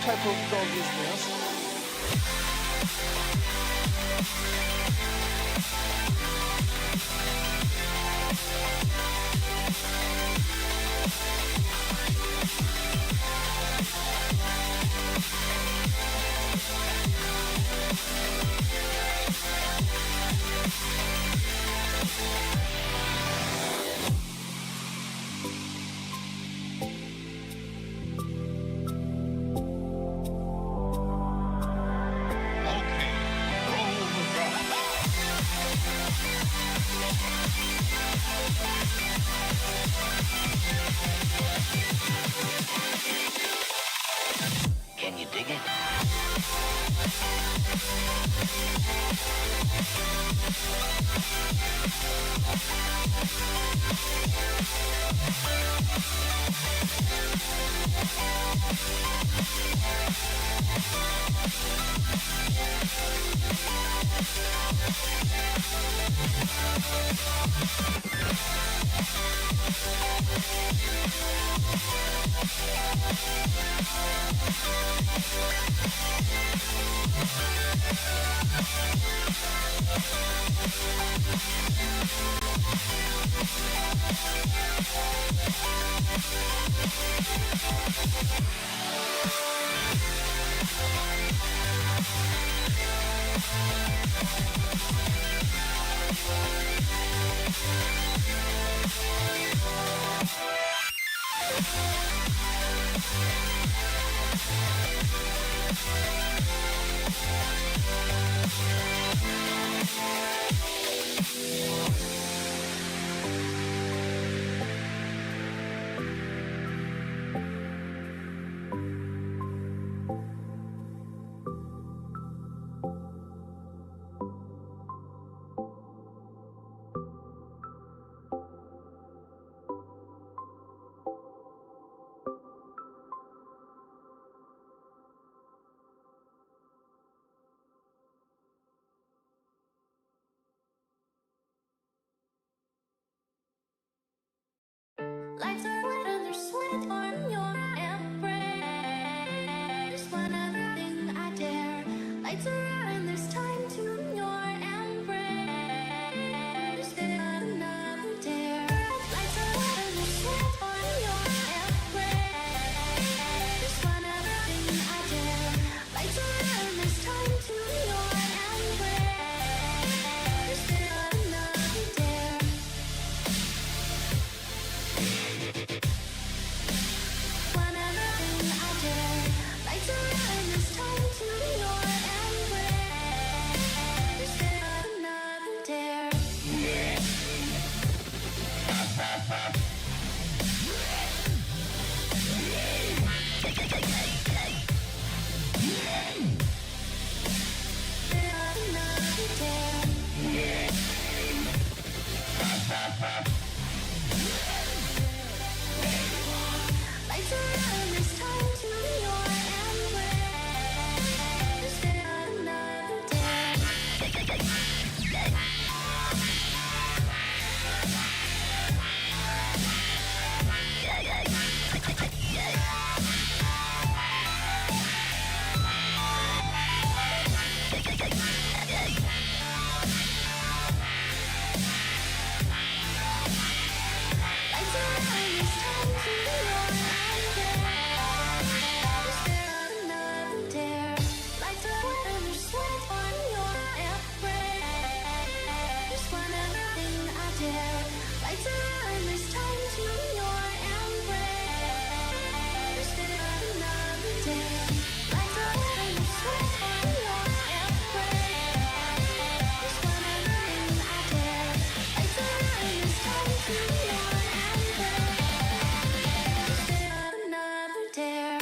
type of dog is this? Can you dig it? Lights are lit and there's sweat on your embrace. One other thing I dare. Lights are out and there's time to your embrace. Another dare. Lights are lit and there's sweat on your embrace. One other thing I dare. Lights are out and there's time to your embrace. Another dare. One other thing I dare. Lights are out and it's time to your embrace. Another dare. Another dare. Lights are out and it's time to your embrace. Another dare. Lights are out and it's time to your embrace. Another dare. Lights are out and there's sweat on your embrace. One other thing I dare. Lights are out and it's time to your embrace. Another dare. Lights are out and there's sweat on your embrace. One other thing I dare. Lights are out and it's time to your embrace. Another dare.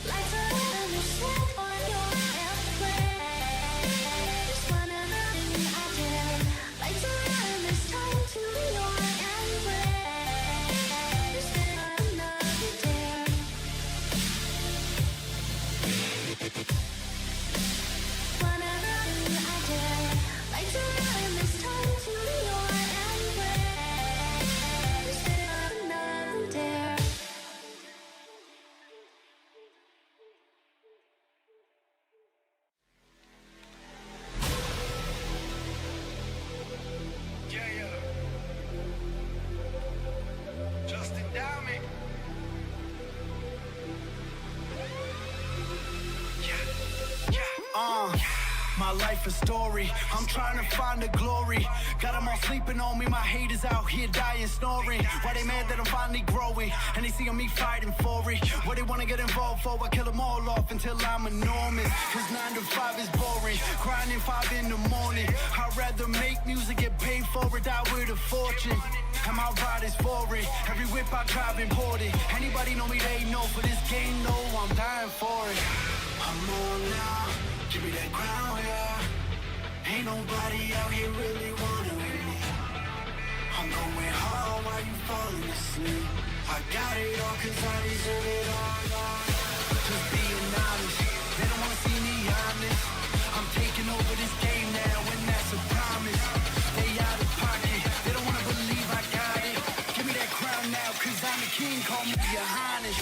Lights are out and there's sweat on your embrace. My life a story, I'm trying to find the glory. Got them all sleeping on me, my haters out here dying, snoring. Why they mad that I'm finally growing, and they see me fighting for it. What they wanna get involved for, I kill them all off until I'm enormous. Cause 9 to 5 is boring, grinding 5 in the morning. I'd rather make music, get paid for it, die with a fortune. And my ride is for it, every whip I drive imported. Anybody know me, they know, for this game, no, I'm dying for it. I'm on now. Give me that crown, yeah. Ain't nobody out here really wanting me. I'm going hard while you falling asleep. I got it all cause I deserve it all. Just being honest, they don't wanna see me honest. I'm taking over this game now and that's a promise. Stay out of pocket, they don't wanna believe I got it. Give me that crown now cause I'm the king, call me your highness.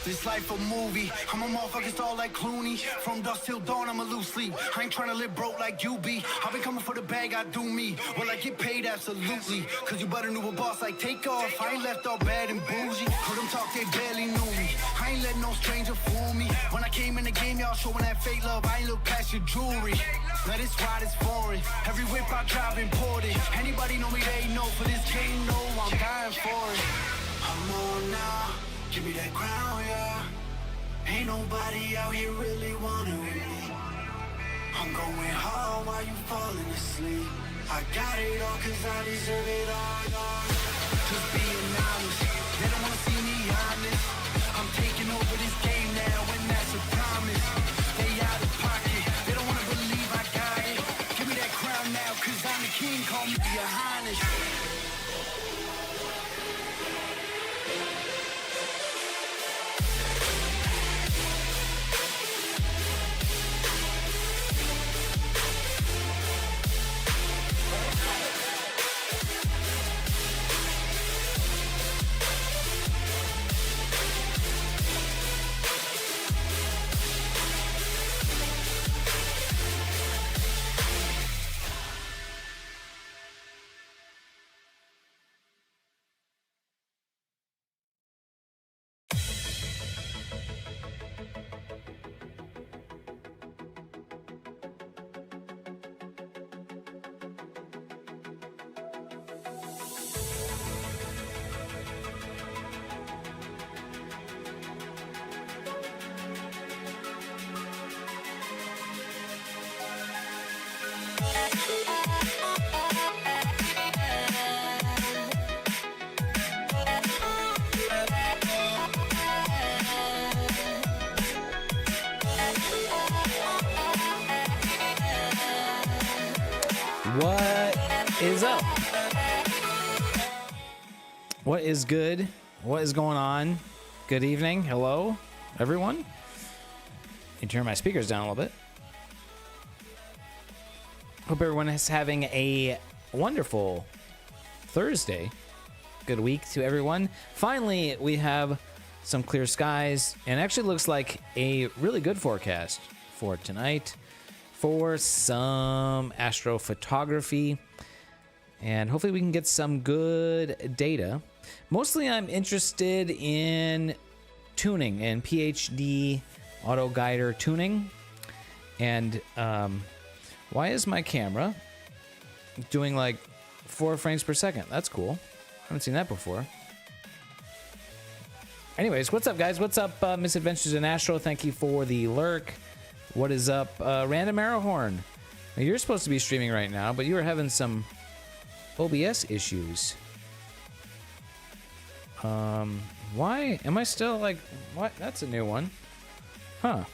This life a movie, I'm a motherfucking star like Clooney. From dusk till dawn, I'm a loose sleep. I ain't tryna live broke like you be. I've been coming for the bag, I do me. Will I get paid? Absolutely. Cause you better knew a boss like Takeoff. I ain't left all bad and bougie. Heard them talk, they barely knew me. I ain't let no stranger fool me. When I came in the game, y'all showing that fake love. I ain't look past your jewelry. Now this ride is foreign. Every whip I drive imported. Anybody know me, they know. For this game, no, I'm dying for it. I'm on now. Give me that crown, yeah. Ain't nobody out here really wanting me. I'm going hard while you falling asleep. I got it all cause I deserve it all. Just being honest, they don't wanna see me honest. I'm taking over this game now and that's a promise. Stay out of pocket, they don't wanna believe I got it. Give me that crown now cause I'm the king, call me your highness. What is up? What is good? What is going on? Good evening. Hello, everyone. You turn my speakers down a little bit. Hope everyone is having a wonderful Thursday. Good week to everyone. Finally, we have some clear skies, and actually looks like a really good forecast for tonight for some astrophotography, and hopefully we can get some good data. Mostly I'm interested in tuning and PHD autoguider tuning. And why is my camera doing like 4 frames per second? That's cool. I haven't seen that before. Anyways, what's up, guys? What's up, Misadventures in Astro? Thank you for the lurk. What is up, Random Arrowhorn? Now, you're supposed to be streaming right now, but you were having some OBS issues. Why am I still like, what? That's a new one. Huh.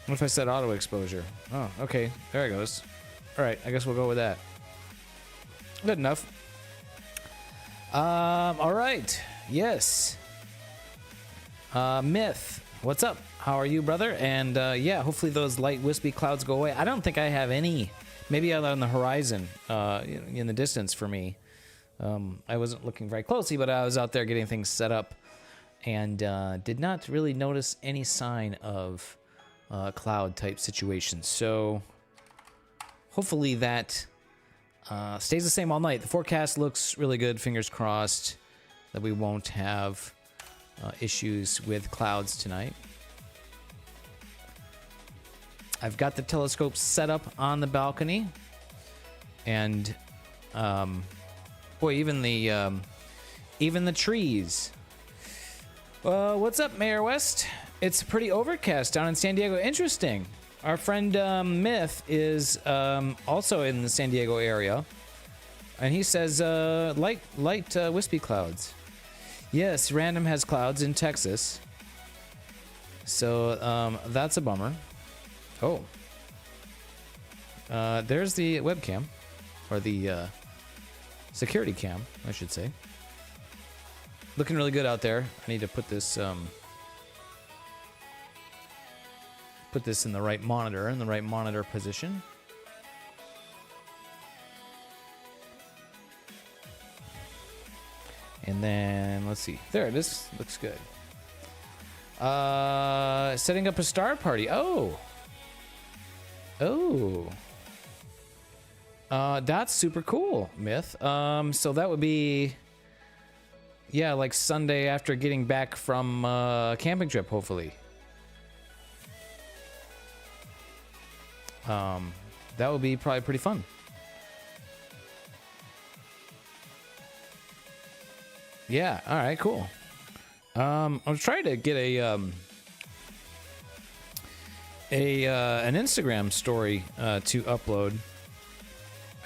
What if I said auto exposure? Oh, okay. There it goes. All right, I guess we'll go with that. Good enough. All right. Yes. Myth. What's up? How are you, brother? And yeah, hopefully those light wispy clouds go away. I don't think I have any. Maybe out on the horizon, in the distance for me. I wasn't looking very closely, but I was out there getting things set up, and did not really notice any sign of cloud type situation. So hopefully that stays the same all night. The forecast looks really good. Fingers crossed that we won't have issues with clouds tonight. I've got the telescope set up on the balcony, and boy, even the trees. What's up, Mayor West? It's pretty overcast down in San Diego. Interesting. Our friend Myth is also in the San Diego area, and he says light wispy clouds. Yes, random has clouds in Texas, so that's a bummer. Oh, there's the webcam, or the security cam, I should say. Looking really good out there. I need to put this in the right monitor, position. And then let's see. There it is. Looks good. Setting up a star party. Oh. That's super cool, Myth. So that would be, yeah, like Sunday after getting back from camping trip, hopefully. That would be probably pretty fun. Yeah, all right, cool. I'm trying to get an Instagram story to upload.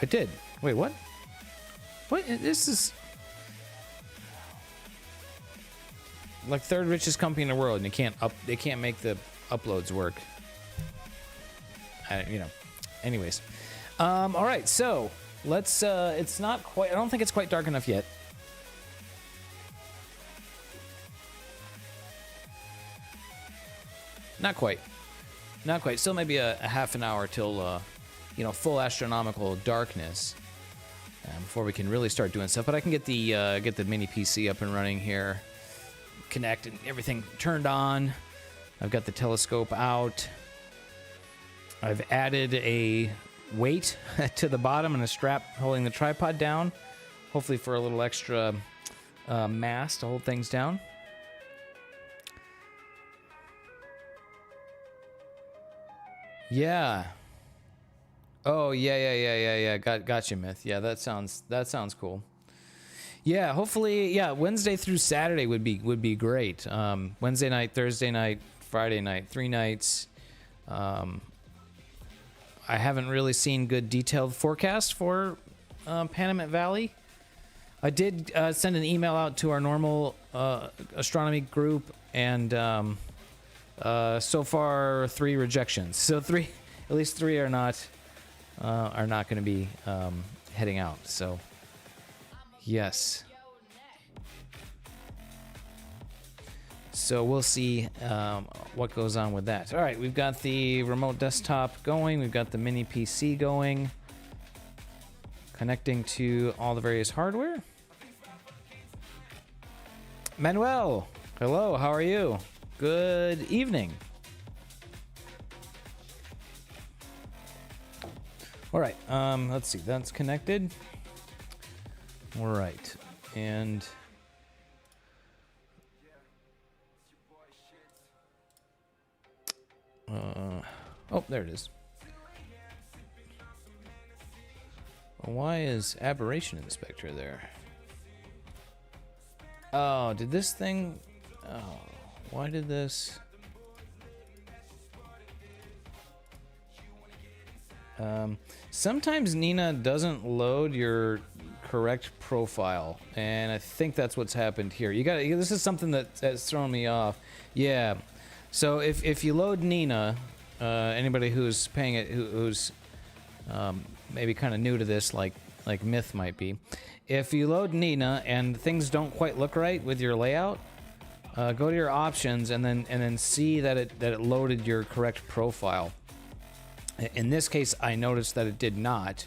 I did. Wait, what? What? This is like third richest company in the world, and they can't make the uploads work. Anyways. All right, so let's. It's not quite. I don't think it's quite dark enough yet. Not quite. Still maybe a half an hour till, full astronomical darkness before we can really start doing stuff. But I can get the mini PC up and running here, connect and everything turned on. I've got the telescope out. I've added a weight to the bottom and a strap holding the tripod down, hopefully for a little extra mass to hold things down. Yeah. Oh, yeah. Got you, Myth. Yeah, that sounds cool. Yeah, hopefully, yeah, Wednesday through Saturday would be great. Wednesday night, Thursday night, Friday night, 3 nights. I haven't really seen good detailed forecast for Panamint Valley. I did send an email out to our normal astronomy group, and so far 3 rejections. So at least 3 are not going to be heading out. So yes. So we'll see what goes on with that. All right, we've got the remote desktop going. We've got the mini PC going, connecting to all the various hardware. Manuel, hello. How are you? Good evening. All right, let's see. That's connected. All right, and oh, there it is. Why is Aberration Inspector there? Oh, did this thing? Oh, why did this? Sometimes Nina doesn't load your correct profile, and I think that's what's happened here. This is something that's thrown me off. Yeah. So if you load Nina, anybody who's paying it, who's maybe kind of new to this, like Myth might be, if you load Nina and things don't quite look right with your layout, go to your options and then see that it loaded your correct profile. In this case, I noticed that it did not.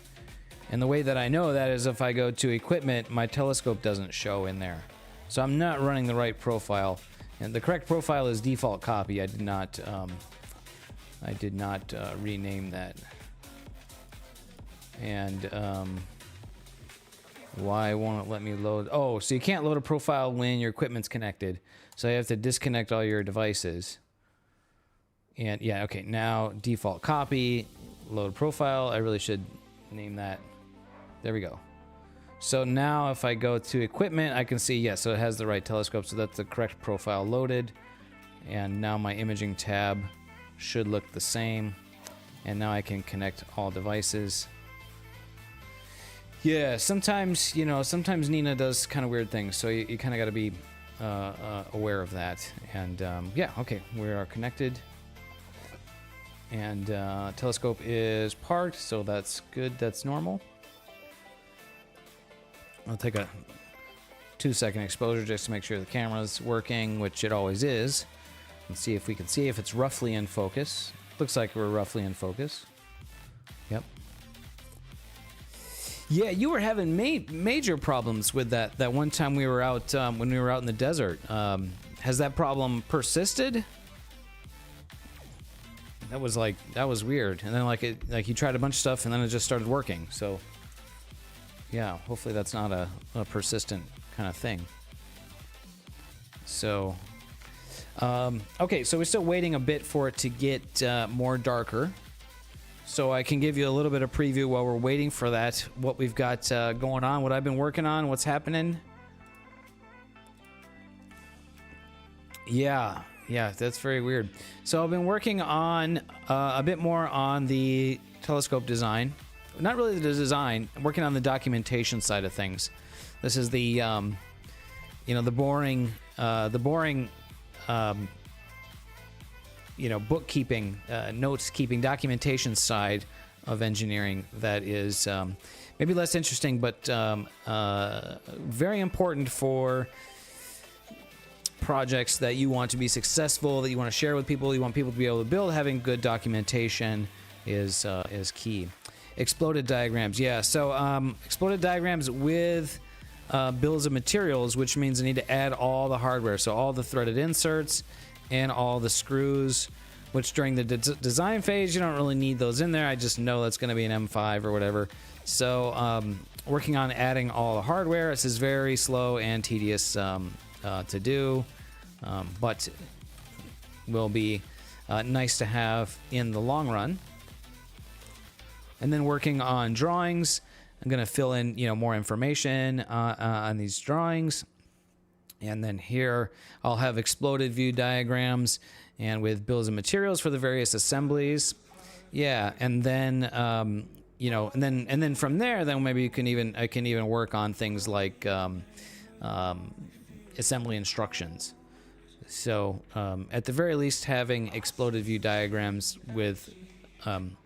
And the way that I know that is if I go to equipment, my telescope doesn't show in there. So I'm not running the right profile. And the correct profile is default copy. I did not rename that. And why won't it let me load? Oh, so you can't load a profile when your equipment's connected. So you have to disconnect all your devices. And yeah, okay, now default copy, load profile. I really should name that. There we go. So now if I go to equipment, I can see, yes, so it has the right telescope, so that's the correct profile loaded. And now my imaging tab should look the same. And now I can connect all devices. Yeah, sometimes, you know, sometimes Nina does kind of weird things, so you kind of got to be aware of that. And yeah, okay, we are connected. And telescope is parked, so that's good, that's normal. I'll take a 2-second exposure just to make sure the camera's working, which it always is. And see if we can see if it's roughly in focus. Looks like we're roughly in focus. Yep. Yeah, you were having major problems with that one time we were out when we were out in the desert. Has that problem persisted? That was weird. And then like you tried a bunch of stuff and then it just started working. So yeah, hopefully that's not a persistent kind of thing. So okay, so we're still waiting a bit for it to get more darker. So I can give you a little bit of preview while we're waiting for that, what we've got going on, what I've been working on, what's happening. Yeah, that's very weird. So I've been working on a bit more on the telescope design. Not really the design, I'm working on the documentation side of things. This is the, you know, the boring, you know, bookkeeping, notes keeping, documentation side of engineering that is maybe less interesting, but very important for projects that you want to be successful, that you want to share with people, you want people to be able to build. Having good documentation is key. Exploded diagrams, yeah. So exploded diagrams with bills of materials, which means I need to add all the hardware, so all the threaded inserts and all the screws, which during the design phase you don't really need those in there. I just know that's going to be an M5 or whatever. So working on adding all the hardware. This is very slow and tedious to do, but will be nice to have in the long run. And then working on drawings, I'm going to fill in, you know, more information on these drawings. And then here I'll have exploded view diagrams and with bills of materials for the various assemblies. Yeah, and then you know, and then from there, then maybe I can even work on things like assembly instructions. So at the very least, having exploded view diagrams with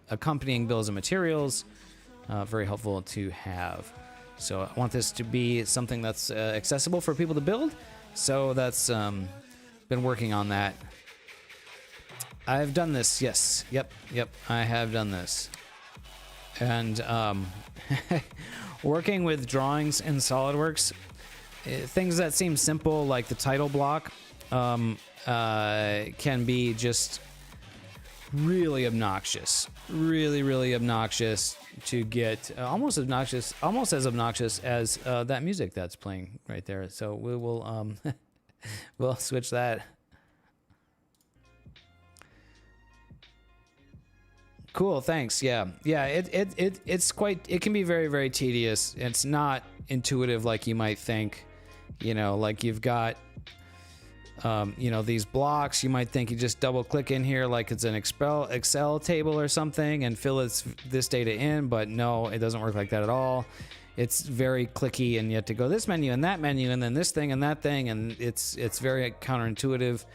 accompanying bills of materials, very helpful to have. So I want this to be something that's accessible for people to build. So that's been working on that. I've done this, yes. Yep, I have done this. And working with drawings in SolidWorks, things that seem simple, like the title block, can be just really obnoxious. Really obnoxious to get, almost as obnoxious as that music that's playing right there. So we will we'll switch that. Cool, thanks. Yeah. It's quite, it can be very tedious. It's not intuitive like you might think. You know, like you've got you know, these blocks. You might think you just double click in here like it's an Excel table or something and fill this data in, but no, it doesn't work like that at all. It's very clicky, and you have to go this menu and that menu and then this thing and that thing, and it's very counterintuitive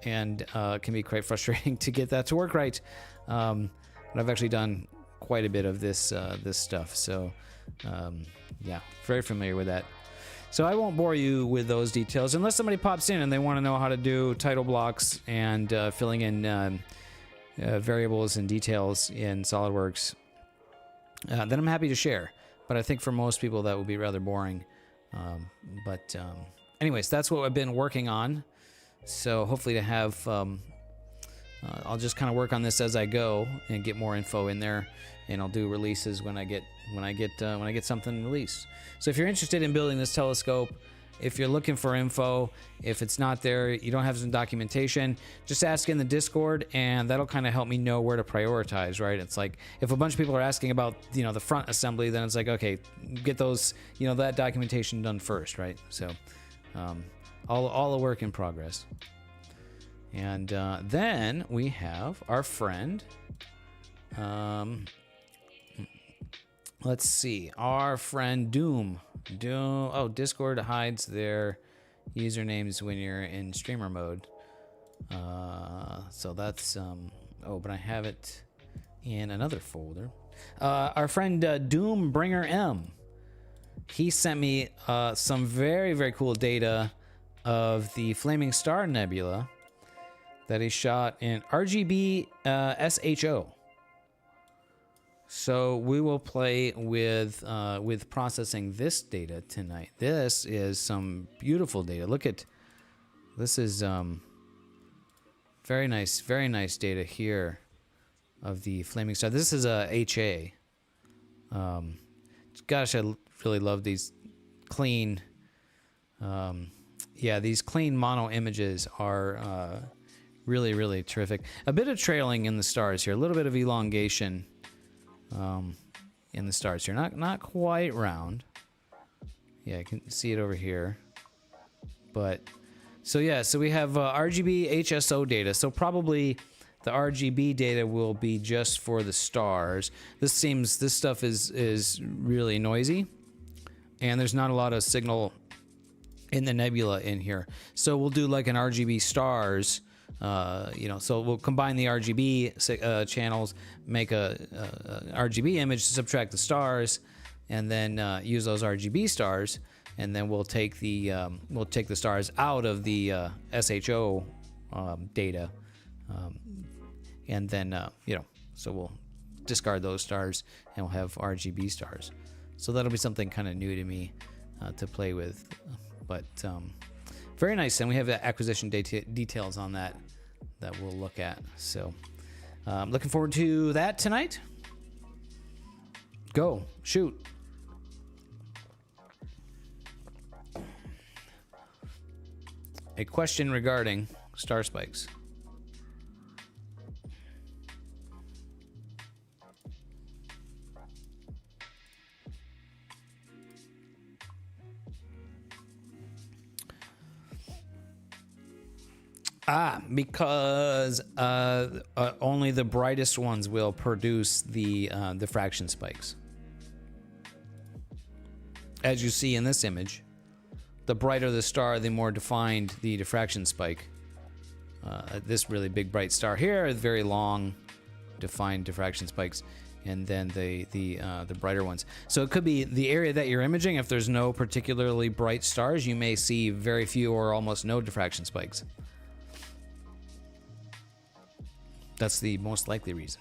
and can be quite frustrating to get that to work right. But I've actually done quite a bit of this stuff, so yeah, very familiar with that. So I won't bore you with those details unless somebody pops in and they want to know how to do title blocks and filling in variables and details in SolidWorks. Then I'm happy to share. But I think for most people that would be rather boring. Anyways, that's what I've been working on. So hopefully to have, I'll just kind of work on this as I go and get more info in there, and I'll do releases when I get something released. So if you're interested in building this telescope, if you're looking for info, if it's not there, you don't have some documentation, just ask in the Discord, and that'll kind of help me know where to prioritize, right? It's like if a bunch of people are asking about, the front assembly, then it's like, okay, get those, that documentation done first, right? So all a work in progress. And then we have our friend, let's see, our friend Doom. Oh, Discord hides their usernames when you're in streamer mode. So that's, but I have it in another folder. Our friend Doombringer M. He sent me some very, very cool data of the Flaming Star Nebula that he shot in RGB SHO. So we will play with processing this data tonight. This is some beautiful data. Look at this is very nice data here of the Flaming Star. This is a HA. Gosh, I really love these clean. These clean mono images are really, really terrific. A bit of trailing in the stars here, a little bit of elongation. In the stars here, not quite round. Yeah, I can see it over here. But so we have RGB HSO data. So probably the RGB data will be just for the stars. This stuff is really noisy, and there's not a lot of signal in the nebula in here. So we'll do like an RGB stars. So we'll combine the RGB channels, make a RGB image to subtract the stars, and then use those RGB stars, and then we'll take the stars out of the SHO data, and then so we'll discard those stars and we'll have RGB stars. So that'll be something kind of new to me to play with, but very nice. And we have acquisition details on that we'll look at. So looking forward to that tonight. Go, shoot. A question regarding star spikes. Because only the brightest ones will produce the diffraction spikes. As you see in this image, the brighter the star, the more defined the diffraction spike. This really big bright star here, very long, defined diffraction spikes, and then the brighter ones. So it could be the area that you're imaging. If there's no particularly bright stars, you may see very few or almost no diffraction spikes. That's the most likely reason.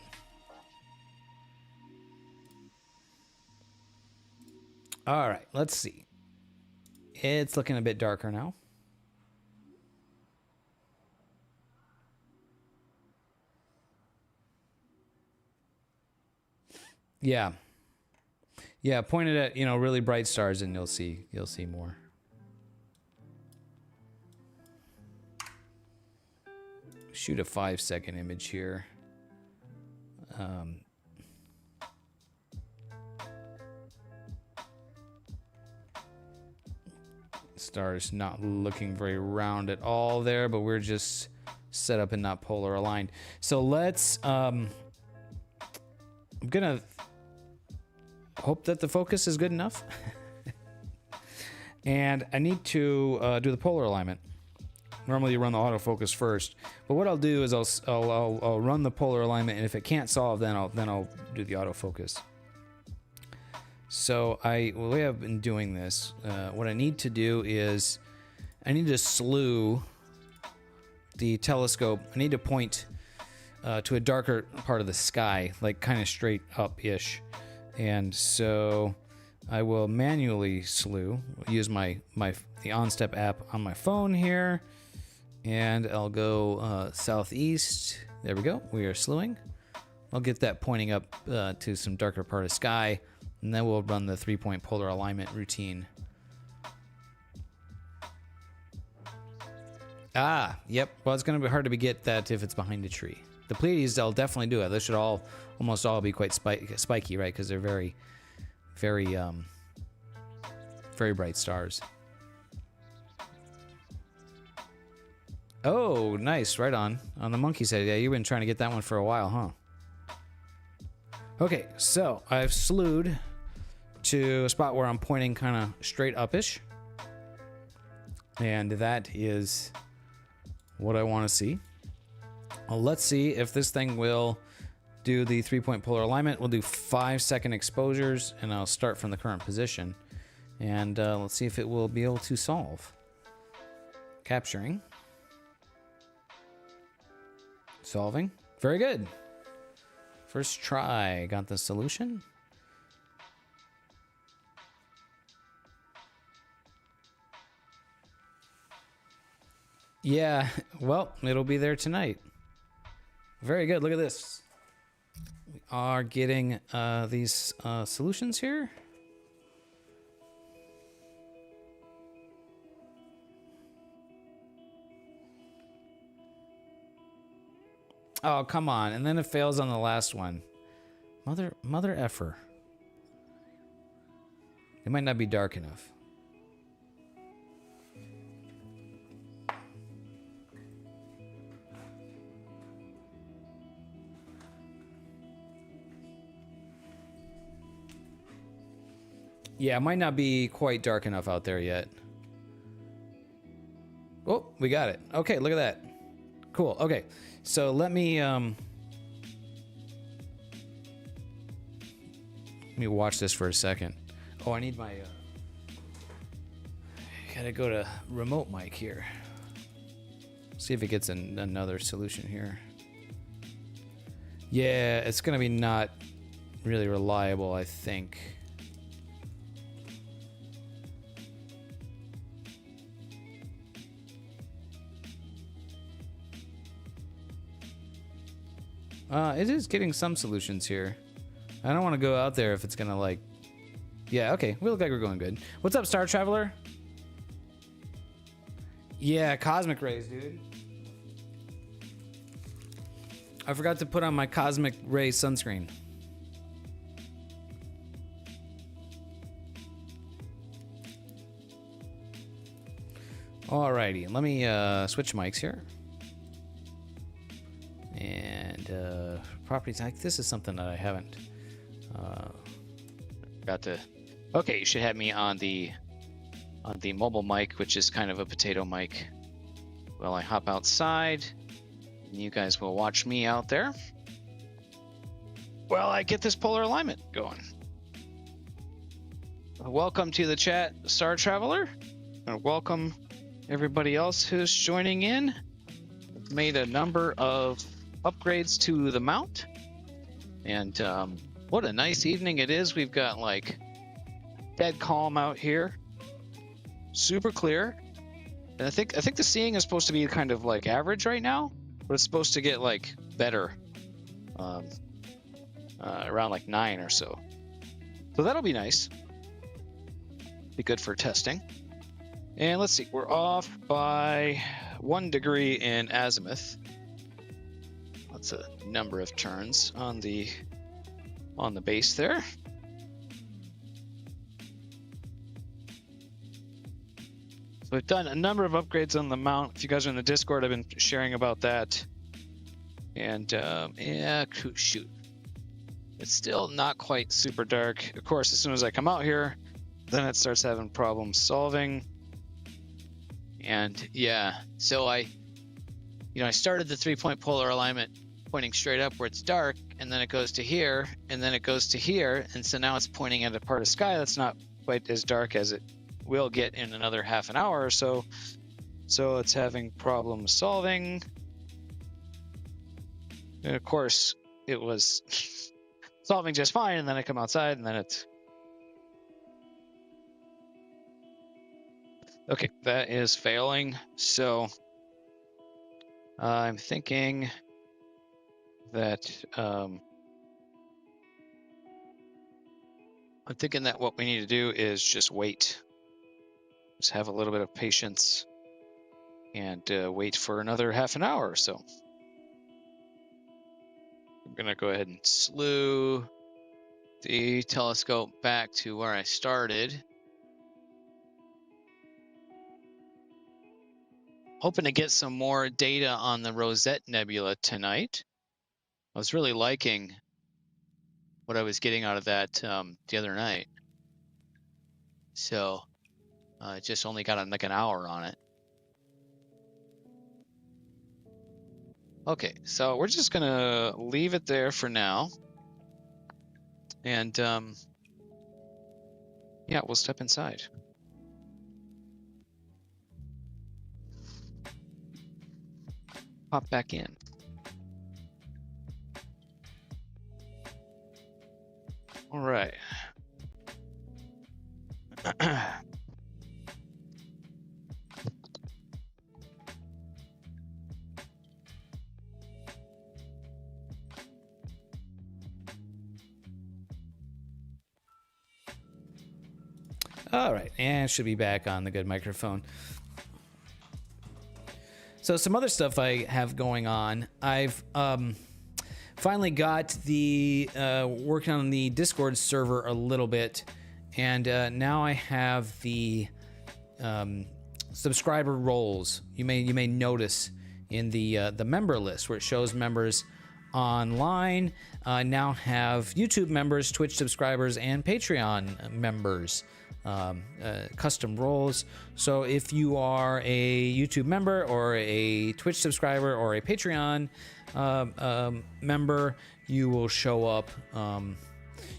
All right, let's see. It's looking a bit darker now. Yeah. Yeah, point it at, really bright stars and you'll see more. Shoot a 5-second image here. Star's not looking very round at all there, but we're just set up and not polar aligned. So let's, I'm gonna hope that the focus is good enough. And I need to do the polar alignment. Normally you run the autofocus first, but what I'll do is I'll run the polar alignment, and if it can't solve, then I'll do the autofocus. So we have been doing this. What I need to do is I need to slew the telescope. I need to point to a darker part of the sky, like kind of straight up-ish. And so I will manually slew, use the OnStep app on my phone here, and I'll go southeast. There we go. We are slewing. I'll get that pointing up to some darker part of sky, and then we'll run the 3-point polar alignment routine. Ah, yep. Well, it's going to be hard to get that if it's behind a tree. The Pleiades, I'll definitely do it. They should almost all be quite spiky, right? Because they're very, very, very bright stars. Oh, nice. Right on the monkey's head. Yeah, you've been trying to get that one for a while, huh? Okay, so I've slewed to a spot where I'm pointing kind of straight up-ish. And that is what I want to see. Well, let's see if this thing will do the 3-point polar alignment. We'll do 5-second exposures, and I'll start from the current position. And let's see if it will be able to solve. Capturing. Solving. Very good. First try. Got the solution. Yeah, well, it'll be there tonight. Very good. Look at this. We are getting these solutions here. Oh, come on. And then it fails on the last one. Mother effer. It might not be dark enough. Yeah, it might not be quite dark enough out there yet. Oh, we got it. Okay, look at that. Cool. Okay, so let me watch this for a second. Oh, I need my gotta go to remote mic here. See if it gets another solution here. Yeah, it's gonna be not really reliable, I think. It is getting some solutions here. I don't want to go out there if it's gonna like... Yeah, okay. We look like we're going good. What's up, Star Traveler? Yeah, cosmic rays, dude. I forgot to put on my cosmic ray sunscreen. Alrighty, let me switch mics here. And properties, this is something that I haven't got to. Okay, you should have me on the mobile mic, which is kind of a potato mic. Well, I hop outside, and you guys will watch me out there. Well, I get this polar alignment going. Welcome to the chat, Star Traveler, and welcome everybody else who's joining in. Made a number of upgrades to the mount, and what a nice evening it is. We've got like dead calm out here, super clear, and I think the seeing is supposed to be kind of like average right now, but it's supposed to get like better around like 9 or so. So that'll be nice. Be good for testing. And let's see, we're off by 1 degree in azimuth. That's a number of turns on the base there. So we've done a number of upgrades on the mount. If you guys are in the Discord, I've been sharing about that. And yeah, shoot. It's still not quite super dark. Of course, as soon as I come out here, then it starts having problems solving. And yeah, so I started the 3-point polar alignment pointing straight up where it's dark, and then it goes to here, and then it goes to here, and so now it's pointing at a part of sky that's not quite as dark as it will get in another half an hour or so. So it's having problem solving. And of course, it was solving just fine, and then I come outside, and then it's... Okay, that is failing. So I'm thinking that what we need to do is just wait. Just have a little bit of patience and wait for another half an hour or so. I'm gonna go ahead and slew the telescope back to where I started. Hoping to get some more data on the Rosette Nebula tonight. I was really liking what I was getting out of that the other night. So just only got like an hour on it. Okay, so we're just gonna leave it there for now. And yeah, we'll step inside. Pop back in. All right. All right, and should be back on the good microphone. So some other stuff I have going on. I've finally got the working on the Discord server a little bit, and now I have the subscriber roles. You may notice in the member list where it shows members online. Now have YouTube members, Twitch subscribers, and Patreon members. Custom roles. So if you are a YouTube member or a Twitch subscriber or a Patreon member, you will show up.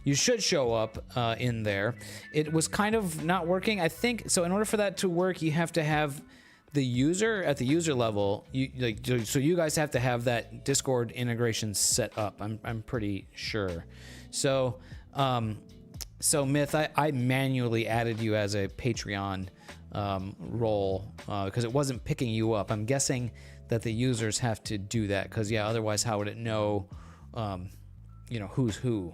You should show up in there. It was kind of not working, I think. So in order for that to work, you have to have the user at the user level. So you guys have to have that Discord integration set up. I'm pretty sure. So. So Myth, I manually added you as a Patreon role because it wasn't picking you up. I'm guessing that the users have to do that because otherwise how would it know, who's who,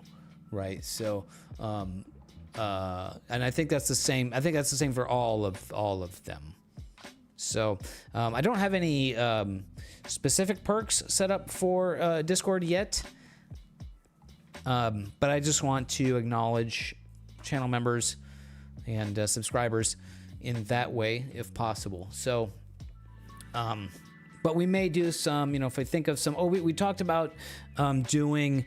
right? So, and I think that's the same. I think that's the same for all of them. So I don't have any specific perks set up for Discord yet. But I just want to acknowledge channel members and subscribers in that way, if possible. So, but we may do some, if I think of some, we talked about doing,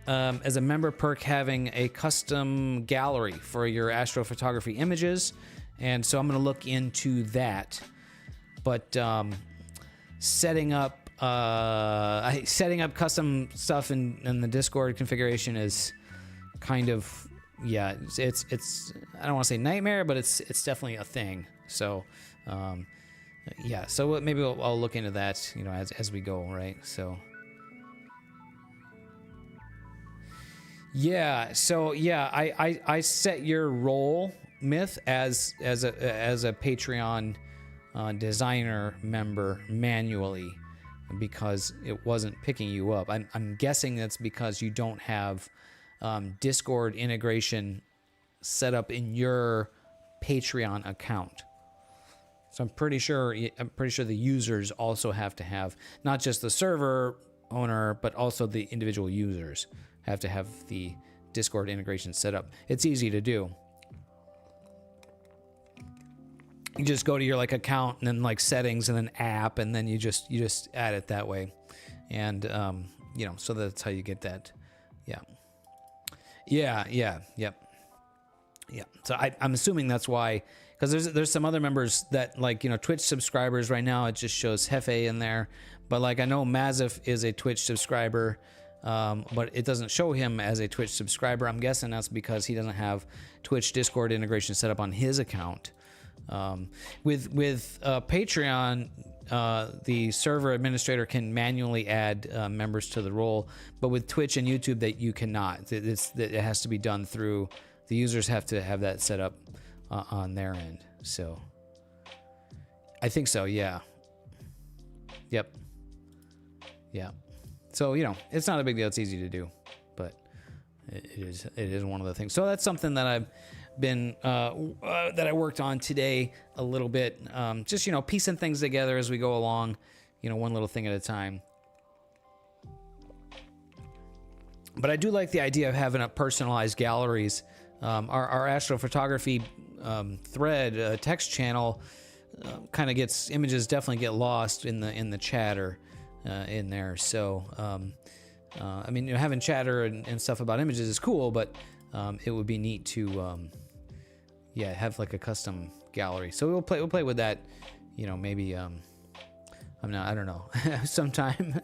as a member perk, having a custom gallery for your astrophotography images. And so I'm going to look into that. But setting up custom stuff in the Discord configuration is kind of it's I don't want to say nightmare, but it's definitely a thing. So so maybe I'll look into that as we go, right? So I set your role, Myth, as a Patreon designer member manually, because it wasn't picking you up. I'm guessing that's because you don't have Discord integration set up in your Patreon account. So I'm pretty sure the users also have to have, not just the server owner, but also the individual users have to have the Discord integration set up. It's easy to do. You just go to your account and then settings and then app, and then you just add it that way, and so that's how you get that. So I'm assuming that's why, because there's some other members that Twitch subscribers right now. It just shows Hefe in there, but I know Mazif is a Twitch subscriber. but it doesn't show him as a Twitch subscriber. I'm guessing that's because he doesn't have Twitch Discord integration set up on his account. With Patreon, the server administrator can manually add members to the role, but with Twitch and YouTube, that you cannot. It has to be done through the users have to have that set up on their end. So I think so. Yeah. Yep. Yeah. So, you know, it's not a big deal. It's easy to do, but it is one of the things. So that's something that I've been that I worked on today a little bit. Just, you know, piecing things together as we go along, you know, one little thing at a time. But I do like the idea of having a personalized galleries. Our astrophotography thread text channel kind of gets images definitely get lost in the chatter in there. So I mean, you know, having chatter and stuff about images is cool, but it would be neat to yeah, have like a custom gallery. So we'll play with that, you know, maybe I don't know sometime.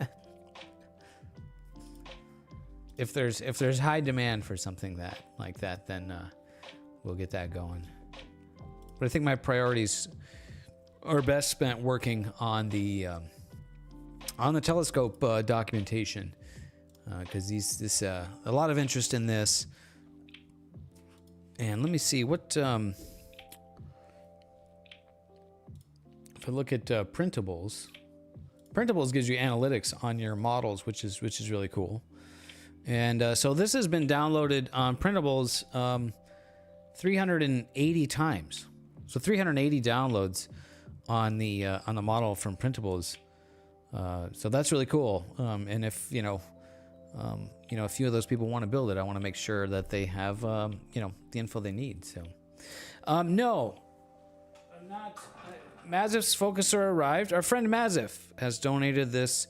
If there's high demand for something like that, then we'll get that going. But I think my priorities are best spent working on the telescope documentation, because this a lot of interest in this. And let me see what if I look at printables. Printables gives you analytics on your models, which is really cool. And so this has been downloaded on printables 380 times. So 380 downloads on the model from printables. So that's really cool. And if you know, a few of those people want to build it, I want to make sure that they have you know, the info they need. So no, I'm not. Mazif's focuser arrived. Our friend Mazif has donated this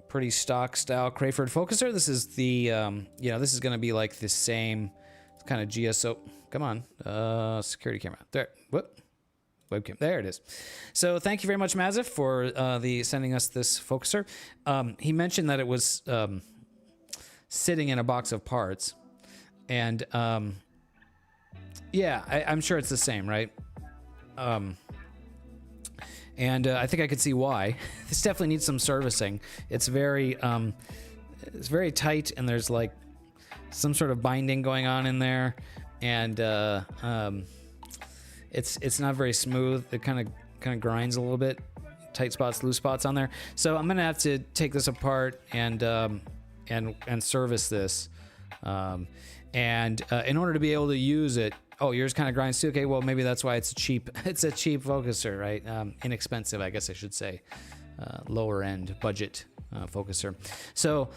pretty stock style Crayford focuser. This is the you know, this is going to be like the same kind of GSO. Come on, security camera there. Whoop, webcam. There it is. So thank you very much, Mazif, for sending us this focuser. He mentioned that it was sitting in a box of parts, and yeah, I'm sure it's the same, right? And I think I could see why. This definitely needs some servicing. It's very tight, and there's like some sort of binding going on in there, and it's not very smooth. It kind of grinds a little bit, tight spots, loose spots on there. So I'm gonna have to take this apart and service this, and in order to be able to use it. Oh, yours kind of grinds too. Okay, well maybe that's why it's a cheap focuser, right? Inexpensive, I guess I should say, lower end budget focuser. So,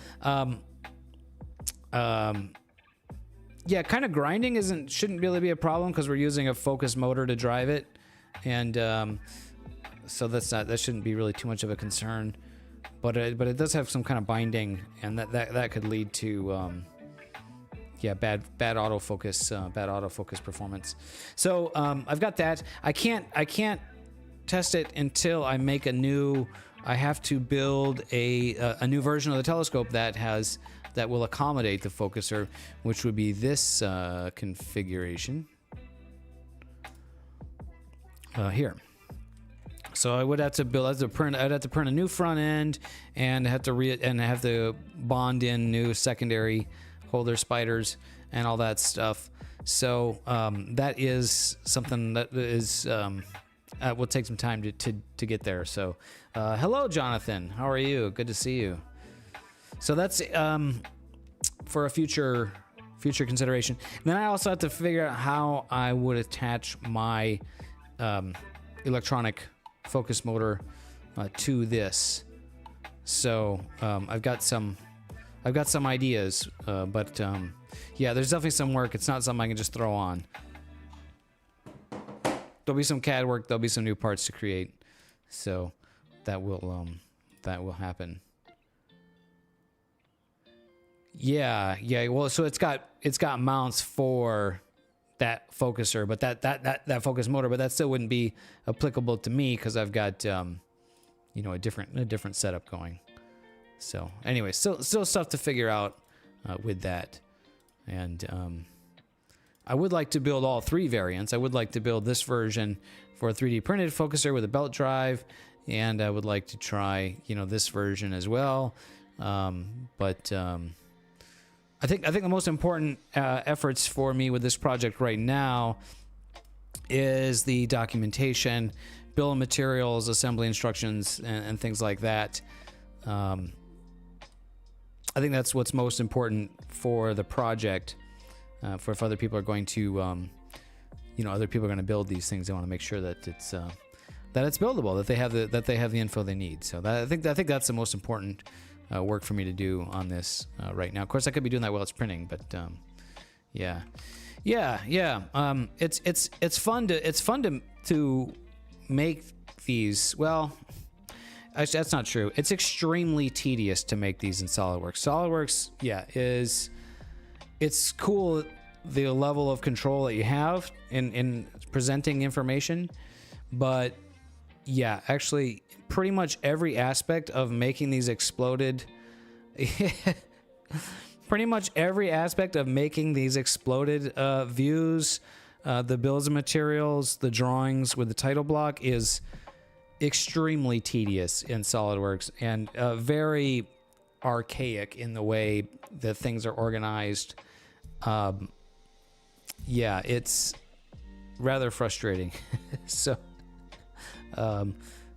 yeah, kind of grinding shouldn't really be a problem because we're using a focus motor to drive it, and so that shouldn't be really too much of a concern. But it does have some kind of binding, and that could lead to yeah, bad autofocus performance. So I've got that. I can't test it until I make a new. I have to build a new version of the telescope that will accommodate the focuser, which would be this configuration here. So I would have to build. I'd have to print a new front end, and have to bond in new secondary holder spiders and all that stuff. So that is something that is will take some time to get there. So hello, Jonathan. How are you? Good to see you. So that's for a future consideration. And then I also have to figure out how I would attach my electronic focus motor to this. So I've got some ideas, but yeah, there's definitely some work. It's not something I can just throw on. There'll be some CAD work. There'll be some new parts to create. So that will happen. Yeah. Well, so it's got mounts for that focuser, but that focus motor, but that still wouldn't be applicable to me because I've got you know, a different setup going. So anyway, still stuff to figure out with that. And I would like to build all 3 variants. I would like to build this version for a 3D printed focuser with a belt drive, and I would like to try, you know, this version as well. But I think the most important efforts for me with this project right now is the documentation, bill of materials, assembly instructions, and things like that. I think that's what's most important for the project. For if other people are going to, you know, other people are going to build these things, they want to make sure that it's buildable, that they have the info they need. So I think that's the most important work for me to do on this right now. Of course, I could be doing that while it's printing, but yeah. It's fun to make these. Well, actually, that's not true. It's extremely tedious to make these in SolidWorks. SolidWorks, yeah, it's cool the level of control that you have in presenting information, but yeah, actually, pretty much every aspect of making these exploded, pretty much every aspect of making these exploded views, the bills of materials, the drawings with the title block is extremely tedious in SolidWorks and very archaic in the way that things are organized. Yeah, it's rather frustrating. So,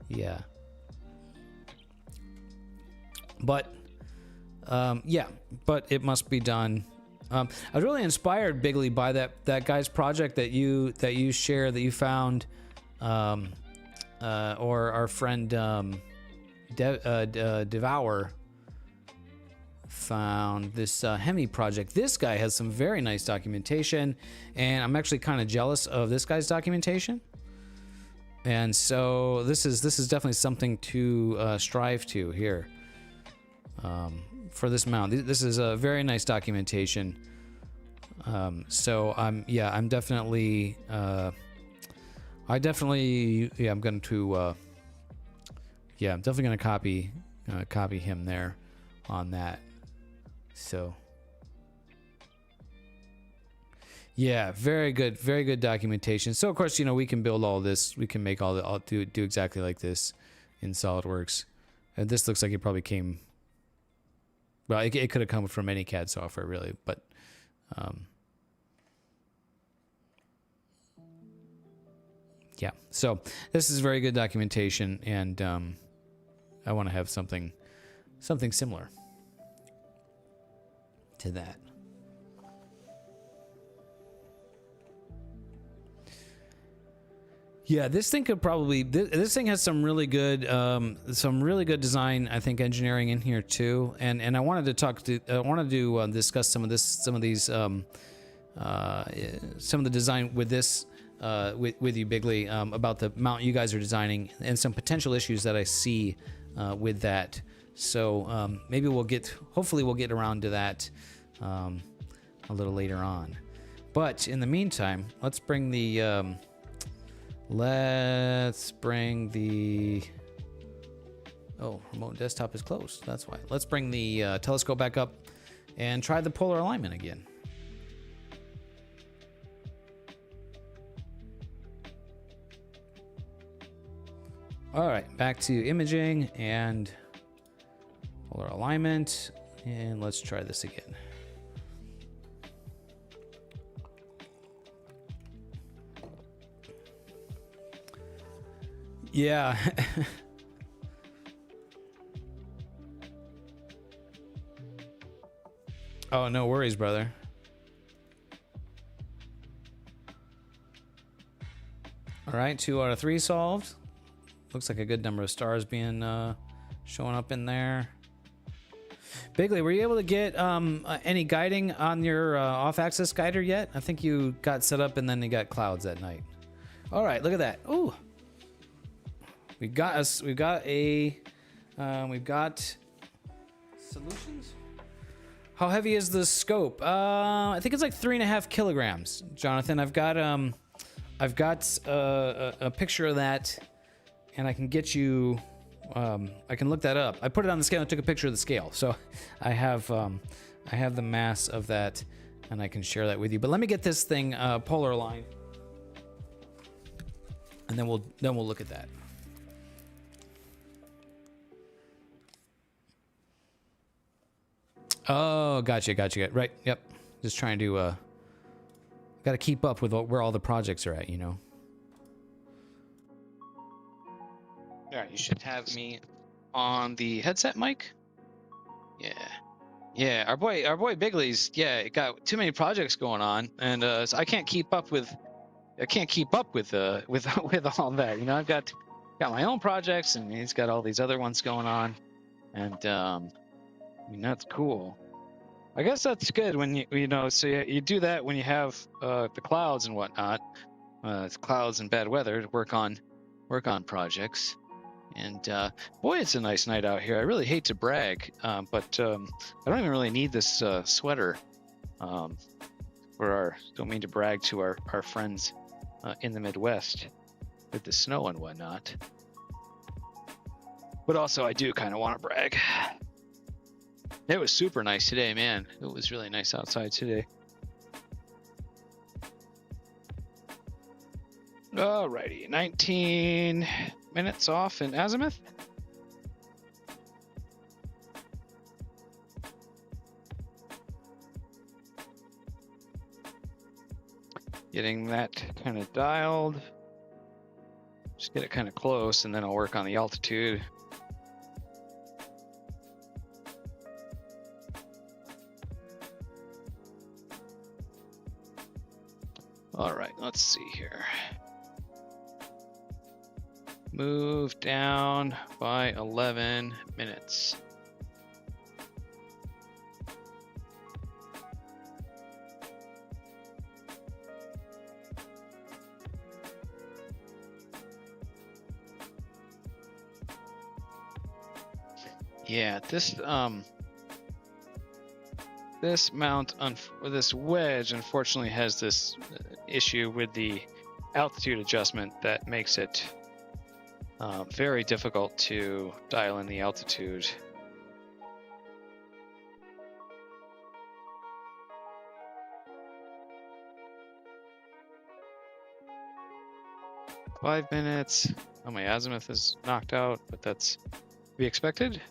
yeah. But, but it must be done. I was really inspired, Bigley, by that guy's project that you shared, that you found, or our friend Devour found this Hemi project. This guy has some very nice documentation, and I'm actually kind of jealous of this guy's documentation. And so this is definitely something to strive to here for this mount. This is a very nice documentation. So I'm definitely I'm definitely gonna copy him there on that. So yeah, very good documentation. So of course, you know, we can build all this, we can make do exactly like this in SolidWorks. And this looks like it probably came, well, it could have come from any CAD software really, but yeah. So this is very good documentation, and I want to have something similar to that. Yeah, this thing could probably, this thing has some really good design, I think, engineering in here too. And I wanted to discuss some of the design with this with you, Bigley, about the mount you guys are designing and some potential issues that I see with that. So maybe hopefully we'll get around to that a little later on. But in the meantime, let's bring the remote desktop is closed. That's why. Let's bring the telescope back up and try the polar alignment again. All right, back to imaging and polar alignment, and let's try this again. Yeah. Oh, no worries, brother. All right, 2 out of 3 solved. Looks like a good number of stars being showing up in there. Bigley, were you able to get any guiding on your off-axis guider yet? I think you got set up and then you got clouds that night. All right, look at that. Ooh. We've got solutions. How heavy is the scope? I think it's like 3.5 kilograms, Jonathan. I've got a picture of that, and I can get you I can look that up. I put it on the scale and took a picture of the scale. So I have the mass of that, and I can share that with you. But let me get this thing polar line, and then we'll look at that. Oh, gotcha. Right, yep. Just trying to got to keep up with where all the projects are at, you know. All right, you should have me on the headset mic. Yeah. Our boy Bigley's got too many projects going on, and so I can't keep up with with all that. You know, I've got my own projects, and he's got all these other ones going on, and I mean, that's cool. I guess that's good when you know. So you do that when you have the clouds and whatnot. It's clouds and bad weather to work on projects. And boy, it's a nice night out here. I really hate to brag, but I don't even really need this sweater. Don't mean to brag to our friends in the Midwest with the snow and whatnot. But also, I do kind of want to brag. It was super nice today, man. It was really nice outside today. Alrighty, 19 minutes off in azimuth. Getting that kind of dialed. Just get it kind of close, and then I'll work on the altitude. All right, let's see here. Move down by 11 minutes. Yeah, this wedge unfortunately has this issue with the altitude adjustment that makes it very difficult to dial in the altitude. Five minutes. Oh, my azimuth is knocked out, but that's to be expected.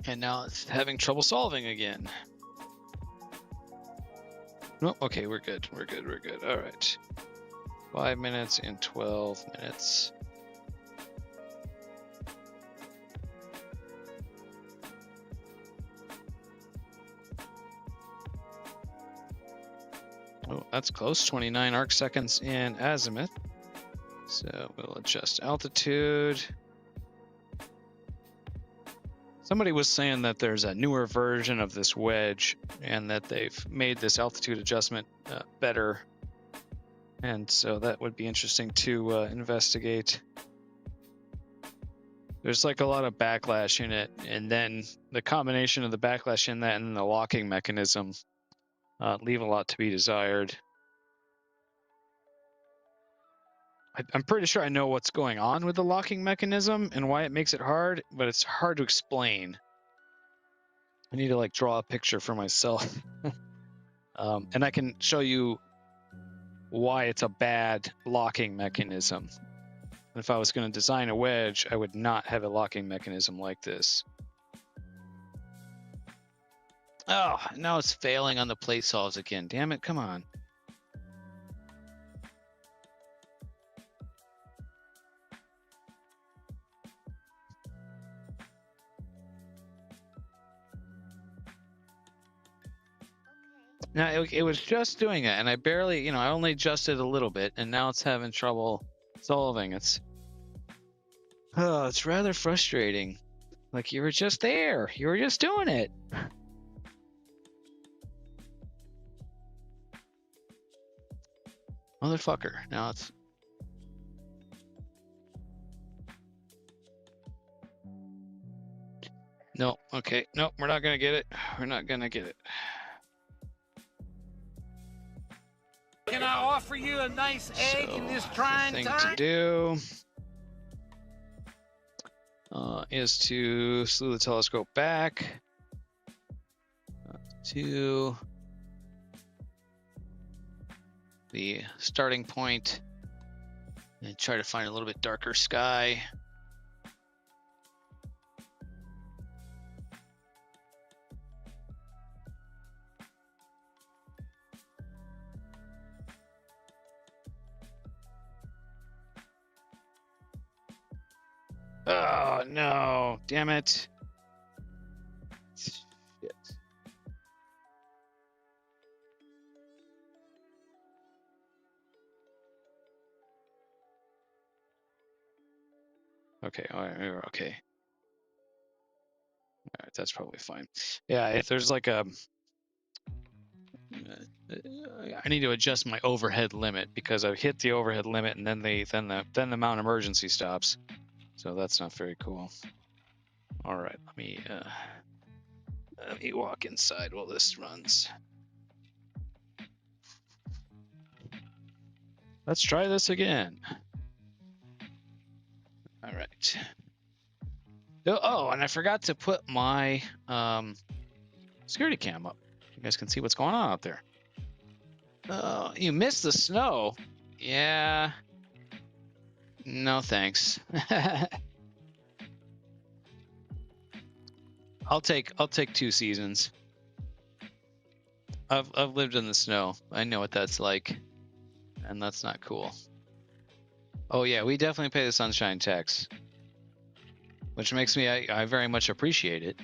And now it's having trouble solving again. No, okay, we're good. All right. 5 minutes and 12 minutes. Oh, that's close. 29 arc seconds in azimuth. So we'll adjust altitude. Somebody was saying that there's a newer version of this wedge and that they've made this altitude adjustment better. And so that would be interesting to investigate. There's like a lot of backlash in it, and then the combination of the backlash in that and the locking mechanism leave a lot to be desired. I'm pretty sure I know what's going on with the locking mechanism and why it makes it hard, but it's hard to explain. I need to like draw a picture for myself. And I can show you why it's a bad locking mechanism. If I was going to design a wedge, I would not have a locking mechanism like this. Oh, now it's failing on the plate solves again. Damn it, come on. Now, it was just doing it, and I barely, I only adjusted a little bit, and now it's having trouble solving. It's rather frustrating. Like, you were just there. You were just doing it. Motherfucker. Now it's... No, okay. No, we're not gonna get it. We're not gonna get it. Can I offer you a nice egg in this trying the thing time? to do is to slew the telescope back to the starting point and try to find a little bit darker sky. Oh no, damn it. Shit. Okay, all right, we're okay. All right, that's probably fine. Yeah, if there's like a I need to adjust my overhead limit because I've hit the overhead limit and then the mount emergency stops. So that's not very cool. All right, let me walk inside while this runs. Let's try this again. All right. Oh, and I forgot to put my security cam up. You guys can see what's going on out there. Oh, you missed the snow. Yeah. No thanks. I'll take 2 seasons. I've lived in the snow. I know what that's like, and that's not cool. Oh yeah, we definitely pay the sunshine tax, which makes me I very much appreciate it.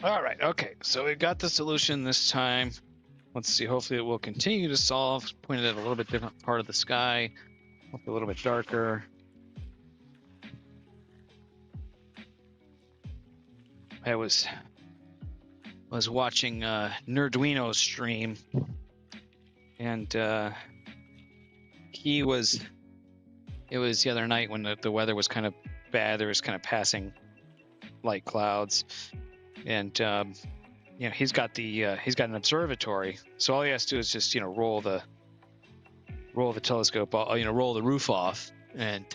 All right, okay, so we got the solution this time. Let's see. Hopefully, it will continue to solve. Pointed at a little bit different part of the sky, hopefully a little bit darker. I was watching Nerduino's stream, and it was the other night when the weather was kind of bad. There was kind of passing light clouds, and you know, he's got an observatory, so all he has to do is just, you know, roll the telescope, you know, roll the roof off, and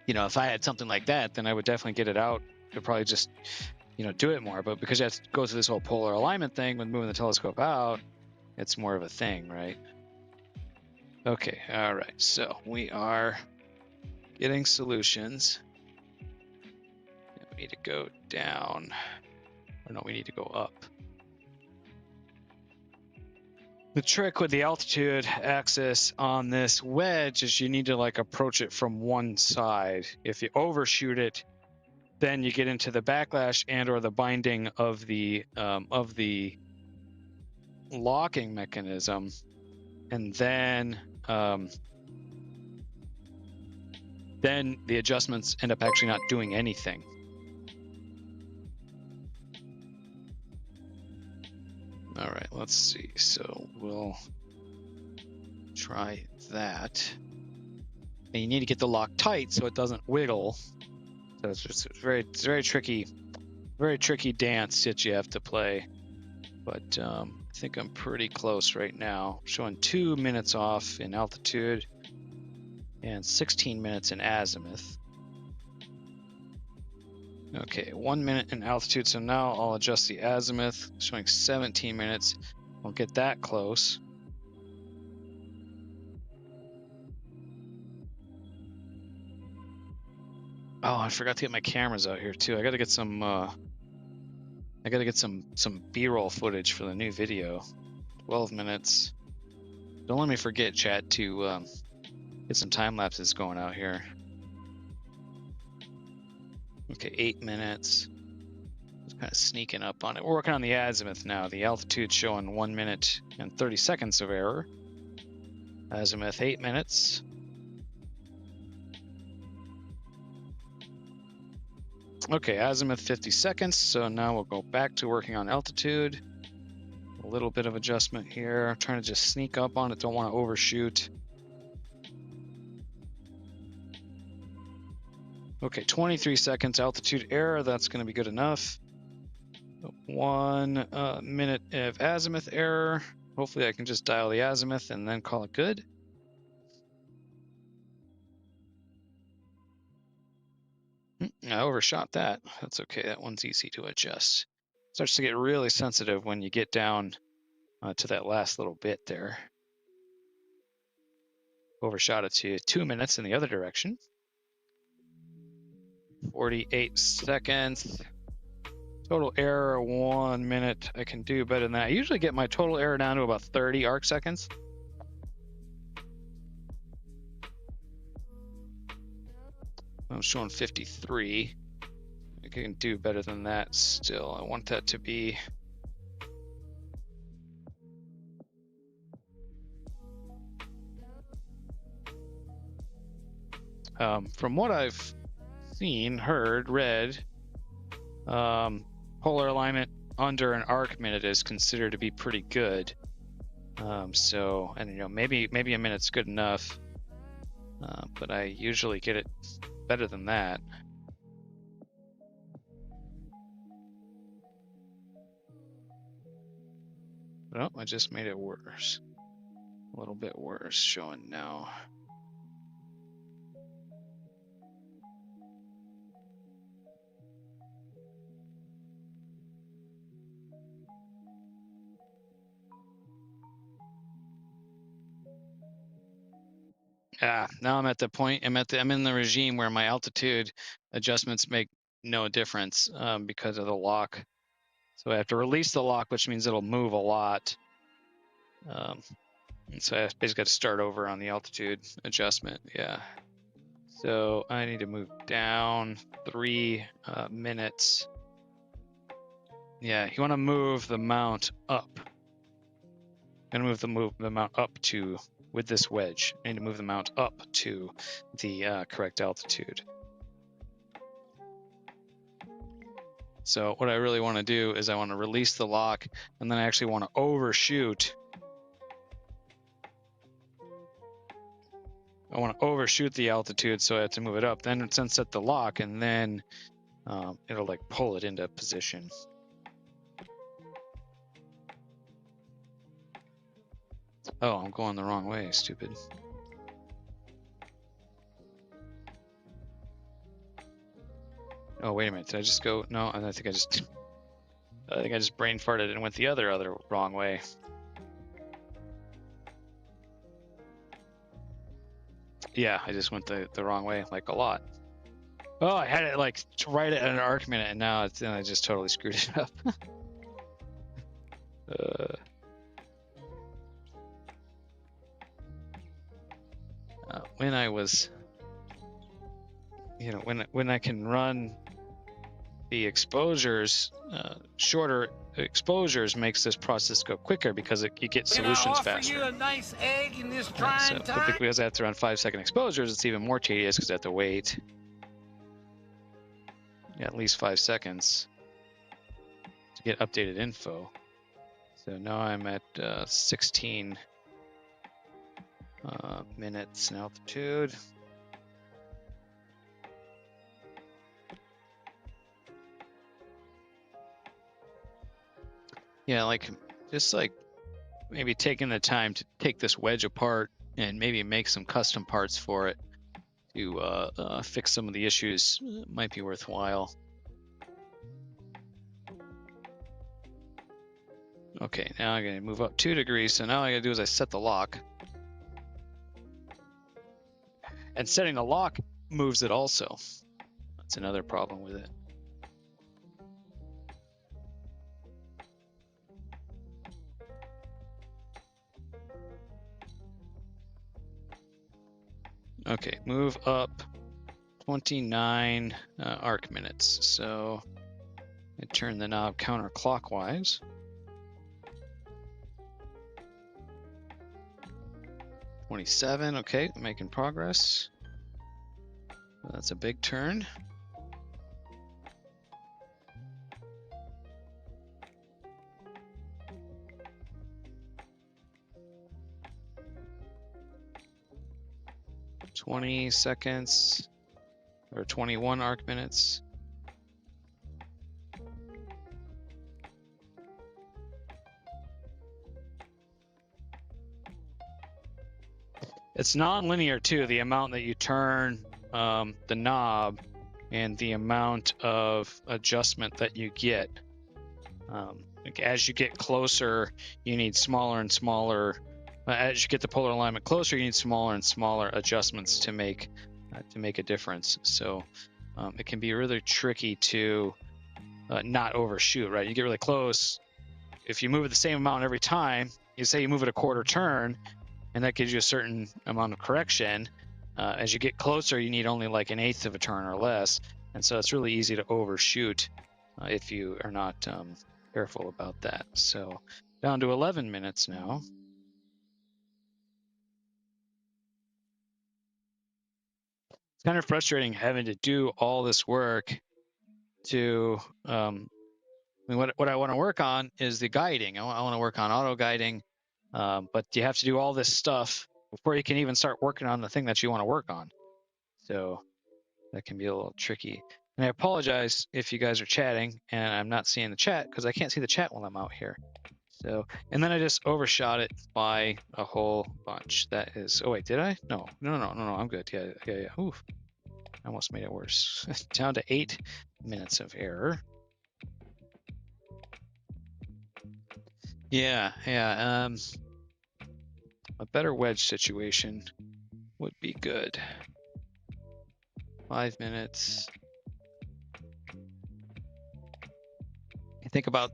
you know, if I had something like that, then I would definitely get it out. Could probably just, you know, do it more. But because you have to go through this whole polar alignment thing when moving the telescope out, it's more of a thing, right? Okay, all right. So we are getting solutions. We need to go down. Or no, we need to go up. The trick with the altitude axis on this wedge is you need to like approach it from one side. If you overshoot it, then you get into the backlash and or the binding of the locking mechanism, and then the adjustments end up actually not doing anything. All right, let's see. So we'll try that. And you need to get the lock tight so it doesn't wiggle. So it's just very tricky dance that you have to play. But I think I'm pretty close right now. Showing 2 minutes off in altitude and 16 minutes in azimuth. Okay, 1 minute in altitude. So now I'll adjust the azimuth, showing 17 minutes. We'll get that close. Oh, I forgot to get my cameras out here too. I gotta get some B-roll footage for the new video. 12 minutes. Don't let me forget, chat, to get some time lapses going out here. Okay, 8 minutes. Just kind of sneaking up on it. We're working on the azimuth now. The altitude showing 1 minute and 30 seconds of error. Azimuth 8 minutes. Okay, azimuth 50 seconds. So now we'll go back to working on altitude. A little bit of adjustment here. I'm trying to just sneak up on it. Don't want to overshoot. Okay, 23 seconds altitude error. That's going to be good enough. 1 minute of azimuth error. Hopefully I can just dial the azimuth and then call it good. I overshot that. That's okay. That one's easy to adjust. Starts to get really sensitive when you get down to that last little bit there. Overshot it to 2 minutes in the other direction. 48 seconds. Total error 1 minute. I can do better than that. I usually get my total error down to about 30 arc seconds. I'm showing 53. I can do better than that still. I want that to be... from what I've seen, heard, read, polar alignment under an arc minute is considered to be pretty good. So, and you know, maybe a minute's good enough, but I usually get it better than that. Oh, I just made it worse. A little bit worse showing now. Now I'm at the point, I'm in the regime where my altitude adjustments make no difference because of the lock. So I have to release the lock, which means it'll move a lot. And so I basically got to start over on the altitude adjustment. Yeah. So I need to move down 3 minutes. Yeah, you want to move the mount up. I'm going to move the mount up to, with this wedge, I need to move the mount up to the correct altitude. So what I really want to do is I want to release the lock, and then I actually want to overshoot. I want to overshoot the altitude, so I have to move it up, then sunset the lock, and then it'll like pull it into position. Oh, I'm going the wrong way, stupid. Oh, wait a minute. Did I just go? No, I think I just brain farted and went the other wrong way. Yeah, I just went the wrong way, like a lot. Oh, I had it like right at an arc minute, and now I just totally screwed it up. When I was, you know, when I can run the exposures, shorter exposures makes this process go quicker because you get solutions faster. Can I offer you a nice egg in this So trying time? because I have to run 5-second exposures, it's even more tedious because I have to wait at least 5 seconds to get updated info. So now I'm at 16 minutes in altitude. Yeah, like just like maybe taking the time to take this wedge apart and maybe make some custom parts for it to fix some of the issues might be worthwhile. Okay, now I'm gonna move up 2 degrees. So now all I gotta do is I set the lock. And setting the lock moves it also. That's another problem with it. Okay, move up 29 arc minutes. So I turn the knob counterclockwise. 27, okay, making progress. That's a big turn. (20 seconds). or 21 arc minutes. It's non-linear too, the amount that you turn the knob and the amount of adjustment that you get. Like as you get closer, you need smaller and smaller. As you get the polar alignment closer, you need smaller and smaller adjustments to make a difference. So it can be really tricky to not overshoot, right? You get really close. If you move it the same amount every time, you say you move it a quarter turn, and that gives you a certain amount of correction. As you get closer, you need only like an eighth of a turn or less, and so it's really easy to overshoot if you are not careful about that. So down to 11 minutes now. It's kind of frustrating having to do all this work to I mean, what I want to work on is the guiding. I want to work on auto guiding, but you have to do all this stuff before you can even start working on the thing that you want to work on. So that can be a little tricky. And I apologize if you guys are chatting and I'm not seeing the chat because I can't see the chat while I'm out here. So, and then I just overshot it by a whole bunch. That is, oh wait, did I? No, I'm good. Yeah. Oof, I almost made it worse. Down to 8 minutes of error. Yeah. A better wedge situation would be good. 5 minutes. You think about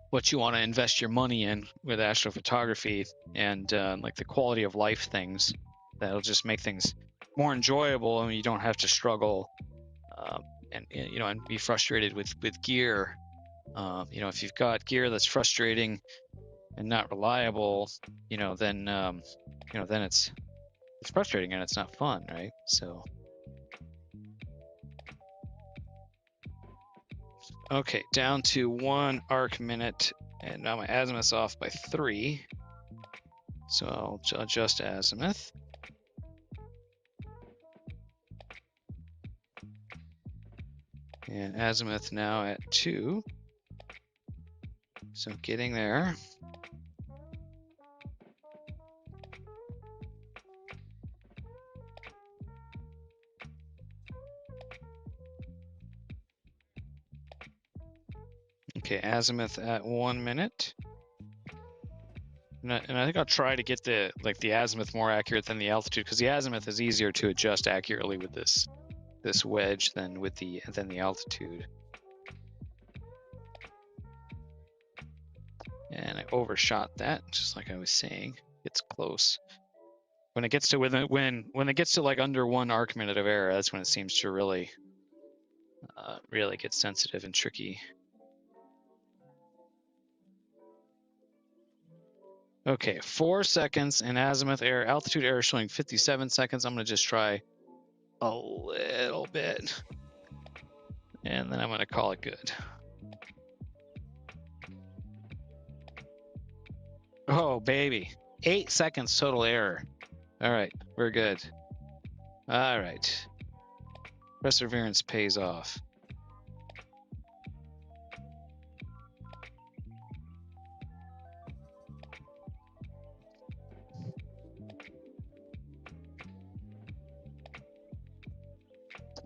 what you want to invest your money in with astrophotography and like the quality of life things that'll just make things more enjoyable, and you don't have to struggle and be frustrated with gear. If you've got gear that's frustrating and not reliable, then it's frustrating and it's not fun, right? So okay, down to 1 arc minute, and now my azimuth's off by 3, so I'll adjust azimuth. And azimuth now at 2, so getting there. Okay, azimuth at 1 minute. And I think I'll try to get the azimuth more accurate than the altitude, because the azimuth is easier to adjust accurately with this wedge than with the altitude. And I overshot that, just like I was saying. It's close. When it gets to when it gets to like under 1 arc minute of error, that's when it seems to really get sensitive and tricky. Okay, 4 seconds in azimuth error, altitude error showing 57 seconds. I'm gonna just try a little bit, and then I'm gonna call it good. Oh baby, 8 seconds total error. All right, we're good. All right, perseverance pays off.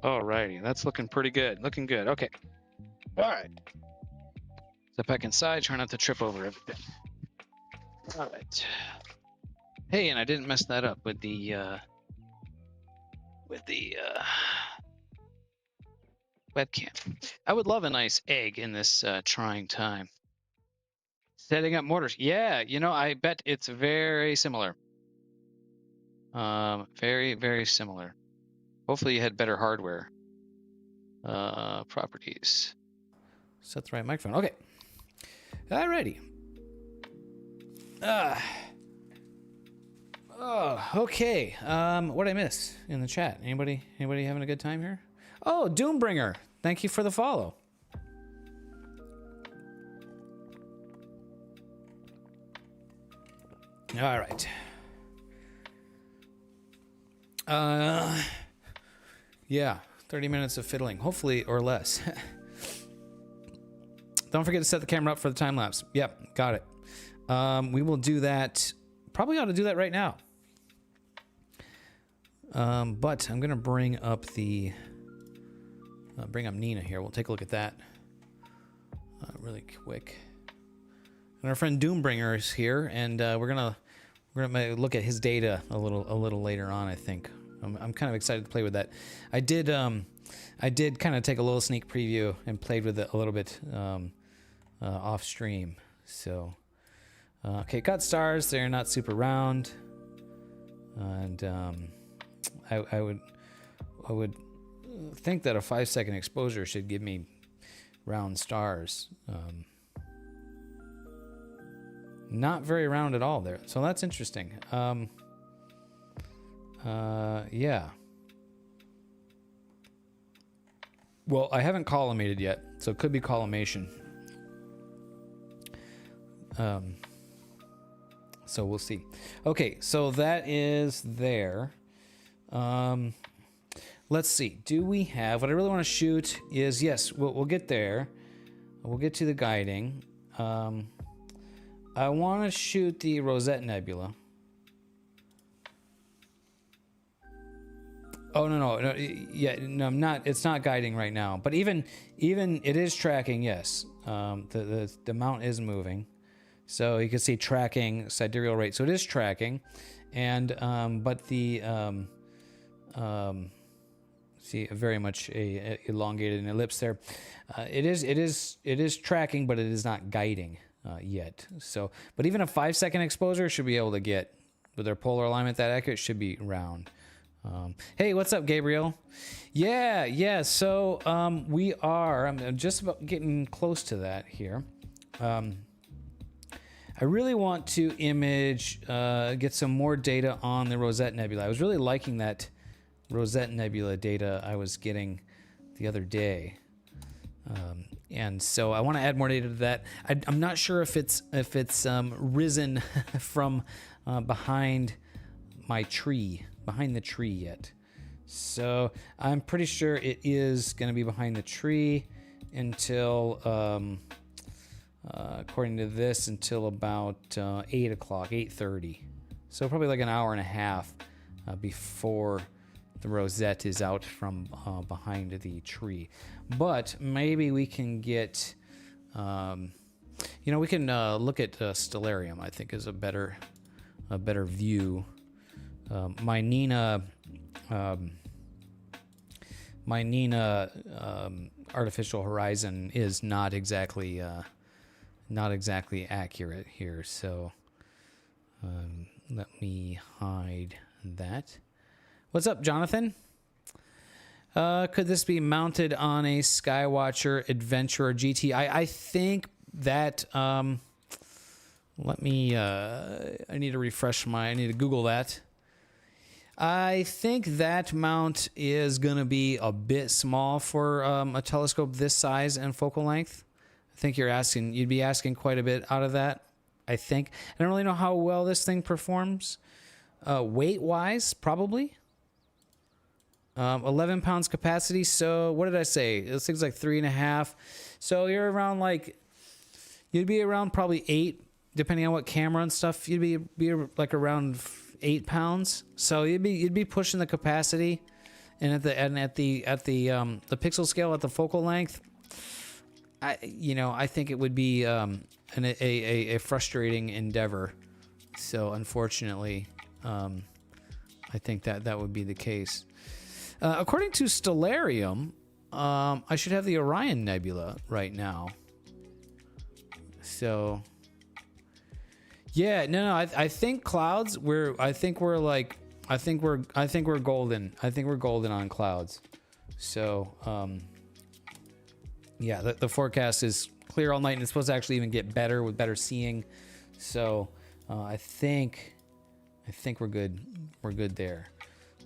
Alrighty, that's looking pretty good. Looking good. Okay. All right. Step back inside. Try not to trip over everything. All right. Hey, and I didn't mess that up with the webcam. I would love a nice egg in this trying time. Setting up mortars. Yeah, I bet it's very similar. Very, very similar. Hopefully you had better hardware. Properties. Set the right microphone. Okay. Alrighty. Okay. What did I miss in the chat? Anybody having a good time here? Oh, Doombringer. Thank you for the follow. All right. Yeah. 30 minutes of fiddling, hopefully, or less. Don't forget to set the camera up for the time lapse. Yep, got it. We will do that. Probably ought to do that right now. But I'm gonna bring up Nina here. We'll take a look at that really quick. And our friend Doombringer is here, and we're gonna look at his data a little later on. I think I'm kind of excited to play with that. I did kind of take a little sneak preview and played with it a little bit off stream. So okay, got stars. They're not super round, and I would think that a 5-second exposure should give me round stars. Not very round at all there, so that's interesting. Yeah. Well, I haven't collimated yet, so it could be collimation. So we'll see. Okay, so that is there. Let's see. Do we have what I really want to shoot? Is yes, we'll get there. We'll get to the guiding. I want to shoot the Rosette Nebula. Oh no, yeah, no, I'm not. It's not guiding right now, but even it is tracking. Yes, the mount is moving, so you can see tracking sidereal rate. So it is tracking, and but the see very much a elongated an ellipse there. It is tracking, but it is not guiding yet. So, but even a 5-second exposure should be able to get with their polar alignment that accurate. Should be round. Hey, what's up, Gabriel? Yeah. So we are. I'm just about getting close to that here. I really want to image, get some more data on the Rosette Nebula. I was really liking that Rosette Nebula data I was getting the other day, and so I want to add more data to that. I'm not sure if it's risen from behind my tree. Behind the tree yet. So I'm pretty sure it is going to be behind the tree until, according to this, until about 8 o'clock, 8:30. So probably like an hour and a half before the Rosette is out from behind the tree. But maybe we can get, we can look at Stellarium. I think is a better view. My Nina artificial horizon is not exactly accurate here. So let me hide that. What's up, Jonathan? Could this be mounted on a Skywatcher Adventurer GT? I think that. Let me. I need to refresh I need to Google that. I think that mount is going to be a bit small for a telescope this size and focal length. I think you'd be asking quite a bit out of that, I think. I don't really know how well this thing performs. Weight-wise, probably. 11 pounds capacity, so what did I say? This thing's like 3.5. So you're around you'd be around probably 8, depending on what camera and stuff. You'd be like around 8 pounds, so you'd be pushing the capacity, and at the pixel scale at the focal length, I think it would be a frustrating endeavor. So unfortunately, I think that would be the case. According to Stellarium, I should have the Orion Nebula right now. So. Yeah, no. I think clouds. I think we're golden. I think we're golden on clouds. So, yeah, the forecast is clear all night, and it's supposed to actually even get better with better seeing. So, I think we're good. We're good there.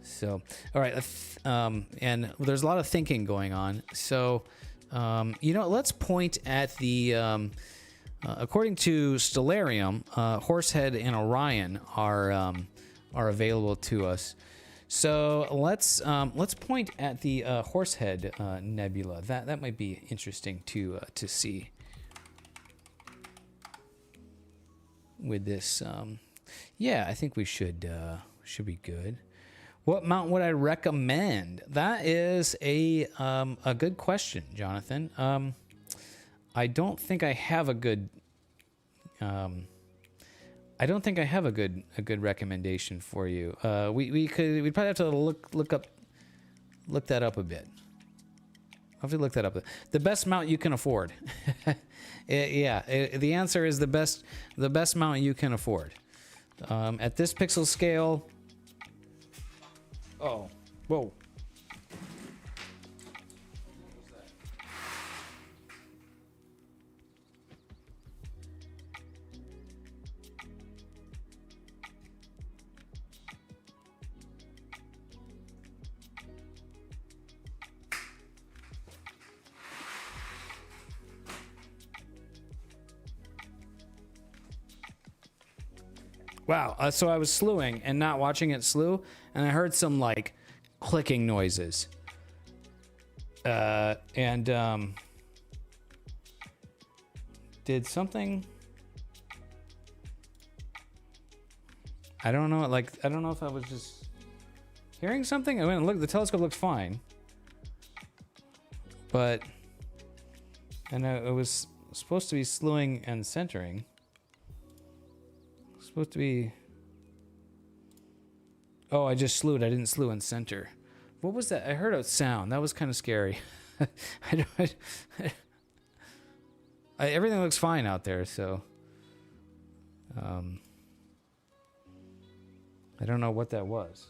So, all right. And there's a lot of thinking going on. So, let's point at the. According to Stellarium, Horsehead and Orion are available to us. So let's point at the Horsehead Nebula. That might be interesting to see with this. Yeah, I think we should be good. What mount would I recommend? That is a good question, Jonathan. I don't think I have a good recommendation for you. We'd probably have to look that up a bit. I'll have to look that up. The best mount you can afford. The answer is the best mount you can afford. At this pixel scale. Oh, whoa. Wow, so I was slewing and not watching it slew, and I heard some like clicking noises. Did something? I don't know. Like, I don't know if I was just hearing something. I mean, look, the telescope looks fine, but and it was supposed to be slewing and centering. Supposed to be. Oh, I just slewed. I didn't slew and center. What was that? I heard a sound. That was kind of scary. Everything looks fine out there, so I don't know what that was.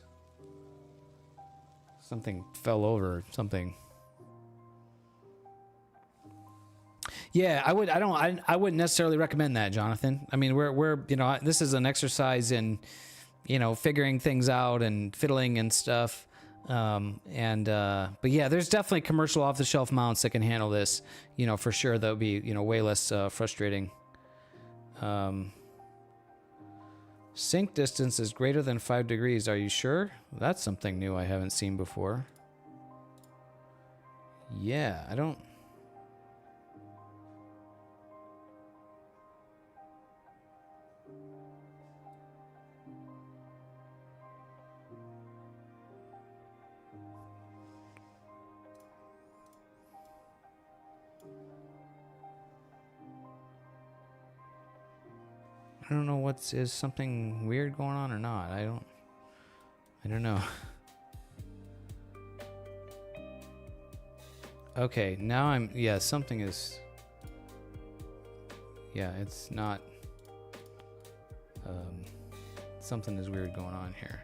Something fell over or something. Yeah, I wouldn't necessarily recommend that, Jonathan. I mean, we're this is an exercise in, figuring things out and fiddling and stuff. But yeah, there's definitely commercial off-the-shelf mounts that can handle this, for sure. That would be, way less frustrating. Sync distance is greater than 5 degrees. Are you sure? That's something new I haven't seen before. Yeah, I don't know is something weird going on or not. I don't know. Okay, now something is, it's not, something is weird going on here.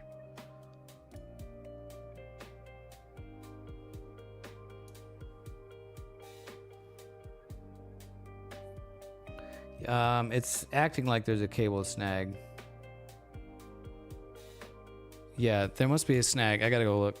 It's acting like there's a cable snag. Yeah, there must be a snag. I gotta go look.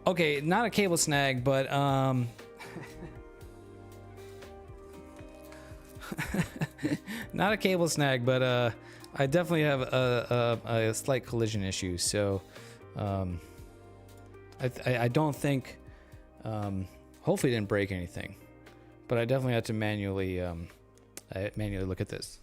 Okay, not a cable snag, but not a cable snag, but I definitely have a slight collision issue. So I don't think, hopefully it didn't break anything, but I definitely had to manually look at this.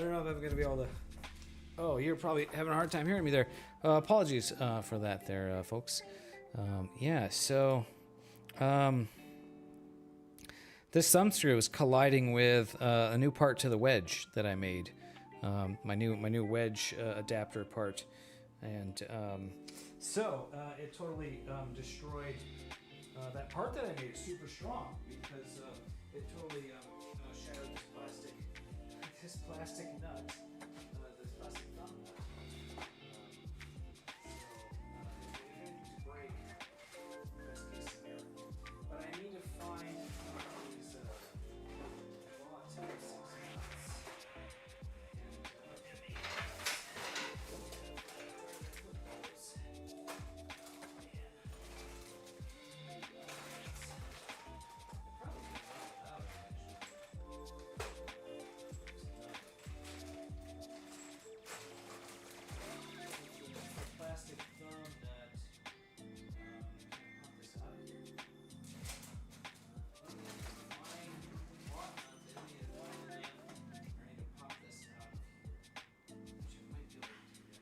don't know if I'm gonna be able to. Oh, you're probably having a hard time hearing me there. Apologies for that, there, folks. Yeah. So, this thumb screw is colliding with a new part to the wedge that I made. My new wedge adapter part, and so it totally destroyed that part that I made. Super strong because it totally shattered this plastic nut, this plastic thumb nut. So it to break. Best case scenario. But I need to find these nuts. Plastic thumb nut. Pop this out of here. I need to pop this out of here. Which I might be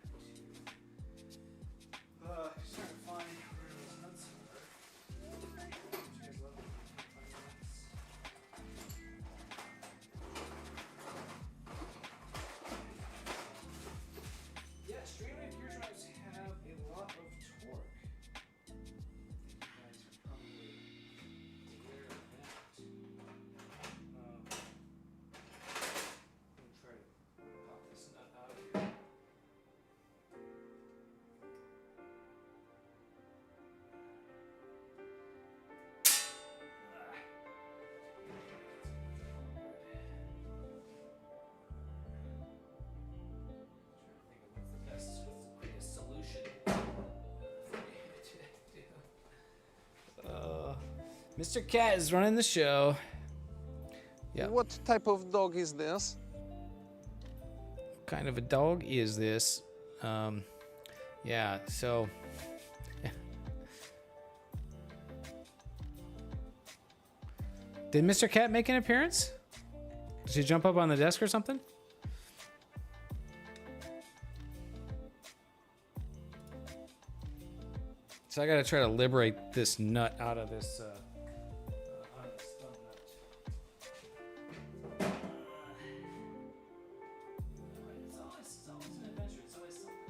able to do that too. Just trying to find where those nuts are. Don't you guys love it? Find nuts. Yeah, straight-away gear drives have a lot of torque. I think you guys are probably aware of that. Let me try to pop this nut out of here. What's the quickest solution for me to do? Mr. Cat is running the show. Yeah. What type of dog is this? What kind of a dog is this? Yeah, so. Did Mr. Cat make an appearance? Did she jump up on the desk or something? So I gotta try to liberate this nut out of this thumb nut. It's always an adventure. It's always something.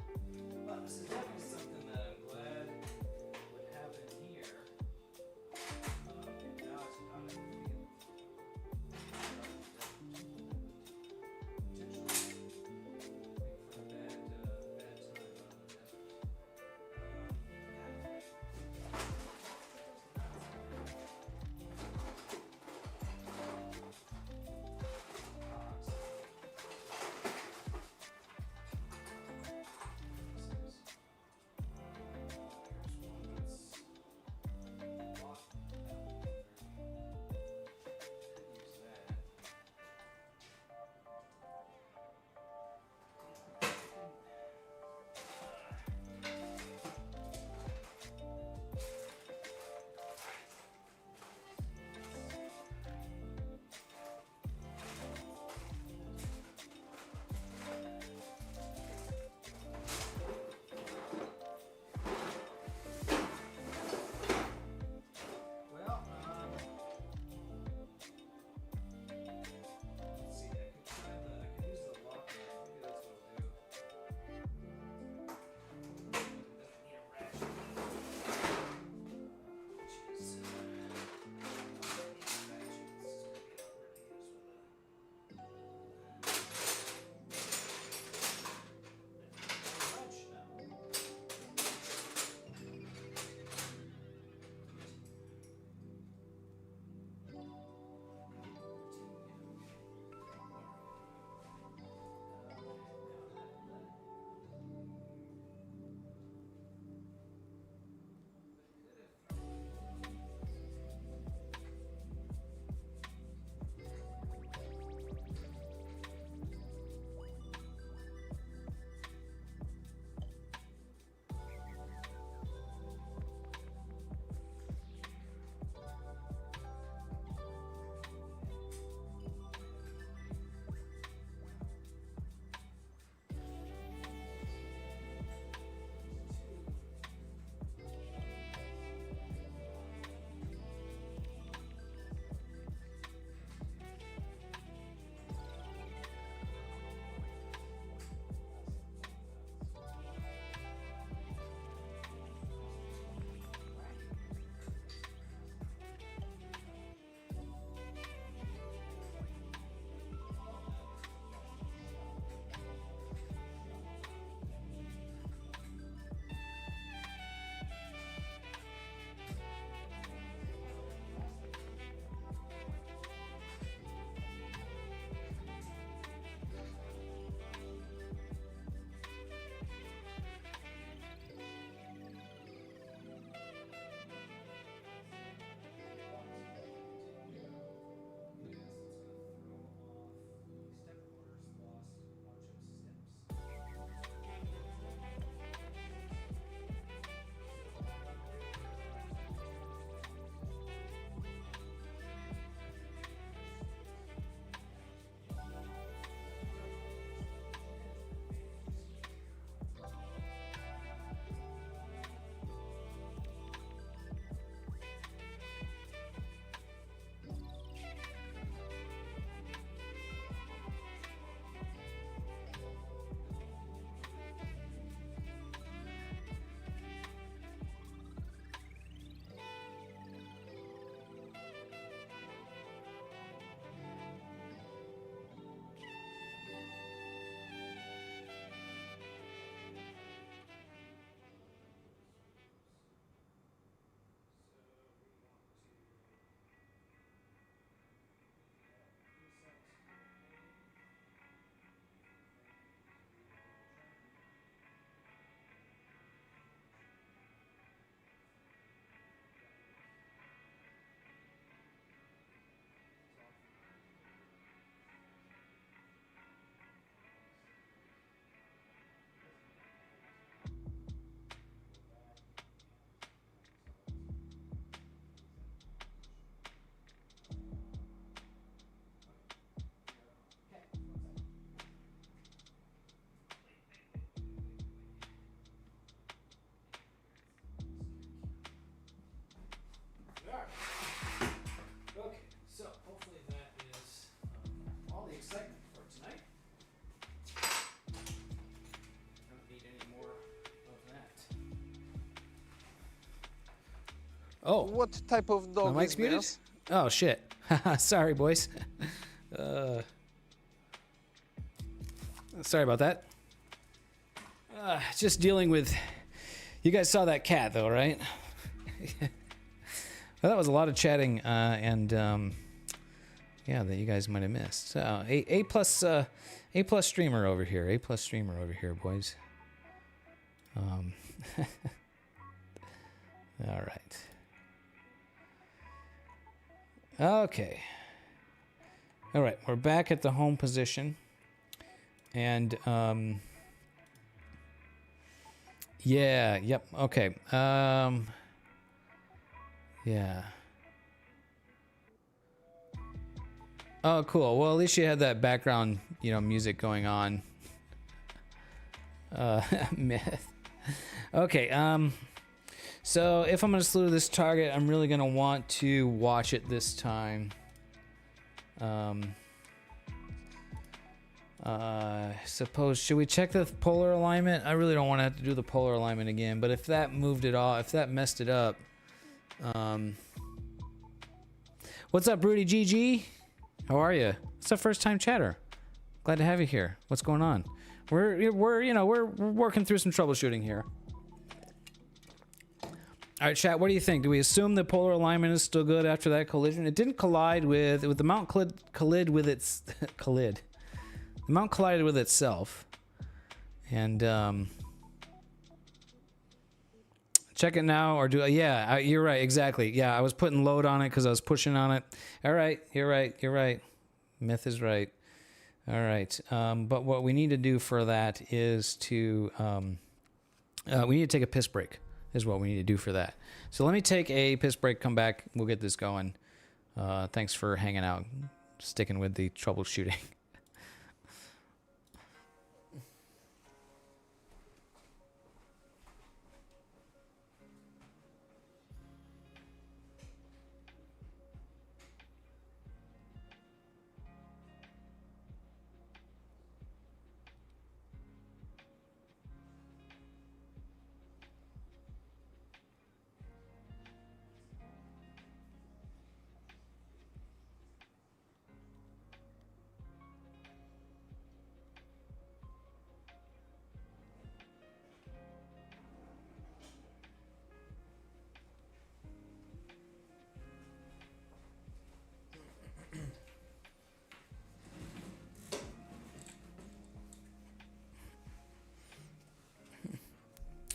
But this is definitely something that I'm glad would happen here. And now it's kind of Oh, What type of my dog mic's is muted? this? Oh, shit. Sorry, boys. Sorry about that. Just dealing with... You guys saw that cat, though, right? Well, that was a lot of chatting, and yeah, that you guys might have missed. So, A plus streamer over here. A plus streamer over here, boys. All right. Okay. All right, we're back at the home position, and yeah, yep, okay. Yeah. Oh, cool. Well, at least you had that background, music going on. Myth. Okay, so if I'm going to slew this target, I'm really going to want to watch it this time. Suppose, should we check the polar alignment? I really don't want to have to do the polar alignment again, but if that moved it off, if that messed it up, what's up, Broody GG? How are you? It's our first time chatter. Glad to have you here. What's going on? We're working through some troubleshooting here. All right, chat. What do you think? Do we assume the polar alignment is still good after that collision? It didn't collide with the mount collid with its collid. The mount collided with itself, and check it now or do yeah. You're right, exactly. Yeah, I was putting load on it because I was pushing on it. All right, you're right. You're right. Myth is right. All right, but what we need to do for that is to we need to take a piss break. Is what we need to do for that. So let me take a piss break. Come back. We'll get this going. Thanks for hanging out, sticking with the troubleshooting.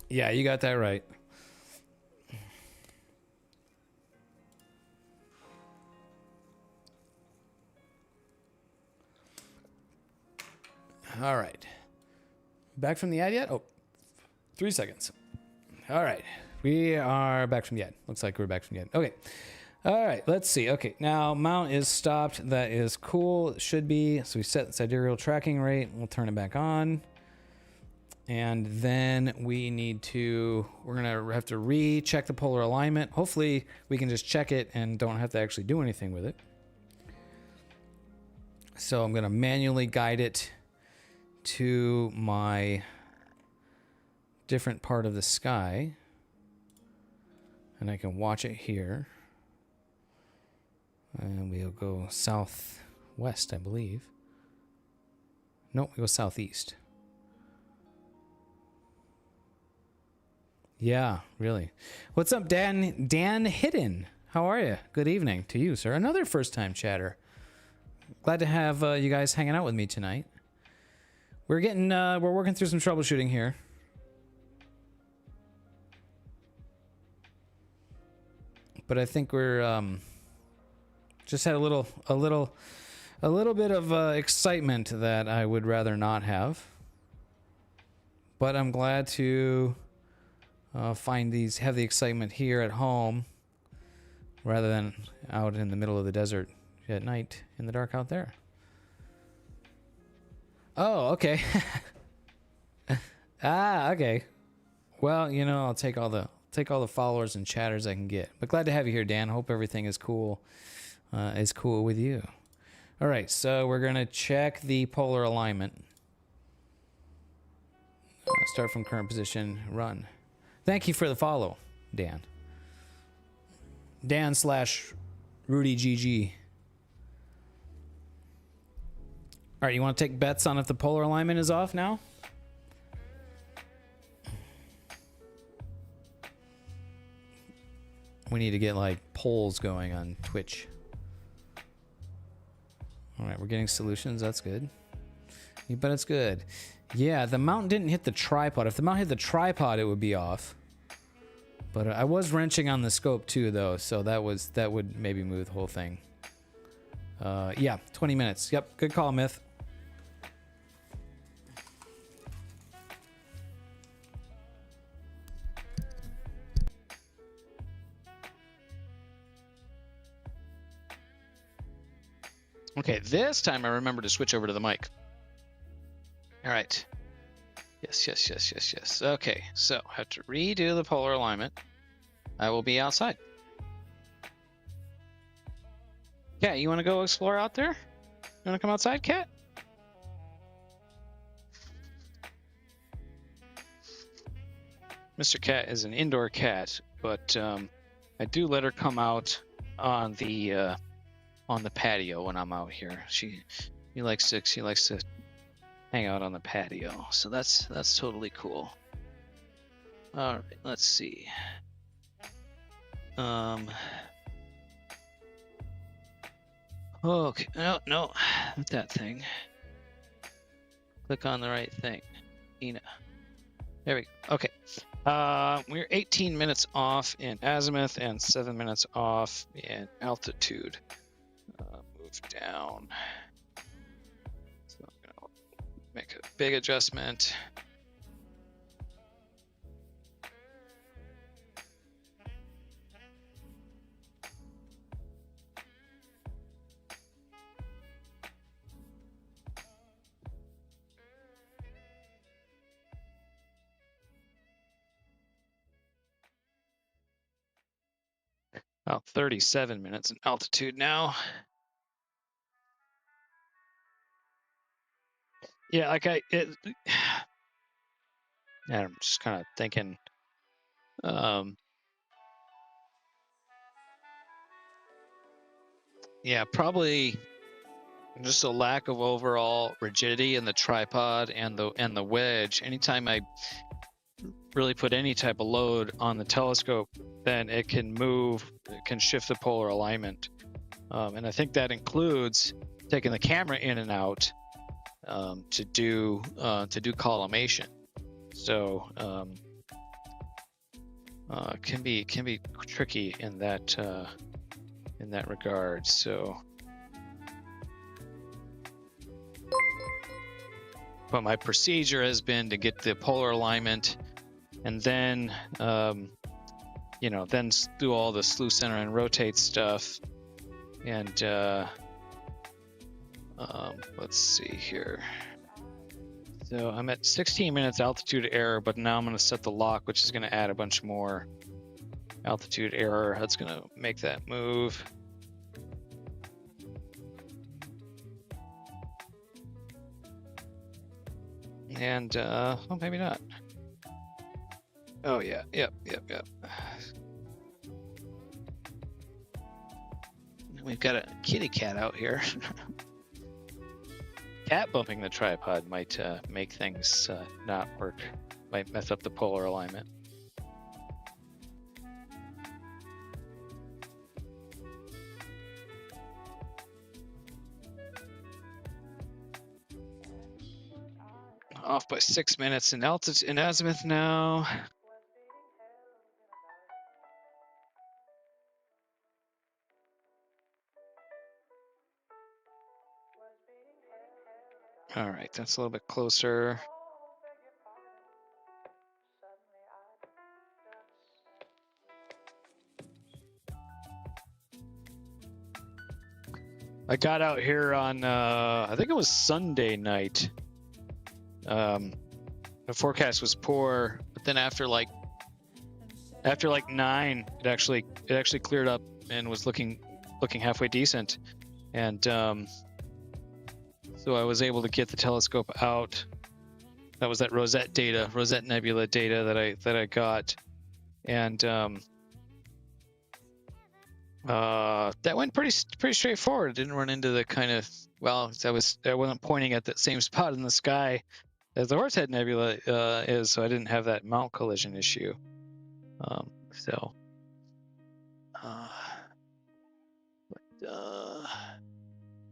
Yeah, you got that right. All right. Back from the ad yet? Oh, 3 seconds. All right. We are back from the ad. Looks like we're back from the ad. Okay. All right. Let's see. Okay. Now, mount is stopped. That is cool. It should be. So we set sidereal tracking rate. We'll turn it back on. And then we're going to have to recheck the polar alignment. Hopefully we can just check it and don't have to actually do anything with it. So I'm going to manually guide it to my different part of the sky. And I can watch it here. And we'll go southwest, I believe. No, we go southeast. Yeah, really. What's up, Dan? Dan Hidden. How are you? Good evening to you, sir. Another first-time chatter. Glad to have you guys hanging out with me tonight. We're working through some troubleshooting here. But I think we're just had a little bit of excitement that I would rather not have. But I'm glad to have the excitement here at home rather than out in the middle of the desert at night in the dark out there. Oh, okay. Okay. Well, I'll take all the followers and chatters I can get. But glad to have you here, Dan. Hope everything is cool. With you. All right, so we're gonna check the polar alignment. Start from current position. Run. Thank you for the follow, Dan. Dan / Rudy GG. All right, you want to take bets on if the polar alignment is off now? We need to get like polls going on Twitch. All right, we're getting solutions. That's good. You bet it's good. Yeah, the mount didn't hit the tripod. If the mount hit the tripod, it would be off. But I was wrenching on the scope too, though, so that would maybe move the whole thing. Yeah, 20 minutes. Yep, good call, Myth. Okay, this time I remember to switch over to the mic. All right. Yes. Okay, so I have to redo the polar alignment. I will be outside. Cat, you want to go explore out there? You want to come outside, Cat? Mr. Cat is an indoor cat, but I do let her come out on the patio when I'm out here. She likes to hang out on the patio, so that's totally cool. All right, let's see. Okay, no, not that thing. Click on the right thing. Ina. There we go. Okay. We're 18 minutes off in azimuth and 7 minutes off in altitude. Move down. So I'm gonna make a big adjustment. About 37 minutes in altitude now. Yeah, like I'm just kind of thinking, yeah, probably just a lack of overall rigidity in the tripod and the wedge. Anytime I really put any type of load on the telescope, then it can shift the polar alignment. And I think that includes taking the camera in and out to do collimation. So can be tricky in that regard. So, but my procedure has been to get the polar alignment, and then then do all the slew center and rotate stuff. And let's see here. So I'm at 16 minutes altitude error, but now I'm going to set the lock, which is going to add a bunch more altitude error. That's going to make that move. And well, maybe not. Oh yeah, yep. We've got a kitty cat out here. Cat bumping the tripod might make things not work. Might mess up the polar alignment. Off by 6 minutes in altitude in azimuth now. All right, that's a little bit closer. I got out here on I think it was Sunday night. The forecast was poor, but then after like 9, it actually cleared up and was looking halfway decent. And so I was able to get the telescope out. That was that Rosette Nebula data that I got, and That went pretty straightforward. Didn't run into the kind of, well, I wasn't pointing at the same spot in the sky as the Horsehead Nebula is, so I didn't have that mount collision issue. So,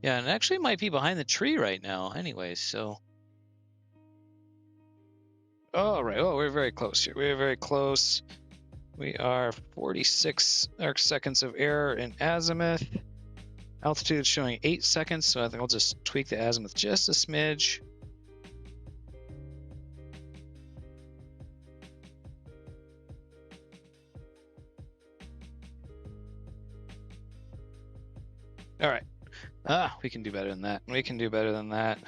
yeah, and actually might be behind the tree right now anyways, so. All right, oh, we're very close here. We're very close. We are 46 arc seconds of error in azimuth. Altitude is showing 8 seconds, so I think I'll just tweak the azimuth just a smidge. All right. We can do better than that. We can do better than that.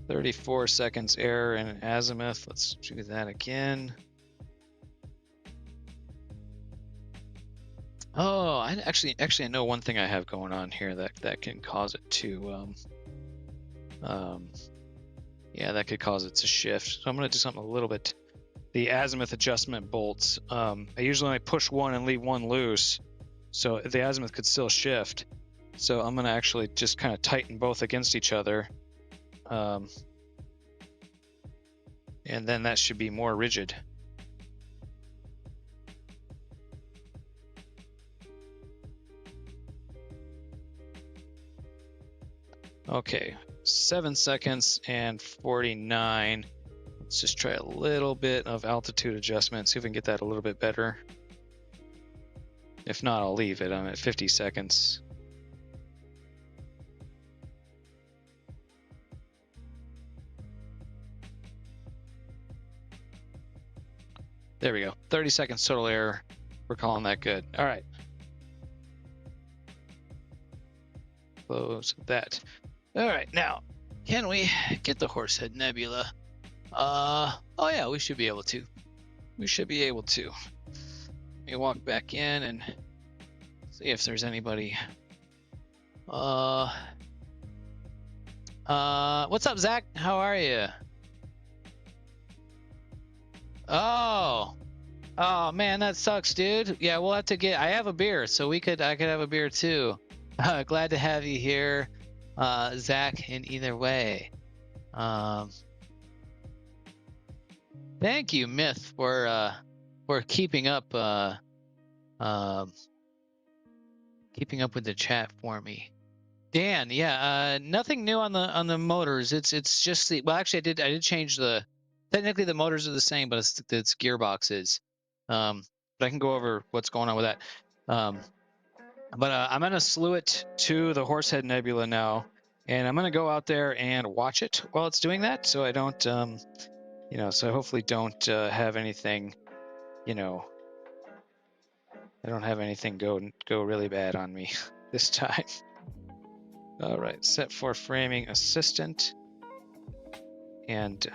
34 seconds error in azimuth. Let's do that again. Oh, I actually I know one thing I have going on here that can cause it to yeah, that could cause it to shift. So I'm gonna do something a little bit. The azimuth adjustment bolts. I usually only push one and leave one loose, so the azimuth could still shift. So I'm gonna actually just kind of tighten both against each other, and then that should be more rigid. Okay, 7 seconds and 49. Let's just try a little bit of altitude adjustment, see if we can get that a little bit better. If not, I'll leave it. I'm at 50 seconds. There we go. 30 seconds total error. We're calling that good. All right. Close that. All right, now, can we get the Horsehead Nebula? Oh yeah, we should be able to. We should be able to. Let me walk back in and see if there's anybody. What's up, Zach? How are you? Oh man, that sucks, dude. Yeah, we'll have to get. I have a beer, so I could have a beer too. Glad to have you here, Zach. In either way, thank you, Myth, for keeping up with the chat for me. Dan, yeah, nothing new on the motors. It's just the, well, actually, I did change the. Technically, the motors are the same, but it's gearboxes. But I can go over what's going on with that. But I'm gonna slew it to the Horsehead Nebula now, and I'm gonna go out there and watch it while it's doing that, so I don't, so I hopefully don't have anything, I don't have anything go really bad on me this time. All right, set for framing assistant, and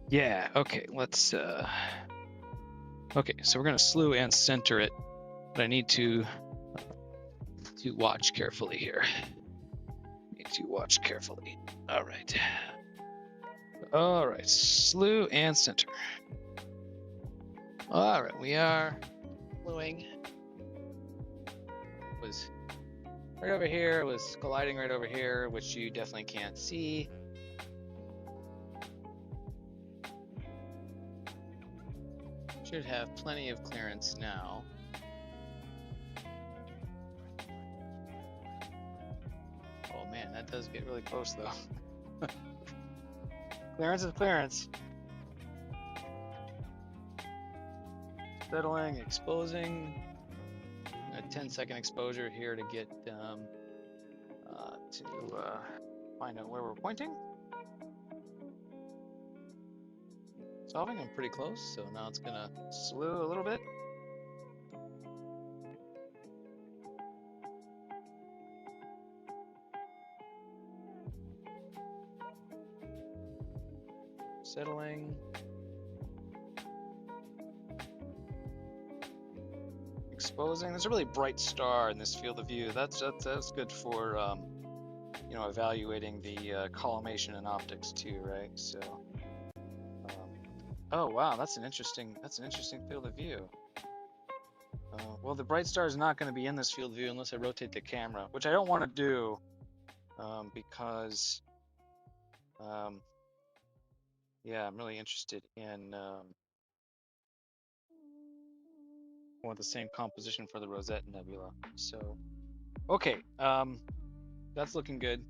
yeah, okay, let's okay, so we're gonna slew and center it, but I need to watch carefully here. Need to watch carefully. All right, slew and center. All right, we are slewing. Was right over here, was colliding right over here, which you definitely can't see. Should have plenty of clearance now. Oh man, that does get really close though. Clearance is clearance. Settling, exposing. A 10-second exposure here to get to find out where we're pointing. Solving, I'm pretty close, so now it's gonna slew a little bit. Settling. Exposing. There's a really bright star in this field of view. That's good for evaluating the collimation and optics too, right? So. Oh wow, that's an interesting field of view. Well, the bright star is not going to be in this field of view unless I rotate the camera, which I don't want to do because, yeah, I'm really interested in want the same composition for the Rosette Nebula. So, okay, that's looking good.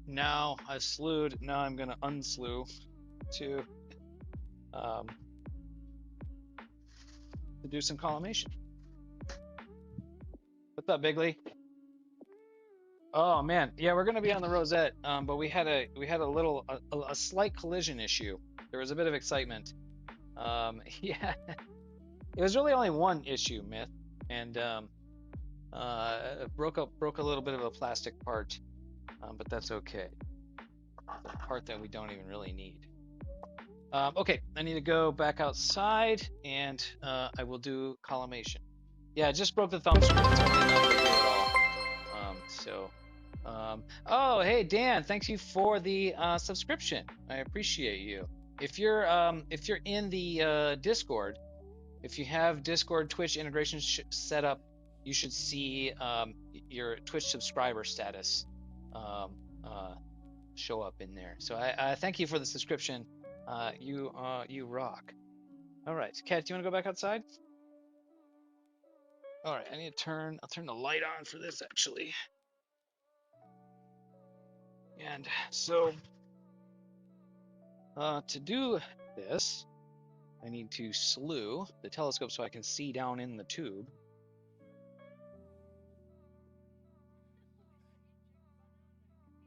Now I've slewed. Now I'm going to unslew to do some collimation. What's up, Bigley? Oh man, yeah, we're gonna be on the Rosette, but we had a slight collision issue. There was a bit of excitement. Yeah, it was really only one issue, Myth, and broke a little bit of a plastic part, but that's okay. It's a part that we don't even really need. Okay, I need to go back outside, and I will do collimation. Yeah, I just broke the thumb screw. It's really not a big deal at all. Oh, hey Dan, thanks you for the subscription. I appreciate you. If you're in the Discord, if you have Discord Twitch integration set up, you should see your Twitch subscriber status show up in there. So I thank you for the subscription. You rock. All right, Kat, do you want to go back outside? All right, I need to I'll turn the light on for this actually. And so to do this, I need to slew the telescope so I can see down in the tube.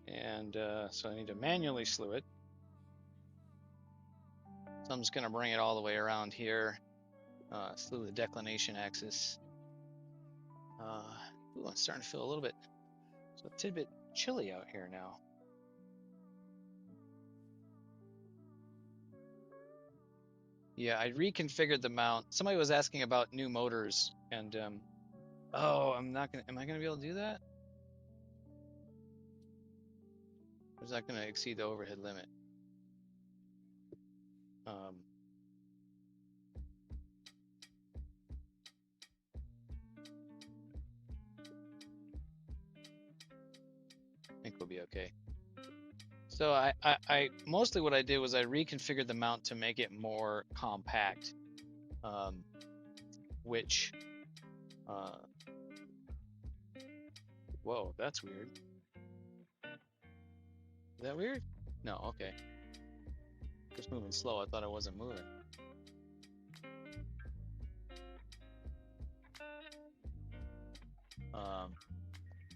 And so I need to manually slew it. So I'm just going to bring it all the way around here, slew the declination axis. Ooh, I'm starting to feel a little bit, it's a tidbit chilly out here now. Yeah, I reconfigured the mount. Somebody was asking about new motors, and oh, am I gonna be able to do that? Or is that gonna exceed the overhead limit? I think we'll be okay. So I mostly what I did was I reconfigured the mount to make it more compact, which, whoa, that's weird. Is that weird? No, okay. Just moving slow, I thought I wasn't moving.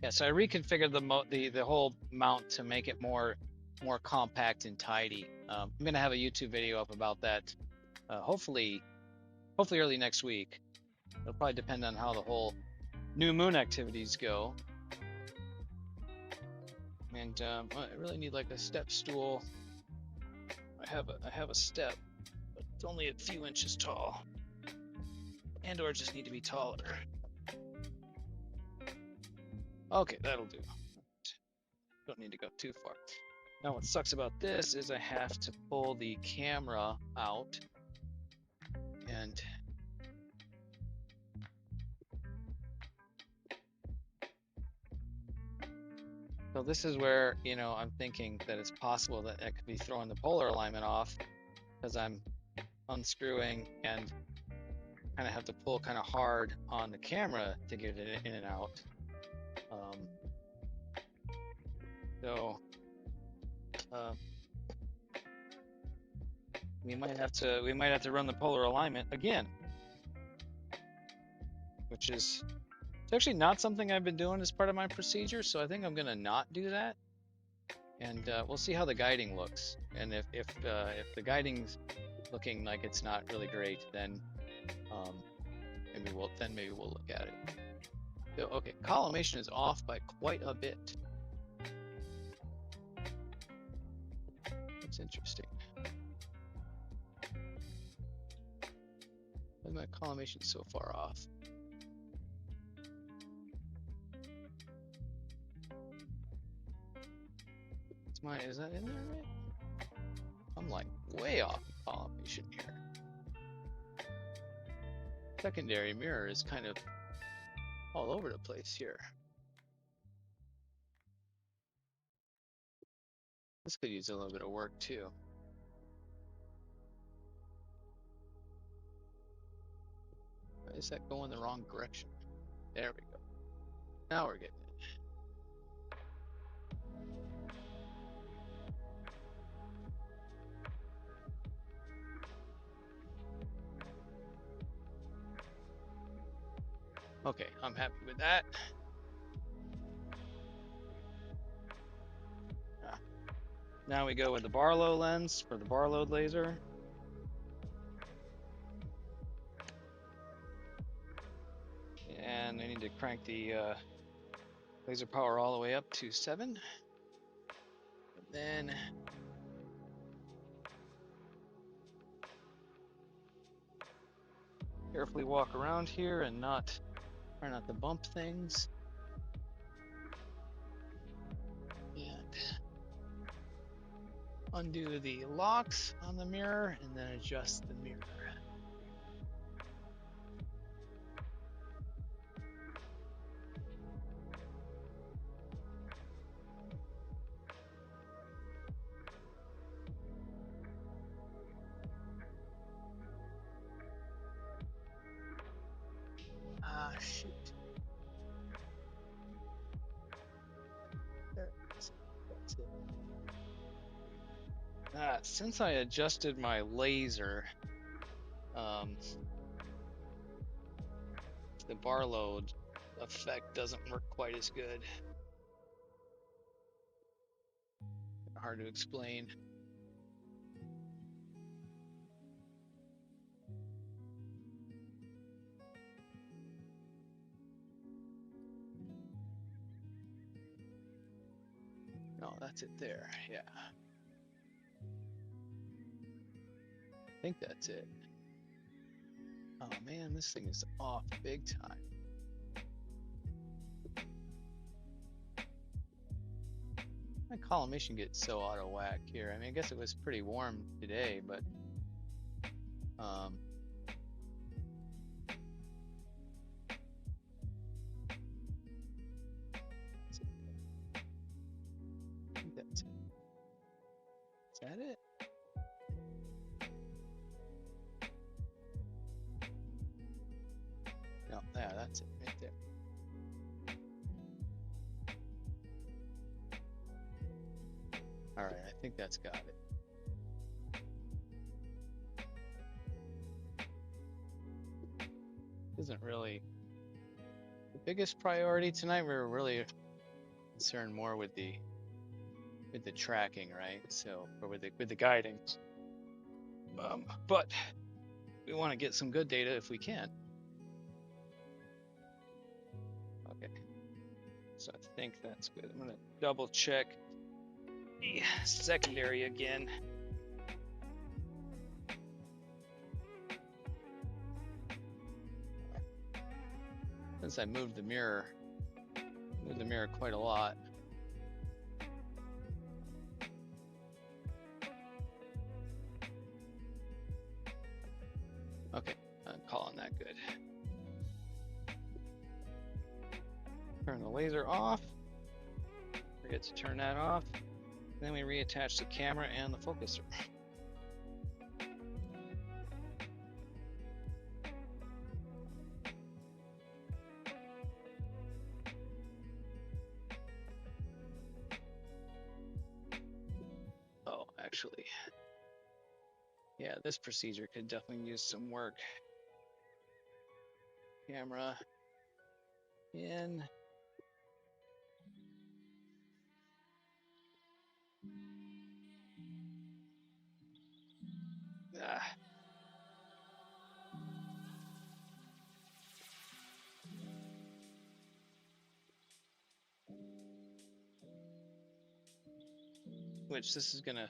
Yeah, so I reconfigured the whole mount to make it more compact and tidy. I'm gonna have a YouTube video up about that. Hopefully early next week. It'll probably depend on how the whole new moon activities go. And I really need like a step stool. I have a step, but it's only a few inches tall, and/or just need to be taller. Okay, that'll do. Don't need to go too far. Now what sucks about this is I have to pull the camera out, and so this is where, you know, I'm thinking that it's possible that I could be throwing the polar alignment off because I'm unscrewing and kind of have to pull kind of hard on the camera to get it in and out. We might have to run the polar alignment again, which is it's actually not something I've been doing as part of my procedure, so I think I'm gonna not do that, and we'll see how the guiding looks. And if the guiding's looking like it's not really great, then maybe we'll look at it. So, okay, collimation is off by quite a bit. That's interesting. Why is my collimation so far off? Is that in there right? I'm like way off collimation here. secondary mirror is kind of all over the place here. This could use a little bit of work too. Why is that going the wrong direction? There we go. Now we're getting it. Okay, I'm happy with that. Now we go with the Barlow lens for the Barlow laser. And I need to crank the laser power all the way up to 7. And then carefully walk around here and try not to bump things. And undo the locks on the mirror and then adjust the mirror. Ah, shoot. There it is. That's it. Since I adjusted my laser, the Barlow effect doesn't work quite as good. Hard to explain. No, that's it there. Yeah. I think that's it. Oh man, this thing is off big time. My collimation gets so out of whack here. I mean, I guess it was pretty warm today, but that's it. I think that's it. Is that it? No, yeah, that's it right there. All right, I think that's got it. Isn't really the biggest priority tonight. We're really concerned more with the tracking, right? So, or with the guiding. But we want to get some good data if we can. Okay, so I think that's good. I'm gonna double check the secondary again. Since I moved the mirror quite a lot. Okay, I'm calling that good. Turn the laser off. Forget to turn that off. Then we reattach the camera and the focuser. Oh, actually, yeah, this procedure could definitely use some work. Camera in. Which this is gonna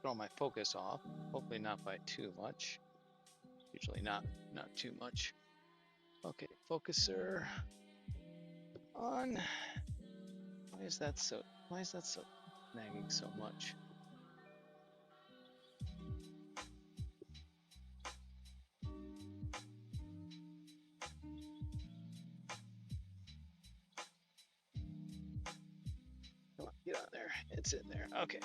throw my focus off. Hopefully not by too much. Usually not too much. Okay, focuser on. Why is that so nagging so much? It's in there. Okay.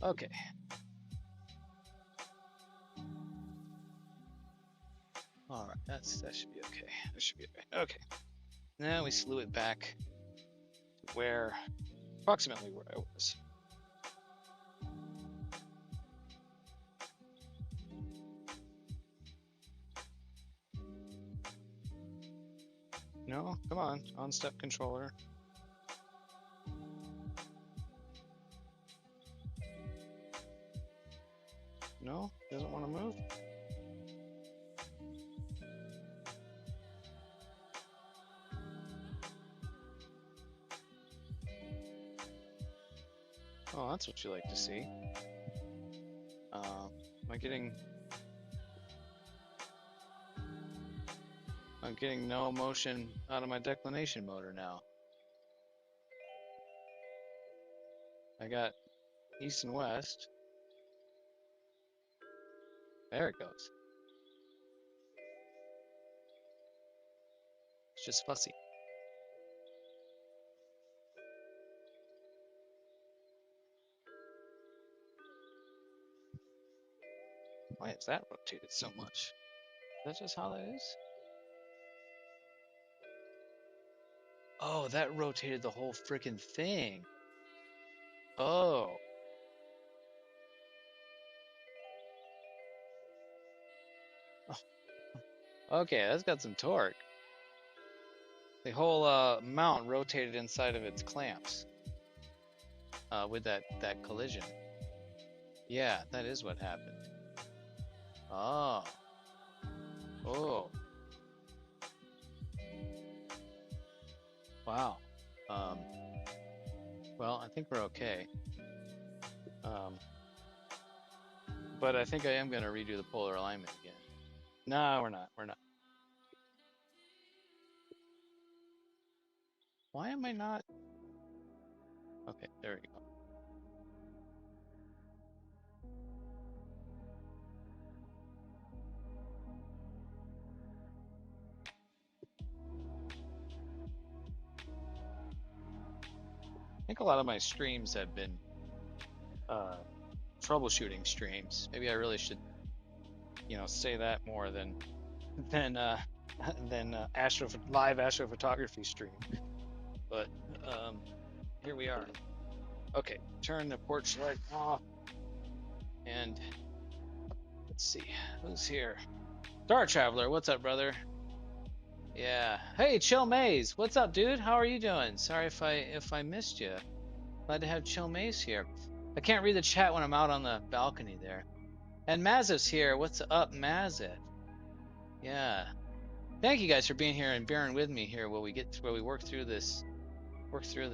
Okay. All right, that should be okay. That should be right. Okay. Now we slew it back to where, approximately where I was. No, come on step controller. No, doesn't want to move. Oh, that's what you like to see. I'm getting no motion out of my declination motor now. I got east and west. There it goes. It's just fussy. Why is that rotated so much? Is that just how that is? Oh, that rotated the whole freaking thing. Oh. Okay, that's got some torque. The whole mount rotated inside of its clamps with that collision. Yeah, that is what happened. Oh. Oh. Wow. Well, I think we're okay. But I think I am going to redo the polar alignment again. No, we're not. We're not. Why am I not? Okay, there we go. I think a lot of my streams have been troubleshooting streams. Maybe I really should, say that more than live astrophotography stream. But here we are. Okay, turn the porch light off, and let's see who's here. Star Traveler, what's up, brother? Yeah. Hey, Chill Maze, what's up, dude? How are you doing? Sorry if I missed you. Glad to have Chill Maze here. I can't read the chat when I'm out on the balcony there. And Maziv's here. What's up, Maziv? Yeah. Thank you guys for being here and bearing with me here while we work through this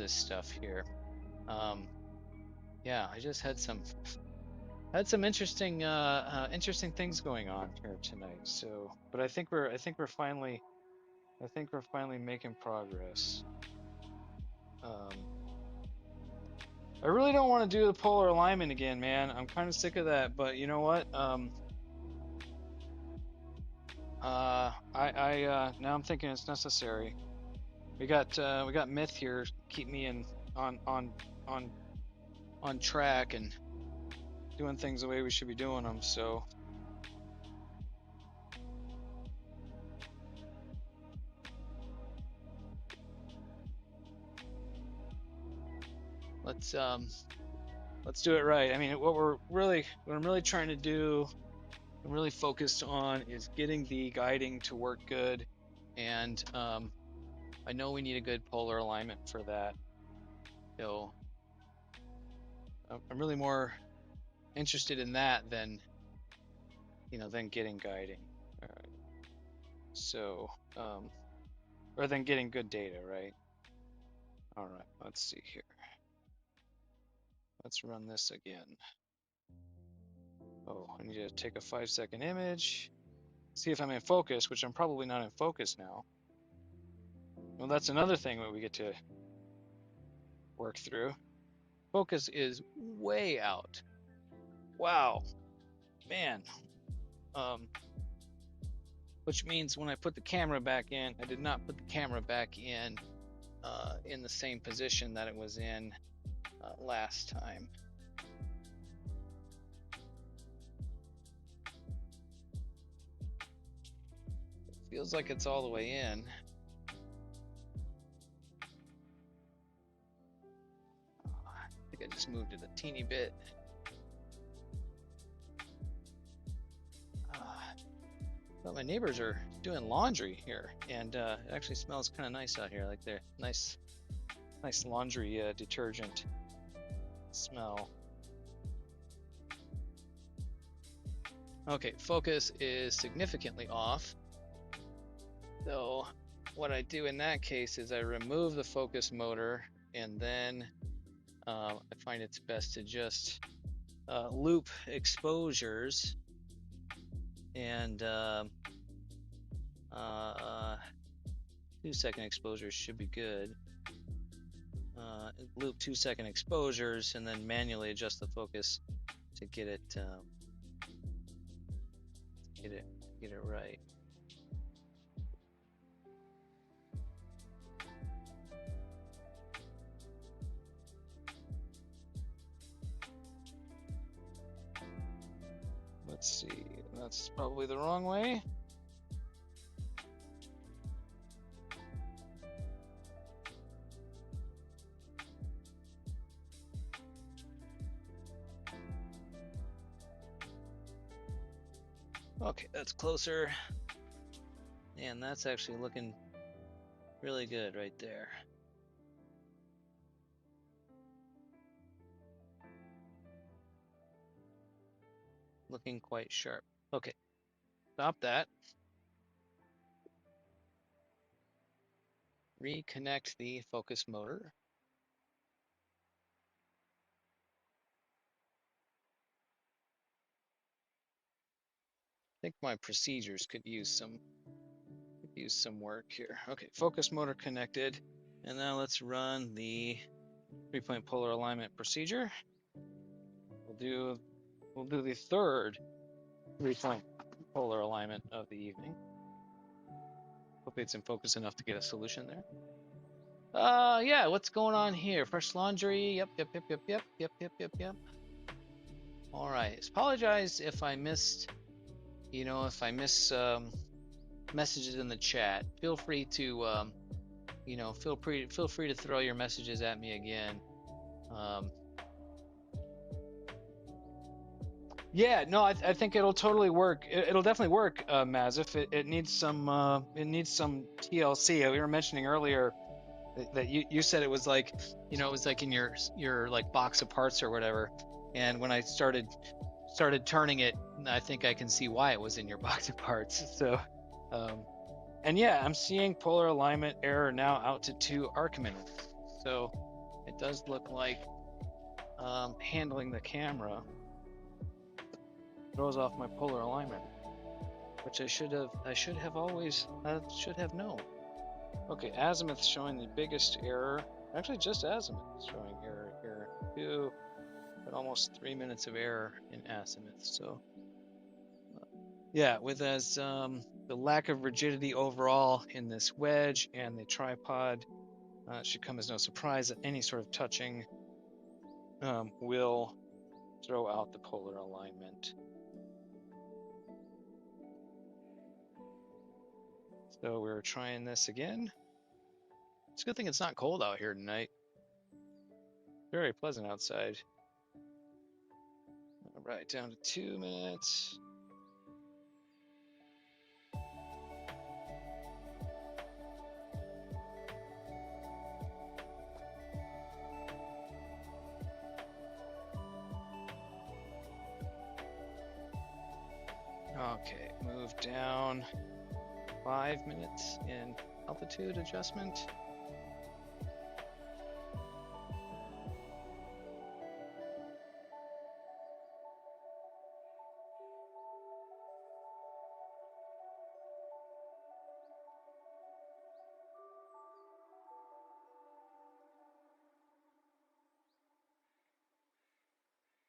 stuff here. Yeah, I just had some interesting things going on here tonight. So, but I think we're finally making progress. I really don't want to do the polar alignment again, man. I'm kind of sick of that, but you know what? Now I'm thinking it's necessary. We got Myth here, keep me on track and doing things the way we should be doing them. So let's do it right. I mean, what I'm really trying to do, I'm really focused on is getting the guiding to work good, and I know we need a good polar alignment for that. So I'm really more interested in that than getting guiding. All right. So or than getting good data, right? All right, let's see here. Let's run this again. Oh, I need to take a 5-second image. See if I'm in focus, which I'm probably not in focus now. Well, that's another thing that we get to work through. Focus is way out. Wow, man. which means when I put the camera back in, I did not put the camera back in the same position that it was in last time. It feels like it's all the way in. I think I just moved it a teeny bit. Well, my neighbors are doing laundry here, and it actually smells kind of nice out here, like they're nice laundry detergent smell. Okay, focus is significantly off. So what I do in that case is I remove the focus motor, and then I find it's best to just loop exposures, and 2-second exposures should be good. Loop 2-second exposures, and then manually adjust the focus to get it right. Let's see, that's probably the wrong way. Okay, that's closer. And that's actually looking really good right there. Looking quite sharp. Okay, stop that. Reconnect the focus motor. I think my procedures could use some work here. Okay, focus motor connected, and now let's run the 3-point polar alignment procedure. We'll do the third 3-point polar alignment of the evening. Hopefully it's in focus enough to get a solution there. Yeah, what's going on here? Fresh laundry. Yep. All right. Apologize if I missed, messages in the chat. Feel free to, feel free to throw your messages at me again. Yeah, no, I think it'll totally work. It'll definitely work, Maz. If it needs some TLC. We were mentioning earlier that you said it was like, it was like in your like box of parts or whatever. And when I started turning it, I think I can see why it was in your box of parts. So, and yeah, I'm seeing polar alignment error now out to 2 arc minutes. So it does look like handling the camera throws off my polar alignment, which I should have known. Okay, azimuth showing the biggest error. Actually, just azimuth showing error here too, but almost 3 minutes of error in azimuth. So, yeah, with the lack of rigidity overall in this wedge and the tripod, it should come as no surprise that any sort of touching will throw out the polar alignment. So we're trying this again. It's a good thing it's not cold out here tonight. Very pleasant outside. All right, down to 2 minutes. Okay, move down 5 minutes in altitude adjustment.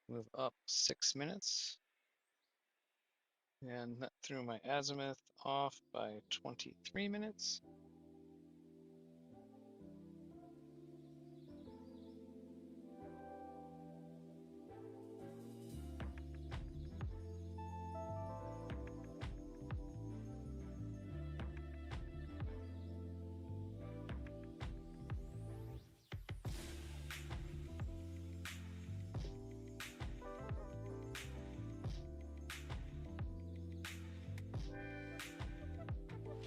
Move up 6 minutes. And that threw my azimuth off by 23 minutes.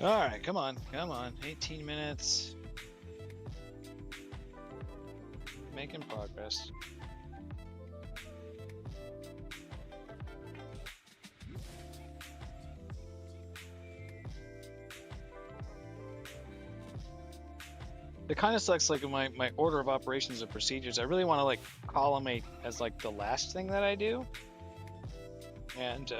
All right, come on, come on. 18 minutes. Making progress. It kind of sucks, like my order of operations and procedures. I really want to like collimate as like the last thing that I do. And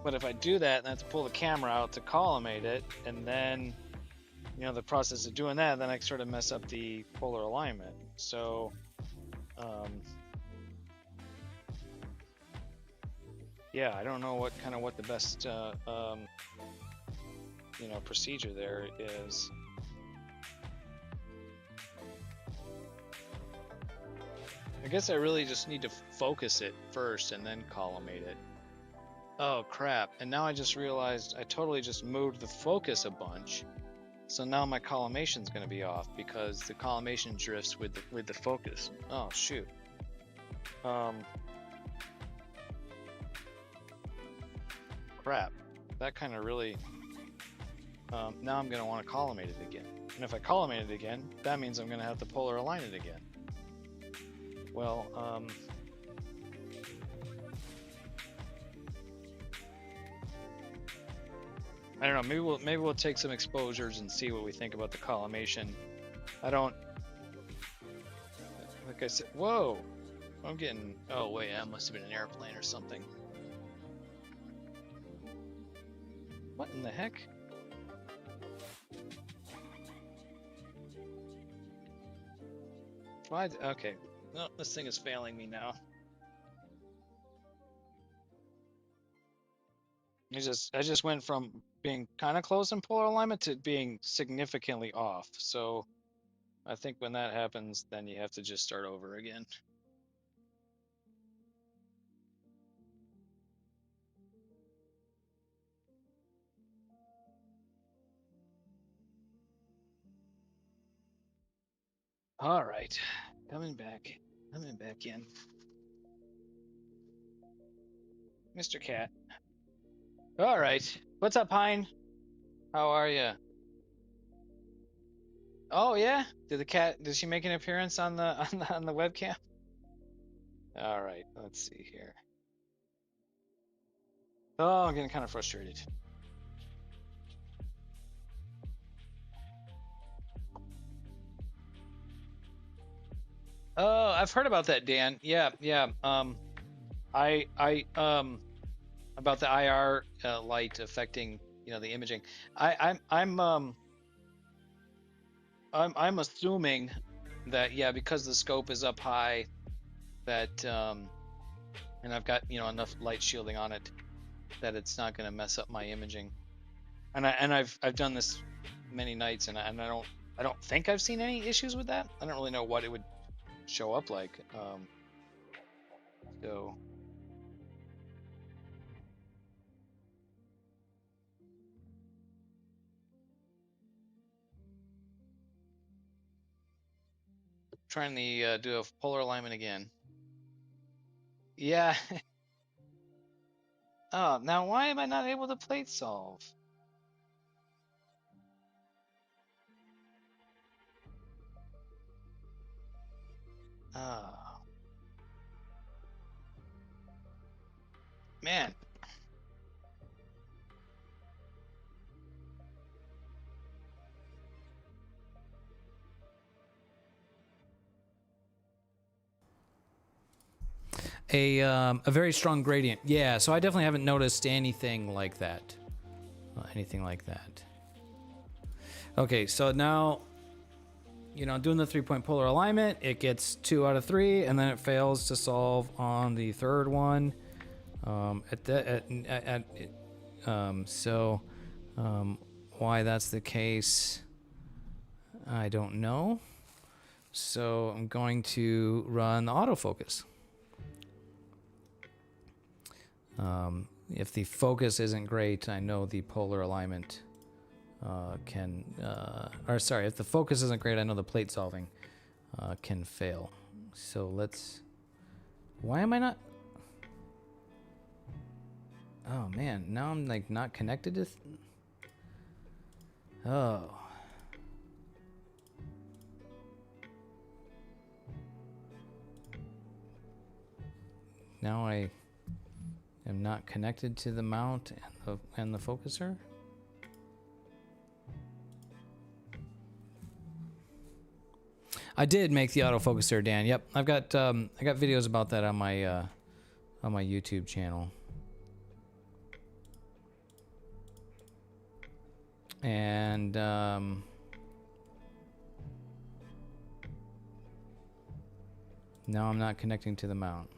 but if I do that, then I have to pull the camera out to collimate it, and then, you know, the process of doing that, then I sort of mess up the polar alignment. So, yeah, I don't know what the best, you know, procedure there is. I guess I really just need to focus it first and then collimate it. Oh crap, and now I just realized I totally just moved the focus a bunch. So now my collimation's going to be off because the collimation drifts with the focus. Oh shoot. Crap. That kind of really now I'm going to want to collimate it again. And if I collimate it again, that means I'm going to have to polar align it again. Well, I don't know. Maybe we'll take some exposures and see what we think about the collimation. I don't. Like I said, whoa! I'm getting. Oh wait, that must have been an airplane or something. What in the heck? Why? Okay. No, this thing is failing me now. I just went from being kind of close in polar alignment to being significantly off. So I think when that happens, then you have to just start over again. All right, coming back in. Mr. Cat. All right, what's up, Pine? How are you? Oh yeah, did she make an appearance on the on the webcam? All right, let's see here. Oh, I'm getting kind of frustrated. Oh, I've heard about that, Dan. Yeah. I about the IR light affecting, you know, the imaging. I'm assuming that, yeah, because the scope is up high, that and I've got, you know, enough light shielding on it that it's not going to mess up my imaging. And I've done this many nights, and I don't think I've seen any issues with that. I don't really know what it would show up like. So trying to do a polar alignment again. Yeah. Oh, now why am I not able to plate solve? Oh. Man. A very strong gradient. Yeah, so I definitely haven't noticed anything like that. Anything like that. Okay, so now, you know, doing the 3-point polar alignment, it gets 2 out of 3, and then it fails to solve on the third one. Why that's the case, I don't know. So I'm going to run the autofocus. If the focus isn't great, I know the polar alignment if the focus isn't great, I know the plate solving can fail. So let's, why am I not? Oh man, now I'm like not connected to, oh. Now I am not connected to the mount and the focuser. I did make the autofocuser, Dan. Yep, I got videos about that on my YouTube channel. And now I'm not connecting to the mount.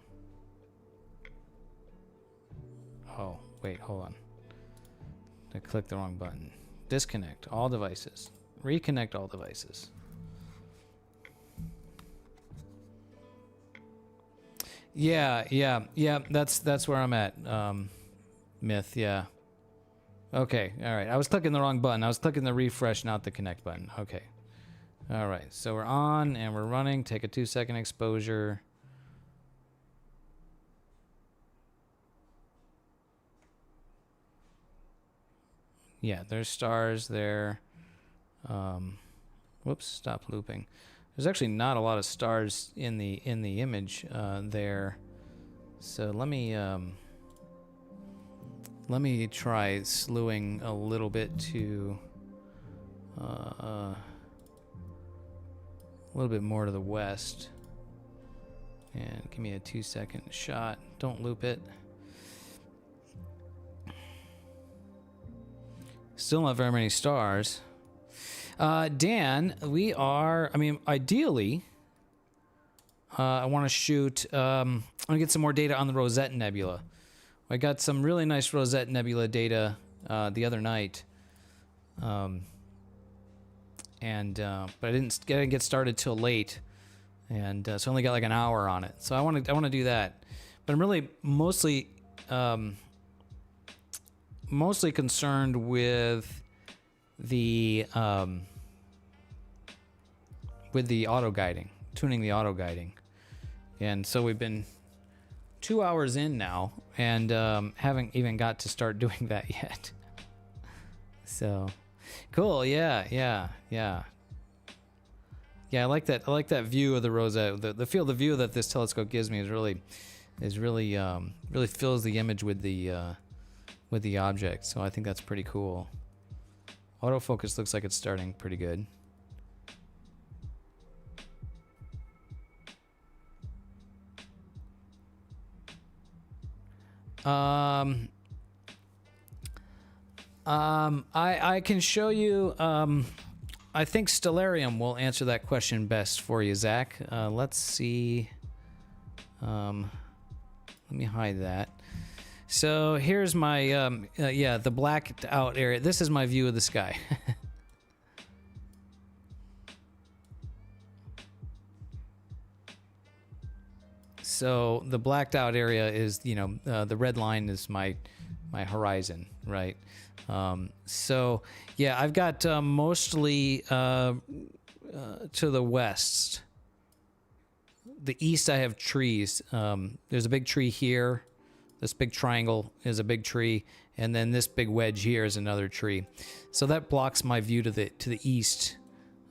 Oh, wait, hold on. I clicked the wrong button. Disconnect all devices. Reconnect all devices. Yeah. That's where I'm at. Myth, yeah. Okay, all right. I was clicking the wrong button. I was clicking the refresh, not the connect button. Okay. All right, so we're on and we're running. Take a 2-second exposure. Yeah, there's stars there. Whoops, stop looping. There's actually not a lot of stars in the image there. So let me try slewing a little bit to a little bit more to the west. And give me a 2-second shot. Don't loop it. Still not very many stars. Dan, we are, I mean, ideally, I want to shoot, I want to get some more data on the Rosette Nebula. I got some really nice Rosette Nebula data the other night. But I didn't get started till late. And so I only got like an hour on it. So I want to do that. But I'm really mostly concerned with the auto guiding, tuning the auto guiding. And so we've been 2 hours in now and haven't even got to start doing that yet. So cool. Yeah. I like that view of the Rosette. The field of view that this telescope gives me is really fills the image with the object. So I think that's pretty cool. Autofocus looks like it's starting pretty good. I can show you. I think Stellarium will answer that question best for you, Zach. Let's see. Let me hide that. So here's my the blacked out area. This is my view of the sky. So the blacked out area is, the red line is my horizon, right? So yeah, I've got mostly to the west. The east, I have trees. There's a big tree here. This big triangle is a big tree, and then this big wedge here is another tree. So that blocks my view to the east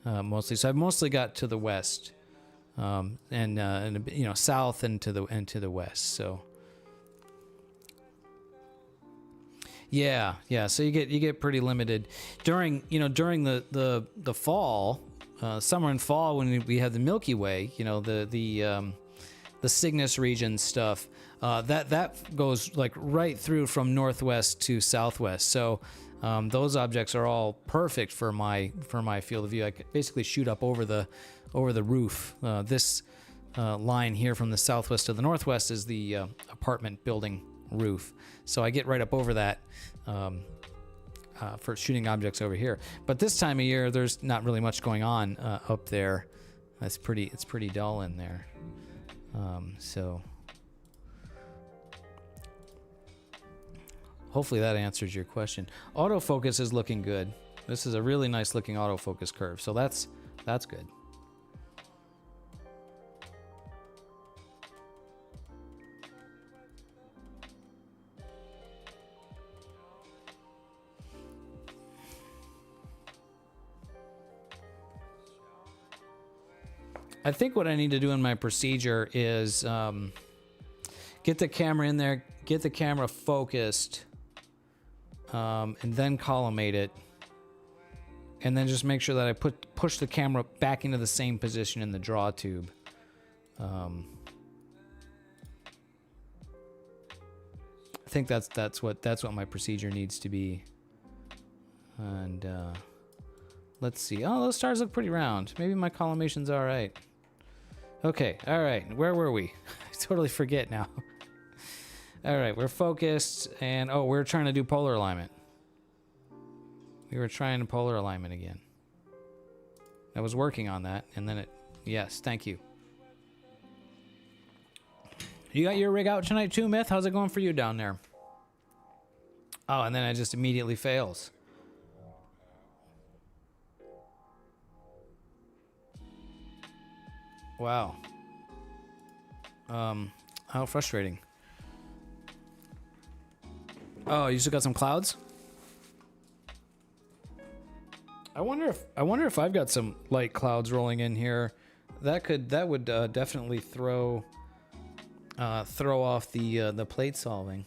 mostly. So I've mostly got to the west, and south and to the west. So yeah. So you get pretty limited during the fall, summer and fall, when we have the Milky Way. The Cygnus region stuff. That goes like right through from northwest to southwest. So those objects are all perfect for my field of view. I could basically shoot up over the roof. This line here from the southwest to the northwest is the apartment building roof. So I get right up over that for shooting objects over here. But this time of year, there's not really much going on up there. It's pretty dull in there. So hopefully that answers your question. Autofocus is looking good. This is a really nice looking autofocus curve. So that's good. I think what I need to do in my procedure is get the camera in there, get the camera focused, and then collimate it, and then just make sure that I push the camera back into the same position in the draw tube. I think that's what my procedure needs to be. And let's see. Oh, those stars look pretty round. Maybe my collimation's all right. Okay, all right. Where were we? I totally forget now. All right, we're focused, and oh, we're trying to do polar alignment. We were trying to polar alignment again. I was working on that, and then yes, thank you. You got your rig out tonight too, Myth? How's it going for you down there? Oh, and then it just immediately fails. Wow. How frustrating. Oh, you still got some clouds? I wonder if I've got some light clouds rolling in here. That would definitely throw off the plate solving.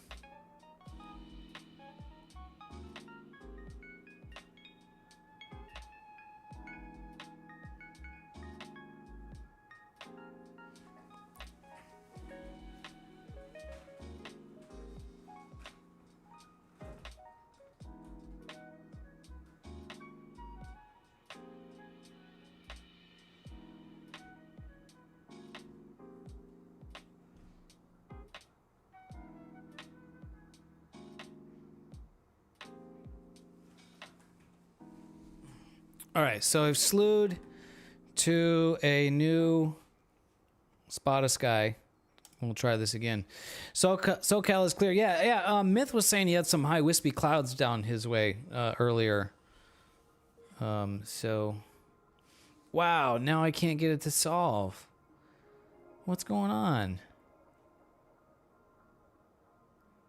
All right, so I've slewed to a new spot of sky. We'll try this again. SoCal is clear. Yeah. Myth was saying he had some high wispy clouds down his way earlier. So, wow, now I can't get it to solve. What's going on?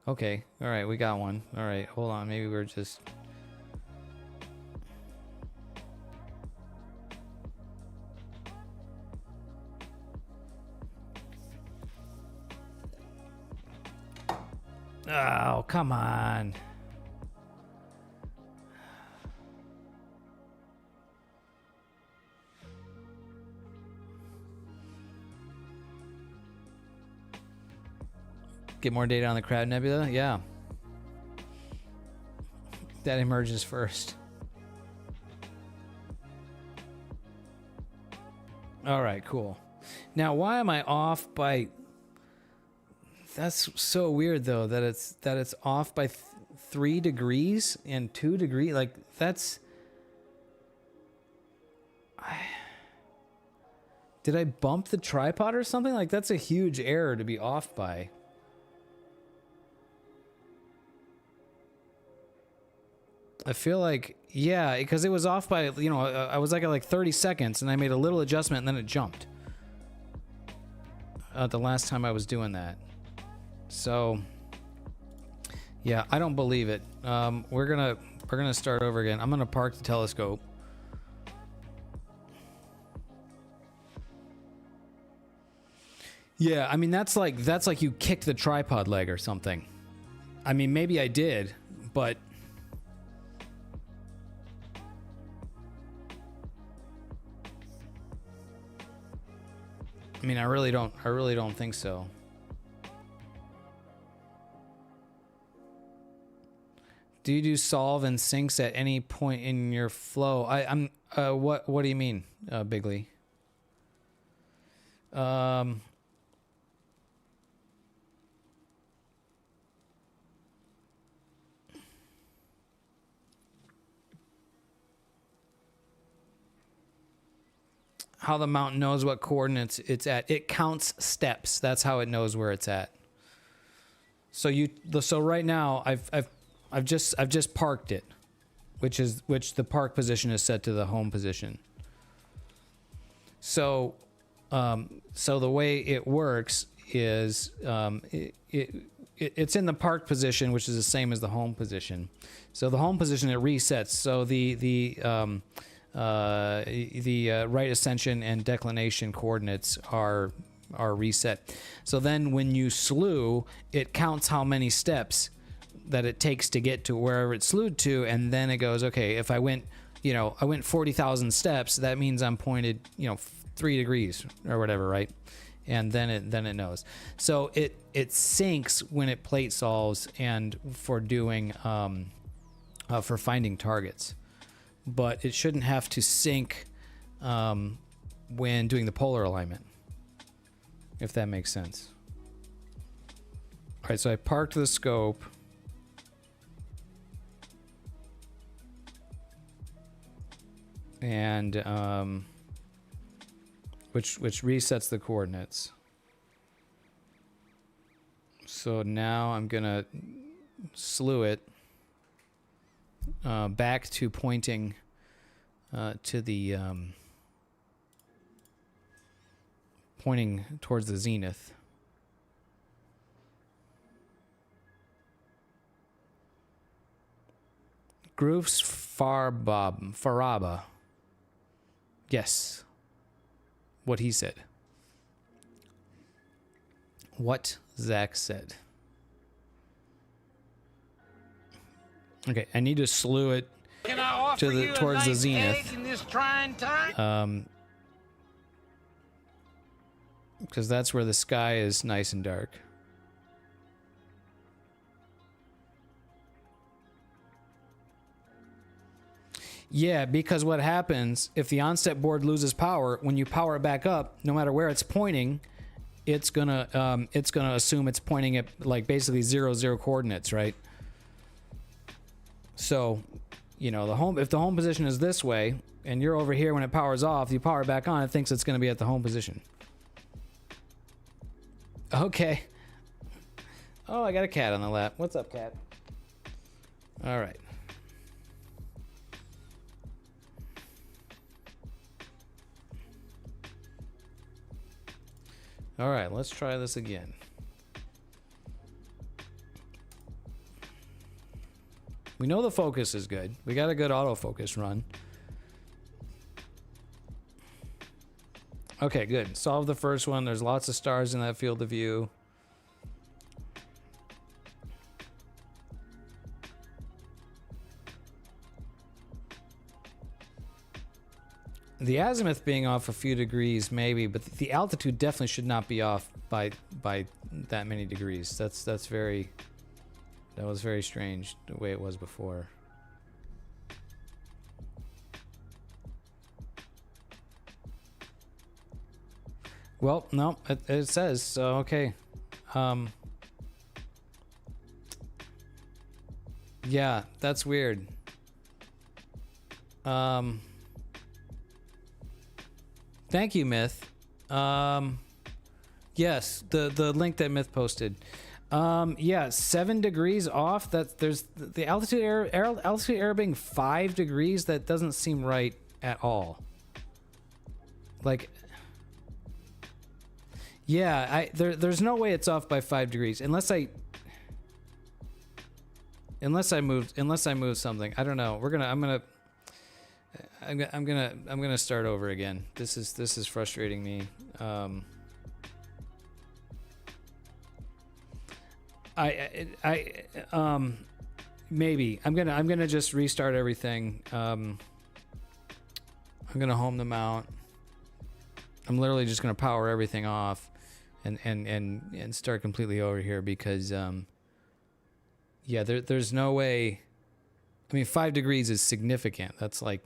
Okay, all right, we got one. All right, hold on. Maybe we're just... Oh, come on. Get more data on the Crowd Nebula? Yeah. That emerges first. All right, cool. Now, why am I off by... That's so weird, though, that it's off by 3 degrees and 2 degrees. Like, that's... Did I bump the tripod or something? Like, that's a huge error to be off by. I feel like, yeah, because it was off by, you know, I was like at like 30 seconds, and I made a little adjustment, and then it jumped. The last time I was doing that. So, yeah, I don't believe it. We're gonna start over again. I'm gonna park the telescope. Yeah, I mean that's like you kicked the tripod leg or something. I mean, maybe I did, but I mean, I really don't think so. Do you do solve and syncs at any point in your flow? What do you mean, Bigley? how the mountain knows what coordinates it's at. It counts steps. That's how it knows where it's at. So right now I've just parked it, which the park position is set to the home position. So the way it works is it's in the park position, which is the same as the home position. So the home position, it resets. So the right ascension and declination coordinates are reset. So then when you slew, it counts how many steps that it takes to get to wherever it slewed to, and then it goes, okay, if I went 40,000 steps, that means I'm pointed 3 degrees or whatever, right? And then it knows. So it syncs when it plate solves and for doing for finding targets, but it shouldn't have to sync when doing the polar alignment, if that makes sense. All right, so I parked the scope. And which resets the coordinates. So now I'm gonna slew it back to pointing to the pointing towards the zenith. Groof's Faraba. Yes. What he said. What Zach said. Okay, I need to slew it Can I offer you towards a the nice zenith. egg in this trying time? Because that's where the sky is nice and dark. Yeah, because what happens if the onset board loses power, when you power it back up, no matter where it's pointing, it's gonna assume it's pointing at like basically 0, 0 coordinates, right? So, if the home position is this way and you're over here when it powers off, you power it back on, it thinks it's gonna be at the home position. Okay. Oh, I got a cat on the lap. What's up, cat? All right. All right, let's try this again. We know the focus is good. We got a good autofocus run. Okay, good. Solve the first one. There's lots of stars in that field of view. The azimuth being off a few degrees, maybe, but the altitude definitely should not be off by that many degrees. That was very strange the way it was before. Well, no, it says so. Okay, yeah, that's weird. Thank you, Myth. Yes, the link that Myth posted. Yeah, 7 degrees off. There's the altitude error being 5 degrees. That doesn't seem right at all. Like, yeah, there's no way it's off by 5 degrees unless I move something. I don't know. I'm gonna start over again. This is frustrating me. Maybe I'm gonna just restart everything. I'm gonna home the mount. I'm literally just gonna power everything off and start completely over here because yeah, there's no way. I mean, 5 degrees is significant. That's like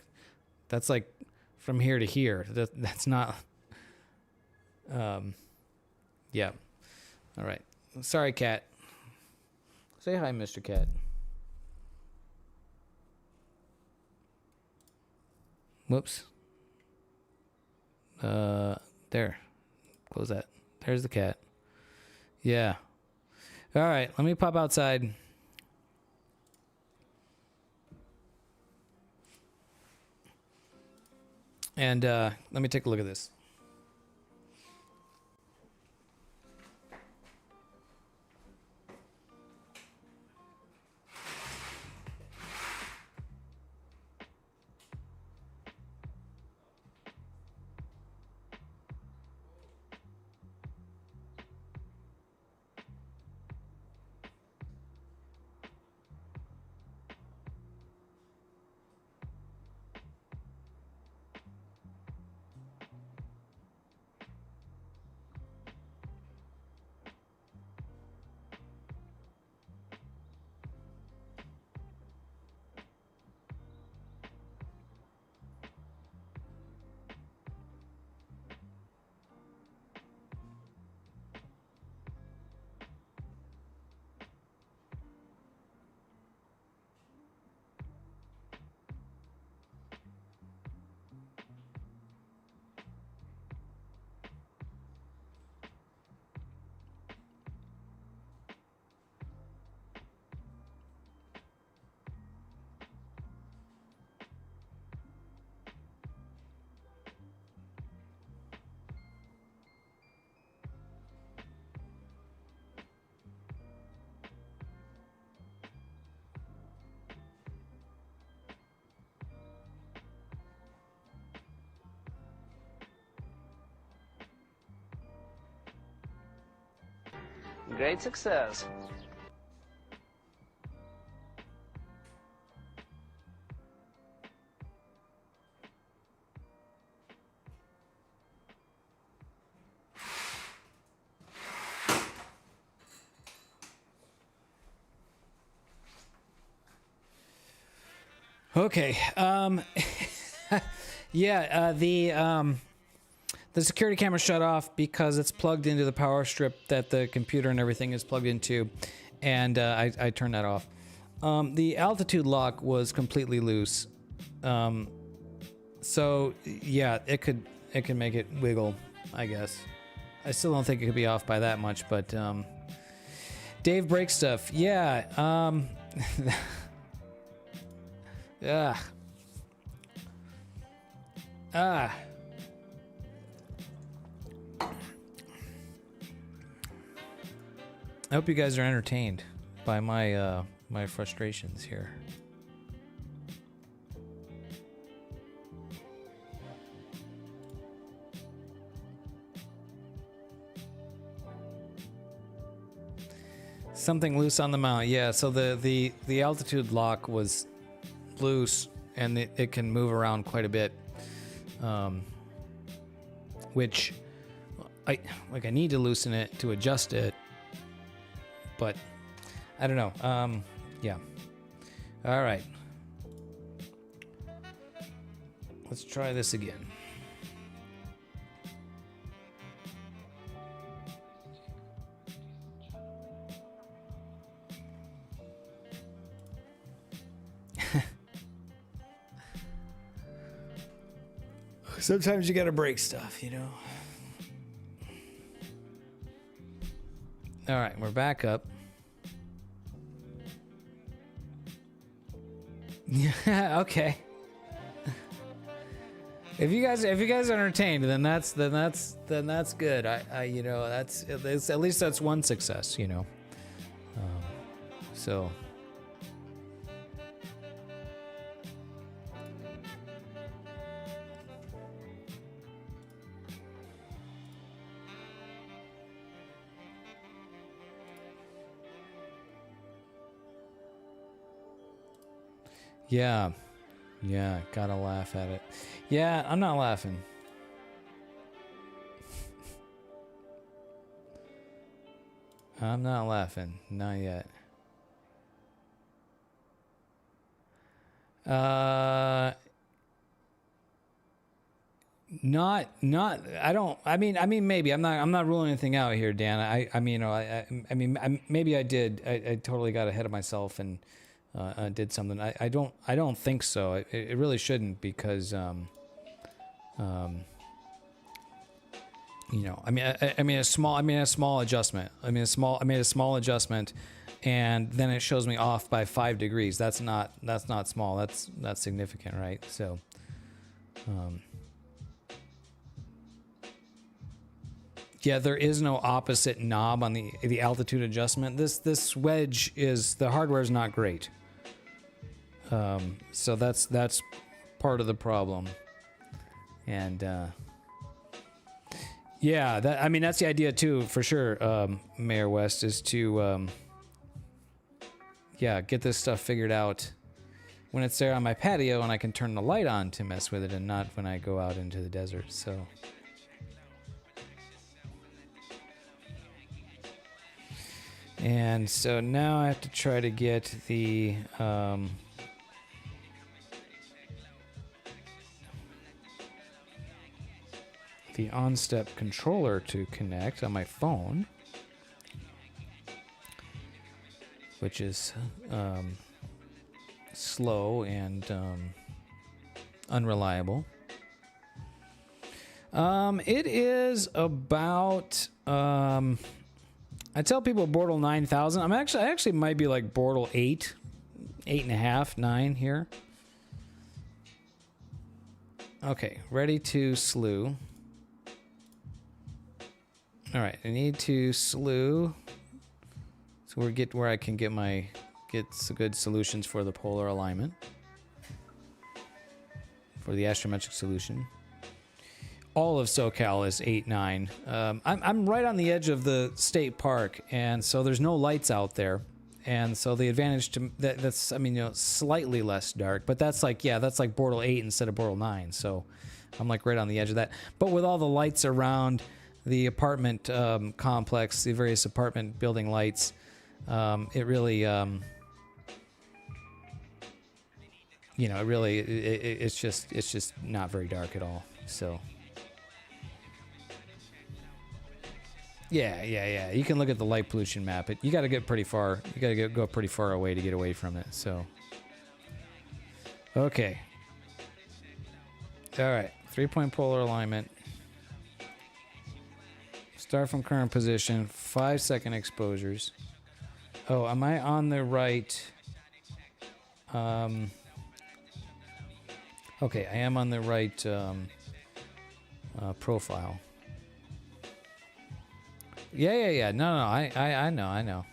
from here to here. That's not. Yeah. All right. Sorry, cat. Say hi, Mr. Cat. Whoops. There. Close that. There's the cat. Yeah. All right, let me pop outside. And let me take a look at this. Great success. Okay. Yeah, the security camera shut off because it's plugged into the power strip that the computer and everything is plugged into, and I turned that off. The altitude lock was completely loose, so yeah, it could make it wiggle, I guess. I still don't think it could be off by that much, but Dave breaks stuff. Yeah. Yeah. I hope you guys are entertained by my my frustrations here. Something loose on the mount. Yeah, so the altitude lock was loose, and it can move around quite a bit, which I need to loosen it to adjust it, but I don't know. Yeah. All right. Let's try this again. Sometimes you gotta break stuff, you know? All right, we're back up. Yeah, okay. If you guys are entertained, then that's good. I you know, that's at least that's one success, you know. So yeah, gotta laugh at it. Yeah, I'm not laughing. I'm not laughing, not yet. Not. I mean, maybe. I'm not ruling anything out here, Dan. I mean, maybe I did. I totally got ahead of myself and did something. I don't think so. It really shouldn't, because you know, I mean a small adjustment. I made a small adjustment, and then it shows me off by 5 degrees. That's not small. That's significant, right? So, yeah, there is no opposite knob on the altitude adjustment. This wedge is, the hardware is not great. So that's part of the problem. And yeah, I mean that's the idea too, for sure. Mayor West is to yeah, get this stuff figured out when it's there on my patio and I can turn the light on to mess with it, and not when I go out into the desert. So. And so now I have to try to get the on-step controller to connect on my phone, which is slow and unreliable. It is about I tell people Bortle 9000. I actually might be like Bortle 8.5, 9 here. Okay, ready to slew. All right, I need to slew. So we get where I can get some good solutions for the polar alignment, for the astrometric solution. All of SoCal is 8-9. I'm right on the edge of the state park, and so there's no lights out there, and so the advantage to that's, I mean, you know, slightly less dark, but that's like, yeah, that's like Bortle 8 instead of Bortle 9. So I'm like right on the edge of that. But with all the lights around the apartment complex, the various apartment building lights, it really, you know, it really, it's just not very dark at all. So. Yeah. You can look at the light pollution map. You got to get pretty far. You got to go pretty far away to get away from it. So, okay. All right. 3-point polar alignment. Start from current position. 5-second exposures. Oh, am I on the right? Okay, I am on the right profile. Yeah. No. I know.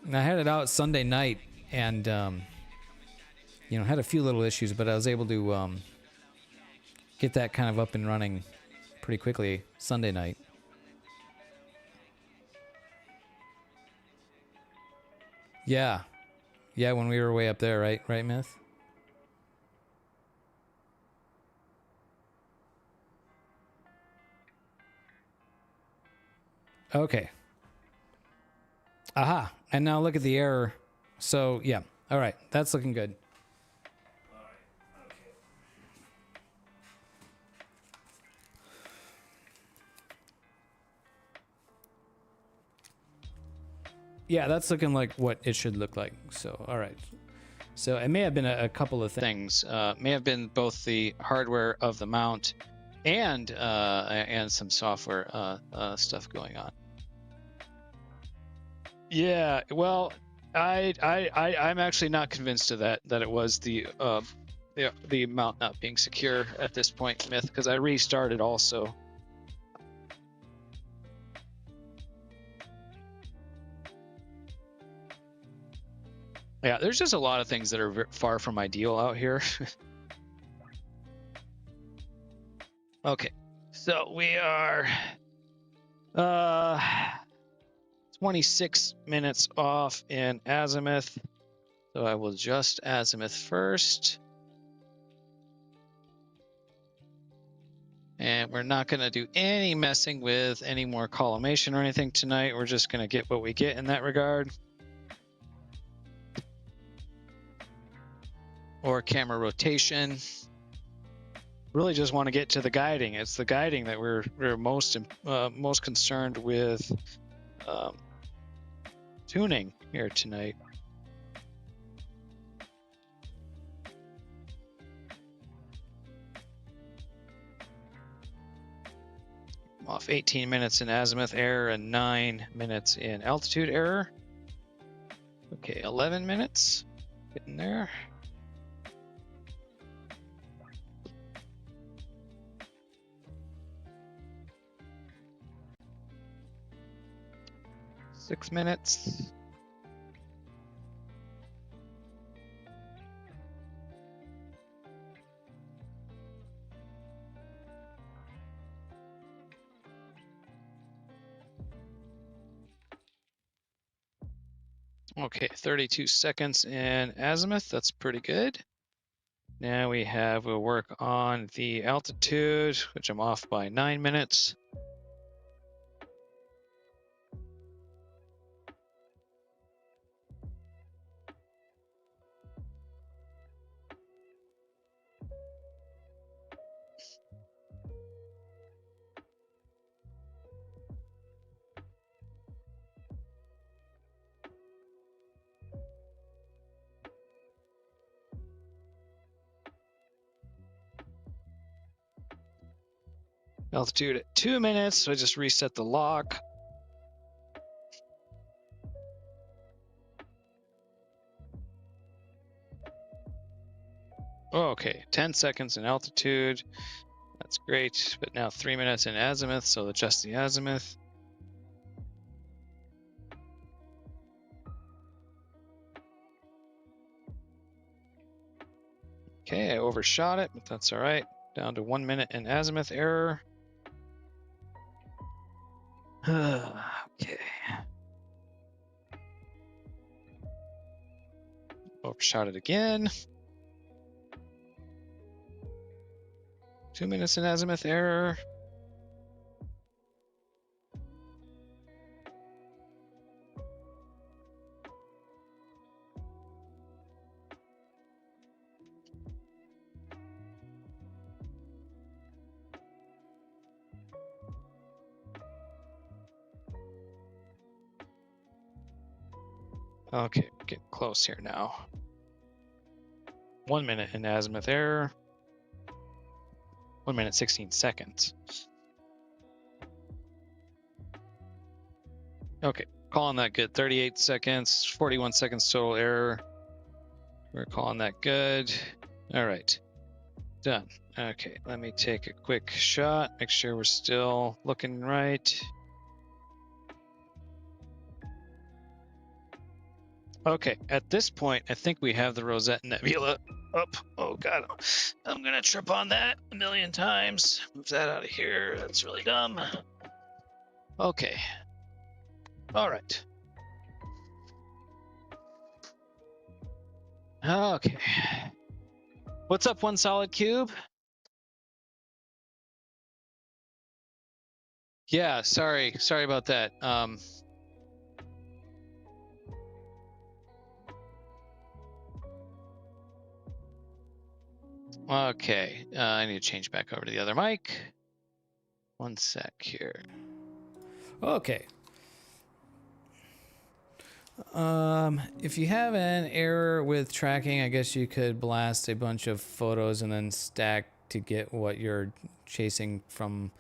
And I had it out Sunday night, and you know, had a few little issues, but I was able to get that kind of up and running pretty quickly Sunday night. Yeah, when we were way up there, right, Myth? Okay. Aha. And now look at the error. So, yeah. All right. That's looking good. All right. Okay. Yeah, that's looking like what it should look like. So, all right. So it may have been a couple of things. May have been both the hardware of the mount and some software stuff going on. Yeah, well, I'm actually not convinced of that it was the mount not being secure at this point, Myth, because I restarted also. Yeah, there's just a lot of things that are far from ideal out here. Okay, so we are 26 minutes off in azimuth. So I will adjust azimuth first. And we're not going to do any messing with any more collimation or anything tonight. We're just going to get what we get in that regard. Or camera rotation. Really just want to get to the guiding. It's the guiding that we're most concerned with tuning here tonight. off 18 minutes in azimuth error and 9 minutes in altitude error. Okay, 11 minutes. Getting there. Six minutes. Okay, 32 seconds in azimuth. That's pretty good. Now we'll work on the altitude, which I'm off by 9 minutes. Altitude at 2 minutes, so I just reset the lock. Okay, 10 seconds in altitude. That's great, but now 3 minutes in azimuth, so adjust the azimuth. Okay, I overshot it, but that's all right. Down to 1 minute in azimuth error. Okay. Overshot it again. 2 minutes in azimuth error. Okay, getting close here now. 1 minute in azimuth error. 1 minute, 16 seconds. Okay, calling that good. 38 seconds, 41 seconds total error. We're calling that good. All right, done. Okay, let me take a quick shot, make sure we're still looking right. Okay, at this point, I think we have the Rosette Nebula up. Oh God, I'm gonna trip on that a million times. Move that out of here. That's really dumb. Okay. All right. Okay. What's up, One Solid Cube? Yeah, sorry about that. Okay, I need to change back over to the other mic. One sec here. Okay. If you have an error with tracking, I guess you could blast a bunch of photos and then stack to get what you're chasing from.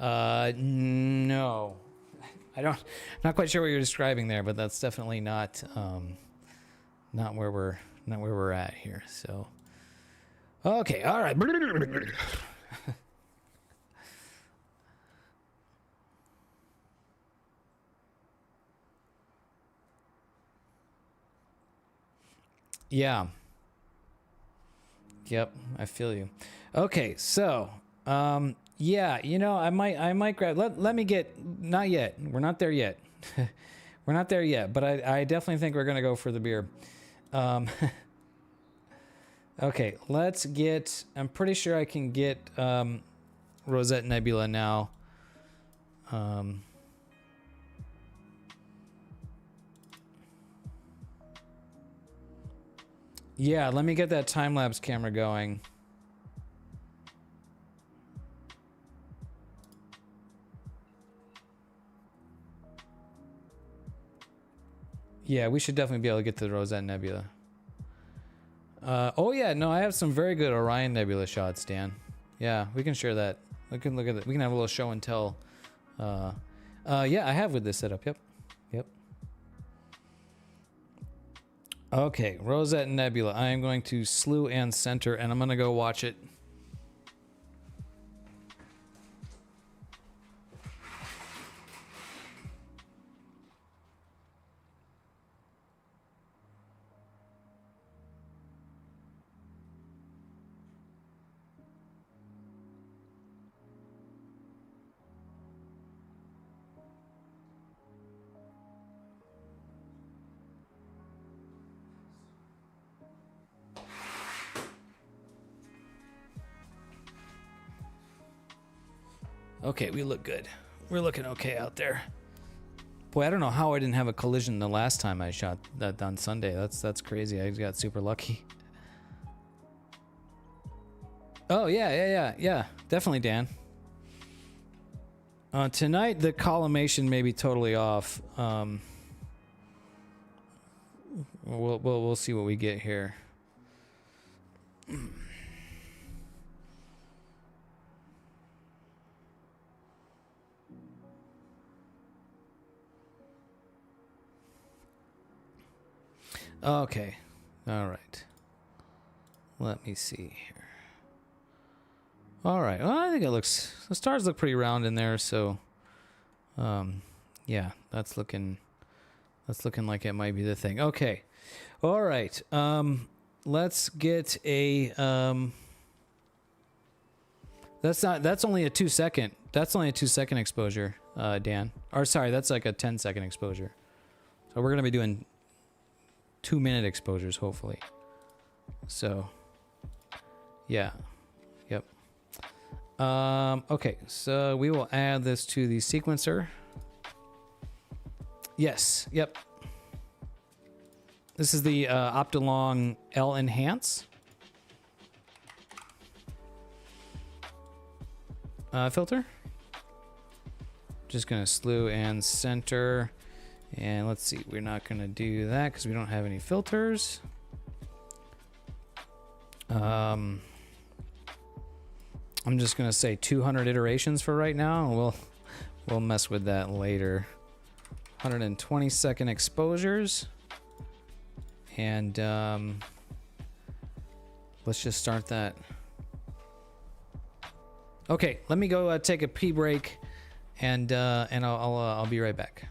No, I'm not quite sure what you're describing there, but that's definitely not where we're at here. So, okay, all right. Yeah. Yep, I feel you. Okay, so yeah, you know, I might grab. Let me get. Not yet. We're not there yet. We're not there yet. But I definitely think we're gonna go for the beer. Okay, let's get. I'm pretty sure I can get Rosette Nebula now. Yeah, let me get that time-lapse camera going. Yeah, we should definitely be able to get to the Rosette Nebula. Oh yeah, no, I have some very good Orion Nebula shots, Dan. Yeah, we can share that. We can look at it. We can have a little show and tell Yeah, I have with this setup. Yep. Yep. Okay, Rosette Nebula. I am going to slew and center, and I'm going to go watch it. Okay, we look good. We're looking okay out there. Boy, I don't know how I didn't have a collision the last time I shot that on Sunday. That's crazy. I got super lucky. Oh, yeah. Definitely, Dan. Tonight, the collimation may be totally off. We'll see what we get here. Okay. All right. Let me see here. All right. Well, I think it looks... The stars look pretty round in there, so... yeah, that's looking like it might be the thing. Okay. All right. Let's get a... That's only a 2 second. That's only a 2 second exposure, Dan. Or sorry, that's like a 10-second exposure. So we're going to be doing 2-minute exposures, hopefully. So, yeah. Yep. Okay, so we will add this to the sequencer. Yes, yep. This is the Optilong L Enhance filter. Just gonna slew and center. And let's see, we're not going to do that because we don't have any filters. I'm just going to say 200 iterations for right now. We'll mess with that later. 120-second exposures. And let's just start that. Okay, let me go take a pee break, and I'll be right back.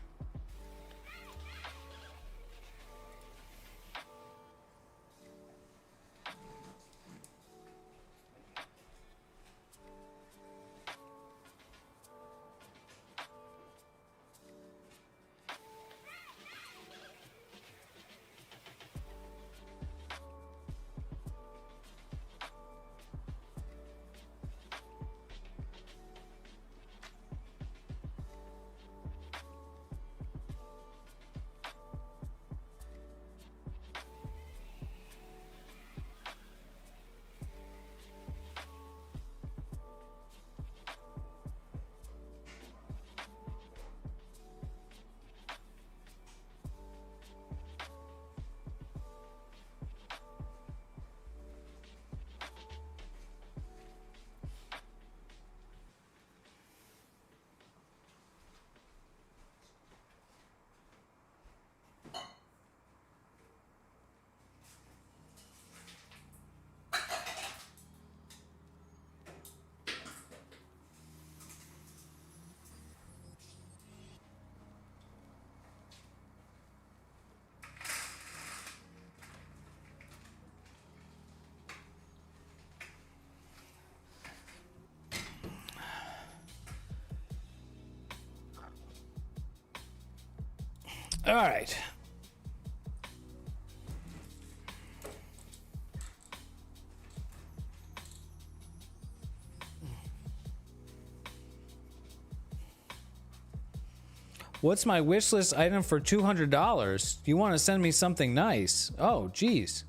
All right. What's my wish list item for $200? You want to send me something nice? Oh, geez.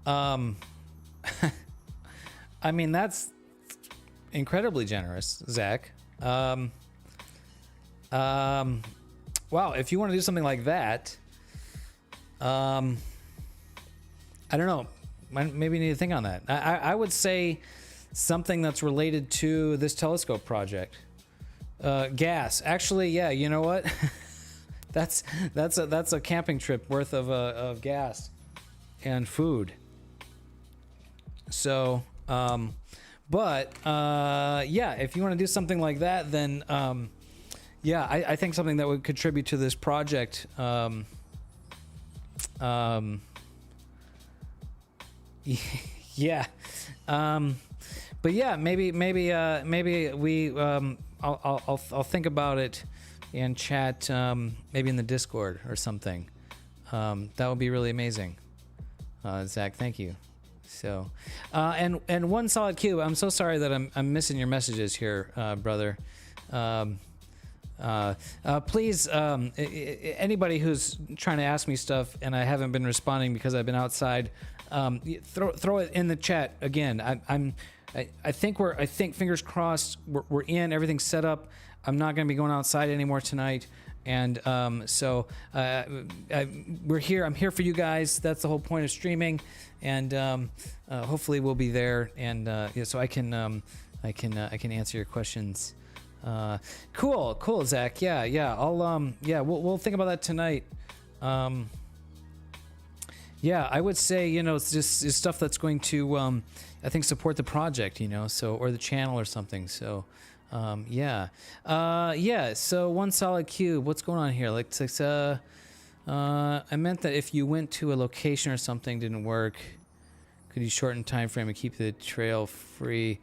I mean, that's incredibly generous, Zach. Wow, if you want to do something like that, I don't know. Maybe you need to think on that. I would say something that's related to this telescope project. Gas. Actually, yeah. You know what? that's a camping trip worth of gas and food. So, but yeah, if you want to do something like that, then yeah, I think something that would contribute to this project. Yeah. But yeah, maybe we I'll think about it and chat maybe in the Discord or something. That would be really amazing. Zach, thank you. So, and one solid cube. I'm so sorry that I'm missing your messages here, brother. Please, anybody who's trying to ask me stuff and I haven't been responding because I've been outside, throw it in the chat again. I think fingers crossed we're in, everything's set up. I'm not going to be going outside anymore tonight. And so we're here. I'm here for you guys. That's the whole point of streaming. And hopefully we'll be there. And yeah, so I can answer your questions. Cool, Zach. Yeah. I'll we'll think about that tonight. Yeah, I would say, you know, it's stuff that's going to I think support the project, you know, so, or the channel or something. So yeah. So one solid cube. What's going on here? Like, I meant that if you went to a location or something didn't work, could you shorten time frame and keep the trail free?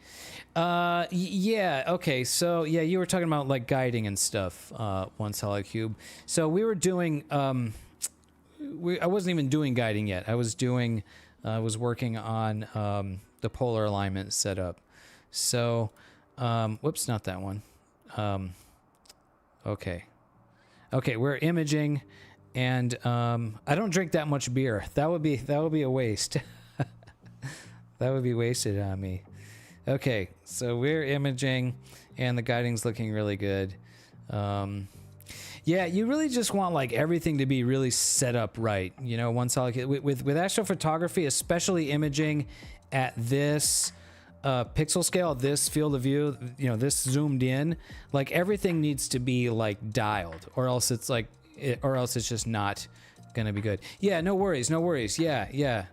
Yeah. Okay. So yeah, you were talking about like guiding and stuff. One solid cube. So we were doing. I wasn't even doing guiding yet. I was working on the polar alignment setup. So, whoops, not that one. Okay, we're imaging, and I don't drink that much beer. That would be a waste. That would be wasted on me. Okay, so we're imaging, and the guiding's looking really good. Yeah, you really just want like everything to be really set up right. You know, one solid with astrophotography, especially imaging at this pixel scale, this field of view, you know, this zoomed in, like everything needs to be like dialed, or else it's just not gonna be good. Yeah, no worries. Yeah. Yeah,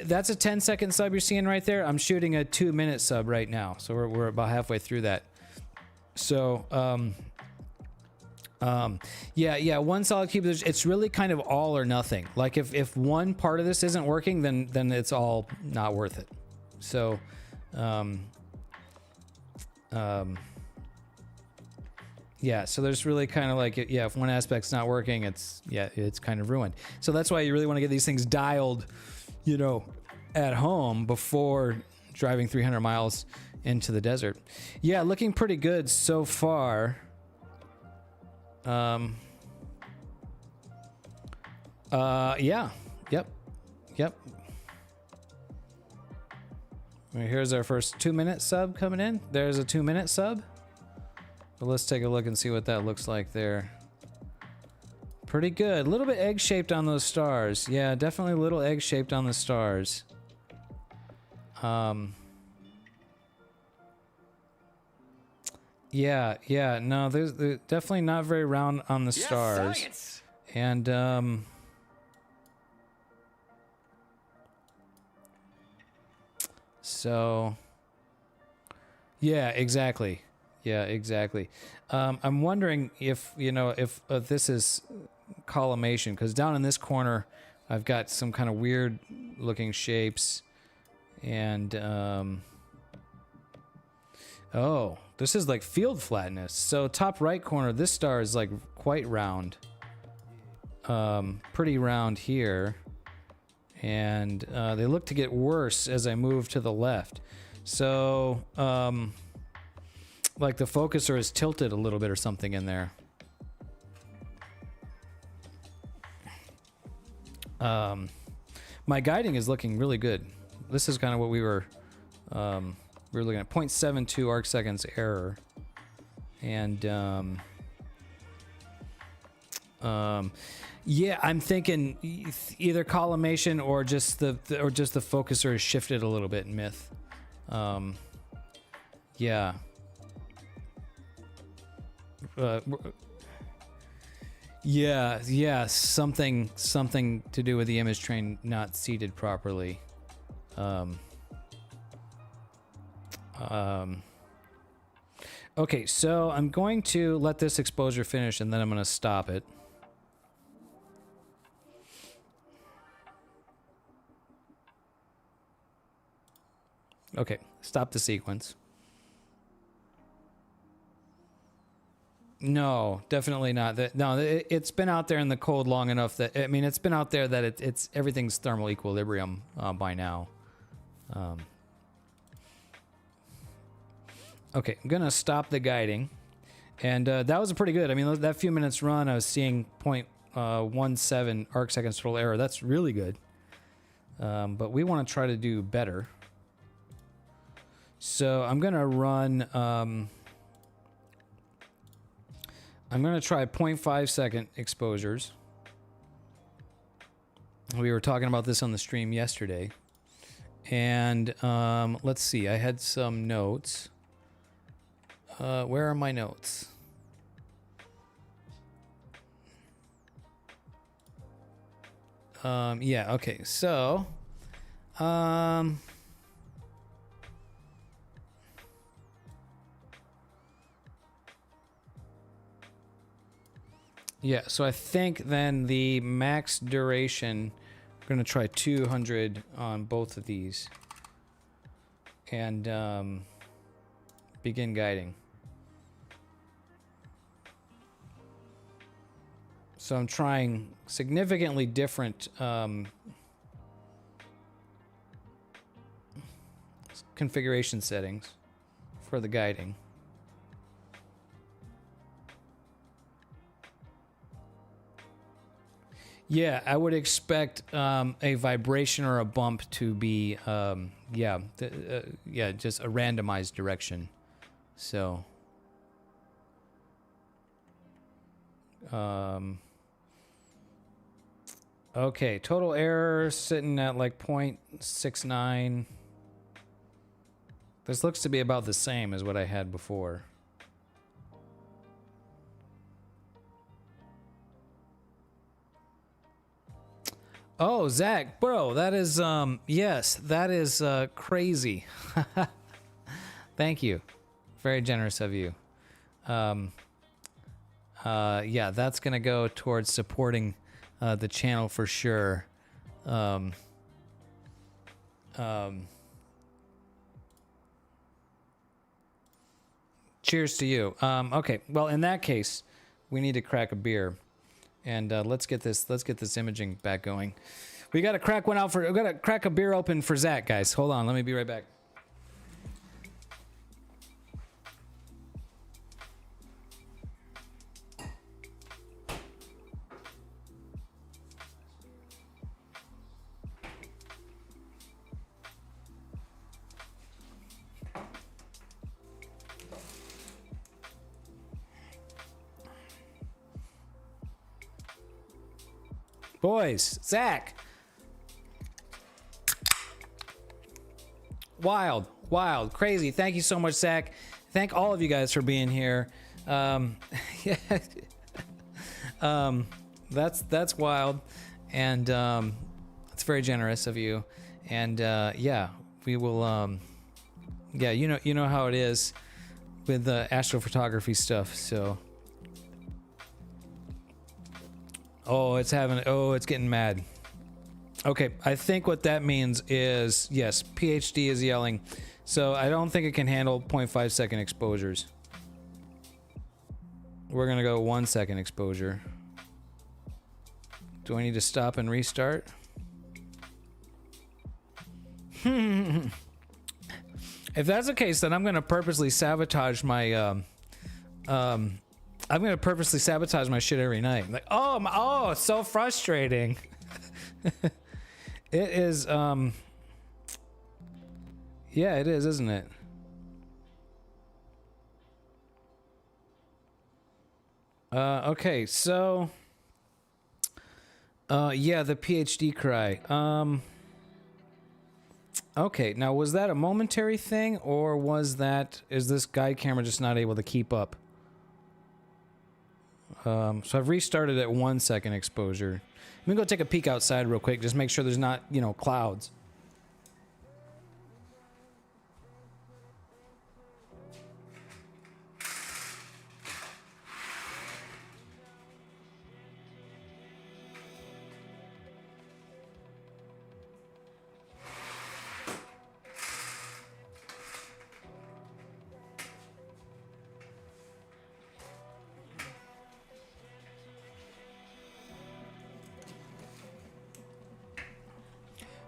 that's a 10-second sub you're seeing right there. I'm shooting a 2-minute sub right now, so we're about halfway through that. So yeah, one solid cube. It's really kind of all or nothing. Like if one part of this isn't working, then it's all not worth it. So, yeah. So there's really kind of like, yeah, if one aspect's not working, it's kind of ruined. So that's why you really want to get these things dialed, you know, at home before driving 300 miles into the desert. Yeah, looking pretty good so far. Yeah. Yep. Here's our first 2-minute sub coming in. There's a 2-minute sub. But let's take a look and see what that looks like there. Pretty good. A little bit egg-shaped on those stars. Yeah, definitely a little egg-shaped on the stars. Yeah, no, there's definitely not very round on the stars. Science. And so yeah, exactly. I'm wondering if, you know, if this is collimation, because down in this corner I've got some kind of weird looking shapes, and oh, this is like field flatness. So top right corner, this star is like quite round. Pretty round here. And they look to get worse as I move to the left. So, like the focuser is tilted a little bit or something in there. My guiding is looking really good. This is kind of what we were looking at. 0.72 arc seconds error. And yeah, I'm thinking either collimation or just the focuser is shifted a little bit in myth. Yeah. Yeah, something to do with the image train not seated properly. Okay, so I'm going to let this exposure finish and then I'm going to stop it. Okay, stop the sequence. No, definitely not. It's been out there in the cold long enough that, I mean, it's been out there that it's everything's thermal equilibrium by now. Okay, I'm gonna stop the guiding, and that was pretty good. I mean, that few minutes run, I was seeing 0.17 arc seconds total error. That's really good. But we want to try to do better. So I'm gonna run. I'm going to try 0.5 second exposures. We were talking about this on the stream yesterday. And let's see, I had some notes. Where are my notes? Yeah, okay, so... yeah, so I think then the max duration, I'm going to try 200 on both of these. And begin guiding. So I'm trying significantly different configuration settings for the guiding. Yeah, I would expect a vibration or a bump to be, yeah, just a randomized direction. So, okay, total error sitting at like 0.69. This looks to be about the same as what I had before. Oh, Zach, bro, that is, yes, that is, crazy. Thank you. Very generous of you. Yeah, that's gonna go towards supporting, the channel for sure. Cheers to you. Okay, well, in that case, we need to crack a beer. And let's get this imaging back going. We gotta crack a beer open for Zach, guys. Hold on, let me be right back. Boys, Zach. Wild, crazy. Thank you so much, Zach. Thank all of you guys for being here. Yeah. That's wild, and it's very generous of you. And yeah, we will. Yeah, you know how it is with the astrophotography stuff. So. Oh, it's getting mad. Okay, I think what that means is, yes, PHD is yelling. So I don't think it can handle 0.5 second exposures. We're gonna go 1 second exposure. Do I need to stop and restart? If that's the case, then I'm gonna purposely sabotage my, I'm gonna purposely sabotage my shit every night. I'm like, oh, it's so frustrating. It is, yeah, it is, isn't it? Okay, so, yeah, the PhD cry. Okay, now was that a momentary thing, or is this guide camera just not able to keep up? So I've restarted at 1 second exposure. Let me go take a peek outside real quick. Just make sure there's not, you know, clouds.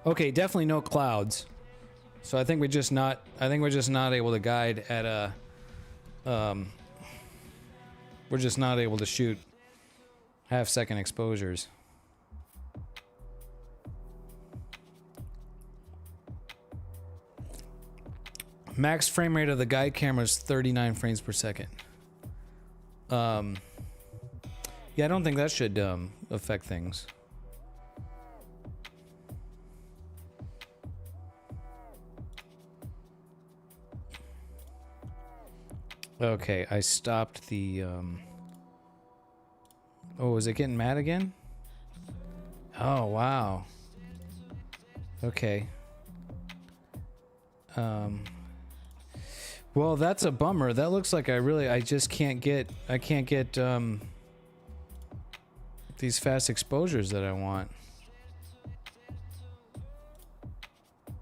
Okay, definitely no clouds. So I think we're just not able to guide at a we're just not able to shoot half-second exposures. Max frame rate of the guide camera is 39 frames per second. Yeah, I don't think that should affect things. Okay, I stopped the, Oh, is it getting mad again? Oh, wow. Okay. Well, that's a bummer. That looks like I just can't get, these fast exposures that I want. I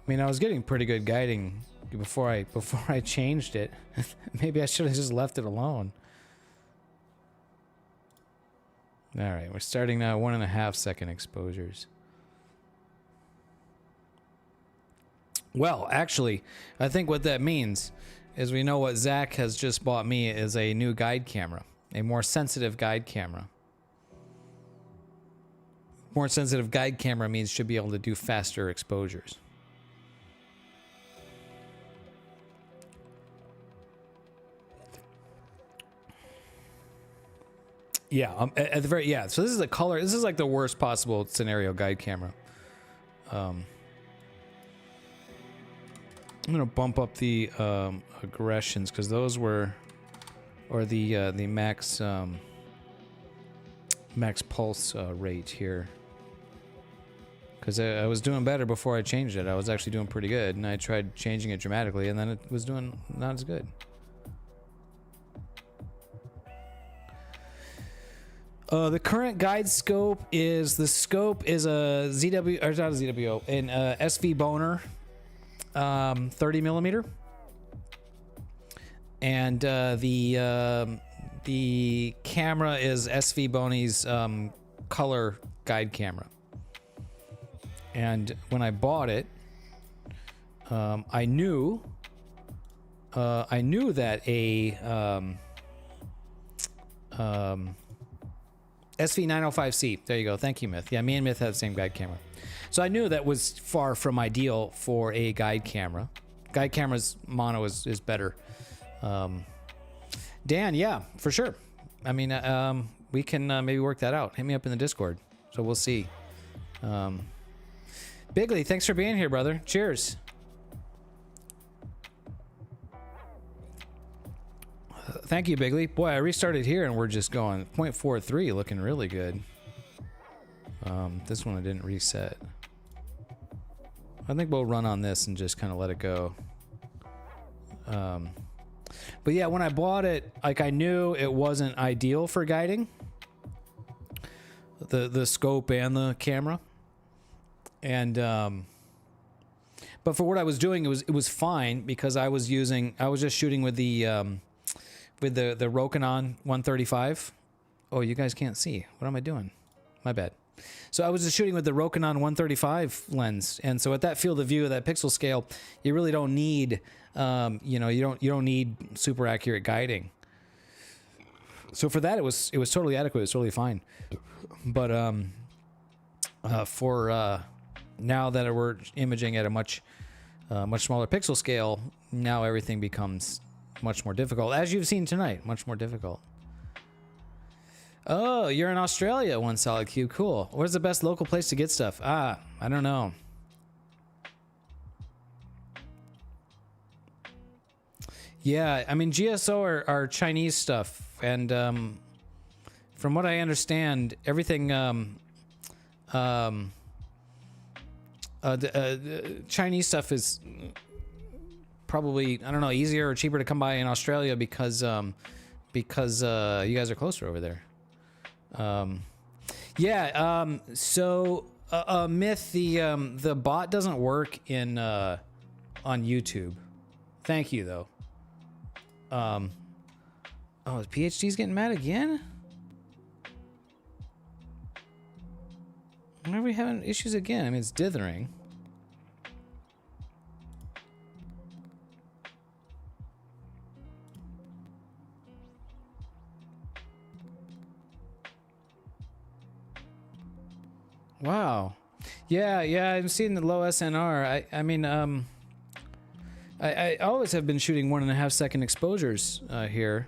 mean, I was getting pretty good guiding before I changed it. Maybe I should have just left it alone. All right, we're starting now 1.5 second exposures. Well, actually, I think what that means is we know what Zach has just bought me is a new guide camera, a more sensitive guide camera. More sensitive guide camera means should be able to do faster exposures. Yeah, at the very So this is a color. This is like the worst possible scenario guide camera. I'm gonna bump up the aggressions because those were, or the max max pulse rate here. Because I was doing better before I changed it. I was actually doing pretty good, and I tried changing it dramatically, and then it was doing not as good. The current guide scope is a ZW, or not a ZWO, an SV Boner 30 millimeter, and the camera is SV Boney's color guide camera. And when I bought it, I knew that a SV905C. There you go. Thank you, Myth. Yeah, me and Myth had the same guide camera. So I knew that was far from ideal for a guide camera. Guide camera's mono is better. Dan, yeah, for sure. I mean, we can maybe work that out. Hit me up in the Discord. So we'll see. Bigley, thanks for being here, brother. Cheers. Thank you, Bigley. Boy, I restarted here and we're just going 0.43, looking really good. This one I didn't reset. I think we'll run on this and just kind of let it go. But yeah, when I bought it, like I knew it wasn't ideal for guiding. The scope and the camera. And but for what I was doing, it was fine because I was just shooting with the Rokinon 135. Oh, you guys can't see. What am I doing? My bad. So I was just shooting with the Rokinon 135 lens, and so at that field of view, that pixel scale, you really don't need, you don't need super accurate guiding. So for that, it was totally adequate. It was totally fine. But for now that we're imaging at a much smaller pixel scale, now everything becomes much more difficult, as you've seen tonight. Much more difficult. Oh, you're in Australia. One solid cube. Cool. Where's the best local place to get stuff? I don't know. Yeah, I mean GSO are Chinese stuff, and from what I understand, everything the Chinese stuff is probably, I don't know, easier or cheaper to come by in Australia because you guys are closer over there. So Myth, the bot doesn't work in on YouTube. Thank you though. Oh, is PhD's getting mad again? Why are we having issues again? I mean, it's dithering. Wow. Yeah, I'm seeing the low SNR. I mean, I always have been shooting 1.5 second exposures here.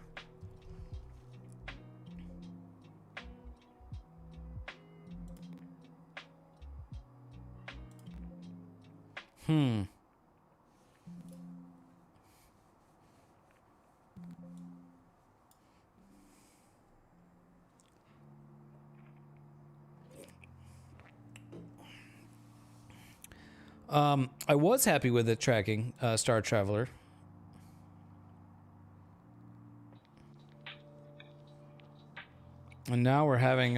I was happy with it tracking Star Traveler. And now we're having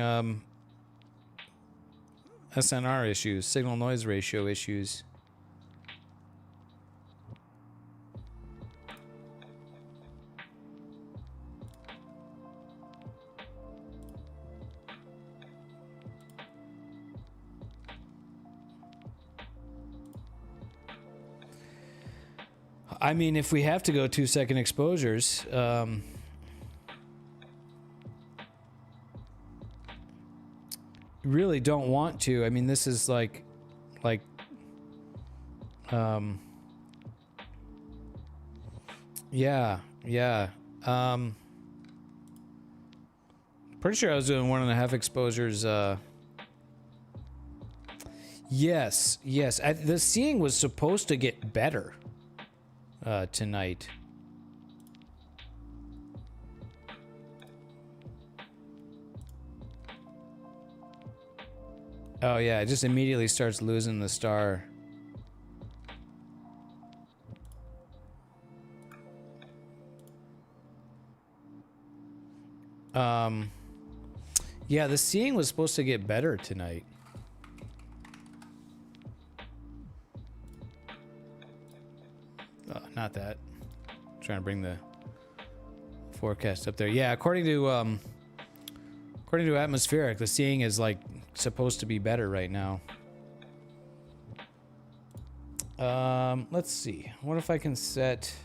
SNR issues, signal noise ratio issues. I mean, if we have to go 2 second exposures, really don't want to. I mean, this is like, yeah. Pretty sure I was doing 1.5 exposures. Yes. The seeing was supposed to get better tonight. Oh yeah, it just immediately starts losing the star. Yeah, the seeing was supposed to get better tonight. Not that. I'm trying to bring the forecast up there. Yeah, according to atmospheric, the seeing is like supposed to be better right now. Let's see. What if I can set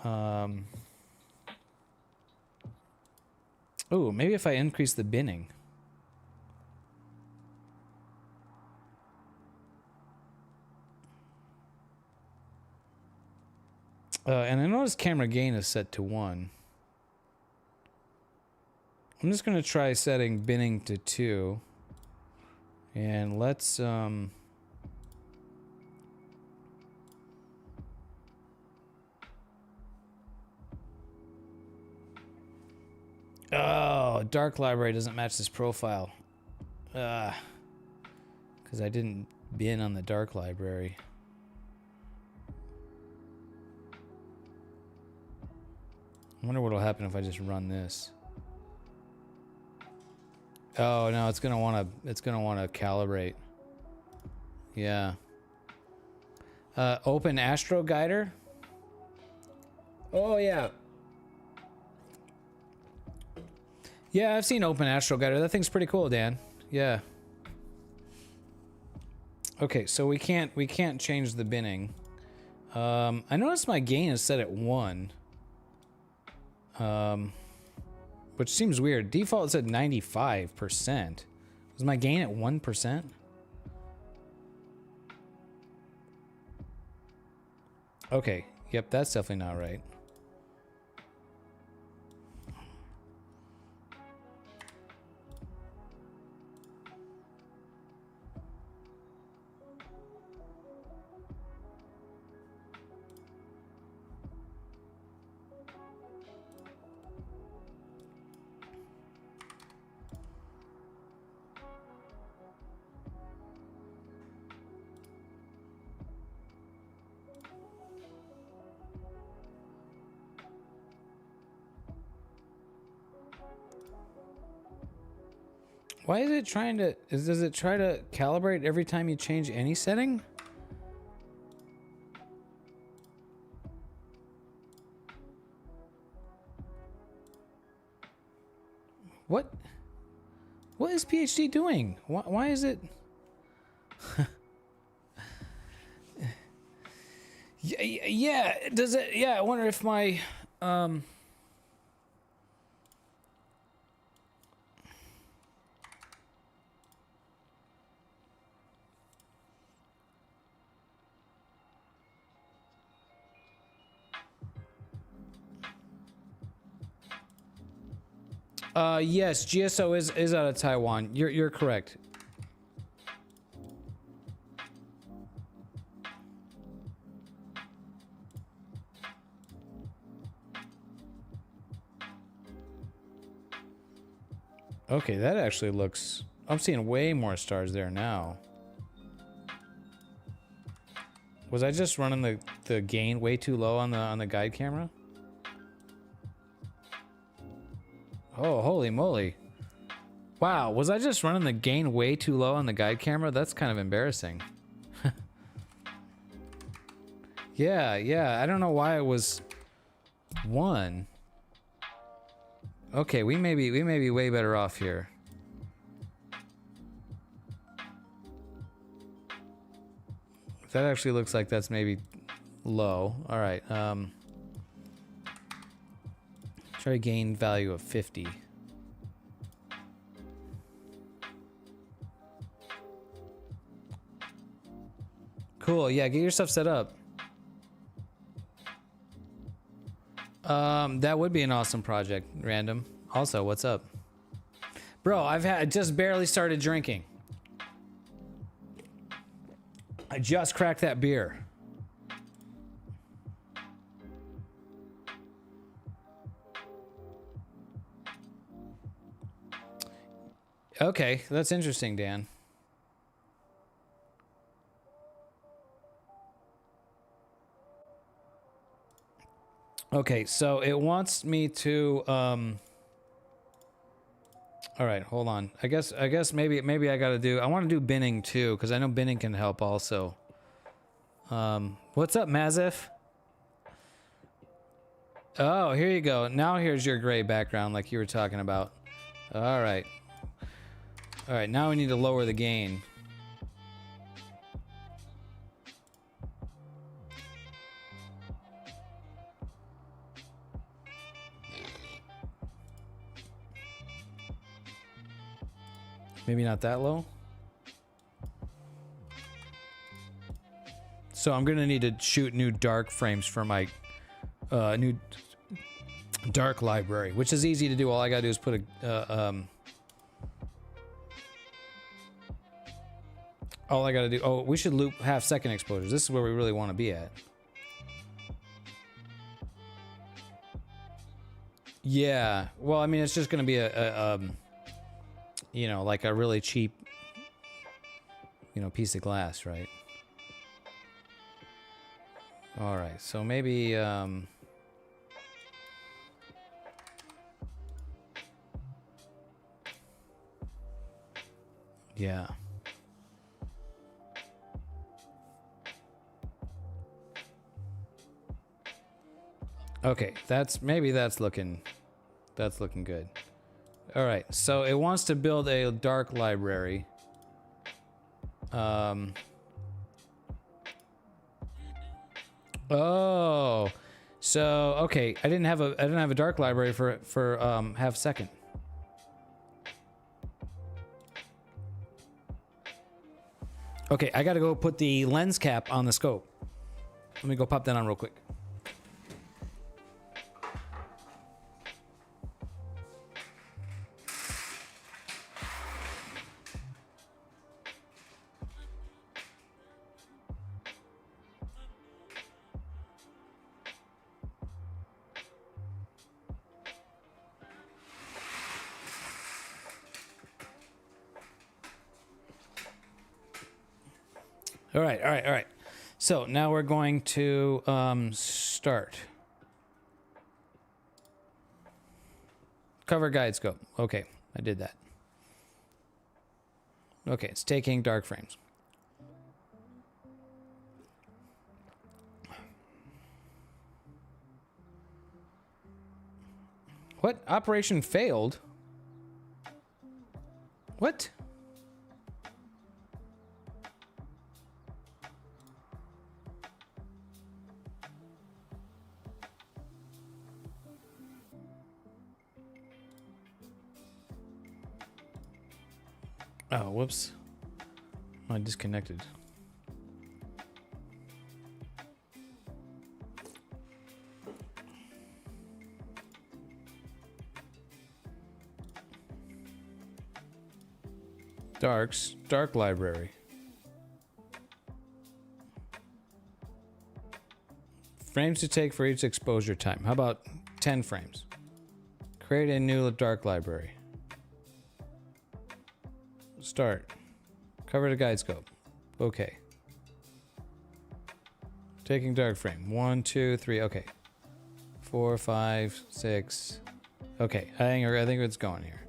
oh, maybe if I increase the binning. And I notice camera gain is set to 1. I'm just going to try setting binning to 2. And let's, oh, dark library doesn't match this profile. Because I didn't bin on the dark library. I wonder what'll happen if I just run this. Oh no, it's gonna wanna calibrate. Yeah. Open Astro Guider. Oh yeah. Yeah, I've seen Open Astro Guider. That thing's pretty cool, Dan. Yeah. Okay, so we can't change the binning. I noticed my gain is set at 1. Which seems weird. Default said 95%. Was my gain at 1%? Okay. Yep, that's definitely not right. Why is it trying to... does it try to calibrate every time you change any setting? What? What is PhD doing? Why is it... yeah, does it... Yeah, I wonder if my... yes, GSO is out of Taiwan. You're correct. Okay, that actually looks... I'm seeing way more stars there now. Was I just running the gain way too low on the guide camera? Oh, holy moly. Wow, was I just running the gain way too low on the guide camera? That's kind of embarrassing. Yeah, I don't know why it was 1. Okay, we may be way better off here. That actually looks like that's maybe low. All right. Try to gain value of 50. Cool. Yeah, get your stuff set up. That would be an awesome project, Random. Also, what's up? Bro, I just barely started drinking. I just cracked that beer. Okay, that's interesting, Dan. Okay, so it wants me to all right, hold on. I guess maybe I got to do... I want to do binning too, because I know binning can help also. What's up, Mazif? Oh, here you go. Now here's your gray background like you were talking about. All right. All right, now we need to lower the gain. Maybe not that low. So I'm gonna need to shoot new dark frames for my new dark library, which is easy to do. All I gotta do is put a all I gotta do... Oh, we should loop half-second exposures. This is where we really want to be at. Yeah. Well, I mean, it's just gonna be you know, like a really cheap, you know, piece of glass, right? All right, so maybe, yeah. Okay, maybe that's looking good. All right, so it wants to build a dark library. Oh, so okay, I didn't have a dark library for half second. Okay, I gotta go put the lens cap on the scope. Let me go pop that on real quick. All right. So now we're going to start. Cover guide scope. Okay, I did that. Okay, it's taking dark frames. What? Operation failed? What? Oh, whoops. I disconnected. Dark library. Frames to take for each exposure time. How about 10 frames? Create a new dark library. Start. Cover the guide scope. Okay. Taking dark frame. 1, 2, 3. Okay. 4, 5, 6. Okay. I think it's going here.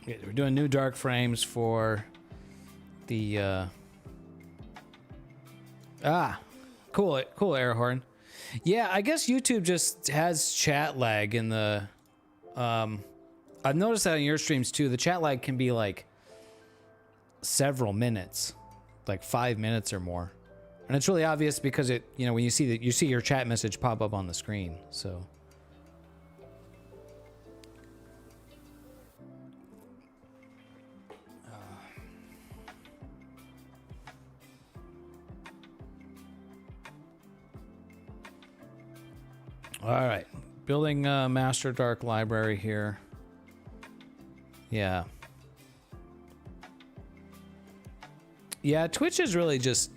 Okay, we're doing new dark frames for the cool air horn. Yeah, I guess YouTube just has chat lag in the I've noticed that in your streams too. The chat lag can be like several minutes, like 5 minutes or more. And it's really obvious because it, you know, when you see your chat message pop up on the screen. So all right, building a master dark library here. Yeah. Yeah, Twitch is really just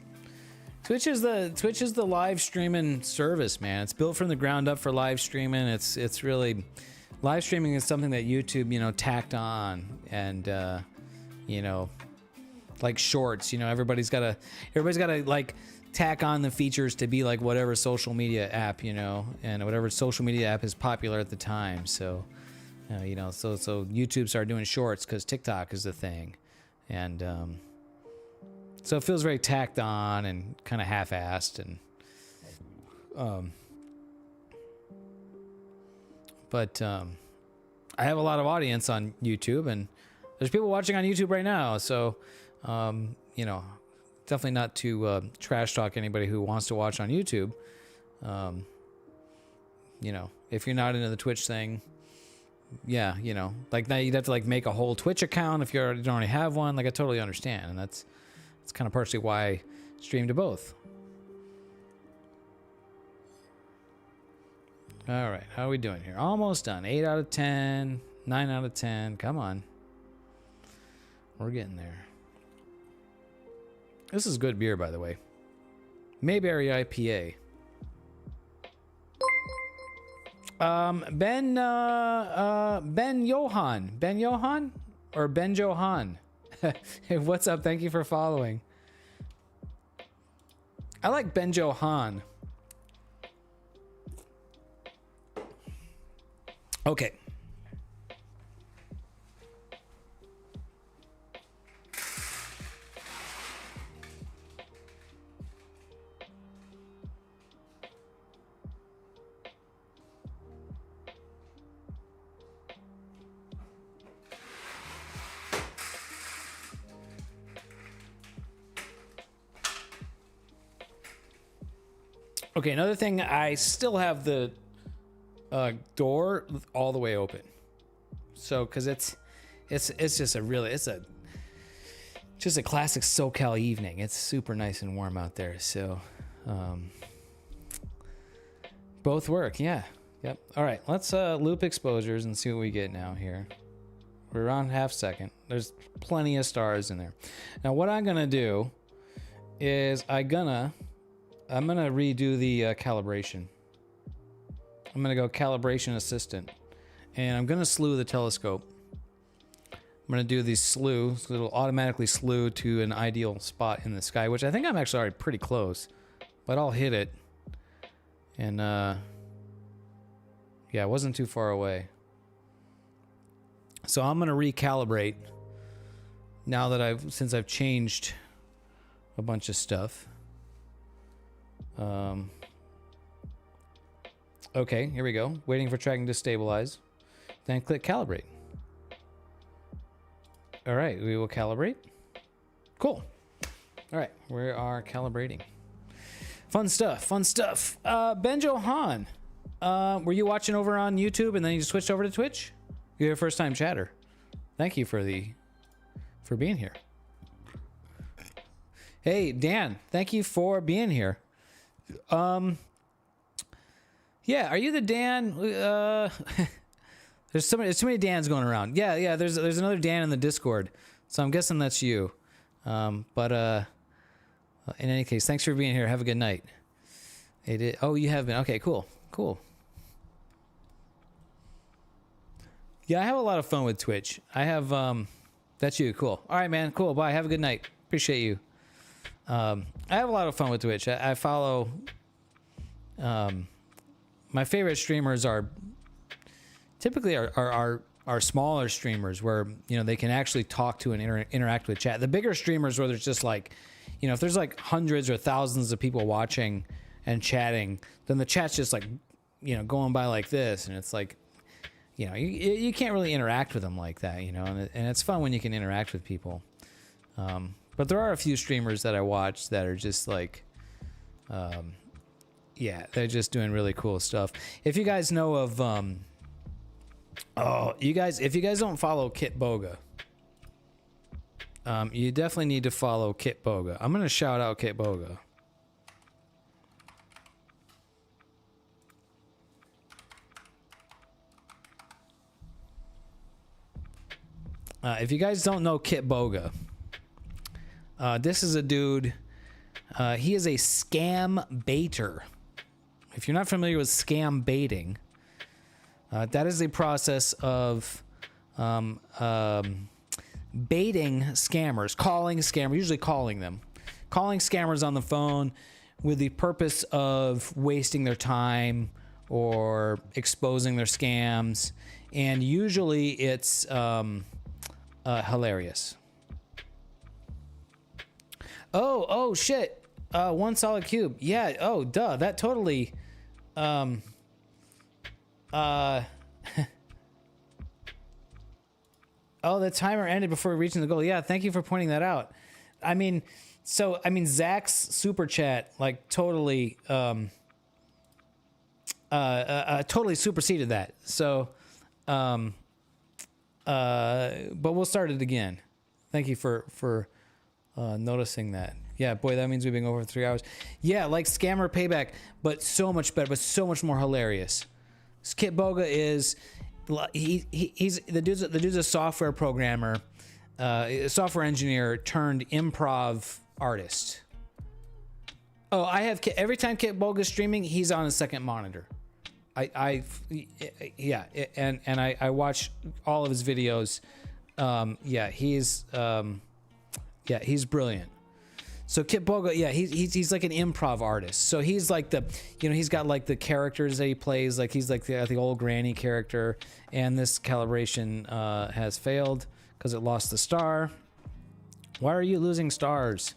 Twitch is the live streaming service, man. It's built from the ground up for live streaming. It's really live streaming is something that YouTube, you know, tacked on, and you know, like shorts, you know, everybody's got to like tack on the features to be like whatever social media app, you know, and whatever social media app is popular at the time. So, you know, so YouTube started doing shorts because TikTok is the thing, and so it feels very tacked on and kind of half-assed, and but I have a lot of audience on YouTube, and there's people watching on YouTube right now. So, you know, definitely not to trash talk anybody who wants to watch on YouTube. You know, if you're not into the Twitch thing, yeah, you know, like now you'd have to like make a whole Twitch account if you don't already have one. Like I totally understand, and that's kind of partially why I stream to both. All right, how are we doing here? Almost done. 8 out of 10, 9 out of 10. Come on, we're getting there. This is good beer, by the way. Mayberry IPA. Ben Johan or Ben Johan. Hey, what's up? Thank you for following. I like Ben Johan. Okay. Okay, another thing, I still have the door all the way open. So, because it's just just a classic SoCal evening. It's super nice and warm out there. So, both work. Yeah. Yep. All right, let's loop exposures and see what we get now here. We're on half second. There's plenty of stars in there. Now, what I'm gonna do is I'm gonna redo the calibration. I'm gonna go calibration assistant, and I'm gonna slew the telescope. I'm going to do the slew, so it'll automatically slew to an ideal spot in the sky, which I think I'm actually already pretty close. But I'll hit it. And, yeah, it wasn't too far away. So I'm going to recalibrate now that since I've changed a bunch of stuff. Okay, here we go. Waiting for tracking to stabilize. Then click calibrate. All right, we will calibrate. Cool. All right, we are calibrating. Fun stuff, fun stuff. Benjo Han, were you watching over on YouTube and then you switched over to Twitch? You're a first time chatter. Thank you for being here. Hey, Dan, thank you for being here. Yeah, are you the Dan? There's too many Dans going around. Yeah, there's another Dan in the Discord, so I'm guessing that's you. But in any case, thanks for being here. Have a good night. Oh, you have been. Okay, cool. Yeah, I have a lot of fun with Twitch. I have, that's you. Cool. All right, man. Cool. Bye. Have a good night. Appreciate you. I have a lot of fun with Twitch. I follow, my favorite streamers are typically are smaller streamers where, you know, they can actually talk to and interact with chat. The bigger streamers where there's just like, you know, if there's like hundreds or thousands of people watching and chatting, then the chat's just like, you know, going by like this. And it's like, you know, you can't really interact with them like that, you know, and it's fun when you can interact with people. But there are a few streamers that I watch that are just like, yeah, they're just doing really cool stuff. If you guys know of, if you guys don't follow Kit Boga, you definitely need to follow Kit Boga. I'm gonna shout out Kit Boga. If you guys don't know Kit Boga, this is a dude. He is a scam baiter. If you're not familiar with scam baiting, that is a process of baiting scammers, calling scammers on the phone with the purpose of wasting their time or exposing their scams, and usually it's hilarious. Oh shit. One solid cube. Yeah. Oh, duh. That totally. Oh, the timer ended before reaching the goal. Yeah. Thank you for pointing that out. I mean, Zach's super chat like totally, totally superseded that. So, but we'll start it again. Thank you for noticing that. Yeah, boy, that means we've been going over 3 hours. Yeah, like Scammer Payback, but so much better, but so much more hilarious. Kit Boga is he's the dude's a software programmer, a software engineer turned improv artist. Oh, I have every time Kit Boga's streaming, he's on a second monitor. I watch all of his videos. He's brilliant. So Kit Boga, yeah, he's like an improv artist. So he's like he's got like the characters that he plays, like he's like the old granny character. And this calibration has failed because it lost the star. Why are you losing stars?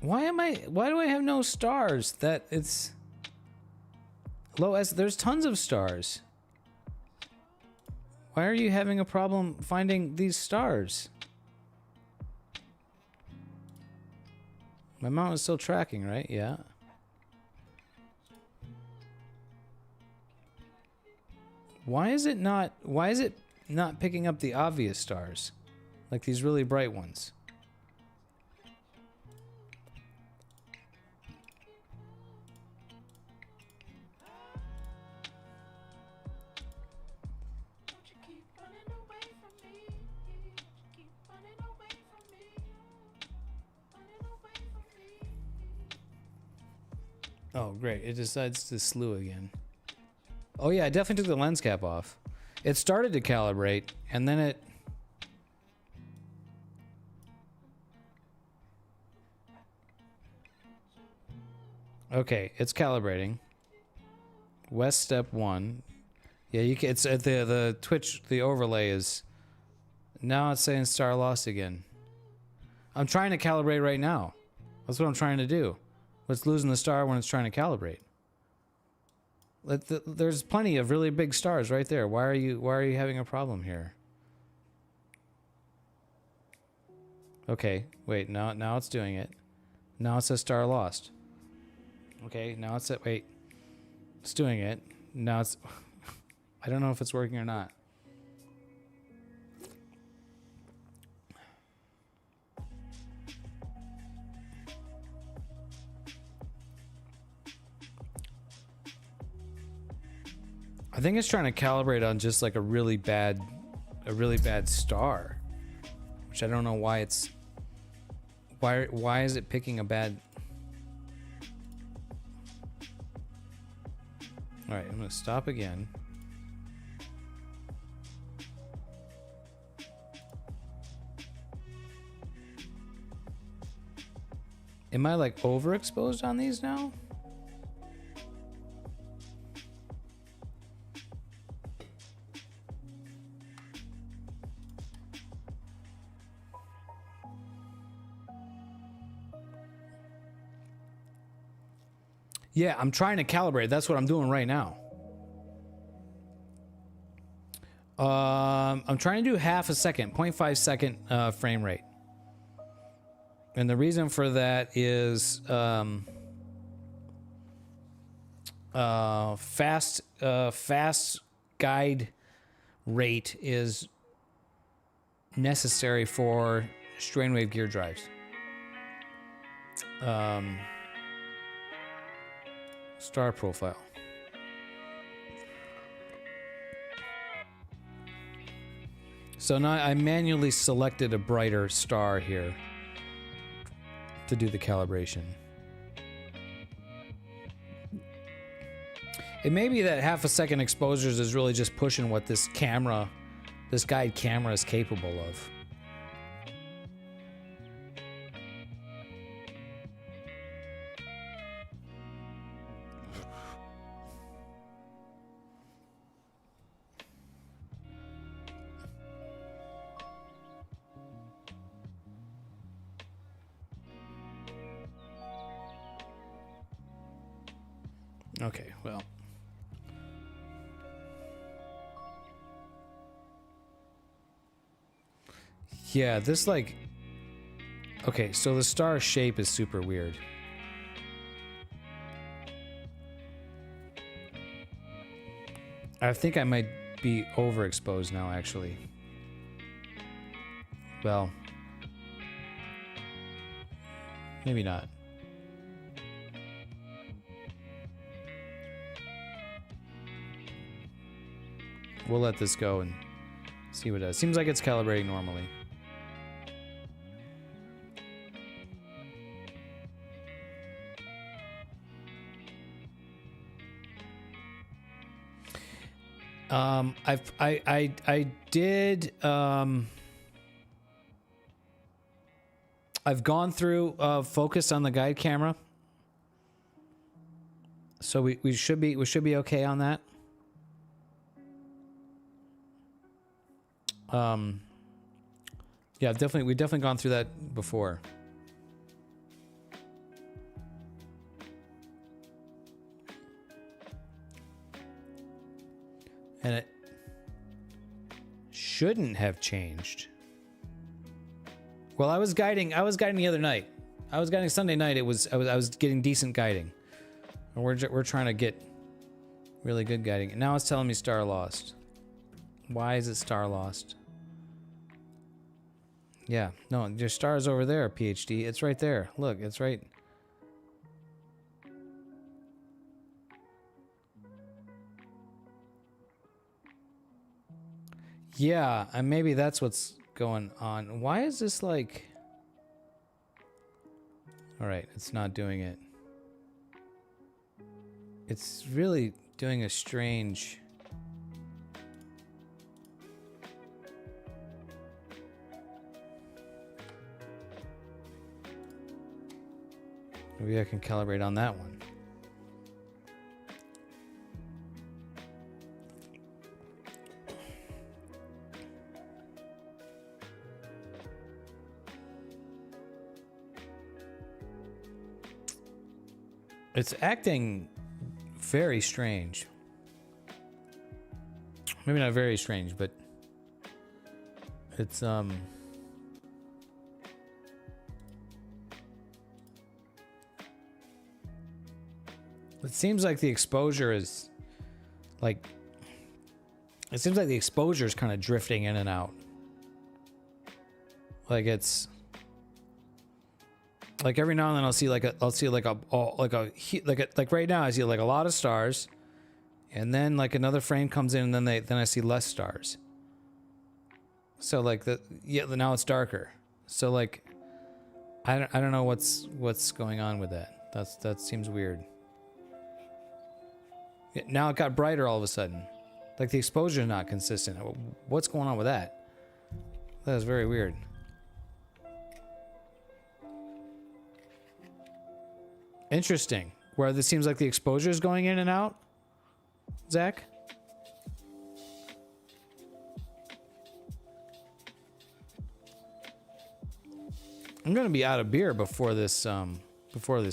Why do I have no stars? That it's low S. There's tons of stars. Why are you having a problem finding these stars? My mount is still tracking, right? Yeah. Why is it not picking up the obvious stars? Like these really bright ones. Oh, great. It decides to slew again. Oh yeah, I definitely took the lens cap off. It started to calibrate, and then it... Okay, it's calibrating. West step 1. Yeah, you can, it's at the Twitch, the overlay is... Now it's saying star lost again. I'm trying to calibrate right now. That's what I'm trying to do. It's losing the star when it's trying to calibrate. There's plenty of really big stars right there. Why are you having a problem here? Okay, wait, now it's doing it. Now it says star lost. Okay, now it's at, wait. It's doing it. Now it's I don't know if it's working or not. I think it's trying to calibrate on just like a really bad star, which I don't know why it's why is it picking a bad. All right, I'm gonna stop again. Am I like overexposed on these now? Yeah, I'm trying to calibrate. That's what I'm doing right now. I'm trying to do half a second, 0.5 second frame rate. And the reason for that is fast guide rate is necessary for strain wave gear drives. Star profile. So now I manually selected a brighter star here to do the calibration. It may be that half a second exposures is really just pushing what this camera, this guide camera is capable of. Okay, well. Yeah, this like... Okay, so the star shape is super weird. I think I might be overexposed now, actually. Well... Maybe not. We'll let this go and see what it does. Seems like it's calibrating normally. I've gone through focus on the guide camera. So we should be okay on that. Yeah, we've definitely gone through that before. And it shouldn't have changed. Well, I was guiding the other night. I was guiding Sunday night. I was getting decent guiding. And we're trying to get really good guiding. And now it's telling me star lost. Why is it star lost? Yeah, no, your star's over there, PhD. It's right there. Look, it's right. Yeah, and maybe that's what's going on. Why is this like... All right, it's not doing it. It's really doing a strange... Maybe I can calibrate on that one. It's acting very strange. Maybe not very strange, but it's it seems like the exposure is like it seems like the exposure is kind of drifting in and out. Like it's like every now and then I'll see like right now I see like a lot of stars, and then like another frame comes in, and then I see less stars. So like now it's darker. So like I don't know what's going on with that. That seems weird. Now it got brighter all of a sudden. Like the exposure is not consistent. What's going on with that? That is very weird. Interesting. Where this seems like the exposure is going in and out. Zach? I'm gonna be out of beer before this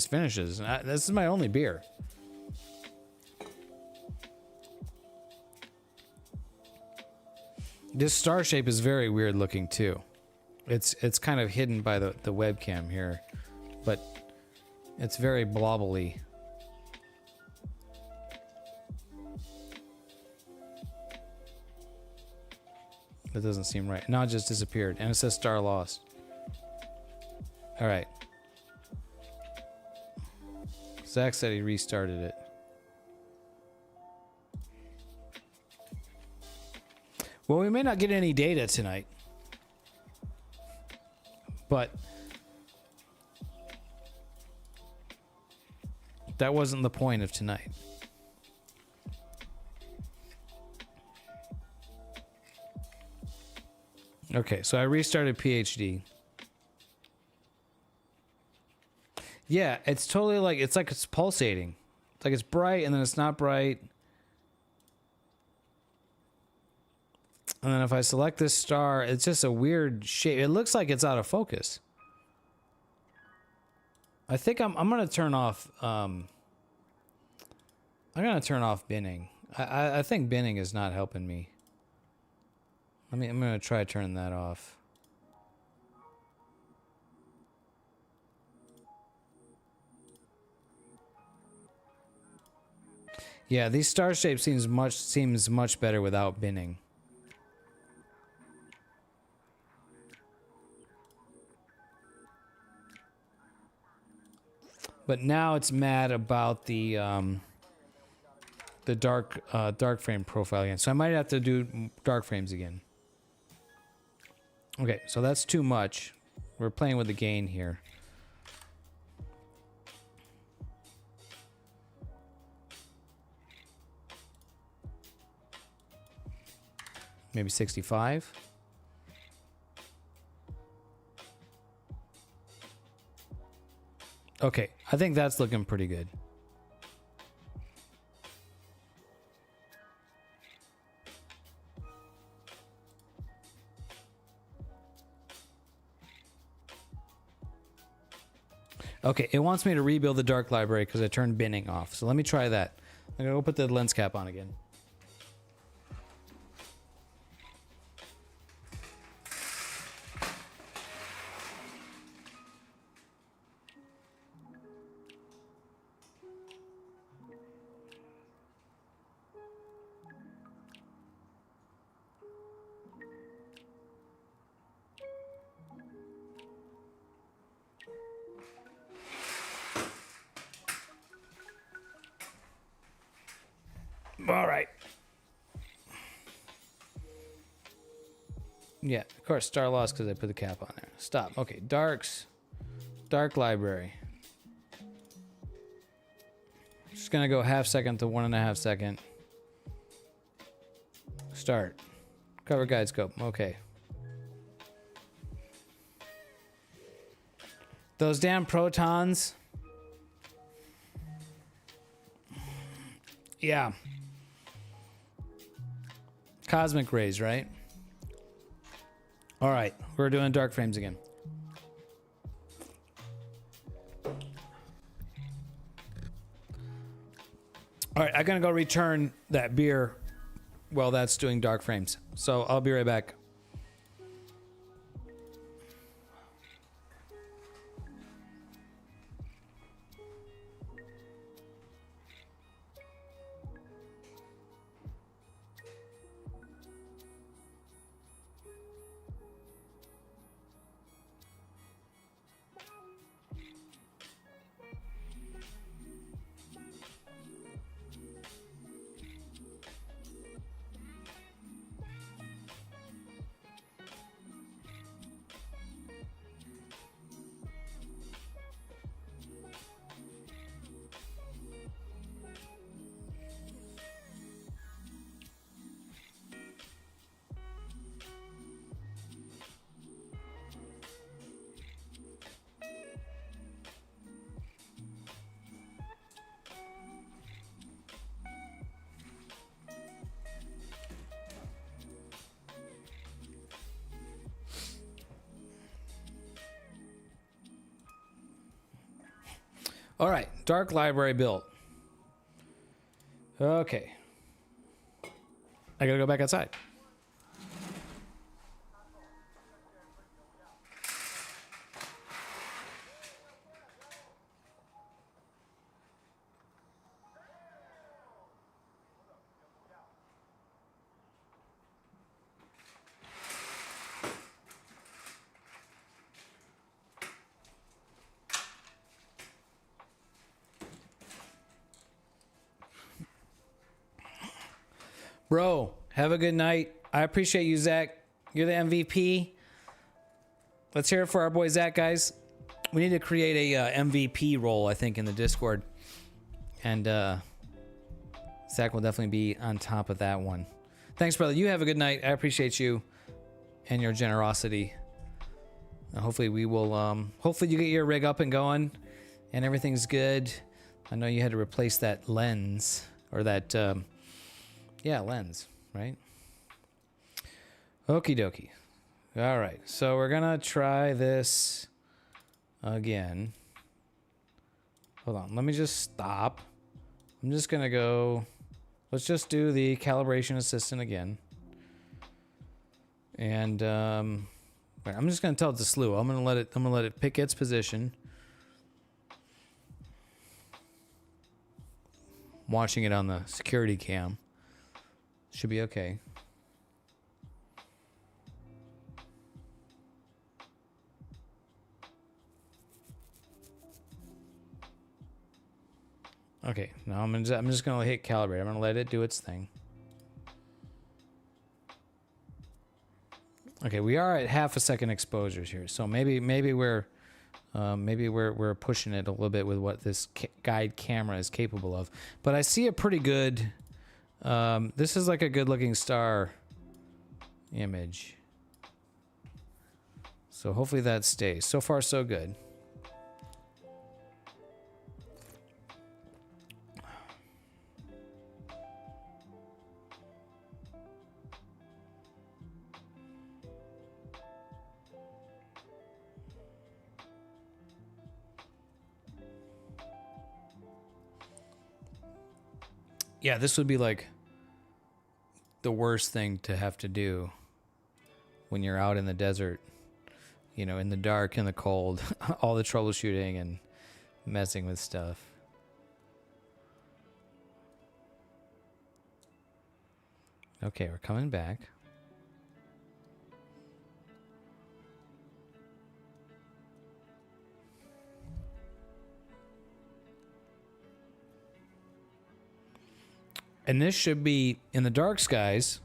finishes. This is my only beer. This star shape is very weird looking too. It's kind of hidden by the webcam here, but it's very blobbly. That doesn't seem right. Now it just disappeared, and it says star lost. All right. Zach said he restarted it. Well, we may not get any data tonight, but that wasn't the point of tonight. Okay, so I restarted PhD. Yeah, it's totally like it's pulsating. It's like it's bright and then it's not bright. And then if I select this star, it's just a weird shape. It looks like it's out of focus. I think I'm gonna turn off binning. I think binning is not helping me. I'm gonna try turning that off. Yeah, these star shapes seems much better without binning. But now it's mad about the dark frame profile again. So I might have to do dark frames again. Okay, so that's too much. We're playing with the gain here. Maybe 65. Okay, I think that's looking pretty good. Okay, it wants me to rebuild the dark library because I turned binning off. So let me try that. I'm gonna go put the lens cap on again. All right. Yeah, of course, star lost because I put the cap on there. Stop. Okay, darks. Dark library. Just gonna go half second to 1.5 second. Start. Cover guide scope. Okay. Those damn protons. Yeah. Cosmic rays, right? All right, we're doing dark frames again. All right, I'm gonna go return that beer while that's doing dark frames. So I'll be right back. All right, dark library built. Okay. I gotta go back outside. Bro, have a good night. I appreciate you, Zach. You're the MVP. Let's hear it for our boy Zach, guys. We need to create a MVP role, I think, in the Discord. And Zach will definitely be on top of that one. Thanks, brother. You have a good night. I appreciate you and your generosity. And hopefully we will, hopefully you get your rig up and going and everything's good. I know you had to replace that lens or that, yeah, lens, right? Okie dokie. All right, so we're gonna try this again. Hold on, let me just stop. I'm just gonna go, let's just do the calibration assistant again. And I'm just gonna tell it to slew. I'm gonna let it pick its position. Watching it on the security cam. Should be okay. Okay, now I'm just gonna hit calibrate. I'm gonna let it do its thing. Okay, we are at half a second exposures here, so maybe we're pushing it a little bit with what this guide camera is capable of. But I see a pretty good. This is like a good-looking star image. So hopefully that stays. So far, so good. Yeah, this would be like the worst thing to have to do when you're out in the desert, you know, in the dark, in the cold, all the troubleshooting and messing with stuff. Okay, we're coming back. And this should be in the dark skies.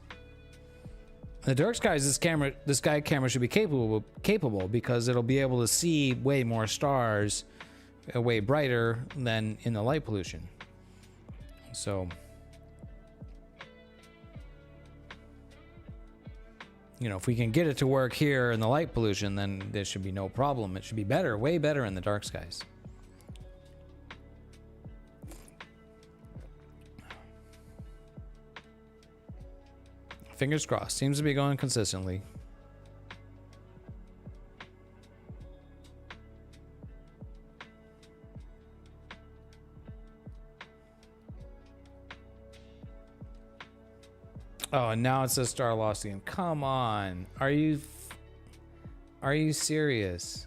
In the dark skies, this guide camera should be capable because it'll be able to see way more stars, way brighter than in the light pollution. So, you know, if we can get it to work here in the light pollution, then there should be no problem. It should be better, way better in the dark skies. Fingers crossed. Seems to be going consistently. Oh, and now it says star lost again. Come on. Are you serious?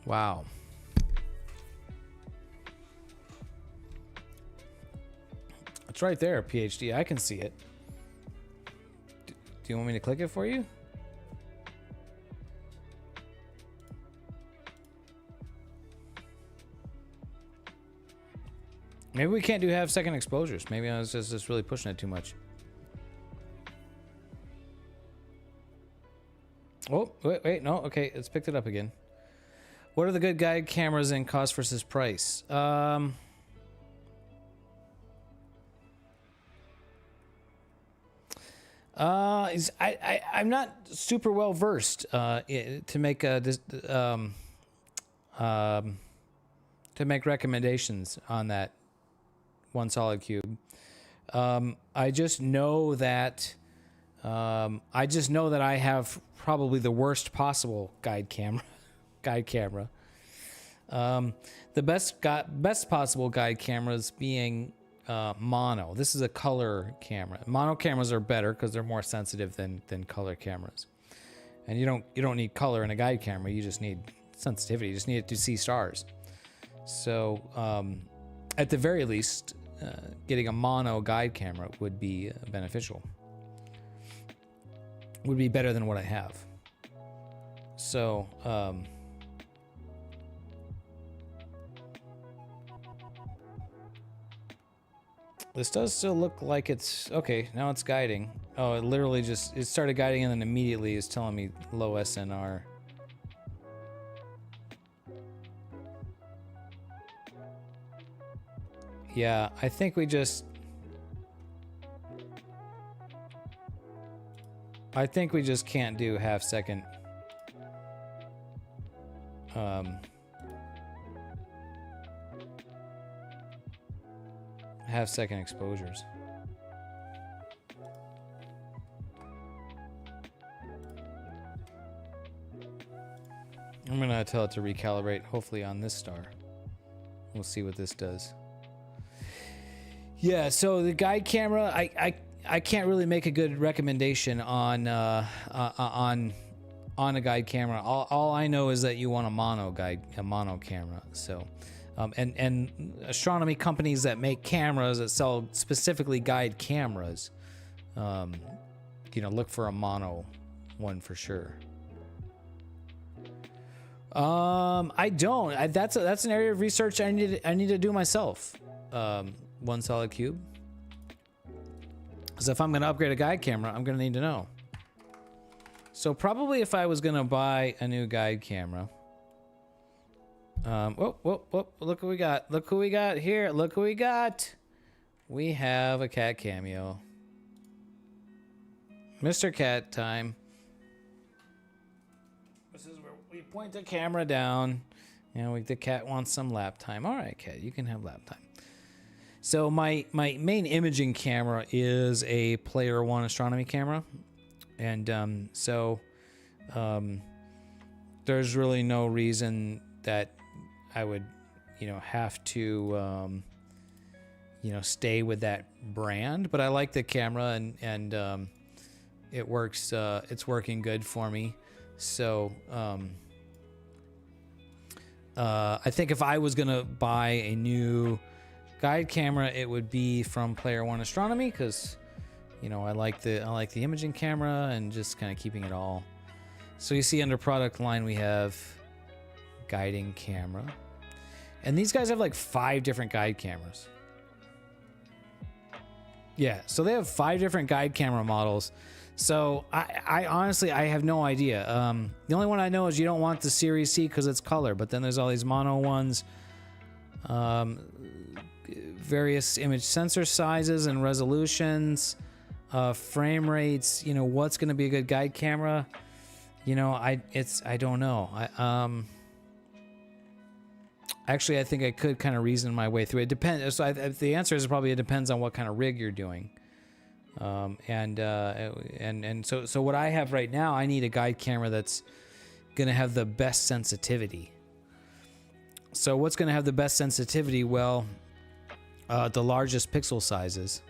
Wow. It's right there, PhD. I can see it. Do you want me to click it for you? Maybe we can't do half-second exposures. Maybe I was just really pushing it too much. Oh, wait, no. Okay, it's picked it up again. What are the good guide cameras in cost versus price? I'm not super well versed to make recommendations on that one solid cube. I just know that I have probably the worst possible guide camera. The best possible guide cameras being mono. This is a color camera. Mono cameras are better because they're more sensitive than color cameras. And you don't need color in a guide camera. You just need sensitivity. You just need it to see stars. So at the very least, getting a mono guide camera would be beneficial. Would be better than what I have. So this does still look like it's okay. Now it's guiding. Oh, it literally it started guiding and then immediately is telling me low SNR. Yeah, I think we just can't do half-second half-second exposures. I'm gonna tell it to recalibrate, hopefully on this star. We'll see what this does. Yeah, so the guide camera, I can't really make a good recommendation on a guide camera. All I know is that you want a mono camera. So, and astronomy companies that make cameras that sell specifically guide cameras, look for a mono one for sure. I don't. That's an area of research I need to do myself. One solid cube. So if I'm going to upgrade a guide camera, I'm going to need to know. So probably if I was going to buy a new guide camera. Whoa, look what we got. Look who we got here. Look who we got. We have a cat cameo. Mr. Cat time. This is where we point the camera down. The cat wants some lap time. All right, cat, you can have lap time. So my main imaging camera is a Player One astronomy camera, and there's really no reason that I would, have to, stay with that brand. But I like the camera, and it works. It's working good for me. So I think if I was gonna buy a new guide camera, it would be from Player One Astronomy, because I like the imaging camera and just kind of keeping it all. So you see under product line we have guiding camera, and these guys have like 5 different guide cameras. Yeah, so they have 5 different guide camera models. So I honestly, I have no idea. The only one I know is you don't want the Series C because it's color, but then there's all these mono ones. Various image sensor sizes and resolutions, frame rates, you know, what's going to be a good guide camera. You know, I don't know. Actually, I think I could kind of reason my way through it. Depends. So the answer is probably it depends on what kind of rig you're doing. And so what I have right now, I need a guide camera that's going to have the best sensitivity. So what's going to have the best sensitivity? Well, the largest pixel sizes.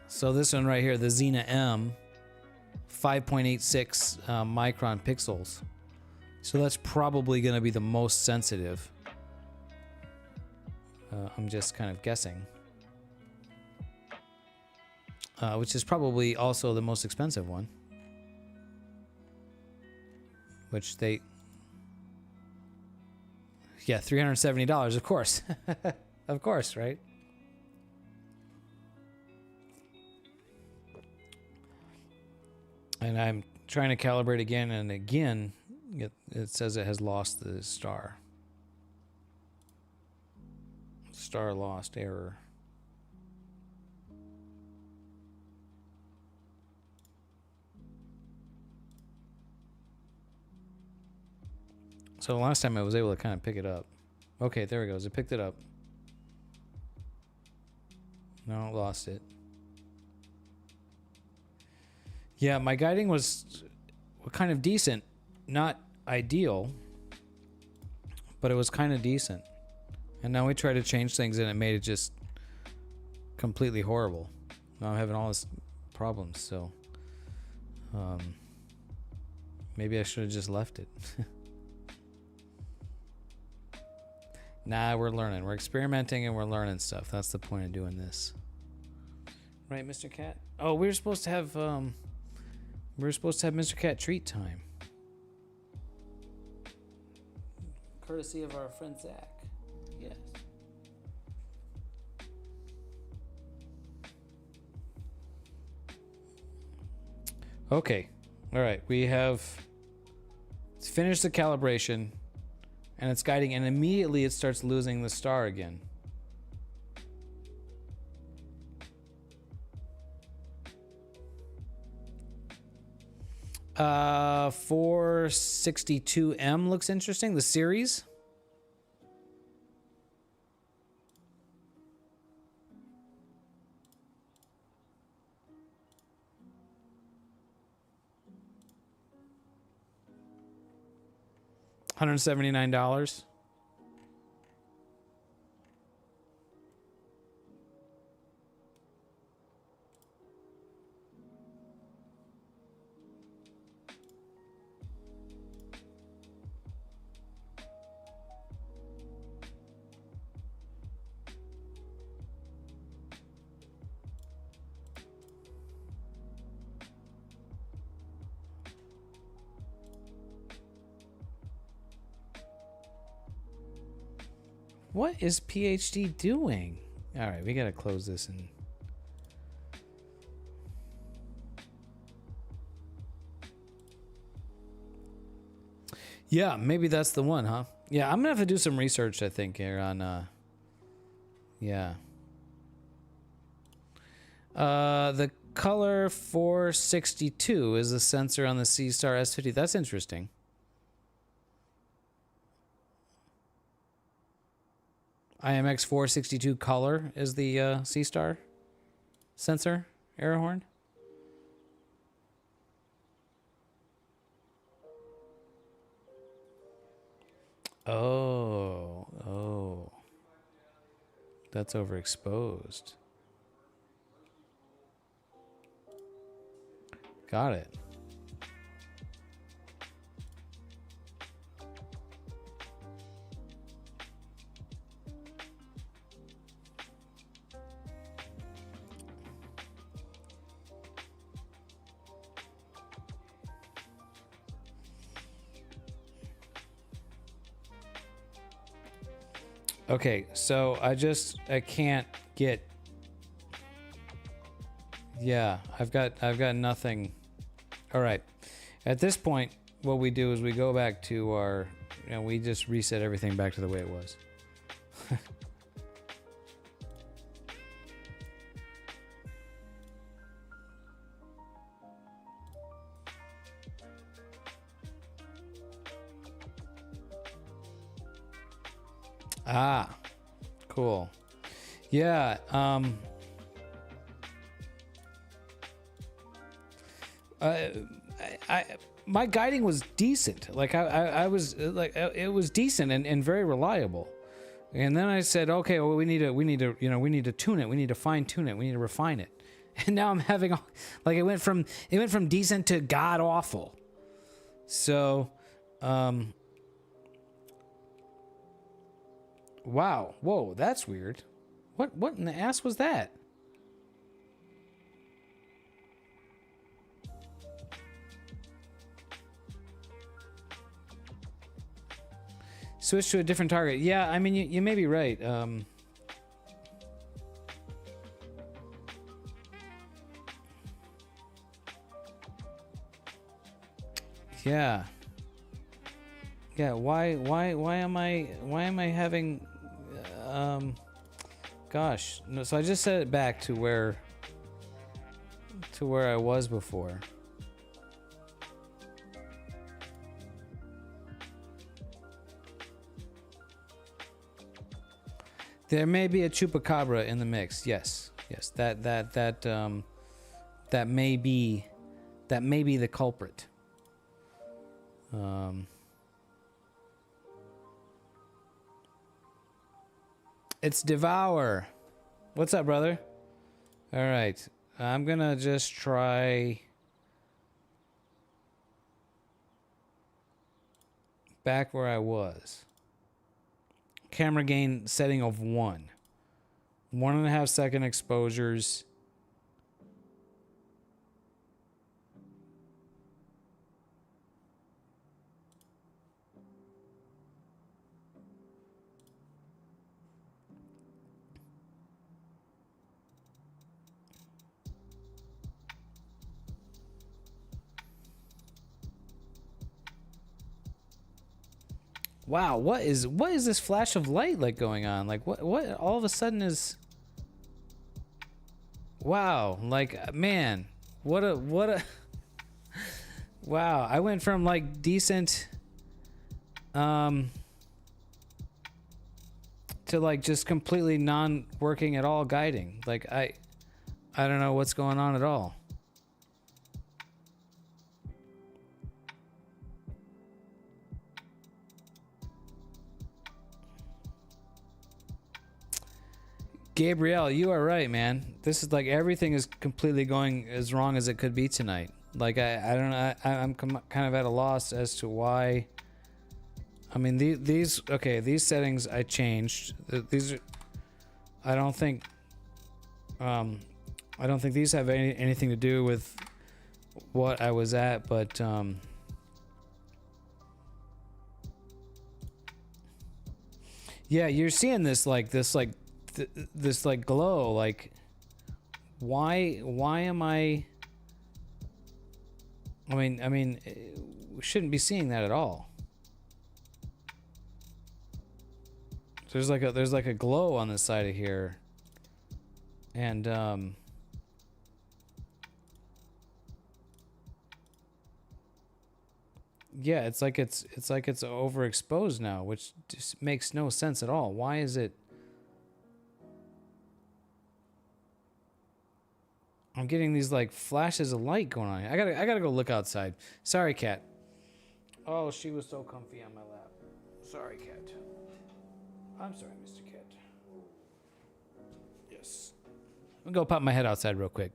So this one right here, the Xena M, 5.86 micron pixels. So that's probably going to be the most sensitive. I'm just kind of guessing. Which is probably also the most expensive one. Which they... Yeah, $370, of course. Of course, right? And I'm trying to calibrate again and again. It says it has lost the star. Star lost, error. So last time I was able to kind of pick it up. Okay, there it goes. It picked it up. No, it lost it. Yeah, my guiding was kind of decent. Not ideal, but it was kind of decent. And now we try to change things and it made it just completely horrible. Now I'm having all this problems, so maybe I should have just left it. Nah, we're learning. We're experimenting and we're learning stuff. That's the point of doing this. Right, Mr. Cat? Oh, we were supposed to have Mr. Cat treat time. Courtesy of our friend Zach. Yes. Okay. All right. We have finished the calibration. And it's guiding, and immediately it starts losing the star again. Uh, 462M looks interesting. The series. $179. What is PhD doing? All right, we gotta close this and... Yeah, maybe that's the one, huh? Yeah, I'm gonna have to do some research, I think, here on, yeah. The color 462 is the sensor on the C-Star S50. That's interesting. IMX 462 color is the C-Star sensor air horn. Oh. That's overexposed. Got it. Okay, so I can't get Yeah, I've got nothing. All right. At this point, what we do is we go back to our, we just reset everything back to the way it was. Ah, cool. Yeah, my guiding was decent. Like I was like it was decent and very reliable. And then I said, okay, well we need to tune it. We need to fine tune it. We need to refine it. And now I'm having like it went from decent to god awful. So, wow, whoa, that's weird. What in the ass was that? Switch to a different target. Yeah, I mean, you may be right. Yeah. Yeah, why am I having gosh. No, so I just set it back to where I was before. There may be a chupacabra in the mix. Yes. That may be the culprit. It's Devour. What's up, brother? All right. I'm gonna just try back where I was. Camera gain setting of 1. 1.5 second exposures. Wow, what is this flash of light like going on? Like what all of a sudden is wow, like man, what a wow, I went from like decent to like just completely non-working at all guiding. Like I don't know what's going on at all. Gabrielle, you are right, man. This is like everything is completely going as wrong as it could be tonight. Like I don't know. I'm kind of at a loss as to why. I mean these settings I changed. These are. I don't think these have anything to do with what I was at, but yeah, you're seeing this glow. Like why am I mean we shouldn't be seeing that at all. There's like a glow on the side of here, and yeah, it's like it's overexposed now, which just makes no sense at all. Why is it? I'm getting these like flashes of light going on. I gotta go look outside. Sorry, cat. Oh, she was so comfy on my lap. Sorry, cat. I'm sorry, Mr. Cat. Yes. I'm gonna go pop my head outside real quick.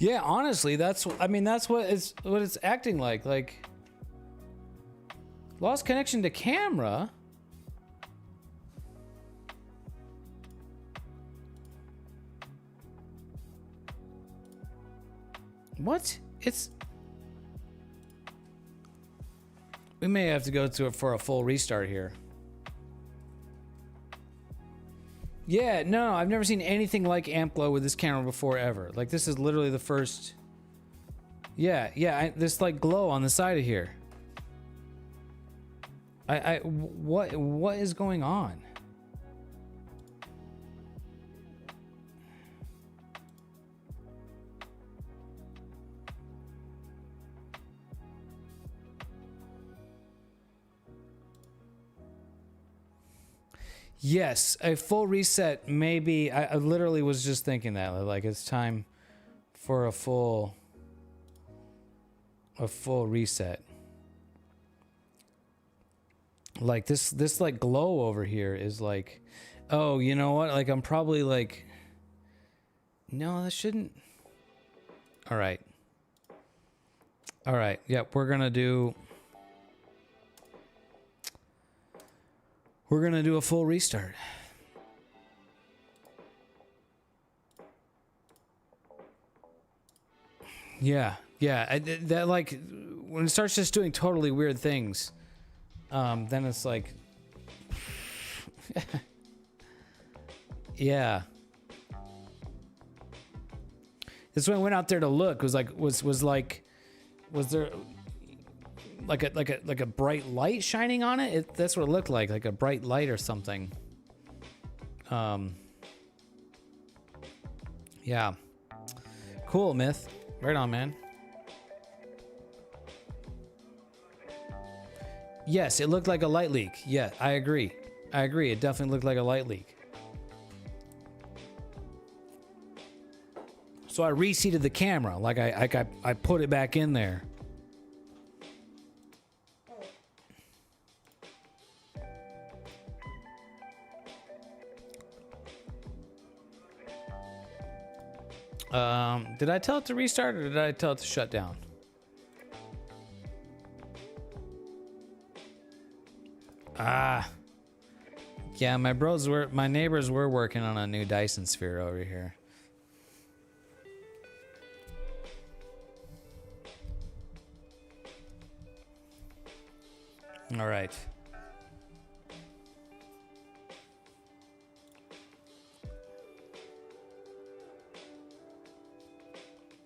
Yeah, honestly, that's what it's acting like. Like lost connection to camera. What? We may have to go to it for a full restart here. Yeah, no, I've never seen anything like Amplo with this camera before ever. Like this is literally the first. Yeah, this like glow on the side of here. What is going on? Yes, a full reset maybe. I literally was just thinking that, like it's time for a full reset. Like this like glow over here is like, oh, you know what? Like I'm probably like, no, that shouldn't. All right. Yep, we're gonna do a full restart. Yeah. That like when it starts just doing totally weird things, then it's like, yeah. This when I went out there to look was there like a bright light shining on it? That's what it looked like a bright light or something. Yeah. Cool, Myth. Right on, man. Yes, it looked like a light leak. Yeah, I agree. It definitely looked like a light leak. So I reseated the camera, like I put it back in there. Did I tell it to restart or did I tell it to shut down? Yeah, my neighbors were working on a new Dyson Sphere over here. All right.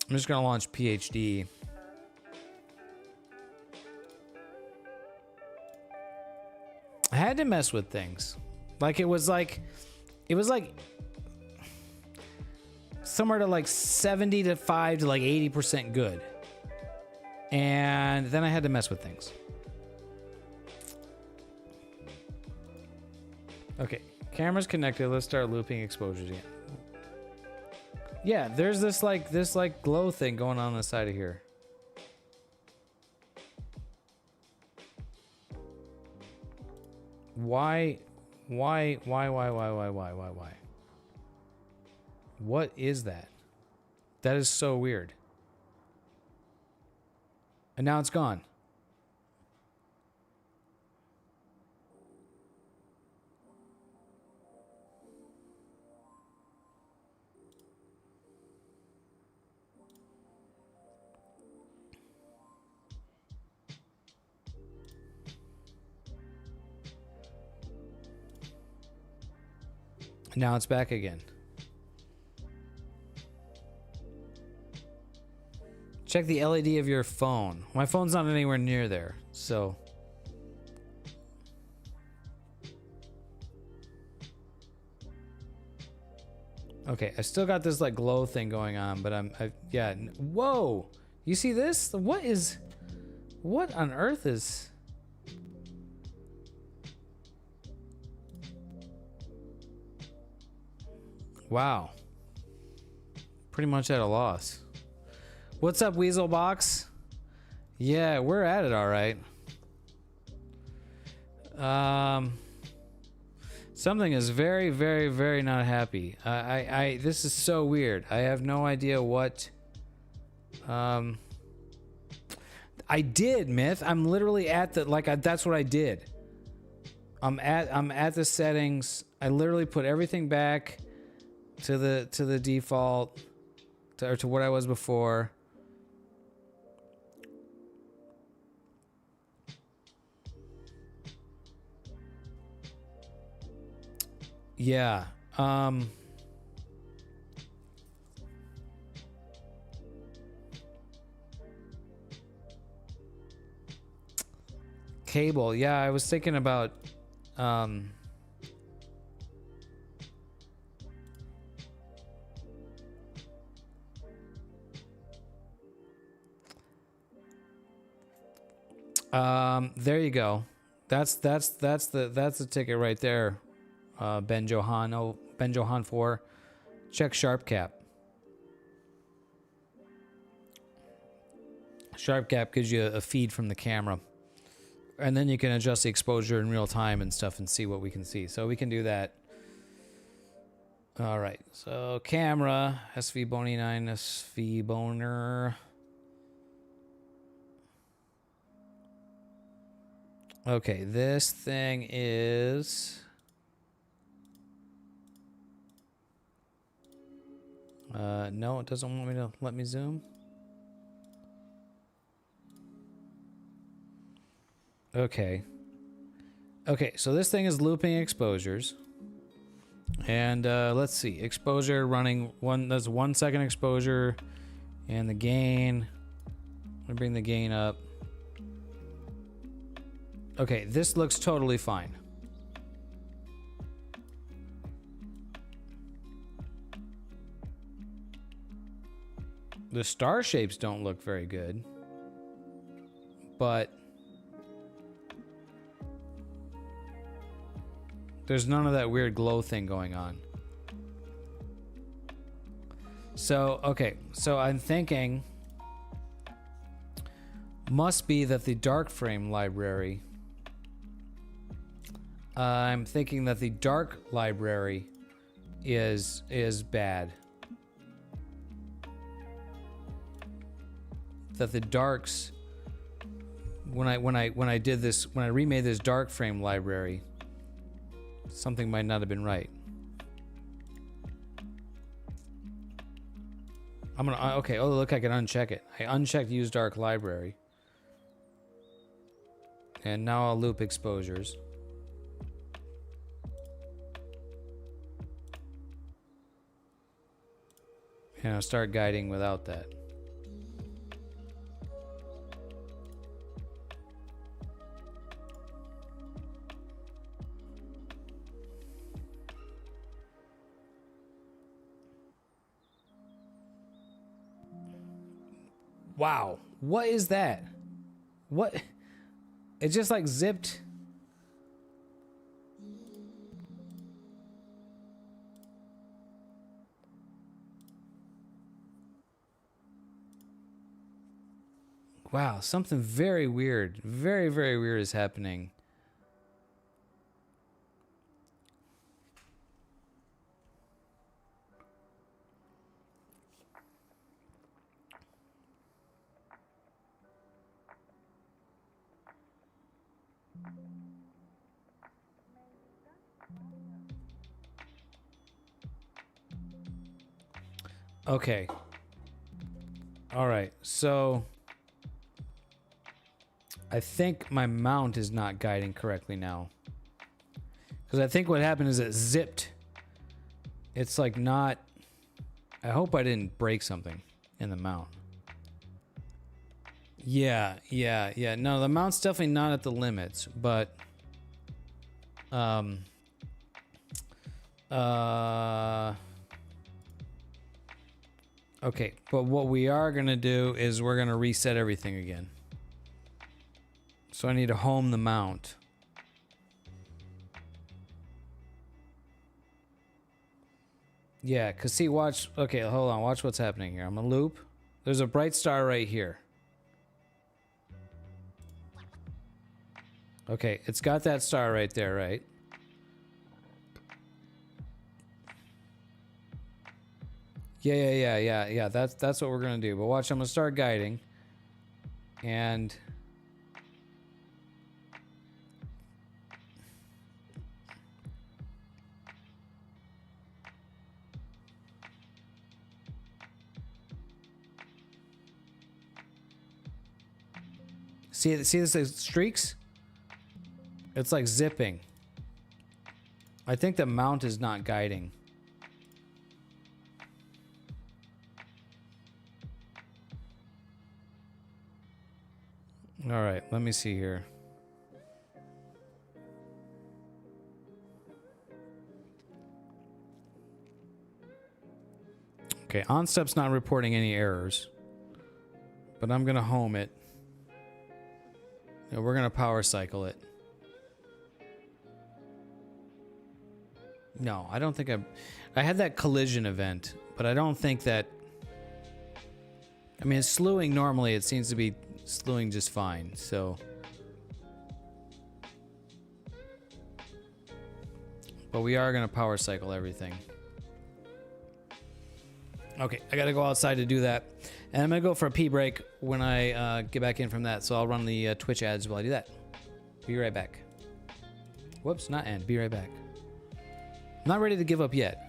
I'm just gonna launch PhD. I had to mess with things. Like it was like somewhere to like 75 to like 80% good. And then I had to mess with things. Okay, camera's connected. Let's start looping exposures again. Yeah, there's this like glow thing going on the side of here. Why? What is that? That is so weird. And now it's gone. Now it's back again. Check the LED of your phone. My phone's not anywhere near there, so. Okay, I still got this like glow thing going on, but yeah. Whoa! You see this? What on earth is? Wow. Pretty much at a loss. What's up, Weaselbox? Yeah, we're at it all right. Something is very, very, very not happy. This is so weird. I have no idea what I did, Myth. I'm literally at the that's what I did. I'm at the settings. I literally put everything back to the default or to what I was before. Yeah. Cable. Yeah, I was thinking about there you go. That's the ticket right there. Ben Johan 4. Check Sharp Cap. Sharp Cap gives you a feed from the camera. And then you can adjust the exposure in real time and stuff and see what we can see. So we can do that. All right. So camera, SV Bony 9, SV Boner. Okay, this thing is... no, it doesn't want me to let me zoom. Okay. Okay, so this thing is looping exposures. And let's see. Exposure running that's 1 second exposure. And the gain. I'm gonna bring the gain up. Okay, this looks totally fine. The star shapes don't look very good. But there's none of that weird glow thing going on. So, okay. So I'm thinking must be that the dark frame library I'm thinking that the dark library is bad. That the darks when I remade this dark frame library, something might not have been right. I'm gonna okay. Oh, look, I can uncheck it. I unchecked use dark library, and now I'll loop exposures. And I'll start guiding without that. Wow, what is that? What? It just like zipped. Wow, something very weird, very, very weird is happening. Okay. All right. So I think my mount is not guiding correctly now. Because I think what happened is it zipped. It's like not... I hope I didn't break something in the mount. Yeah. No, the mount's definitely not at the limits, but... Okay, but what we are going to do is we're going to reset everything again. So I need to home the mount. Yeah, because see, watch. Okay, hold on. Watch what's happening here. I'm going to loop. There's a bright star right here. Okay, it's got that star right there, right? Yeah. That's what we're gonna do. But watch, I'm gonna start guiding. And see this streaks? It's like zipping. I think the mount is not guiding. All right, let me see here. Okay, OnStep's not reporting any errors, but I'm gonna home it. Yeah, we're gonna power cycle it. No, I don't think I had that collision event, but I don't think that. I mean, it's slewing normally. It seems to be slewing just fine. So, but we are gonna power cycle everything. Okay, I gotta go outside to do that, and I'm gonna go for a pee break when I get back in from that. So I'll run the Twitch ads while I do that. Be right back. Whoops, not end. Be right back. I'm not ready to give up yet.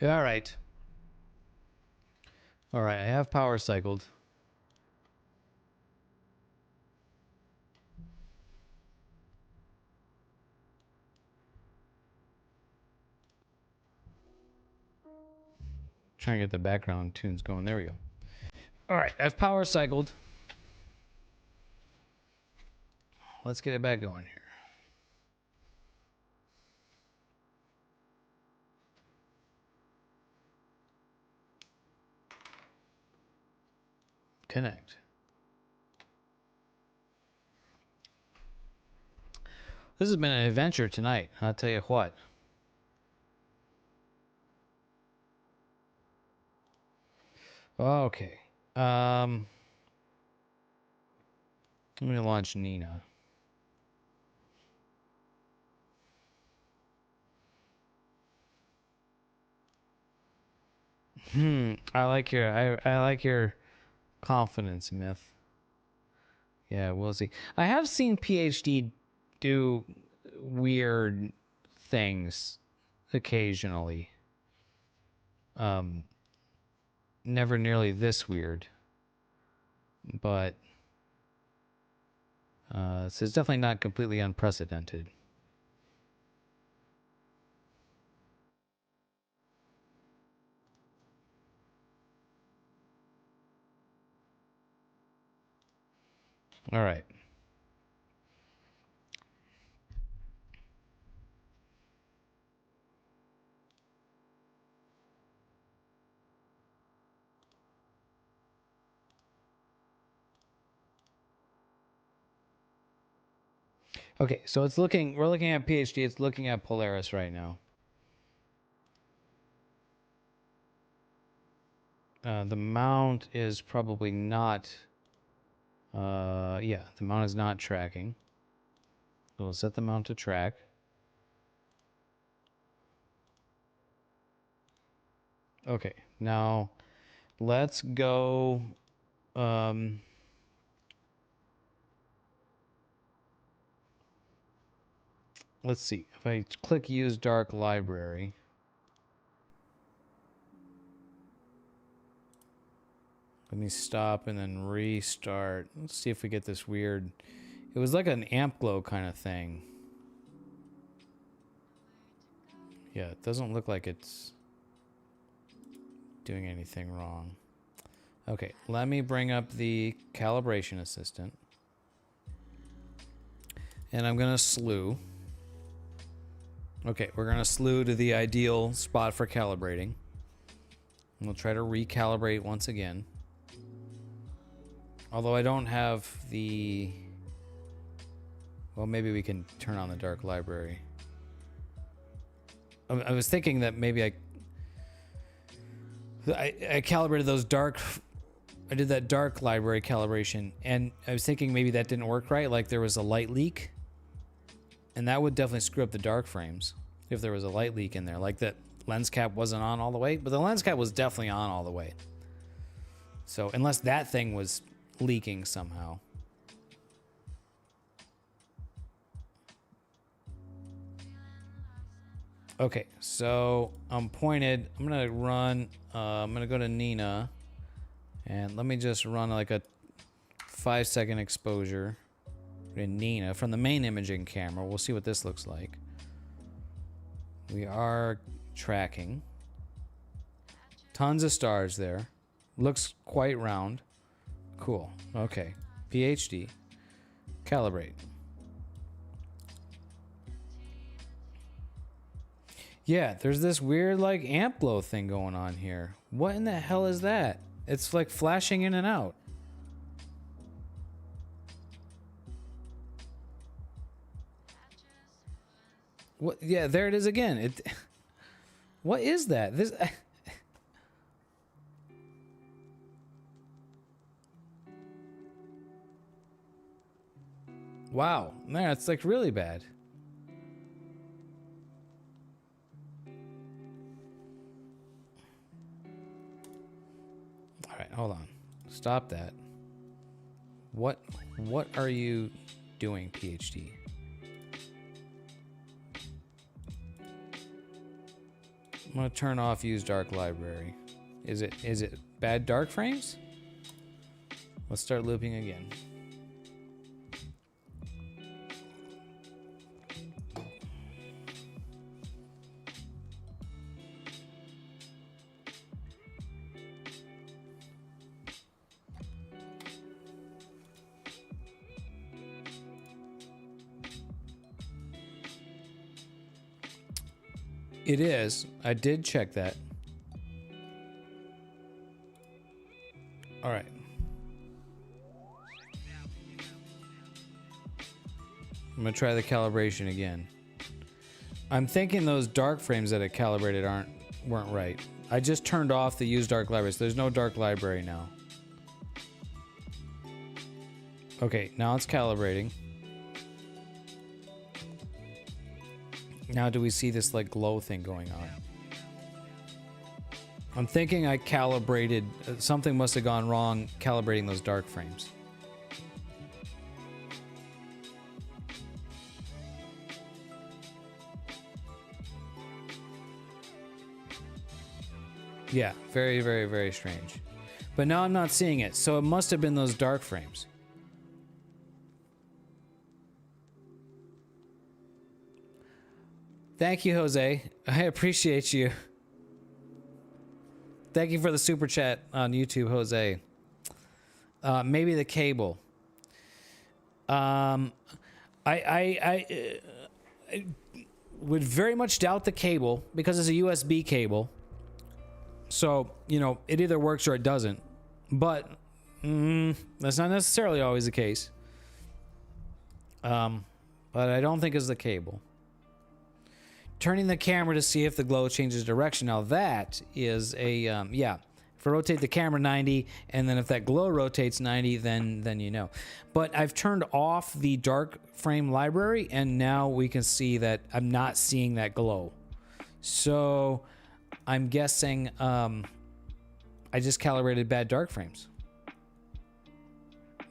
All right. All right, I have power cycled. Trying to get the background tunes going. There we go. All right, I've power cycled. Let's get it back going here. Connect. This has been an adventure tonight, I'll tell you what. Okay. Let me launch Nina. I like your confidence, Myth. Yeah, we'll see. I have seen PhD do weird things occasionally. Never nearly this weird, but so it's definitely not completely unprecedented. All right. Okay, so it's looking, we're looking at PHD, it's looking at Polaris right now. The mount is probably not, yeah, the mount is not tracking. So we'll set the mount to track. Okay, now let's go, let's see, if I click use dark library. Let me stop and then restart. Let's see if we get this weird. It was like an amp glow kind of thing. Yeah, it doesn't look like it's doing anything wrong. Okay, let me bring up the calibration assistant. And I'm gonna slew. Okay, we're gonna slew to the ideal spot for calibrating. And we'll try to recalibrate once again. Although I don't have the... Well, maybe we can turn on the dark library. I was thinking that maybe I calibrated those dark... I did that dark library calibration, and I was thinking maybe that didn't work right, like there was a light leak. And that would definitely screw up the dark frames if there was a light leak in there, like that lens cap wasn't on all the way, but the lens cap was definitely on all the way. So unless that thing was leaking somehow. Okay, so I'm pointed. I'm gonna run. I'm gonna go to Nina, and let me just run like a 5-second exposure in Nina from the main imaging camera. We'll see what this looks like. We are tracking. Tons of stars there. Looks quite round. Cool. Okay. PHD. Calibrate. Yeah, there's this weird like amp glow thing going on here. What in the hell is that? It's like flashing in and out. What? Yeah, there it is again. It. What is that? This. Wow, man, it's like really bad. All right, hold on. Stop that. What are you doing, PhD? I'm gonna turn off use dark library. Is it bad dark frames? Let's start looping again. It is. I did check that. All right. I'm gonna try the calibration again. I'm thinking those dark frames that it calibrated weren't right. I just turned off the use dark library, so there's no dark library now. Okay, now it's calibrating. Now do we see this like glow thing going on? I'm thinking I calibrated, something must have gone wrong calibrating those dark frames. Yeah, very, very, very strange. But now I'm not seeing it, so it must have been those dark frames. Thank you, Jose. I appreciate you. Thank you for the super chat on YouTube, Jose. Maybe the cable. I would very much doubt the cable because it's a USB cable. So, you know, it either works or it doesn't. But that's not necessarily always the case. but I don't think it's the cable. Turning the camera to see if the glow changes direction. Now that is a, yeah. If I rotate the camera 90, and then if that glow rotates 90, then you know. But I've turned off the dark frame library, and now we can see that I'm not seeing that glow. So I'm guessing I just calibrated bad dark frames.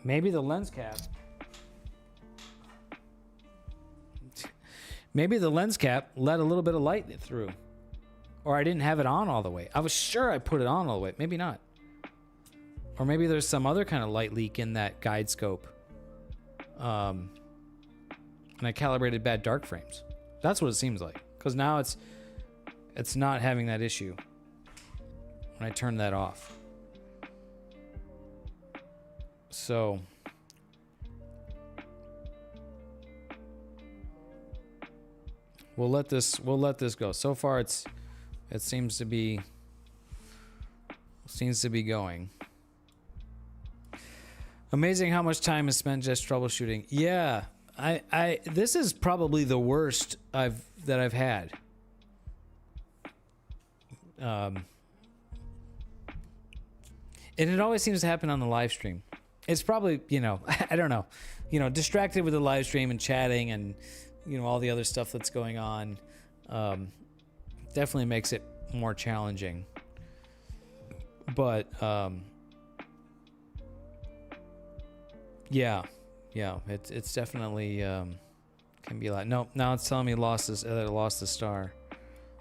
Maybe the lens cap. Maybe the lens cap let a little bit of light through. Or I didn't have it on all the way. I was sure I put it on all the way. Maybe not. Or maybe there's some other kind of light leak in that guide scope. And I calibrated bad dark frames. That's what it seems like. Because now it's not having that issue when I turn that off. So we'll let this go. So far it seems to be going. Amazing how much time is spent just troubleshooting. Yeah, I this is probably the worst that I've had. And it always seems to happen on the live stream. It's probably, you know, I don't know, you know, distracted with the live stream and chatting and, you know, all the other stuff that's going on. Definitely makes it more challenging. But yeah, it's definitely can be a lot. Nope, now it's telling me that it lost the star.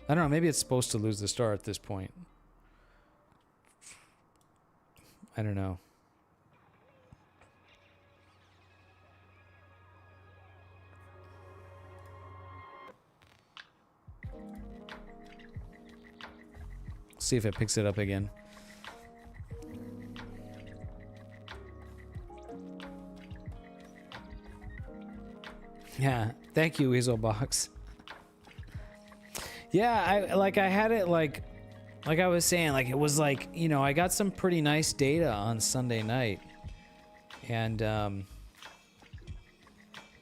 I don't know, maybe it's supposed to lose the star at this point. I don't know. See if it picks it up again. Yeah, thank you, Weaselbox. Yeah, I had it like I was saying, like it was like, you know, I got some pretty nice data on Sunday night, and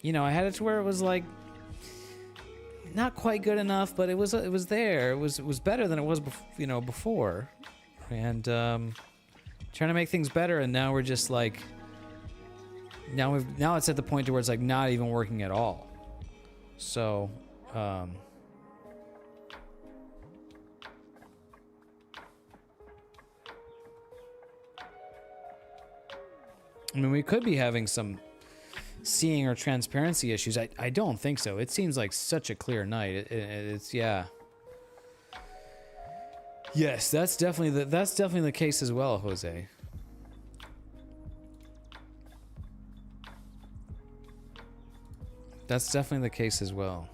you know, I had it to where it was like not quite good enough, but it was there. It was better than it was before, and trying to make things better. And now we're just like now it's at the point to where it's like not even working at all. So I mean, we could be having some seeing or transparency issues. I don't think so. It seems like such a clear night. It's yeah. Yes, that's definitely the case as well, Jose. That's definitely the case as well.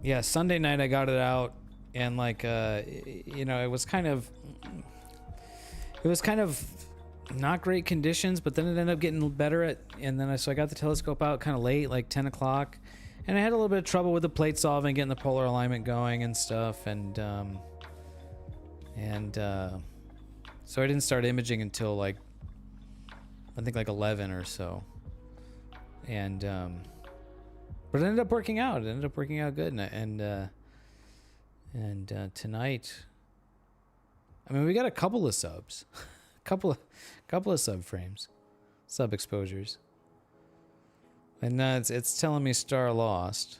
Yeah, Sunday night I got it out, and like you know, it was kind of not great conditions, but then it ended up getting better so I got the telescope out kind of late, like 10 o'clock, and I had a little bit of trouble with the plate solving, getting the polar alignment going and stuff, and so I didn't start imaging until like I think like 11 or so, and but it ended up working out. It ended up working out good, and tonight, I mean, we got a couple of subs, couple of sub frames, sub exposures, and it's telling me star lost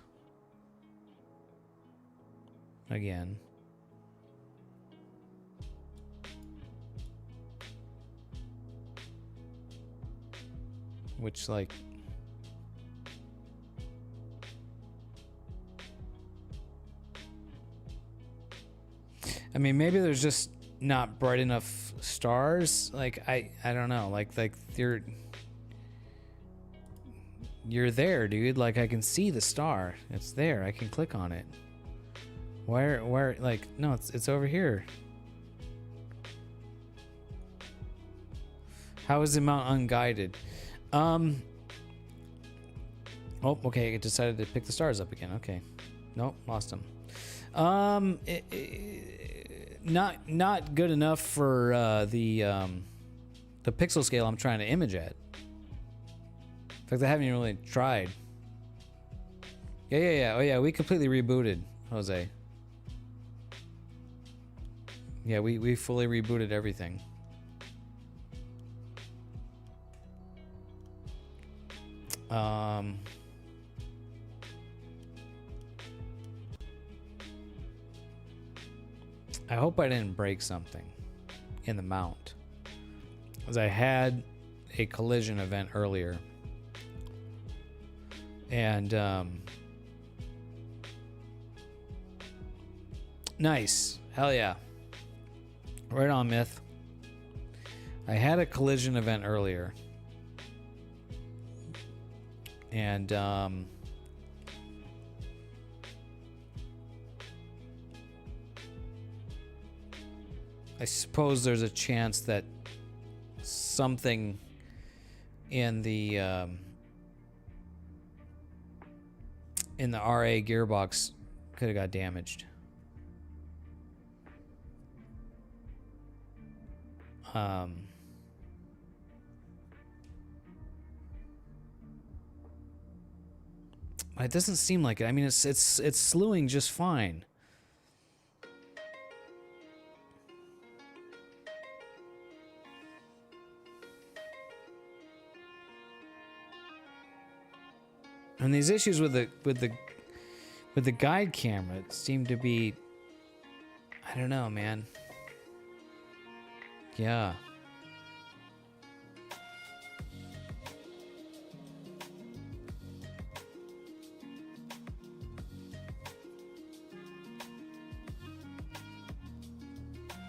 again. Which like. I mean, maybe there's just not bright enough stars. Like I don't know. Like you're there, dude. Like I can see the star. It's there. I can click on it. Where? Like no, it's over here. How is the mount unguided? Oh, okay. It decided to pick the stars up again. Okay. Nope, lost them. Not good enough for the pixel scale I'm trying to image at. In fact, I haven't even really tried. Yeah. Oh yeah, we completely rebooted, Jose. Yeah, we fully rebooted everything. I hope I didn't break something in the mount, as I had a collision event earlier, and nice, hell yeah, right on, Myth. I had a collision event earlier, and I suppose there's a chance that something in the RA gearbox could have got damaged. It doesn't seem like it. I mean, it's slewing just fine. And these issues with the guide camera seem to be, I don't know, man. Yeah.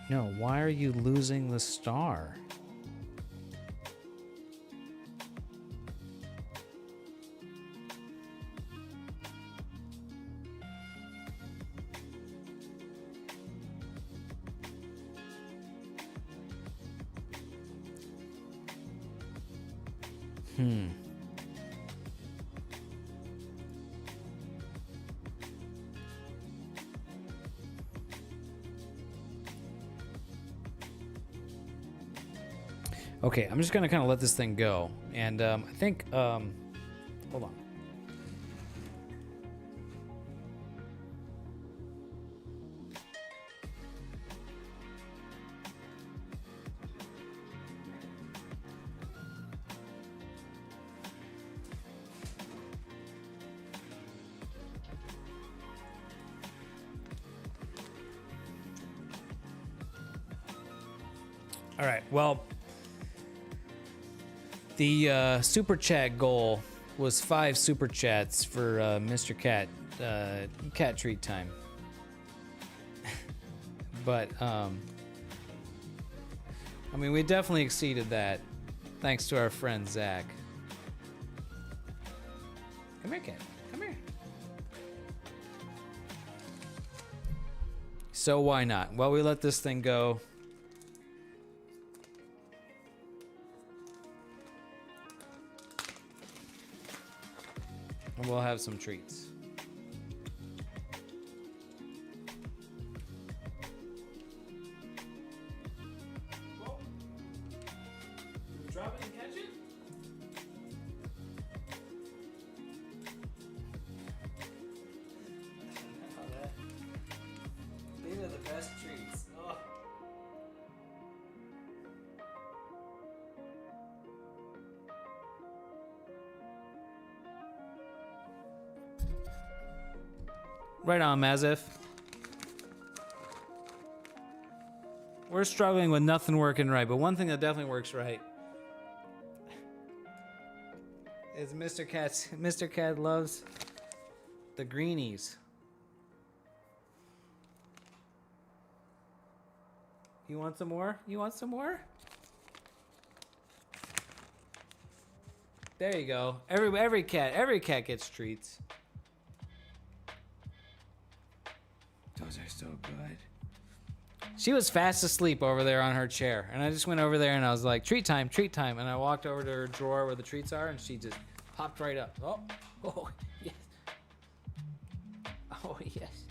No, why are you losing the star? Okay, I'm just gonna kind of let this thing go, and I think, hold on. All right, well, the super chat goal was 5 super chats for Mr. Cat, cat treat time. But I mean, we definitely exceeded that, thanks to our friend Zach. Come here, Cat. Come here. So why not? Well, we let this thing go. And we'll have some treats. Whoa. You drop it and catch it? These are the best treats. Oh. Right on, Mazif. We're struggling with nothing working right, but one thing that definitely works right is Mr. Cat's. Mr. Cat loves the greenies. You want some more? You want some more? There you go. Every cat gets treats. Those are so good. She was fast asleep over there on her chair, and I just went over there and I was like, treat time, and I walked over to her drawer where the treats are, and she just popped right up. Oh, Oh, yes. Oh, yes.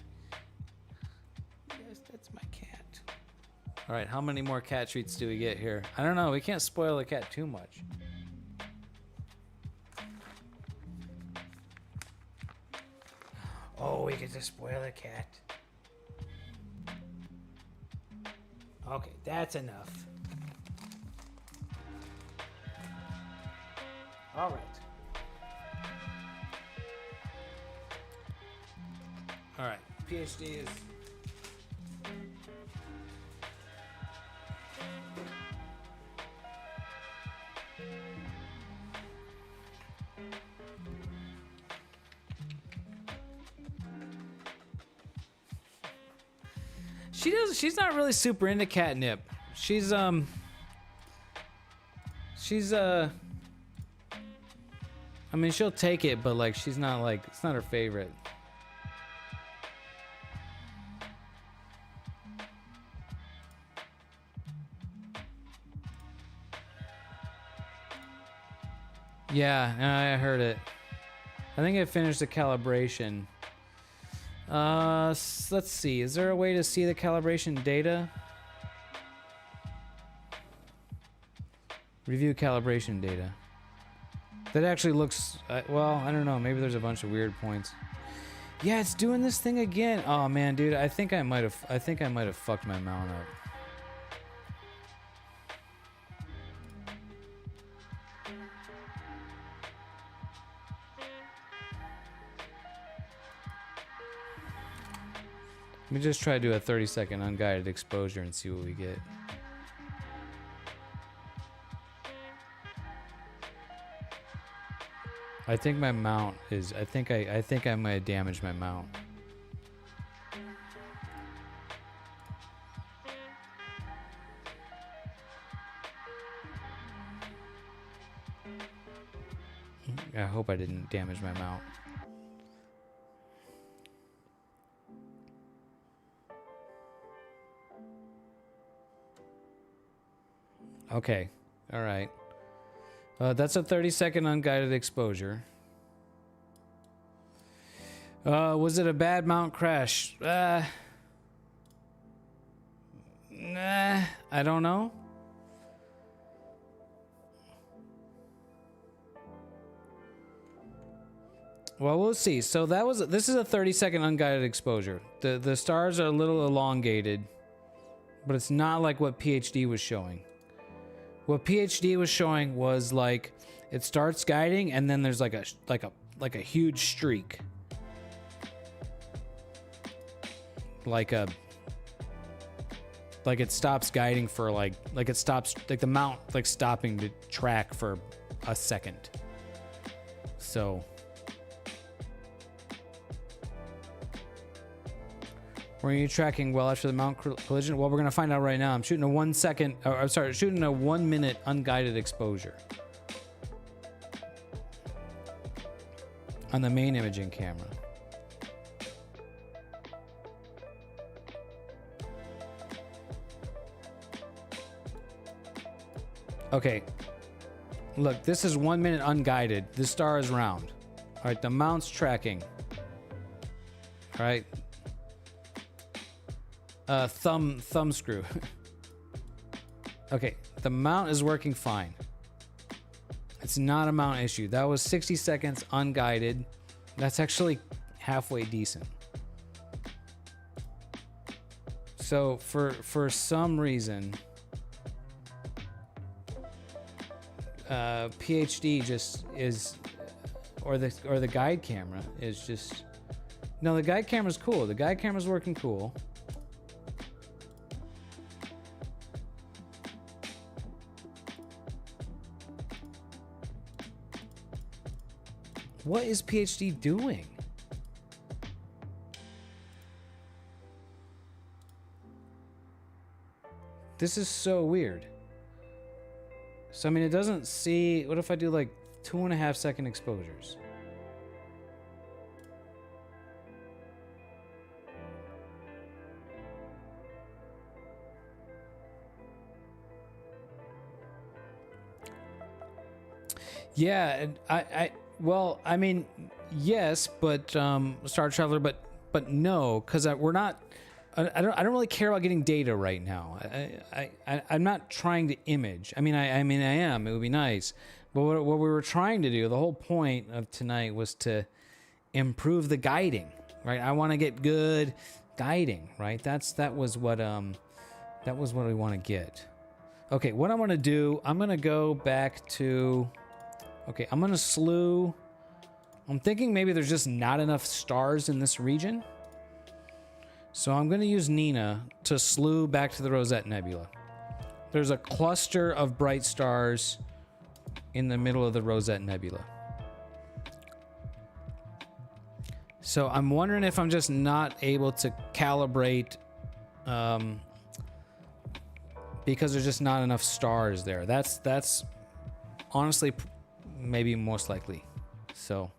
Yes, that's my cat. All right, how many more cat treats do we get here? I don't know. We can't spoil the cat too much. Oh, we get to spoil the cat. Okay, that's enough. All right. All right, PhD is... She's not really super into catnip. She's I mean, she'll take it, but like she's not like, it's not her favorite. Yeah, I heard it. I think I finished the calibration. Let's see. Is there a way to see the calibration data? Review calibration data. That actually looks, well, I don't know. Maybe there's a bunch of weird points. Yeah, it's doing this thing again. Oh man, dude, I think I might have fucked my mount up. Let me just try to do a 30-second unguided exposure and see what we get. I think my mount is, I think I might have damaged my mount. I hope I didn't damage my mount. Okay, all right. That's a 30-second unguided exposure. Was it a bad mount crash? Nah, I don't know. Well, we'll see. So this is a 30-second unguided exposure. The stars are a little elongated, but it's not like what PhD was showing. What PhD was showing was like it starts guiding and then there's like a huge streak. Like it stops guiding for like it stops, like the mount like stopping to track for a second. So were you tracking well after the mount collision? Well, we're gonna find out right now. I'm shooting a 1 second, or I'm sorry, shooting a 1 minute unguided exposure on the main imaging camera. Okay, look, this is 1 minute unguided. This star is round. All right, the mount's tracking. All right. Thumb screw. Okay, the mount is working fine. It's not a mount issue. That was 60 seconds unguided. That's actually halfway decent. So for some reason, PhD just is, or the guide camera is just, no, the guide camera's cool. The guide camera's working cool. What is PhD doing? This is so weird. So, I mean, it doesn't see... What if I do, like, 2.5 second exposures? Yeah, and well, I mean, yes, but Star Traveler, but no, because we're not. I don't really care about getting data right now. I'm not trying to image. I mean I am. It would be nice, but what we were trying to do, the whole point of tonight was to improve the guiding, right? I want to get good guiding, right? That was what we want to get. Okay, what I'm gonna do, I'm gonna go back to. Okay, I'm gonna slew. I'm thinking maybe there's just not enough stars in this region. So I'm going to use Nina to slew back to the Rosette Nebula. There's a cluster of bright stars in the middle of the Rosette Nebula. So I'm wondering if I'm just not able to calibrate because there's just not enough stars there. That's honestly maybe most likely. So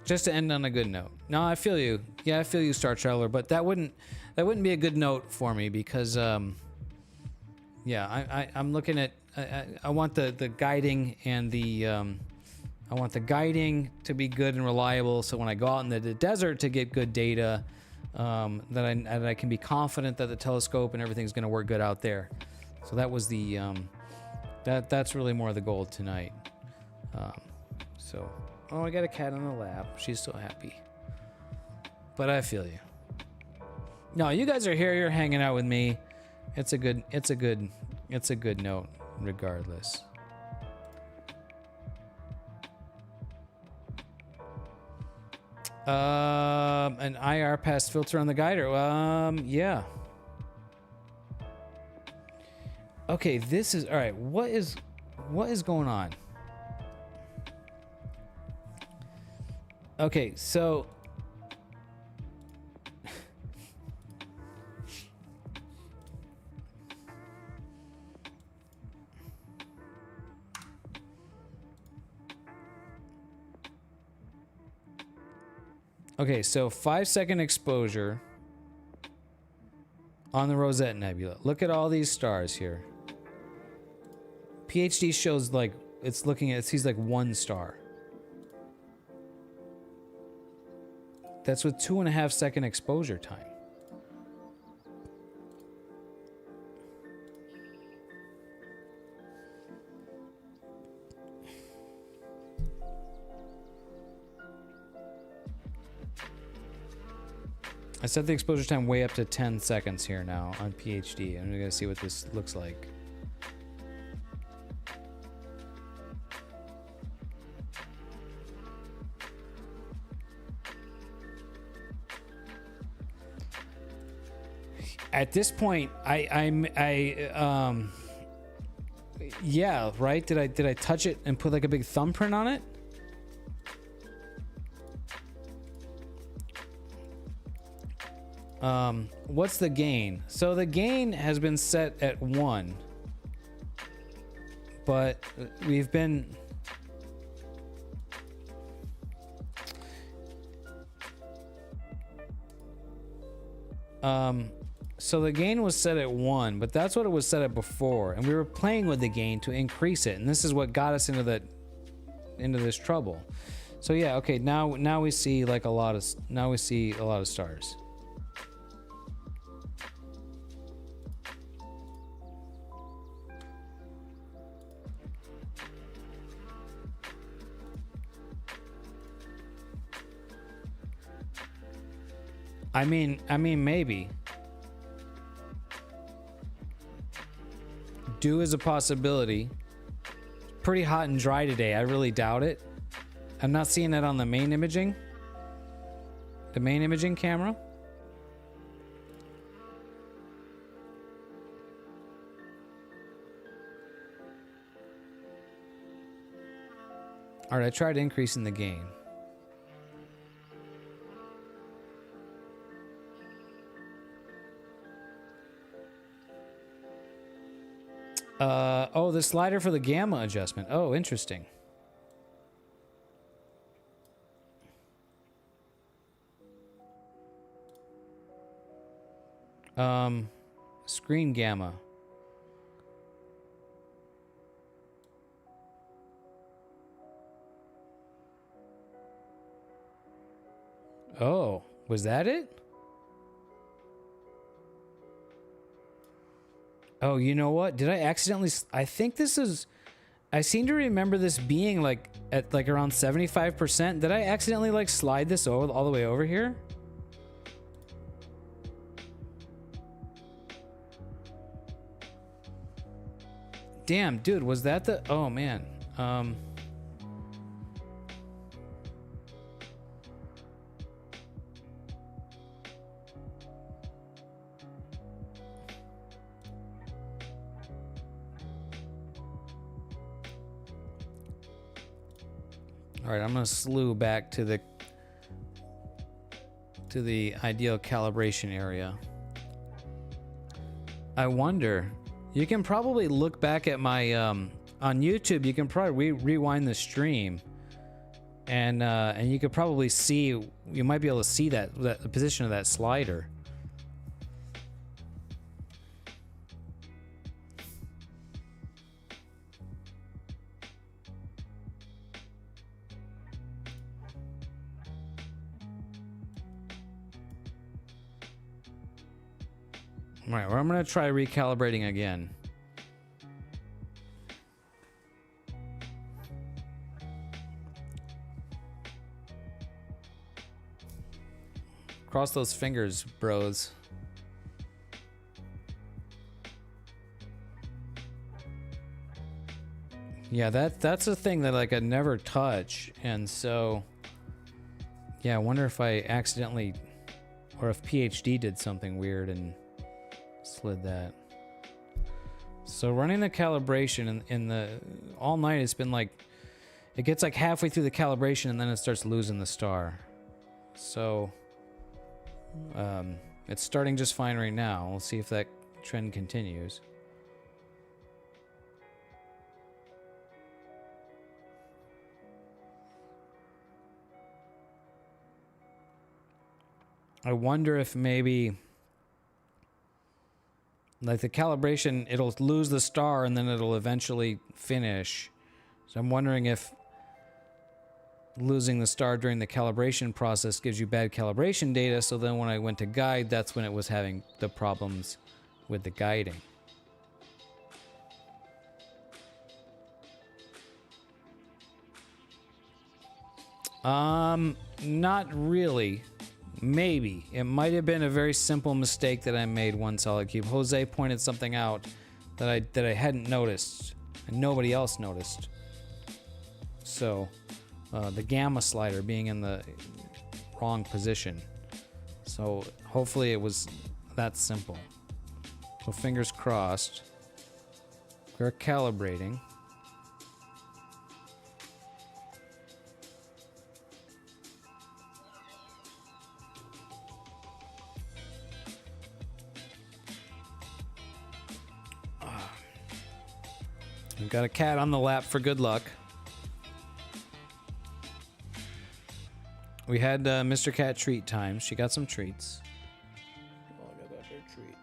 just to end on a good note. No, I feel you. Yeah, I feel you, Star Traveler. But that wouldn't be a good note for me because, yeah, I'm looking at. I want the guiding and the. I want the guiding to be good and reliable. So when I go out in the desert to get good data, that I can be confident that the telescope and everything's going to work good out there. So that was the. That's really more the goal tonight. So. Oh, I got a cat on the lap. She's so happy. But I feel you. No, you guys are here. You're hanging out with me. It's a good note, regardless. An IR pass filter on the guider. Yeah. Okay, this is all right. What is going on? Okay, so okay, so 5-second exposure on the Rosette Nebula. Look at all these stars here. PhD shows like it's looking at, it sees like 1 star. That's with 2.5-second exposure time. I set the exposure time way up to 10 seconds here now on PhD. I'm gonna see what this looks like. At this point, yeah, right? Did I touch it and put like a big thumbprint on it? What's the gain? So the gain has been set at 1, but we've been so the gain was set at 1, but that's what it was set at before, and we were playing with the gain to increase it, and this is what got us into this trouble. So yeah, okay, now we see like a lot of stars. I mean maybe. Dew is a possibility. Pretty hot and dry today. I really doubt it. I'm not seeing that on the main imaging. The main imaging camera. All right, I tried increasing the gain. Oh, the slider for the gamma adjustment. Oh, interesting. Screen gamma. Oh, was that it? Oh, you know what? Did I accidentally... I think this is... I seem to remember this being like at like around 75%. Did I accidentally like slide this all the way over here? Damn, dude, was that the... Oh, man. All right, I'm gonna slew back to the ideal calibration area. I wonder, you can probably look back at my on YouTube. You can probably rewind the stream, and you could probably see. You might be able to see that the position of that slider. All right, well, I'm gonna try recalibrating again. Cross those fingers, bros. Yeah, that's a thing that like I never touch, and so yeah, I wonder if I accidentally, or if PhD did something weird and slid that. So running the calibration in the all night, it's been like it gets like halfway through the calibration and then it starts losing the star. So it's starting just fine right now. We'll see if that trend continues. I wonder if maybe like the calibration, it'll lose the star and then it'll eventually finish. So I'm wondering if losing the star during the calibration process gives you bad calibration data, so then when I went to guide, that's when it was having the problems with the guiding. Not really. Maybe. It might have been a very simple mistake that I made one solid cube. Jose pointed something out that I hadn't noticed, and nobody else noticed. So, the gamma slider being in the wrong position. So, hopefully it was that simple. So, fingers crossed. We're calibrating. We've got a cat on the lap for good luck. We had Mr. Cat treat time. She got some treats. Oh, I got her treats.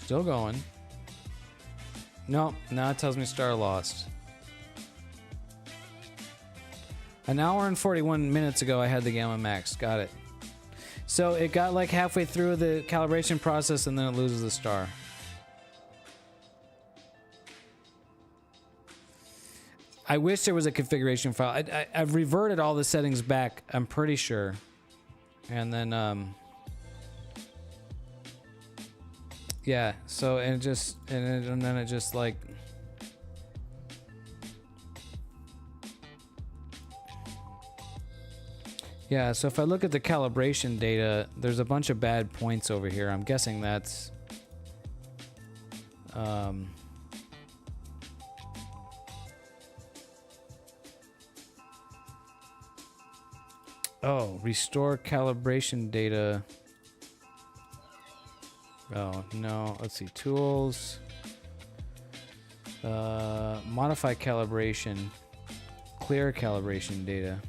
Still going. Nope, now it tells me star lost. An hour and 41 minutes ago, I had the gamma max. Got it. So it got like halfway through the calibration process and then it loses the star. I wish there was a configuration file. I've reverted all the settings back, I'm pretty sure. And then, yeah, so and then it just like yeah, so if I look at the calibration data, there's a bunch of bad points over here. I'm guessing that's oh, restore calibration data. Oh, no. Let's see. Tools. Modify calibration. Clear calibration data.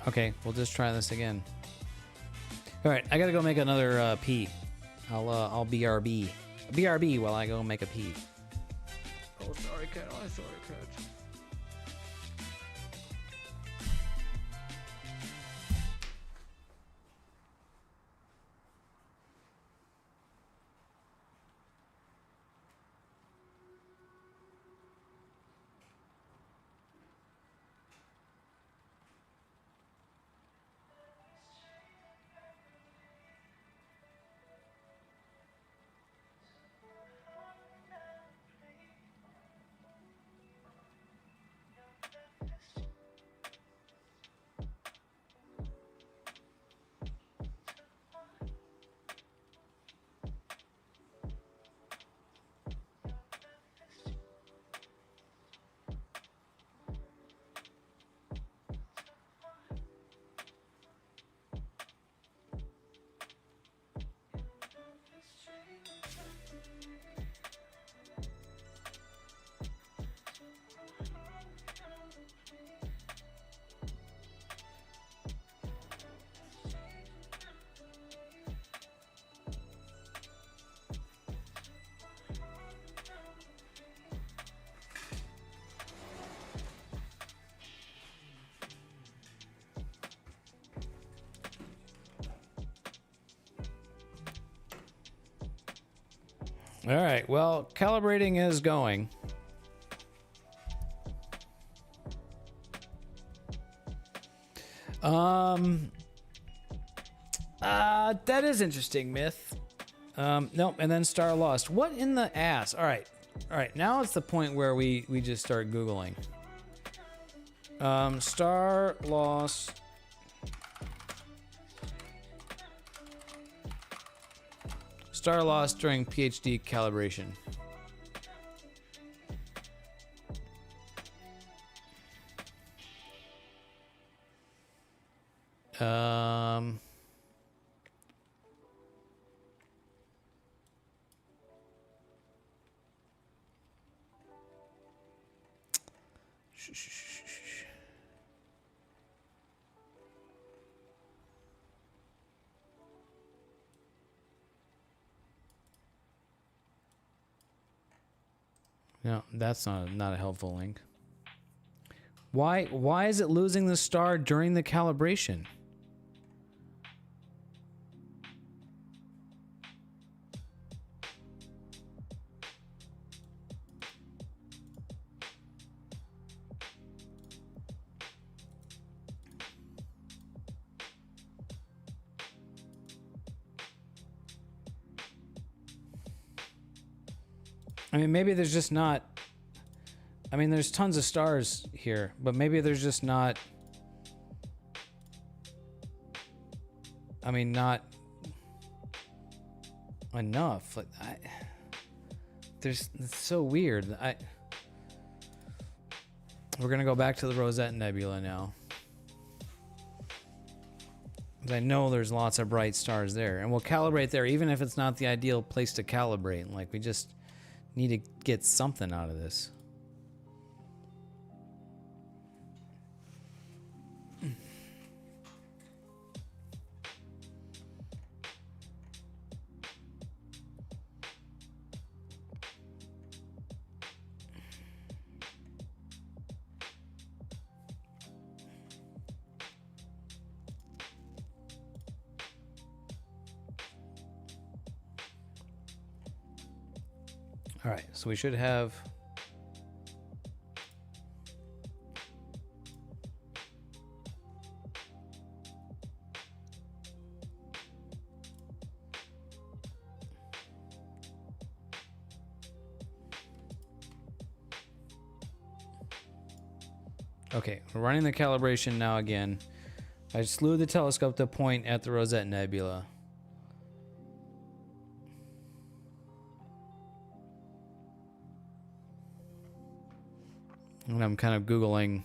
Okay, we'll just try this again. All right, I gotta go make another pee. I'll BRB. BRB while I go make a pee. Oh, sorry, cat. Oh, sorry, cat. All right, well, calibrating is going. That is interesting, Myth. Nope, and then Star Lost. What in the ass? All right, now it's the point where we just start Googling. Star Lost. Star lost during PhD calibration. No, that's not a helpful link. Why is it losing the star during the calibration? I mean, maybe there's just not... I mean, there's tons of stars here, but maybe there's just not... I mean, not enough. Like, it's so weird. We're gonna go back to the Rosette Nebula now. 'Cause I know there's lots of bright stars there, and we'll calibrate there, even if it's not the ideal place to calibrate. Like, we just need to get something out of this. All right, so we should have... Okay, we're running the calibration now again. I slew the telescope to point at the Rosette Nebula. And I'm kind of Googling.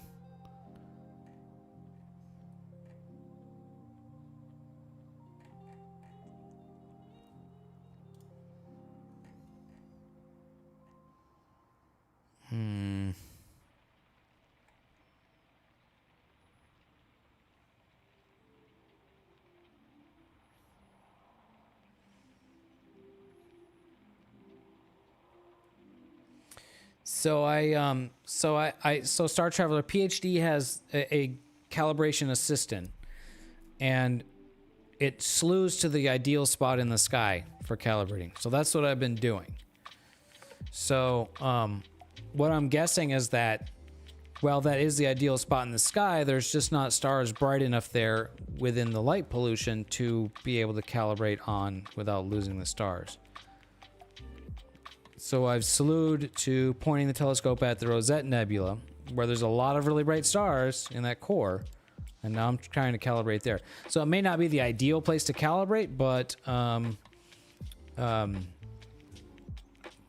So Star Traveler PhD has a calibration assistant, and it slews to the ideal spot in the sky for calibrating. So that's what I've been doing. So what I'm guessing is that, well, that is the ideal spot in the sky. There's just not stars bright enough there within the light pollution to be able to calibrate on without losing the stars. So I've slewed to pointing the telescope at the Rosette Nebula, where there's a lot of really bright stars in that core, and now I'm trying to calibrate there. So it may not be the ideal place to calibrate, but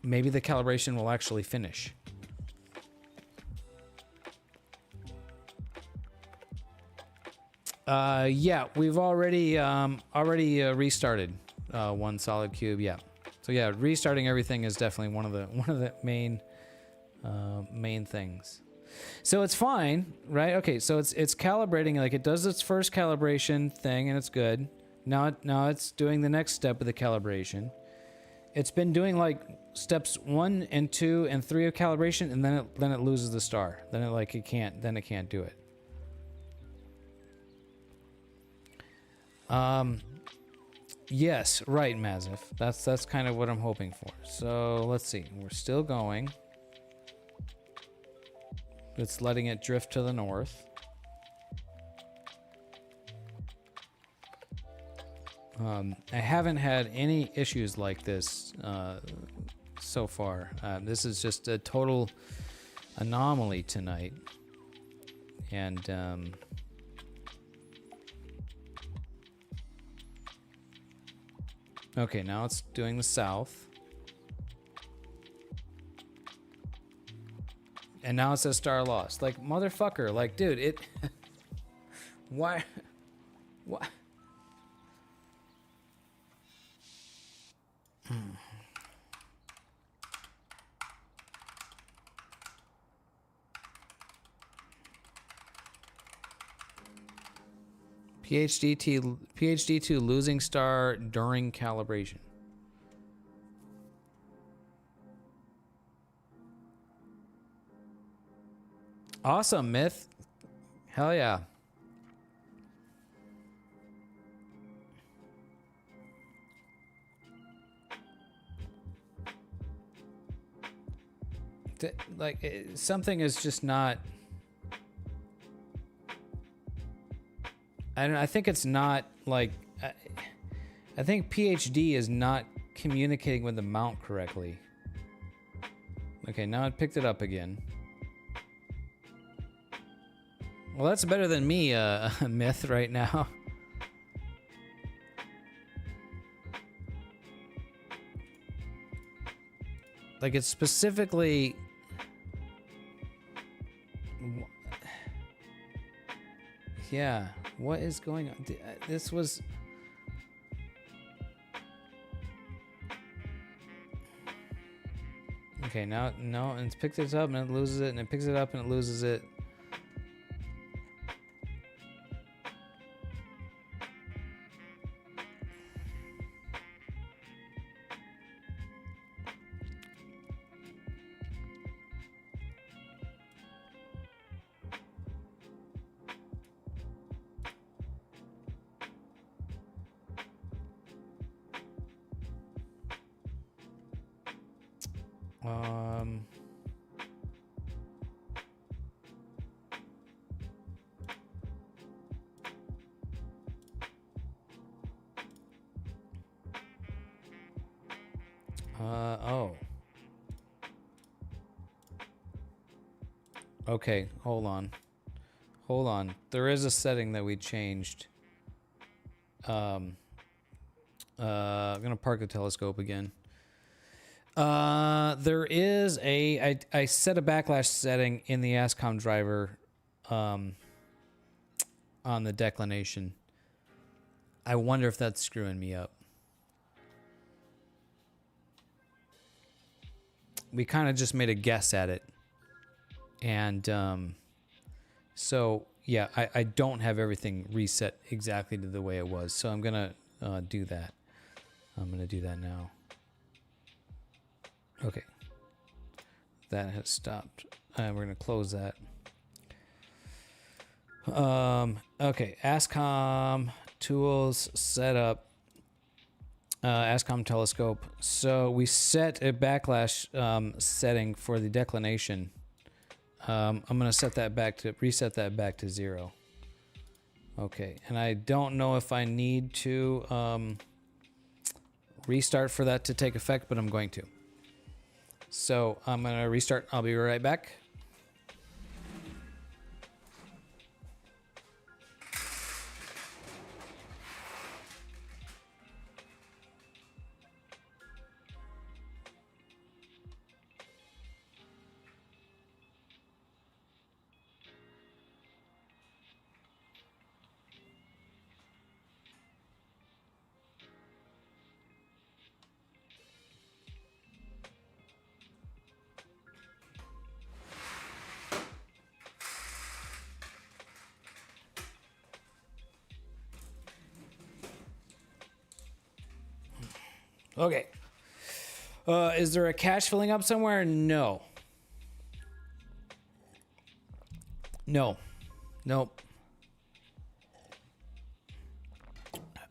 maybe the calibration will actually finish. Yeah, we've already restarted one solid cube. Yeah. So yeah, restarting everything is definitely one of the main things. So it's fine, right? Okay, so it's calibrating, like it does its first calibration thing and it's good. Now it's doing the next step of the calibration. It's been doing like steps 1 and 2 and 3 of calibration, and then it loses the star. Then it can't do it. Yes, right, Mazif. That's kind of what I'm hoping for. So let's see. We're still going. It's letting it drift to the north. I haven't had any issues like this so far. This is just a total anomaly tonight. And okay, now it's doing the south. And now it says star lost. Like, motherfucker. Like, dude, it... Why? What? PHD2 losing star during calibration. Awesome, Myth. Hell yeah. Something is just not... I don't know, I think it's not like... I think PhD is not communicating with the mount correctly. Okay, now it picked it up again. Well, that's better than me, Myth, right now. Like, it's specifically... Yeah, what is going on? This was... Okay, now, no, and it's picked it up and it loses it, and it picks it up and it loses it. Oh. Okay, hold on. hold on. There is a setting that we changed. I'm gonna park the telescope again. There is I set a backlash setting in the ASCOM driver on the declination. I wonder if that's screwing me up. We kind of just made a guess at it. And so, yeah, I don't have everything reset exactly to the way it was. So I'm going to do that. I'm going to do that now. Okay. That has stopped. We're going to close that. Okay, ASCOM, tools, setup, ASCOM telescope. So we set a backlash setting for the declination. I'm going to set that back to, reset that back to 0. Okay, and I don't know if I need to restart for that to take effect, but I'm going to. So I'm going to restart. I'll be right back. Okay. Is there a cache filling up somewhere? No. No. Nope.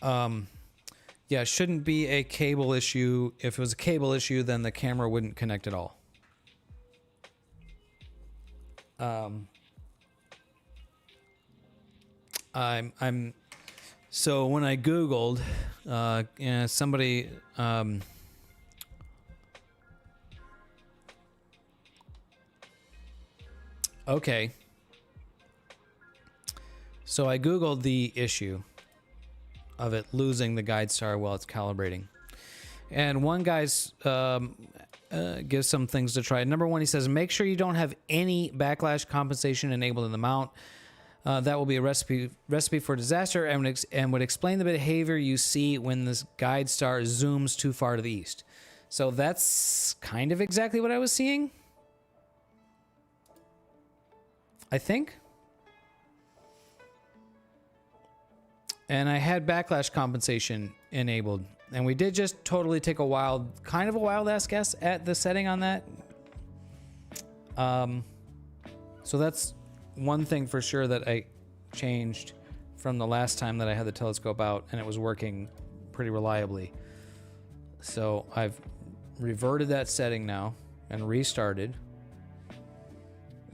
Yeah, it shouldn't be a cable issue. If it was a cable issue, then the camera wouldn't connect at all. So when I Googled, somebody, okay. So I Googled the issue of it losing the guide star while it's calibrating. And one guy's gives some things to try. Number one, he says, make sure you don't have any backlash compensation enabled in the mount. That will be a recipe for disaster and would explain the behavior you see when this guide star zooms too far to the east. So that's kind of exactly what I was seeing, I think. And I had backlash compensation enabled. And we did just totally take a wild ass guess at the setting on that. So that's one thing for sure that I changed from the last time that I had the telescope out and it was working pretty reliably. So I've reverted that setting now and restarted.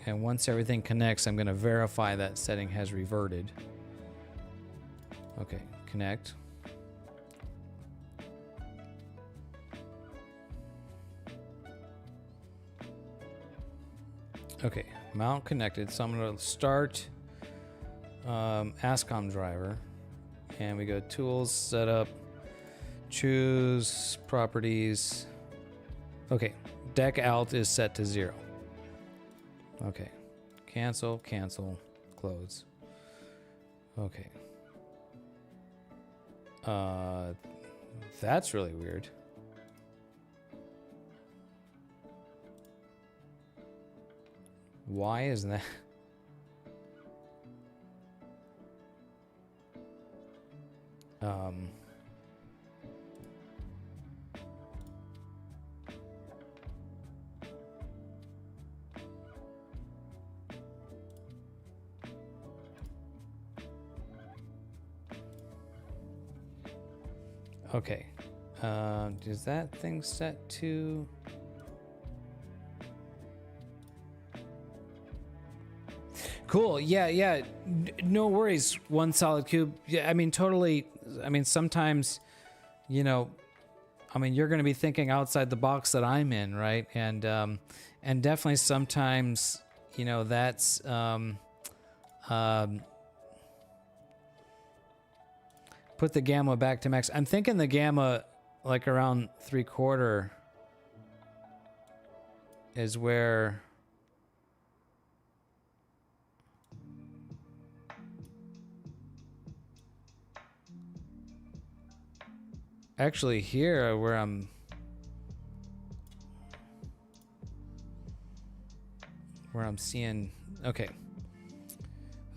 And once everything connects, I'm going to verify that setting has reverted. Okay, connect. Okay, mount connected. So I'm going to start ASCOM driver. And we go tools, setup, choose properties. Okay, deck alt is set to 0. Okay, cancel, cancel, close. Okay. That's really weird. Why is that? Okay. Is that thing set to... Cool. Yeah. No worries. One solid cube. Yeah, I mean, totally. I mean, sometimes, you know, I mean, you're going to be thinking outside the box that I'm in, right? And definitely sometimes, you know, that's Put the gamma back to max. I'm thinking the gamma, like around 3/4, is where. Actually, here where I'm seeing. Okay.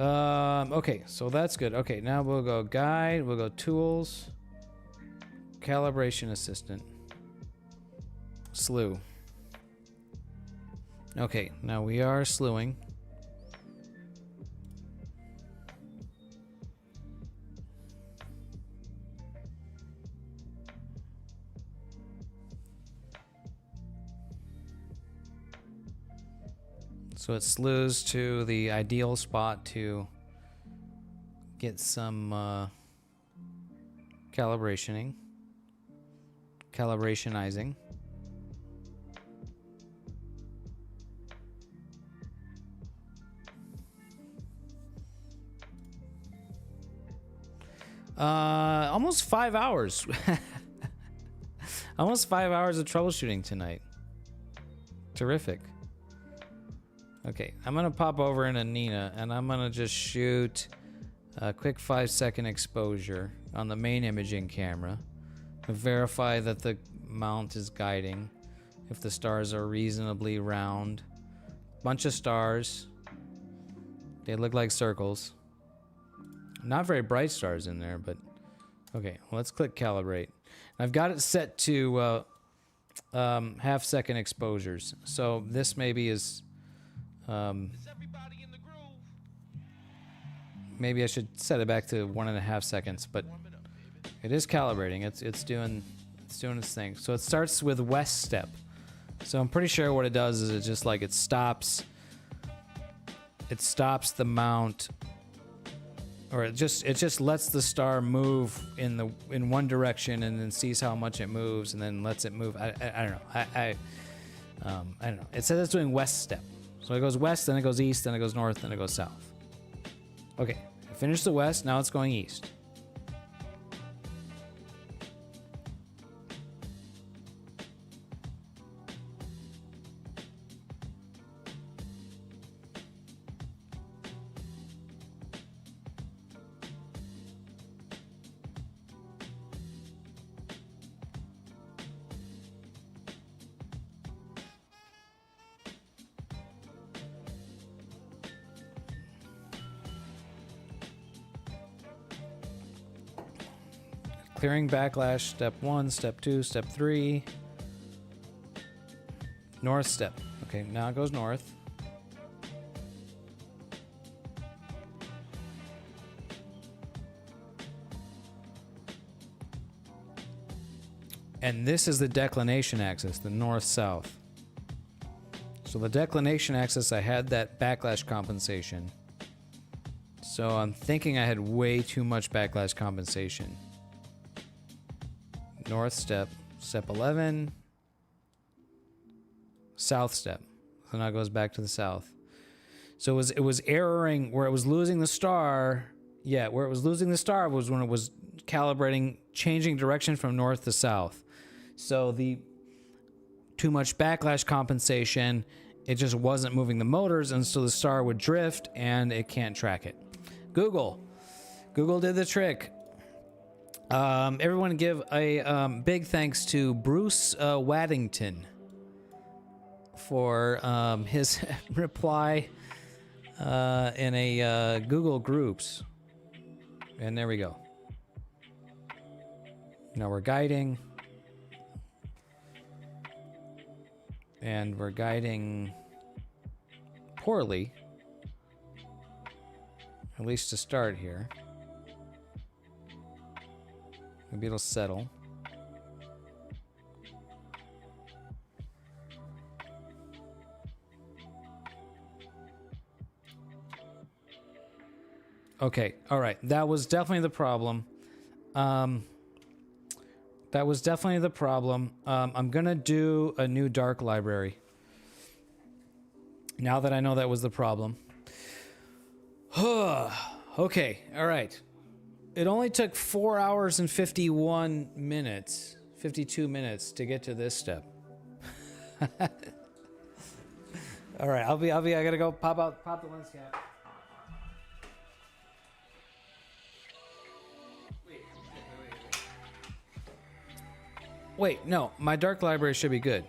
Okay, so that's good. Okay, now we'll go guide, we'll go tools, calibration assistant, slew. Okay, now we are slewing. So it slews to the ideal spot to get some calibrationizing. Almost 5 hours. Almost 5 hours of troubleshooting tonight. Terrific. Okay, I'm gonna pop over into Nina and I'm gonna just shoot a quick 5-second exposure on the main imaging camera to verify that the mount is guiding, if the stars are reasonably round. Bunch of stars. They look like circles. Not very bright stars in there, but okay, let's click calibrate. I've got it set to half-second exposures, so this maybe is maybe I should set it back to 1.5 seconds, but it is calibrating. It's doing its thing. So it starts with west step. So I'm pretty sure what it does is it just like it stops the mount, or it just lets the star move in one direction and then sees how much it moves and then lets it move. I don't know. I don't know. It says it's doing west step. So it goes west, then it goes east, then it goes north, then it goes south. Okay, I finished the west, now it's going east. Clearing backlash, step 1, step 2, step 3. North step. Okay, now it goes north. And this is the declination axis, the north-south. So the declination axis, I had that backlash compensation. So I'm thinking I had way too much backlash compensation. North step, step 11, south step. So now it goes back to the south. So it was erroring where it was losing the star. Yeah, where it was losing the star was when it was calibrating, changing direction from north to south. So the too much backlash compensation, it just wasn't moving the motors, and so the star would drift and it can't track it. Google did the trick. Everyone give a big thanks to Bruce Waddington for his reply in a Google Groups. And there we go. Now we're guiding. And we're guiding poorly. At least to start here. Maybe it'll settle. Okay, all right. That was definitely the problem. I'm gonna do a new dark library. Now that I know that was the problem. Okay, all right. It only took 4 hours and 51 minutes, 52 minutes to get to this step. All right, I gotta go pop the lens cap. Wait, no, my dark library should be good.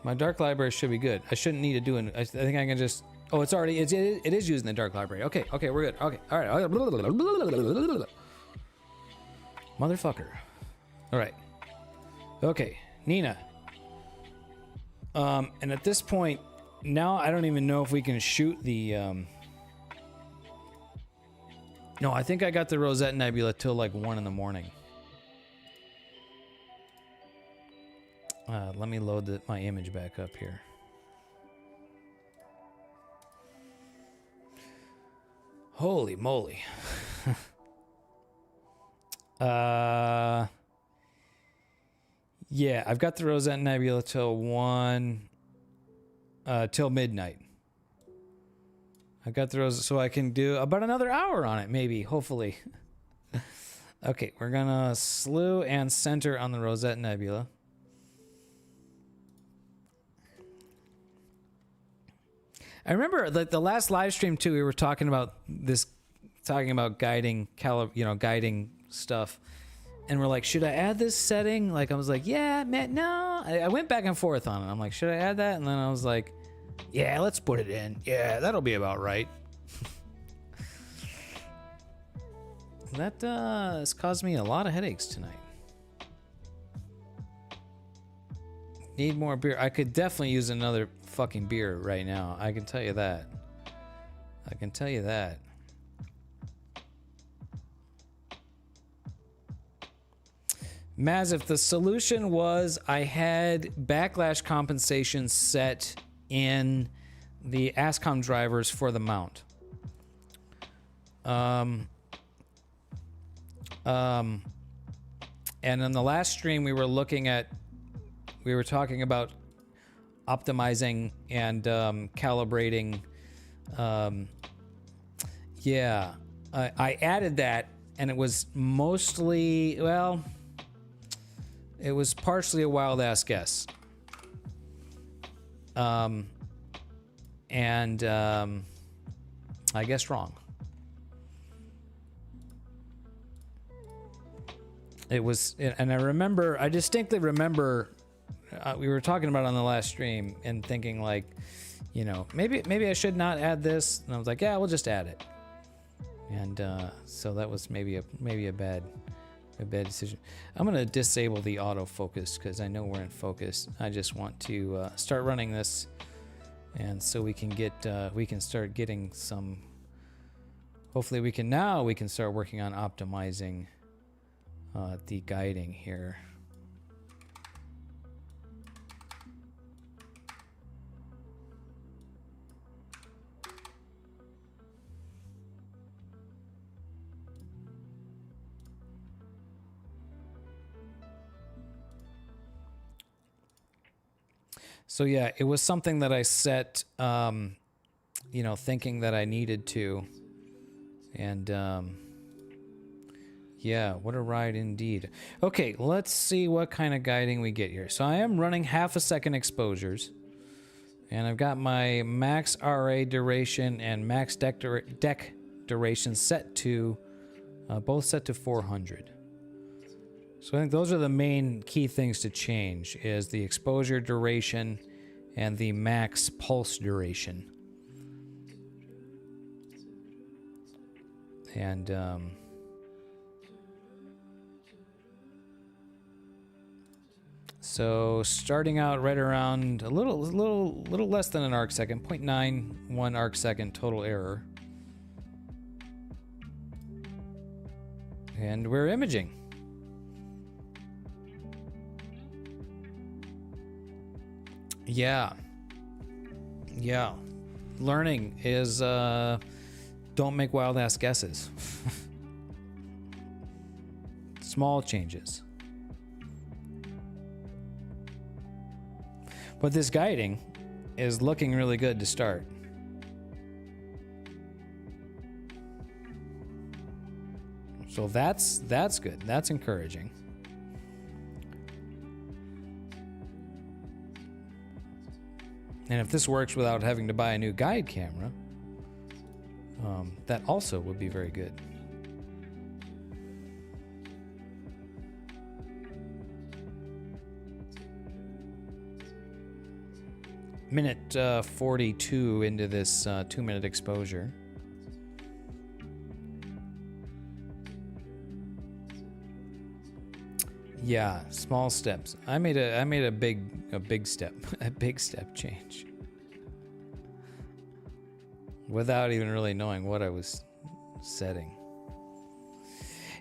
My dark library should be good. I shouldn't need to do it. I think I can just. Oh, it's already. It is using the dark library. Okay, we're good. Okay, all right. Motherfucker. All right. Okay, Nina. And at this point, now I don't even know if we can shoot the. No, I think I got the Rosette Nebula till like 1 in the morning. Let me load my image back up here. Holy moly. Yeah, I've got the Rosette Nebula till midnight. I've got the Rosette, so I can do about another hour on it, maybe, hopefully. Okay, we're gonna slew and center on the Rosette Nebula. I remember the last live stream too. We were talking about guiding, guiding stuff, and we're like, should I add this setting? Like, I was like, yeah, man, no. I went back and forth on it. I'm like, should I add that? And then I was like, yeah, let's put it in. Yeah, that'll be about right. That has caused me a lot of headaches tonight. Need more beer. I could definitely use another fucking beer right now. I can tell you that. I can tell you that. Maz, if the solution was I had backlash compensation set in the ASCOM drivers for the mount. And in the last stream we were talking about optimizing and calibrating. Yeah, I added that, and it was mostly, well, it was partially a wild ass guess. I guess wrong. It was, and I distinctly remember we were talking about it on the last stream and thinking like, maybe I should not add this. And I was like, yeah, we'll just add it. And so that was maybe a bad decision. I'm gonna disable the autofocus because I know we're in focus. I just want to start running this, and so we can start getting some. Hopefully, we can start working on optimizing the guiding here. So yeah, it was something that I set, thinking that I needed to, and yeah, what a ride indeed. Okay, let's see what kind of guiding we get here. So I am running 1/2 second exposures, and I've got my max RA duration and max deck duration set to, both set to 400. So I think those are the main key things to change, is the exposure duration and the max pulse duration. And so starting out right around a little less than an arc second, 0.91 arc second total error. And we're imaging. Yeah. Learning is don't make wild ass guesses. Small changes. But this guiding is looking really good to start. So that's good. That's encouraging. And if this works without having to buy a new guide camera, that also would be very good. Minute 42 into this 2-minute exposure. Yeah, small steps. I made a big step a big step change without even really knowing what I was setting.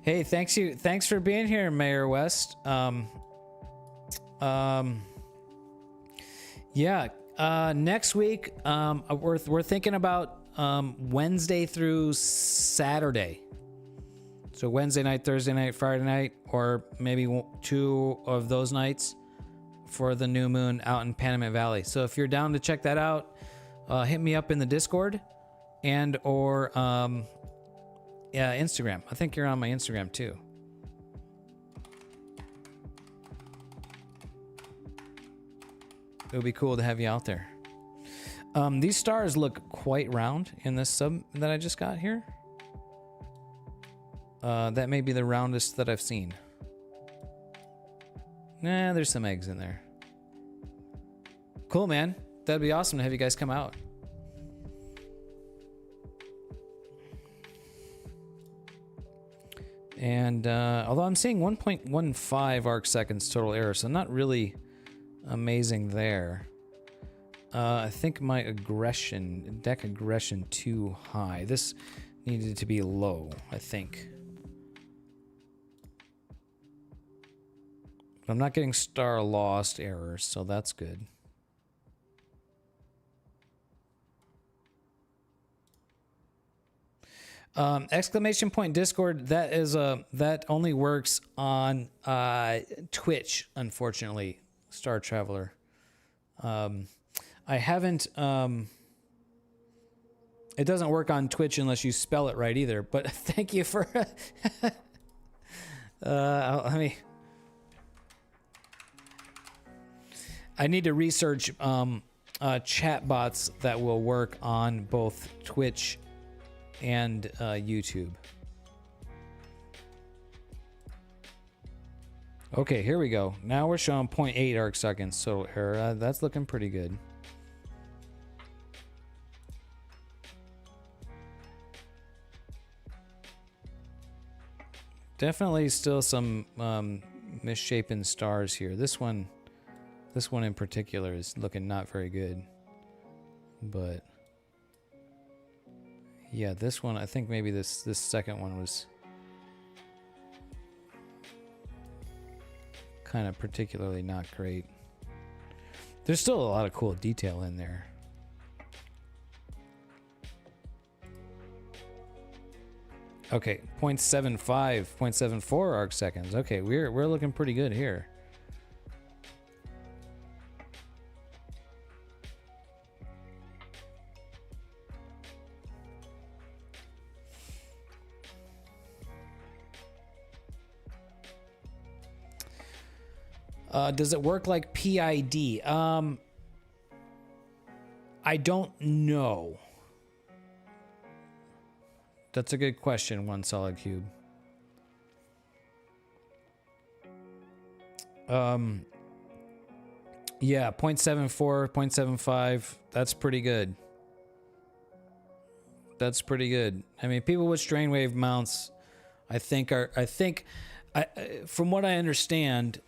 Hey, thanks for being here, Mayor West. Next week, we're thinking about Wednesday through Saturday. So Wednesday night, Thursday night, Friday night, or maybe 2 of those nights for the new moon out in Panamint Valley. So if you're down to check that out, hit me up in the Discord and or Instagram. I think you're on my Instagram too. It would be cool to have you out there. These stars look quite round in this sub that I just got here. That may be the roundest that I've seen. Nah, there's some eggs in there. Cool, man. That'd be awesome to have you guys come out. And although I'm seeing 1.15 arc seconds total error, so not really amazing there. I think my deck aggression too high. This needed to be low, I think. But I'm not getting star lost errors, so that's good. Exclamation point Discord, that is that only works on Twitch, unfortunately, Star Traveler. I haven't it doesn't work on Twitch unless you spell it right either, but thank you for I need to research chat bots that will work on both Twitch and YouTube. Okay, here we go. Now we're showing 0.8 arc seconds total error. That's looking pretty good. Definitely still some misshapen stars here. This one in particular is looking not very good. But yeah, this one, I think maybe this second one was kind of particularly not great. There's still a lot of cool detail in there. Okay, 0.75, 0.74 arc seconds. Okay, we're looking pretty good here. Does it work like PID? I don't know. That's a good question, One Solid Cube. Yeah, 0.74, 0.75. That's pretty good. That's pretty good. I mean, people with strain wave mounts, from what I understand,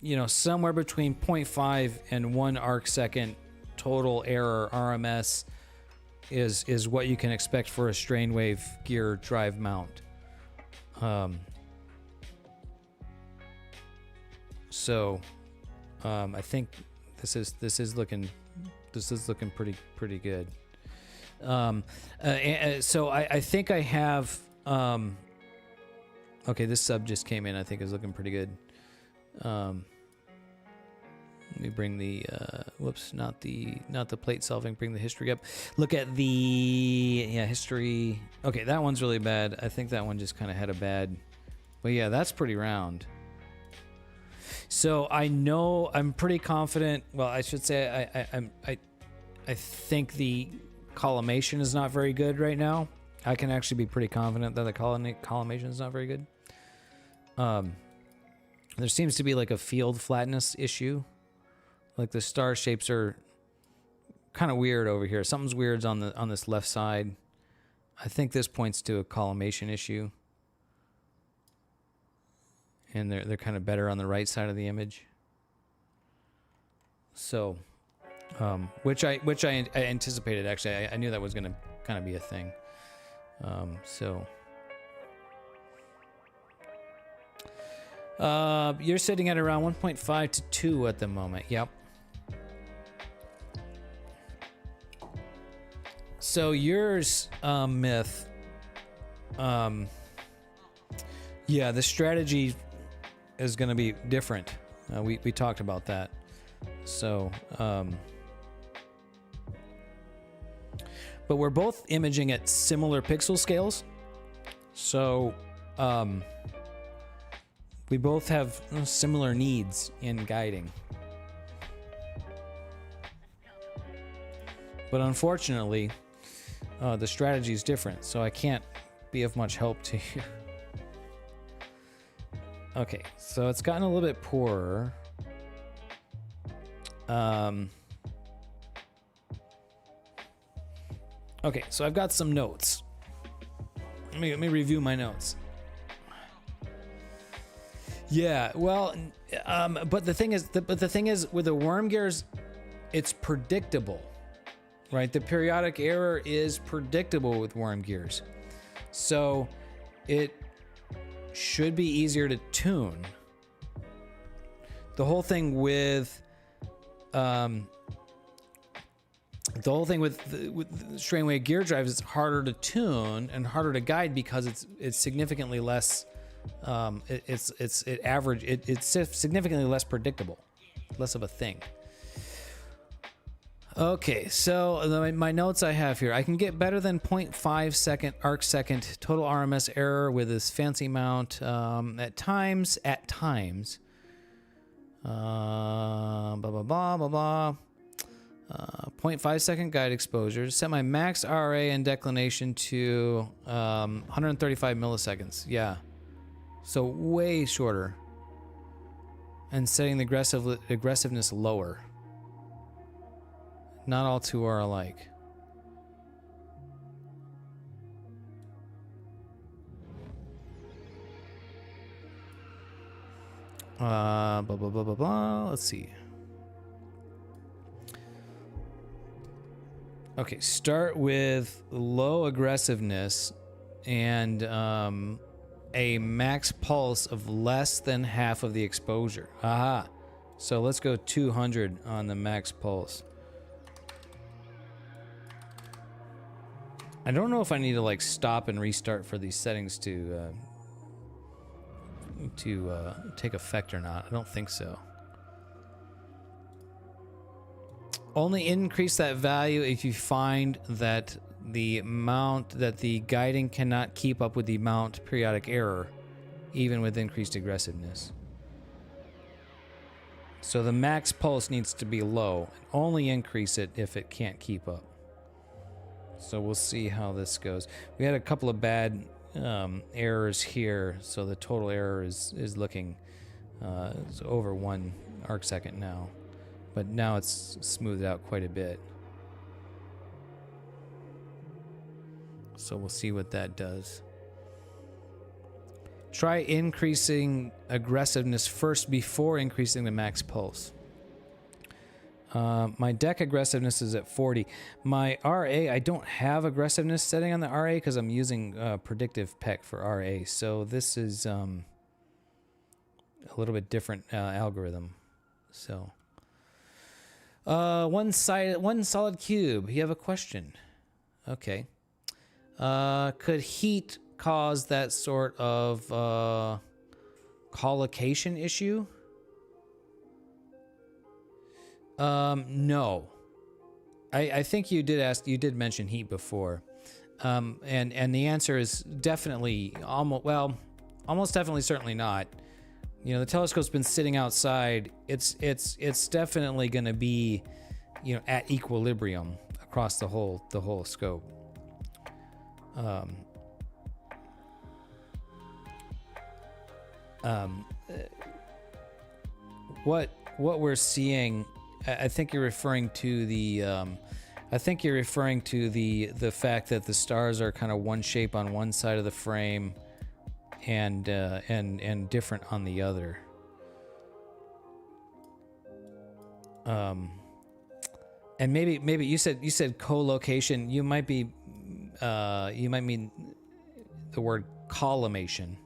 you know, somewhere between 0.5 and 1 arc second total error RMS is what you can expect for a strain wave gear drive mount. So I think this is looking pretty good. So I think I have okay, this sub just came in. I think is looking pretty good. Let me bring the whoops, not the plate solving. Bring the history up. Look at the history. Okay, that one's really bad. I think that one just kind of had a bad. But yeah, that's pretty round. So I know I'm pretty confident. Well, I should say I think the collimation is not very good right now. I can actually be pretty confident that the collimation is not very good. There seems to be like a field flatness issue. Like the star shapes are kind of weird over here. Something's weird on this left side. I think this points to a collimation issue. And they're kind of better on the right side of the image. So, which I anticipated actually. I knew that was going to kind of be a thing. You're sitting at around 1.5 to 2 at the moment. Yep. So yours, Myth. Yeah, the strategy is going to be different. We talked about that. So, but we're both imaging at similar pixel scales. So, we both have similar needs in guiding. But unfortunately, the strategy is different, so I can't be of much help to you. Okay, so it's gotten a little bit poorer. Okay, so I've got some notes. Let me review my notes. Yeah, well, but the thing is, with the worm gears, it's predictable, right? The periodic error is predictable with worm gears, so it should be easier to tune. The whole thing with strain wave gear drives is harder to tune and harder to guide because it's significantly less. It's significantly less predictable, less of a thing. Okay, so my notes I have here. I can get better than 0.5 second arc second total RMS error with this fancy mount at times. Blah blah blah blah blah. 0.5 second guide exposure. Set my max RA and declination to 135 milliseconds. Yeah. So way shorter. And setting the aggressiveness lower. Not all two are alike. Blah blah blah blah blah. Let's see. Okay, start with low aggressiveness and a max pulse of less than half of the exposure. Aha. So let's go 200 on the max pulse. I don't know if I need to like stop and restart for these settings to take effect or not. I don't think so. Only increase that value if you find that the guiding cannot keep up with the mount periodic error, even with increased aggressiveness. So the max pulse needs to be low. Only increase it if it can't keep up. So we'll see how this goes. We had a couple of bad errors here, so the total error is looking it's over 1 arc second now. But now it's smoothed out quite a bit. So we'll see what that does. Try increasing aggressiveness first before increasing the max pulse. My deck aggressiveness is at 40. My RA, I don't have aggressiveness setting on the RA because I'm using predictive PEC for RA. So this is a little bit different algorithm. So one solid cube. You have a question. Okay. Could heat cause that sort of collocation issue? No. I think you did mention heat before. And the answer is definitely almost definitely certainly not. You know, the telescope's been sitting outside. It's definitely going to be, you know, at equilibrium across the whole scope. What we're seeing, I think you're referring to the the fact that the stars are kind of one shape on one side of the frame and different on the other. And maybe you said co-location. You might mean the word collimation.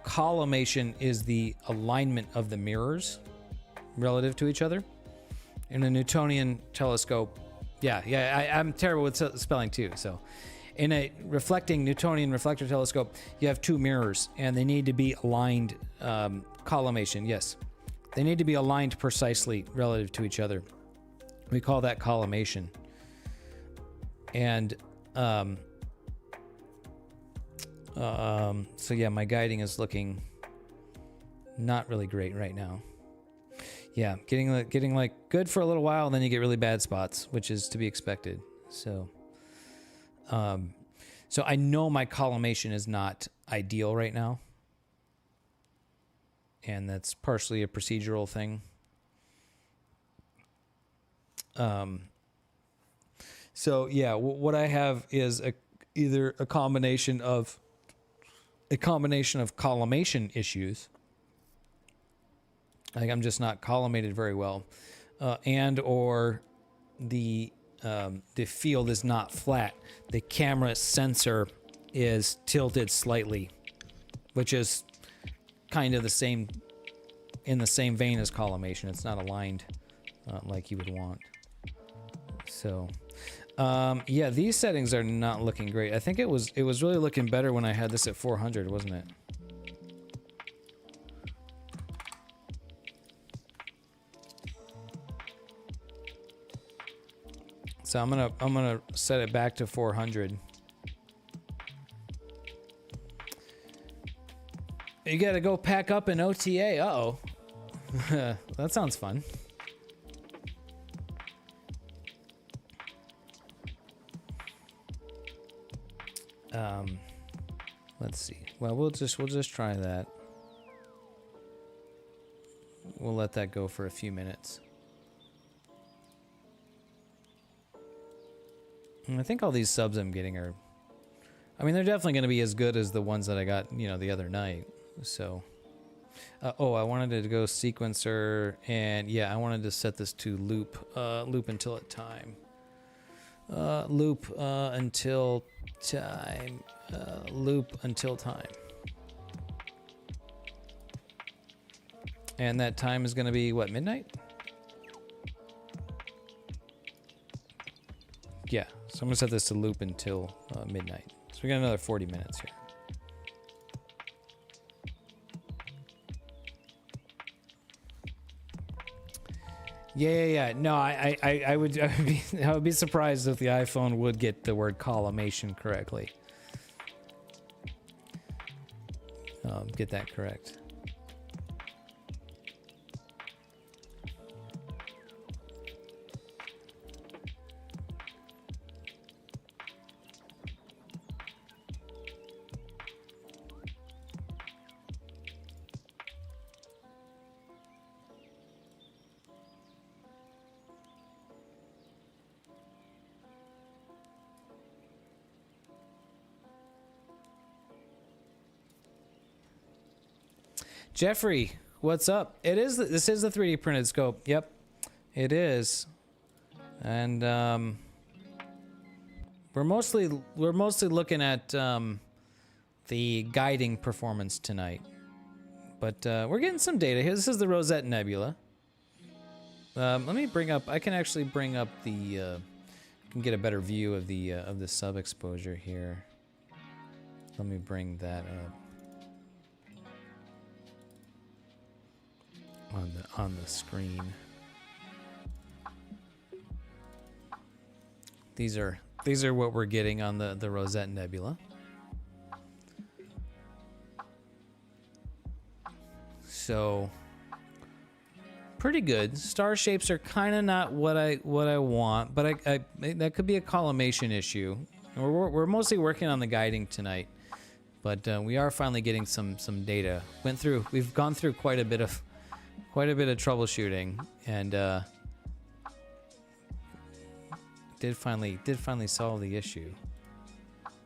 Collimation is the alignment of the mirrors relative to each other. In a Newtonian telescope, I'm terrible with spelling too. So, in a reflecting Newtonian reflector telescope, you have two mirrors, and they need to be aligned. Collimation, yes, they need to be aligned precisely relative to each other. We call that collimation. And so yeah, my guiding is looking not really great right now. Yeah, getting like good for a little while, and then you get really bad spots, which is to be expected. So, so I know my collimation is not ideal right now, and that's partially a procedural thing. So yeah, what I have is either a combination of collimation issues. Like I'm just not collimated very well, and or the field is not flat. The camera sensor is tilted slightly, which is kind of in the same vein as collimation. It's not aligned like you would want. So, yeah, these settings are not looking great. I think it was really looking better when I had this at 400, wasn't it? So I'm gonna set it back to 400. You gotta go pack up an OTA. Uh-oh. That sounds fun. Let's see. Well, we'll just try that. We'll let that go for a few minutes. And I think all these subs I'm getting are, I mean, they're definitely going to be as good as the ones that I got, you know, the other night. So, oh, I wanted it to go sequencer, and yeah, I wanted to set this to loop until time. Loop until time. Loop until time. And that time is going to be, what, midnight? Yeah, so I'm going to set this to loop until midnight. So we got another 40 minutes here. Yeah. No, I would be surprised if the iPhone would get the word collimation correctly. Get that correct. Jeffrey, what's up? This is the 3D printed scope. Yep, it is. And we're mostly looking at the guiding performance tonight. But we're getting some data here. This is the Rosette Nebula. Let me bring up, I can actually bring up the can get a better view of the sub exposure here. Let me bring that up. on the screen. These are what we're getting on the Rosette Nebula. So pretty good. Star shapes are kind of not what I want, but I that could be a collimation issue. We're mostly working on the guiding tonight, but we are finally getting some data. We've gone through quite a bit of troubleshooting, and did finally solve the issue,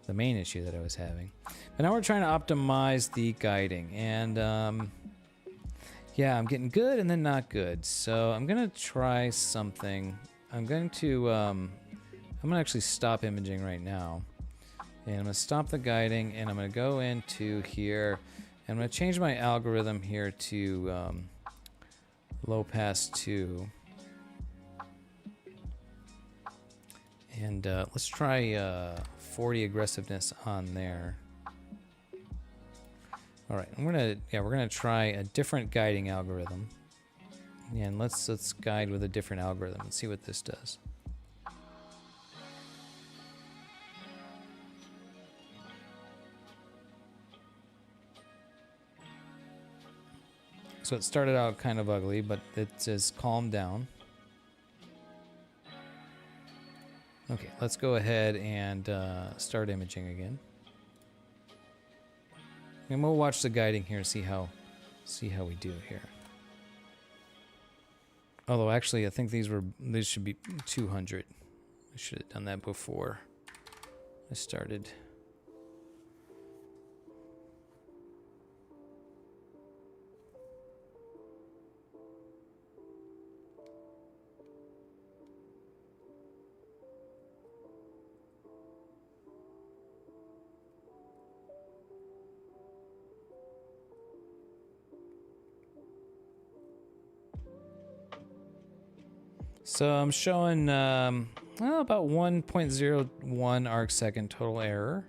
the main issue that I was having. But now we're trying to optimize the guiding, and yeah, I'm getting good and then not good. So I'm gonna try something. I'm gonna actually stop imaging right now, and I'm gonna stop the guiding, and I'm gonna go into here, and I'm gonna change my algorithm here to low pass 2, and let's try 40 aggressiveness on there. All right, we're gonna try a different guiding algorithm, and let's guide with a different algorithm and see what this does. So it started out kind of ugly, but it says calm down. Okay, let's go ahead and start imaging again. And we'll watch the guiding here and see how we do here. Although actually I think these should be 200. I should have done that before I started. So I'm showing about 1.01 arc second total error.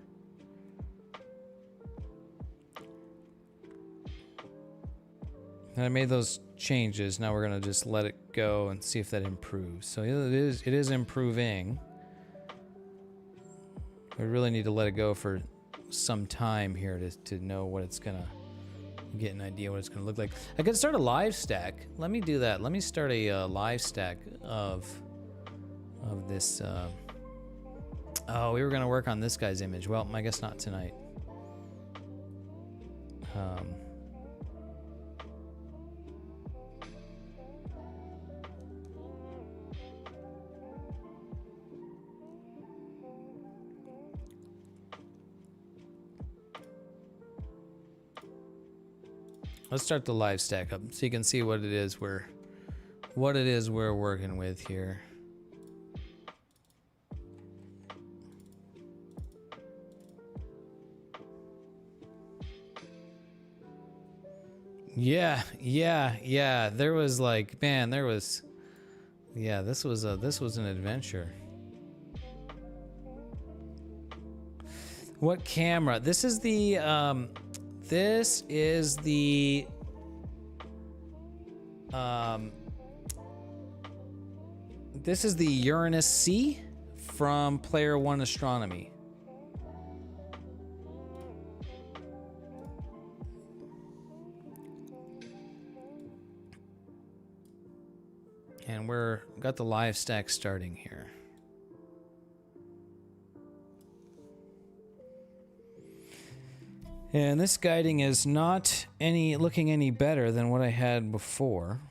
And I made those changes. Now we're gonna just let it go and see if that improves. So it is improving. We really need to let it go for some time here to know what it's gonna get an idea what it's gonna look like. I could start a live stack. Let me do that. Let me start a live stack of this. Oh, we were gonna work on this guy's image. Well, I guess not tonight. Let's start the live stack up so you can see what it is we're working with here. Yeah. There was like, man, this was an adventure. What camera? This is the Uranus C from Player One Astronomy. And got the live stack starting here. And this guiding is not looking any better than what I had before.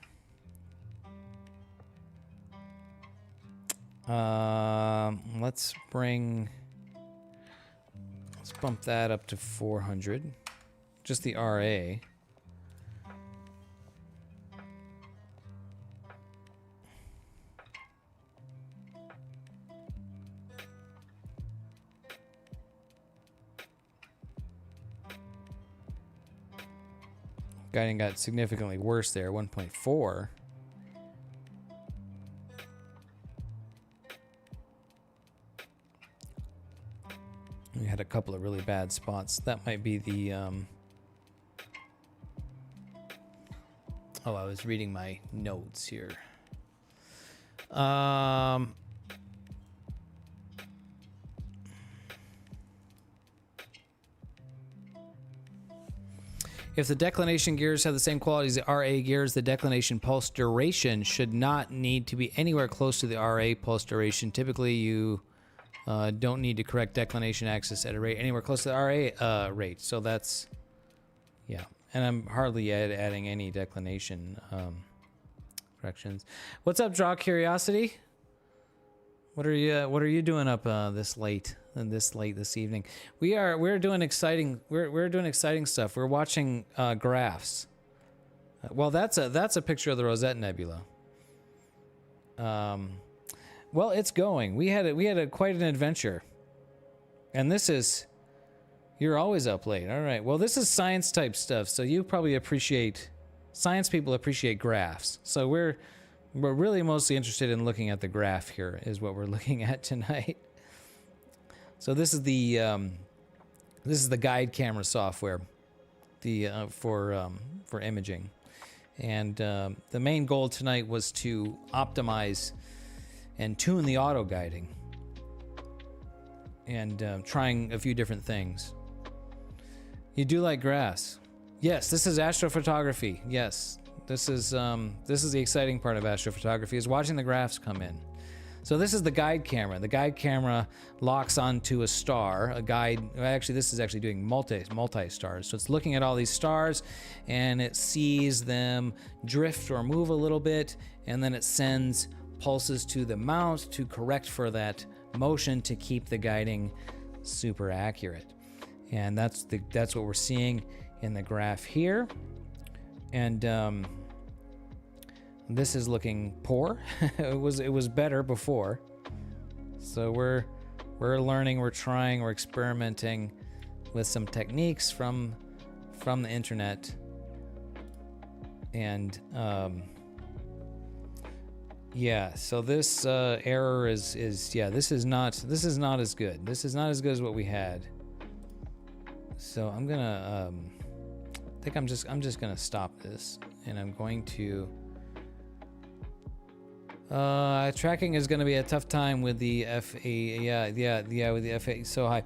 Let's bump that up to 400. Just the RA. Guiding got significantly worse there, 1.4. We had a couple of really bad spots. That might be the Oh, I was reading my notes here. If the declination gears have the same quality as the RA gears, the declination pulse duration should not need to be anywhere close to the RA pulse duration. Typically, you don't need to correct declination axis at a rate anywhere close to the RA rate. So that's, yeah. And I'm hardly adding any declination corrections. What's up, Draw Curiosity? What are you doing up this late this evening? We're doing exciting stuff. We're watching graphs. Well, that's a picture of the Rosette Nebula. Well, it's going. We had quite an adventure. And this is, you're always up late. All right. Well, this is science type stuff, so you probably science people appreciate graphs. So we're really mostly interested in looking at the graph here is what we're looking at tonight. So this is the guide camera software, for imaging, and the main goal tonight was to optimize and tune the auto guiding, and trying a few different things. You do like graphs? Yes, this is astrophotography. Yes. This is the exciting part of astrophotography, is watching the graphs come in. So this is the guide camera. The guide camera locks onto a star. This is actually doing multi-stars. So it's looking at all these stars, and it sees them drift or move a little bit, and then it sends pulses to the mount to correct for that motion to keep the guiding super accurate. And that's what we're seeing in the graph here. And this is looking poor. it was better before. So we're learning, we're trying, we're experimenting with some techniques from the internet. And yeah, so this error is this is not as good. This is not as good as what we had. So I'm gonna I think I'm just gonna stop this, and I'm going to tracking is gonna be a tough time with the FA. Yeah, with the FA so high.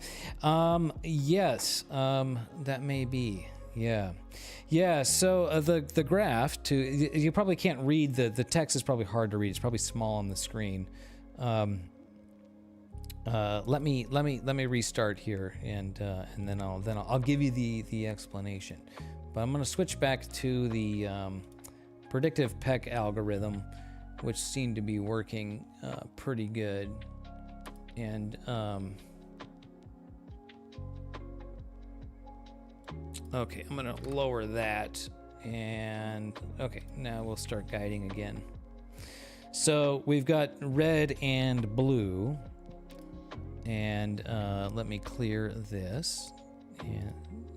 Yes, that may be. Yeah. So the graph you probably can't read the text is probably hard to read. It's probably small on the screen. Let me restart here, and then I'll give you the explanation. But I'm going to switch back to the predictive PEC algorithm, which seemed to be working pretty good. And okay, I'm going to lower that, and okay, now we'll start guiding again. So we've got red and blue, and let me clear this and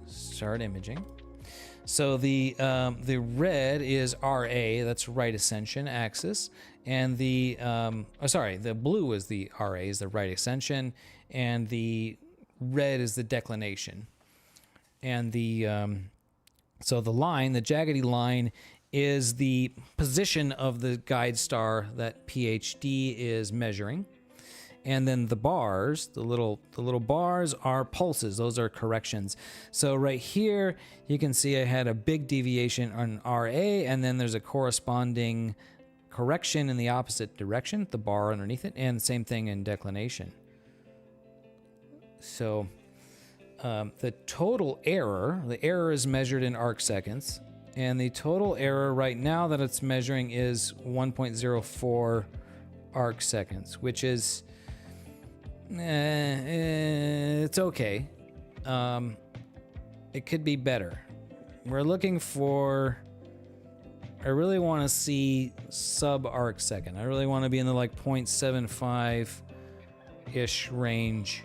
start imaging. So the red is RA, that's right ascension axis, and the blue is the RA, is the right ascension, and the red is the declination. And so the line, the jaggedy line, is the position of the guide star that PHD is measuring. And then the bars, the little bars are pulses. Those are corrections. So right here, you can see I had a big deviation on RA, and then there's a corresponding correction in the opposite direction, the bar underneath it, and same thing in declination. So the total error, the error is measured in arc seconds, and the total error right now that it's measuring is 1.04 arc seconds, which is it's okay. It could be better. We're looking for, I really want to see sub arc second. I really want to be in the like 0.75 ish range.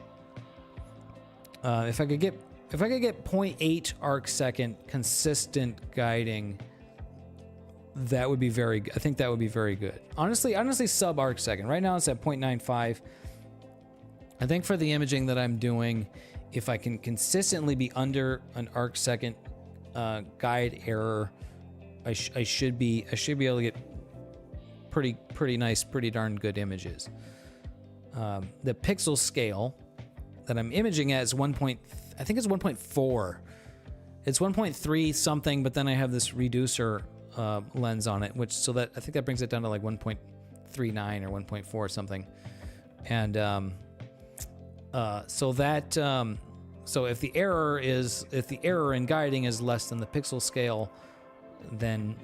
If I could get 0.8 arc second consistent guiding, that would be I think that would be very good. Honestly sub arc second. Right now it's at 0.95. I think for the imaging that I'm doing, if I can consistently be under an arc second guide error I should be able to get pretty nice, pretty darn good images. The pixel scale that I'm imaging at is I think it's 1.4. It's 1.3 something, but then I have this reducer lens on it, so that I think that brings it down to like 1.39 or 1.4 something. And so if the error in guiding is less than the pixel scale, then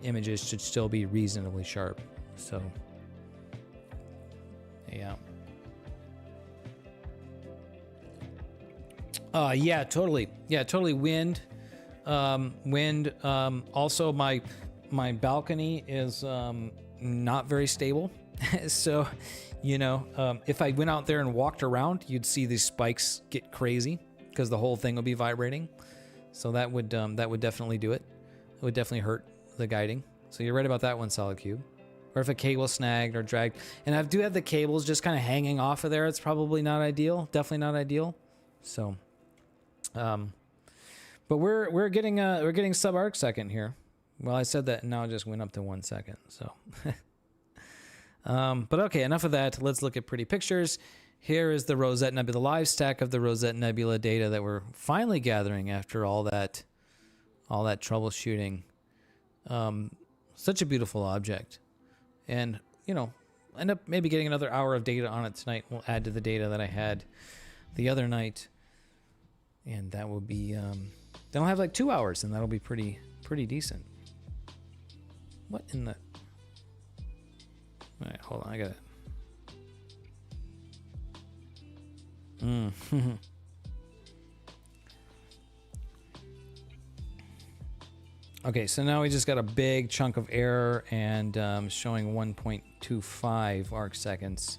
images should still be reasonably sharp. So yeah. Yeah, totally. Yeah, totally. Wind. Also, my balcony is not very stable. So, if I went out there and walked around, you'd see these spikes get crazy because the whole thing would be vibrating. So that would definitely do it. It would definitely hurt the guiding. So you're right about that one, Solid Cube. Or if a cable snagged or dragged, and I do have the cables just kind of hanging off of there, it's probably not ideal. Definitely not ideal. So. But we're getting sub arc second here. Well, I said that and now it just went up to 1 second. So, but okay, enough of that. Let's look at pretty pictures. Here is the Rosette Nebula, the live stack of the Rosette Nebula data that we're finally gathering after all that troubleshooting. Such a beautiful object, and end up maybe getting another hour of data on it tonight. We'll add to the data that I had the other night. And that will be, then I'll have like 2 hours, and that'll be pretty decent. What in the? All right, hold on, I got it. Okay, so now we just got a big chunk of error and showing 1.25 arc seconds.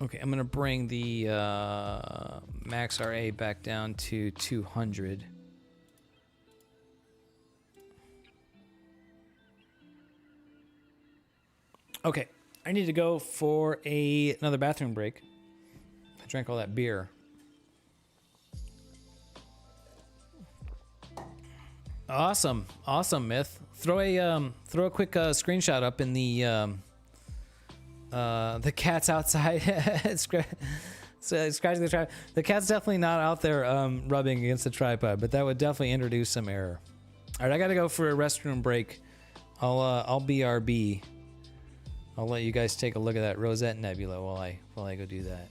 Okay, I'm going to bring the max RA back down to 200. Okay, I need to go for another bathroom break. I drank all that beer. Awesome, Myth. Throw a quick screenshot up in the cat's outside. Scratching the tripod. The cat's definitely not out there rubbing against the tripod, but that would definitely introduce some error. All right, I gotta go for a restroom break. I'll BRB. I'll let you guys take a look at that Rosette Nebula while I go do that.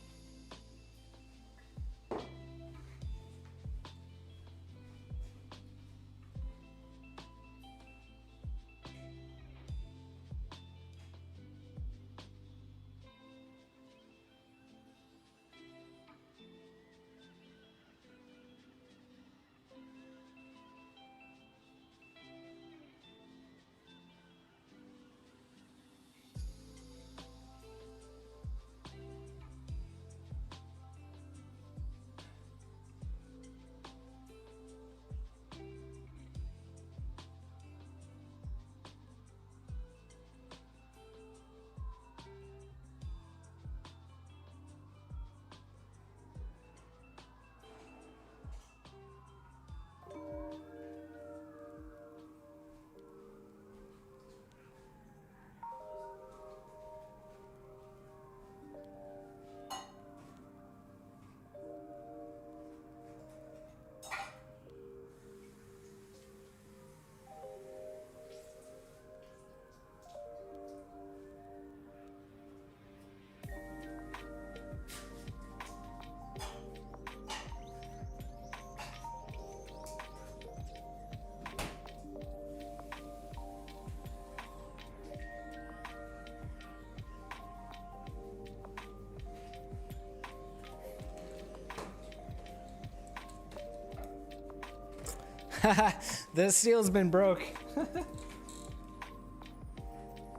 The seal's been broke.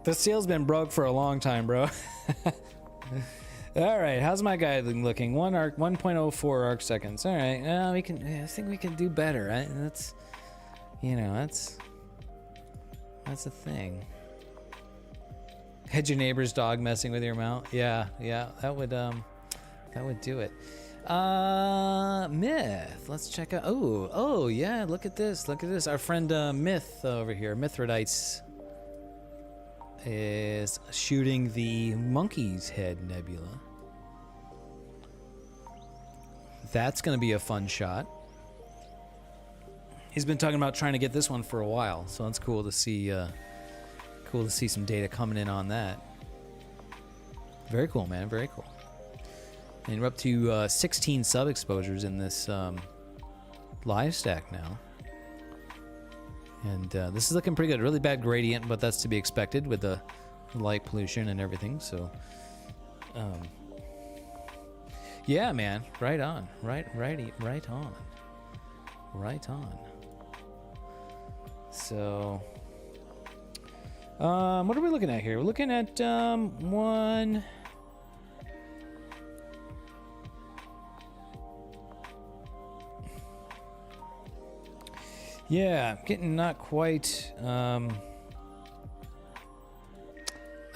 The seal's been broke for a long time, bro. All right, how's my guide looking? 1.04 arc seconds. All right, I think we can do better. Right? That's a thing. Had your neighbor's dog messing with your mount? Yeah, that would do it. Myth. Let's check out. Oh yeah, look at this. Our friend Myth over here, Mithridites, is shooting the Monkey's Head Nebula. That's gonna be a fun shot. He's been talking about trying to get this one for a while, so it's cool to see. Cool to see some data coming in on that. Very cool, man. Very cool. And we're up to 16 sub exposures in this live stack now. And this is looking pretty good. Really bad gradient, but that's to be expected with the light pollution and everything. So, yeah, man. Right on. Right on. So, what are we looking at here? We're looking at one. Yeah, getting not quite. I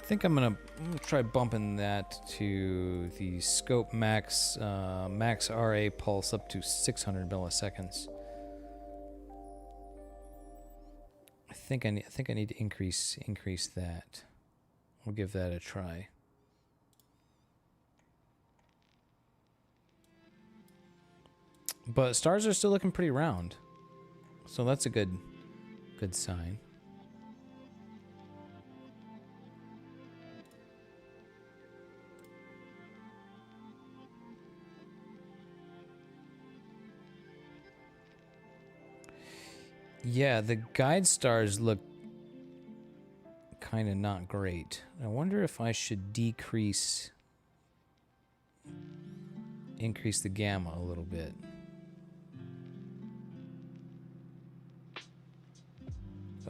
think I'm gonna try bumping that to the scope max max RA pulse up to 600 milliseconds. I think I need to increase that. We'll give that a try. But stars are still looking pretty round. So that's a good sign. Yeah, the guide stars look kind of not great. I wonder if I should increase the gamma a little bit.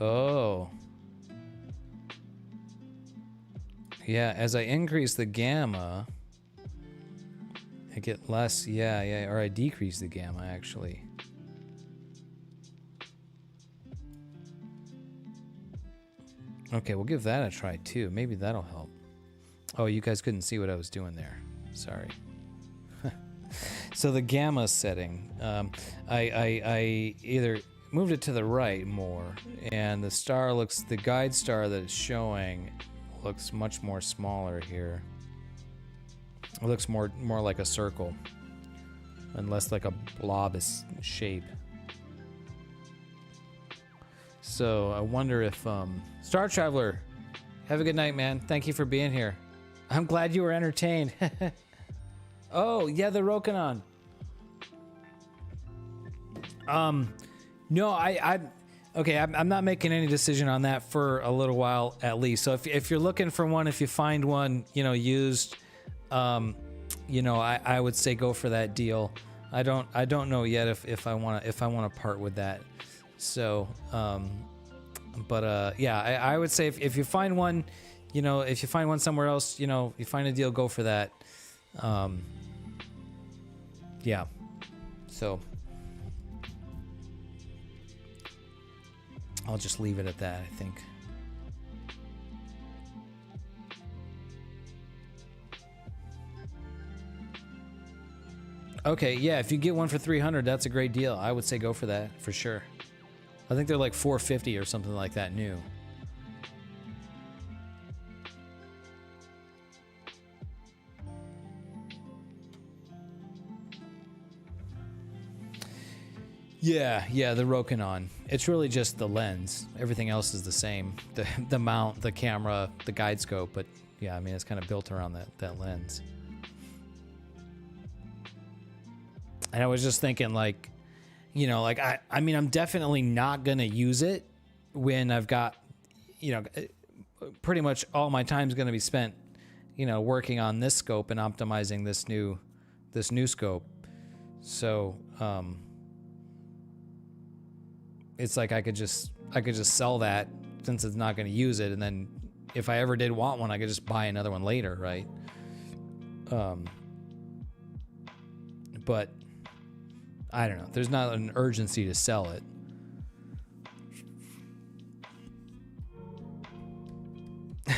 Oh. Yeah, as I increase the gamma, I get less, yeah, or I decrease the gamma, actually. Okay, we'll give that a try, too. Maybe that'll help. Oh, you guys couldn't see what I was doing there. Sorry. So the gamma setting, I either moved it to the right more, and the guide star that it's showing looks much more smaller here. It looks more like a circle and less like a blobous shape. So I wonder if Star Traveler, have a good night, man. Thank you for being here. I'm glad you were entertained. Oh yeah, the Rokinon. No, I'm not making any decision on that for a little while at least. So if you're looking for one, if you find one, used, I would say go for that deal. I don't know yet if I want to part with that. So, yeah, I would say if you find one, if you find one somewhere else, you find a deal, go for that. Yeah. So I'll just leave it at that, I think. Okay, yeah, if you get one for 300, that's a great deal. I would say go for that, for sure. I think they're like 450 or something like that new. Yeah, the Rokinon. It's really just the lens. Everything else is the same. The mount, the camera, the guide scope, but yeah, I mean, it's kind of built around that lens. And I was just thinking, like, I mean, I'm definitely not going to use it when I've got, pretty much all my time's going to be spent, working on this scope and optimizing this new scope. So, it's like I could just sell that since it's not going to use it, and then if I ever did want one, I could just buy another one later, right? But I don't know. There's not an urgency to sell it.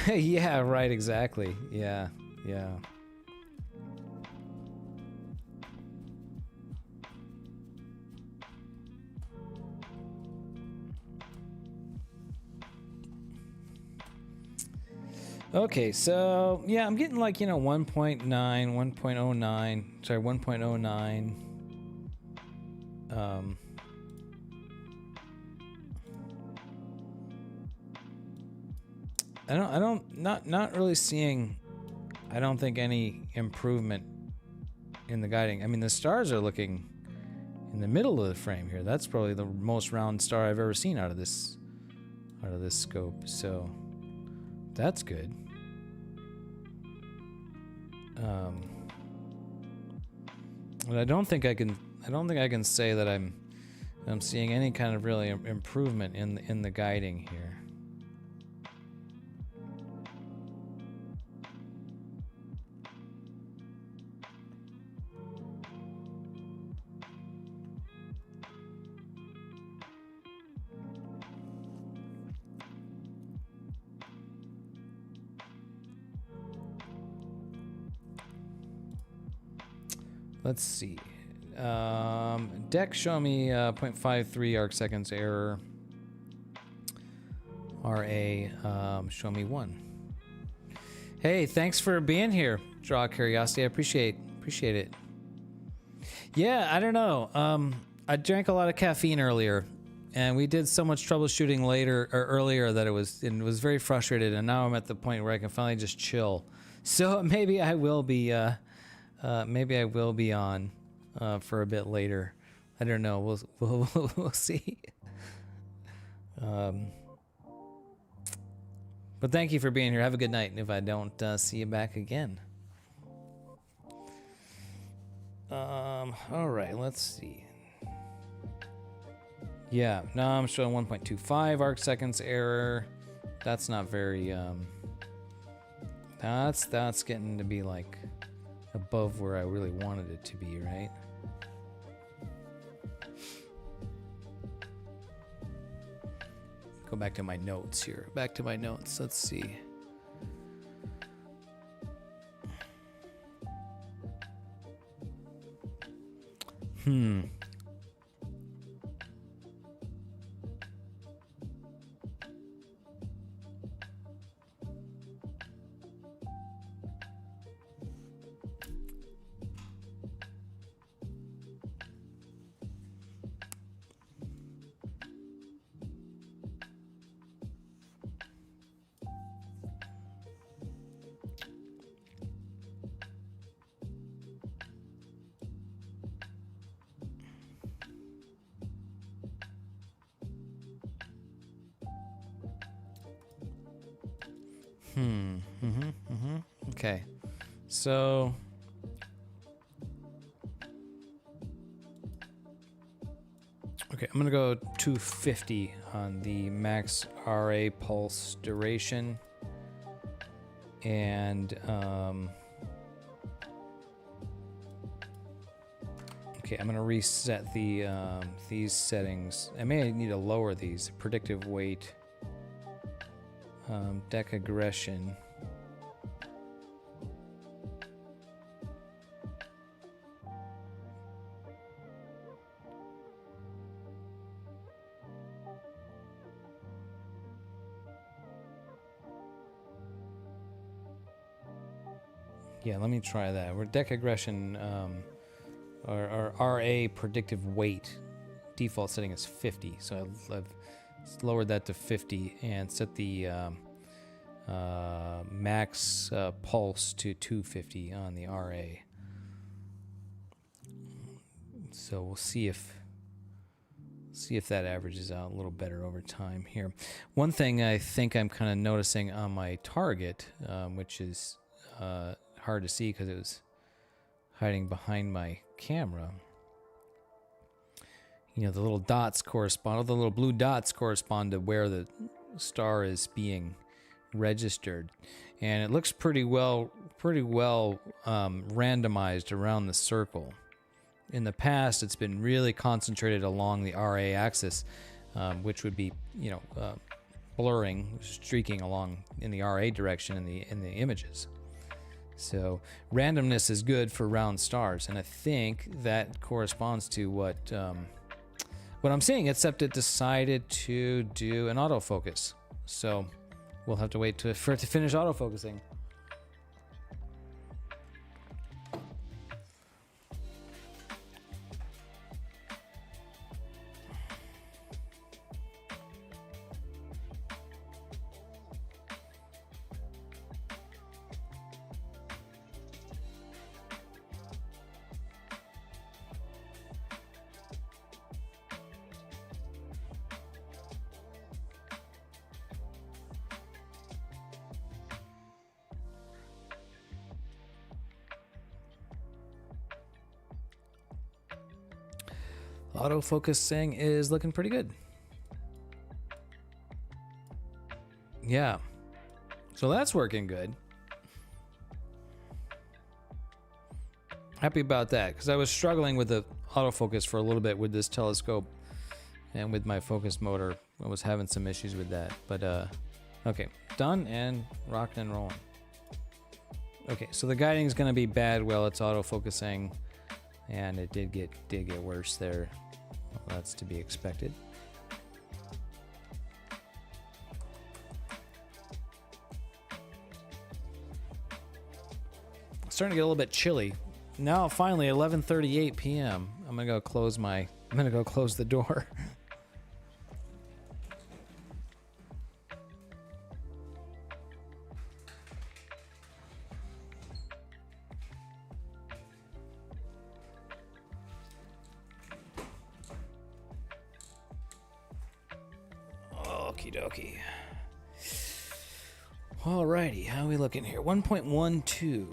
Yeah, right, exactly. Yeah, yeah. Okay, so yeah, I'm getting like, 1.9, 1.09, sorry, 1.09. Not really seeing, I don't think, any improvement in the guiding. I mean, the stars are looking in the middle of the frame here. That's probably the most round star I've ever seen out of this scope. So that's good. But I don't think I can say that I'm seeing any kind of really improvement in the guiding here. Let's see. Deck show me 0.53 arc seconds error. RA show me 1. Hey, thanks for being here. Draw Curiosity. I appreciate it. Yeah, I don't know. I drank a lot of caffeine earlier, and we did so much troubleshooting earlier that it was very frustrated, and now I'm at the point where I can finally just chill. So maybe I will be on for a bit later. I don't know. We'll see. But thank you for being here. Have a good night. And if I don't see you back again. All right. Let's see. Yeah. Now I'm showing 1.25 arc seconds error. That's not very. That's getting to be like above where I really wanted it to be, right? Go back to my notes here. Back to my notes. Let's see. Okay. So okay, I'm gonna go 250 on the max RA pulse duration, and okay, I'm gonna reset the these settings. I may need to lower these. Predictive weight, deck aggression. Yeah, let me try that. We're deck aggression, our RA predictive weight default setting is 50, so I've lowered that to 50 and set the max pulse to 250 on the RA. So we'll see if that averages out a little better over time here. One thing I think I'm kind of noticing on my target, which is hard to see because it was hiding behind my camera. The little dots correspond, the little blue dots correspond to where the star is being registered, and it looks pretty well randomized around the circle. In the past, it's been really concentrated along the RA axis, which would be blurring, streaking along in the RA direction in the images. So randomness is good for round stars, and I think that corresponds to what I'm seeing, except it decided to do an autofocus. So we'll have to wait for it to finish autofocusing. Autofocusing is looking pretty good. Yeah. So that's working good. Happy about that, because I was struggling with the autofocus for a little bit with this telescope, and with my focus motor, I was having some issues with that. But okay, done and rocking and rolling. Okay, so the guiding is going to be bad while it's autofocusing, and it did get worse there. Well, that's to be expected. It's starting to get a little bit chilly. Now, finally, 11:38 p.m. I'm gonna go close the door. Okie dokie. Alrighty, how are we looking here? 1.12.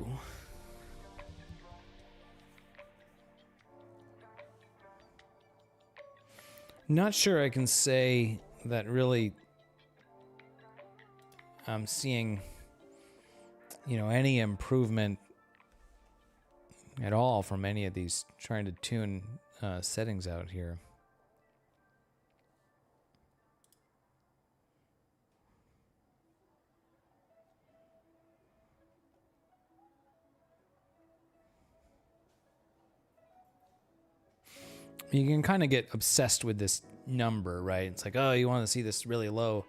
Not sure I can say that really I'm seeing, any improvement at all from any of these trying to tune settings out here. You can kind of get obsessed with this number, right? It's like, oh, you want to see this really low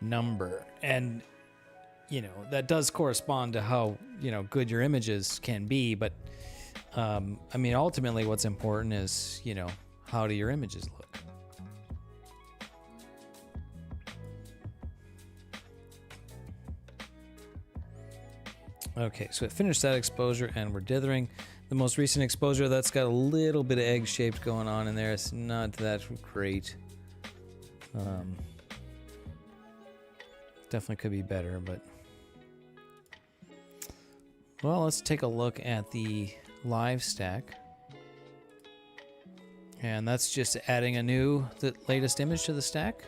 number. And, that does correspond to how, good your images can be. But, ultimately what's important is, how do your images look? Okay, so it finished that exposure and we're dithering. The most recent exposure, that's got a little bit of egg-shaped going on in there. It's not that great. Definitely could be better, but... Well, let's take a look at the live stack. And that's just adding the latest image to the stack.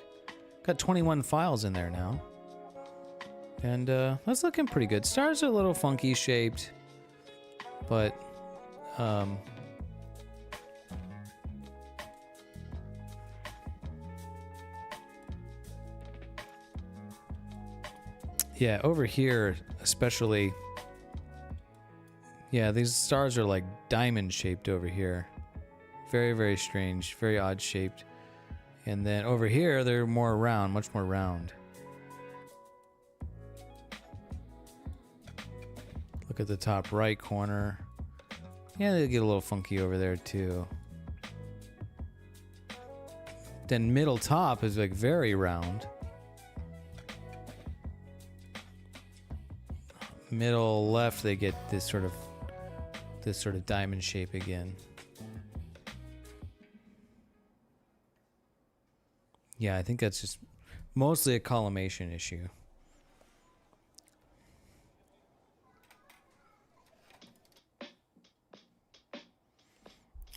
Got 21 files in there now. And that's looking pretty good. Stars are a little funky shaped, but... yeah, over here especially, yeah, these stars are like diamond shaped over here. Very, very strange, very odd shaped. And then over here they're more round, much more round. Look at the top right corner. Yeah, they get a little funky over there too. Then middle top is like very round. Middle left, they get this sort of diamond shape again. Yeah, I think that's just mostly a collimation issue.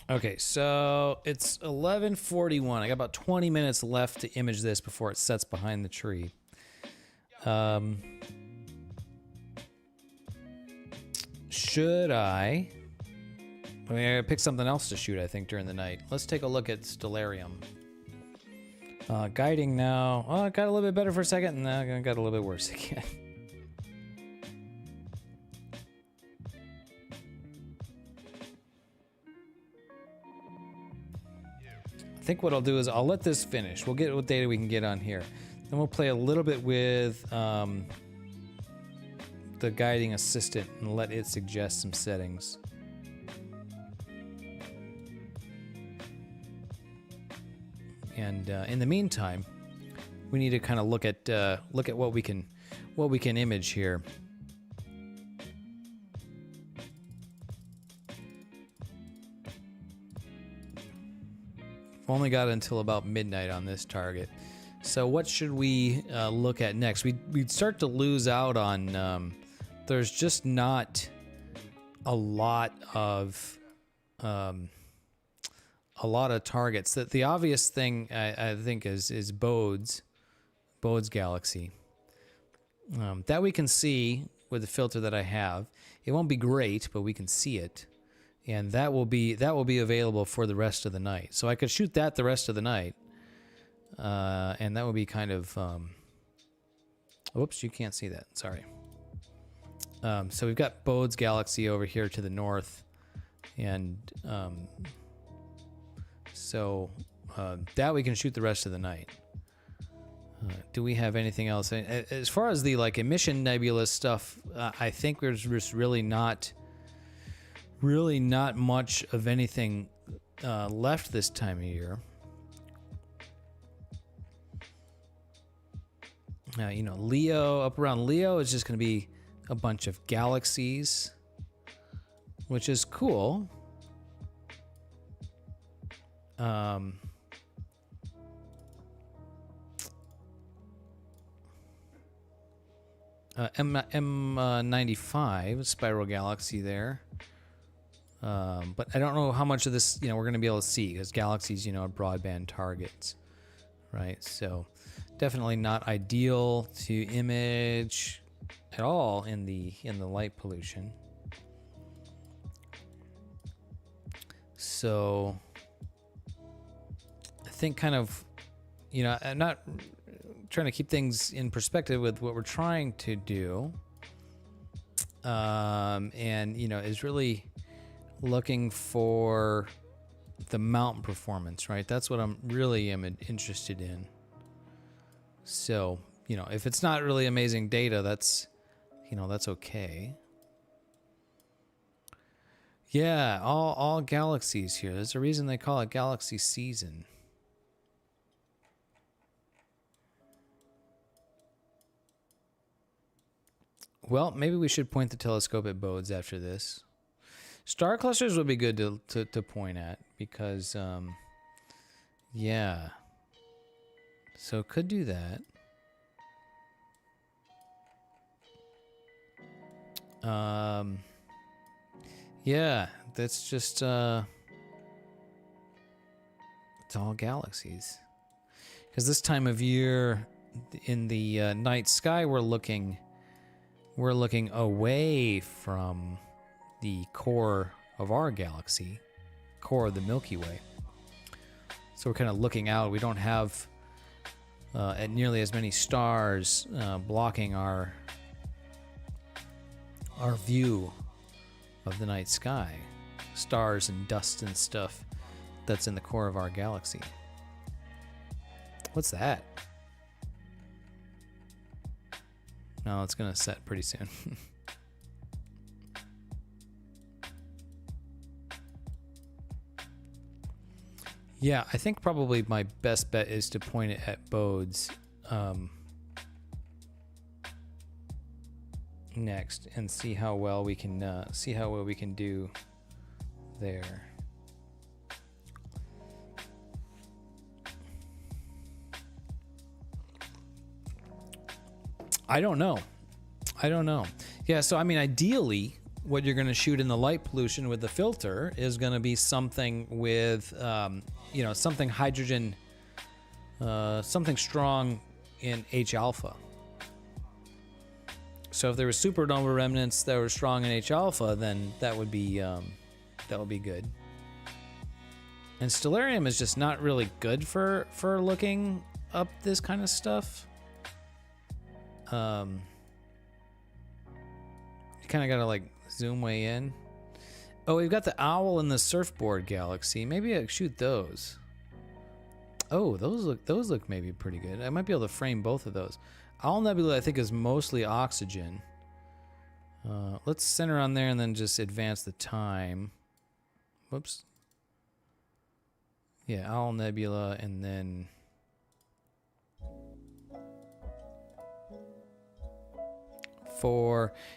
Okay, so it's 11:41. I got about 20 minutes left to image this before it sets behind the tree. Should I pick something else to shoot, I think, during the night. Let's take a look at Stellarium. Guiding now. Oh, it got a little bit better for a second, and now it got a little bit worse again. I think what I'll do is I'll let this finish. We'll get what data we can get on here. Then we'll play a little bit with the guiding assistant and let it suggest some settings. And in the meantime, we need to kind of look at what we can image here. We've only got until about midnight on this target. So what should we look at next? We'd start to lose out on. There's just not a lot of targets. That the obvious thing I think is Bode's galaxy. That we can see with the filter that I have. It won't be great, but we can see it, and that will be available for the rest of the night. So I could shoot that the rest of the night, and that would be kind of. Oops, you can't see that. Sorry. So we've got Bode's galaxy over here to the north, and so that we can shoot the rest of the night. Do we have anything else? As far as the like emission nebula stuff, I think there's just really not much of anything left this time of year. You know, Leo, up around Leo is just going to be a bunch of galaxies, which is cool. M95 spiral galaxy there, but I don't know how much of this we're going to be able to see, because galaxies are broadband targets, right? So definitely not ideal to image at all in the light pollution. So I think kind of I'm not trying to keep things in perspective with what we're trying to do, and is really looking for the mountain performance, right? That's what I'm really interested in. So if it's not really amazing data, that's okay. Yeah, all galaxies here. There's a reason they call it galaxy season. Well, maybe we should point the telescope at Bode's after this. Star clusters would be good to point at, because, yeah. So could do that. Yeah, that's just, it's all galaxies. Because this time of year, in the night sky, we're looking away from the core of our galaxy, core of the Milky Way. So we're kind of looking out. We don't have at nearly as many stars blocking our view of the night sky. Stars and dust and stuff that's in the core of our galaxy. What's that? No, it's gonna set pretty soon. Yeah, I think probably my best bet is to point it at Bode's next and see how well we can do there. I don't know. Yeah, so I mean, ideally, what you're going to shoot in the light pollution with the filter is going to be something with, something hydrogen, something strong in H alpha. So if there were supernova remnants that were strong in H alpha, then that would be good. And stellarium is just not really good for looking up this kind of stuff. You kind of gotta like zoom way in. Oh, we've got the owl and the surfboard galaxy. Maybe I shoot those. Oh, those look maybe pretty good. I might be able to frame both of those. Owl Nebula I think is mostly oxygen. Let's center on there and then just advance the time. Whoops. Yeah, Owl Nebula and then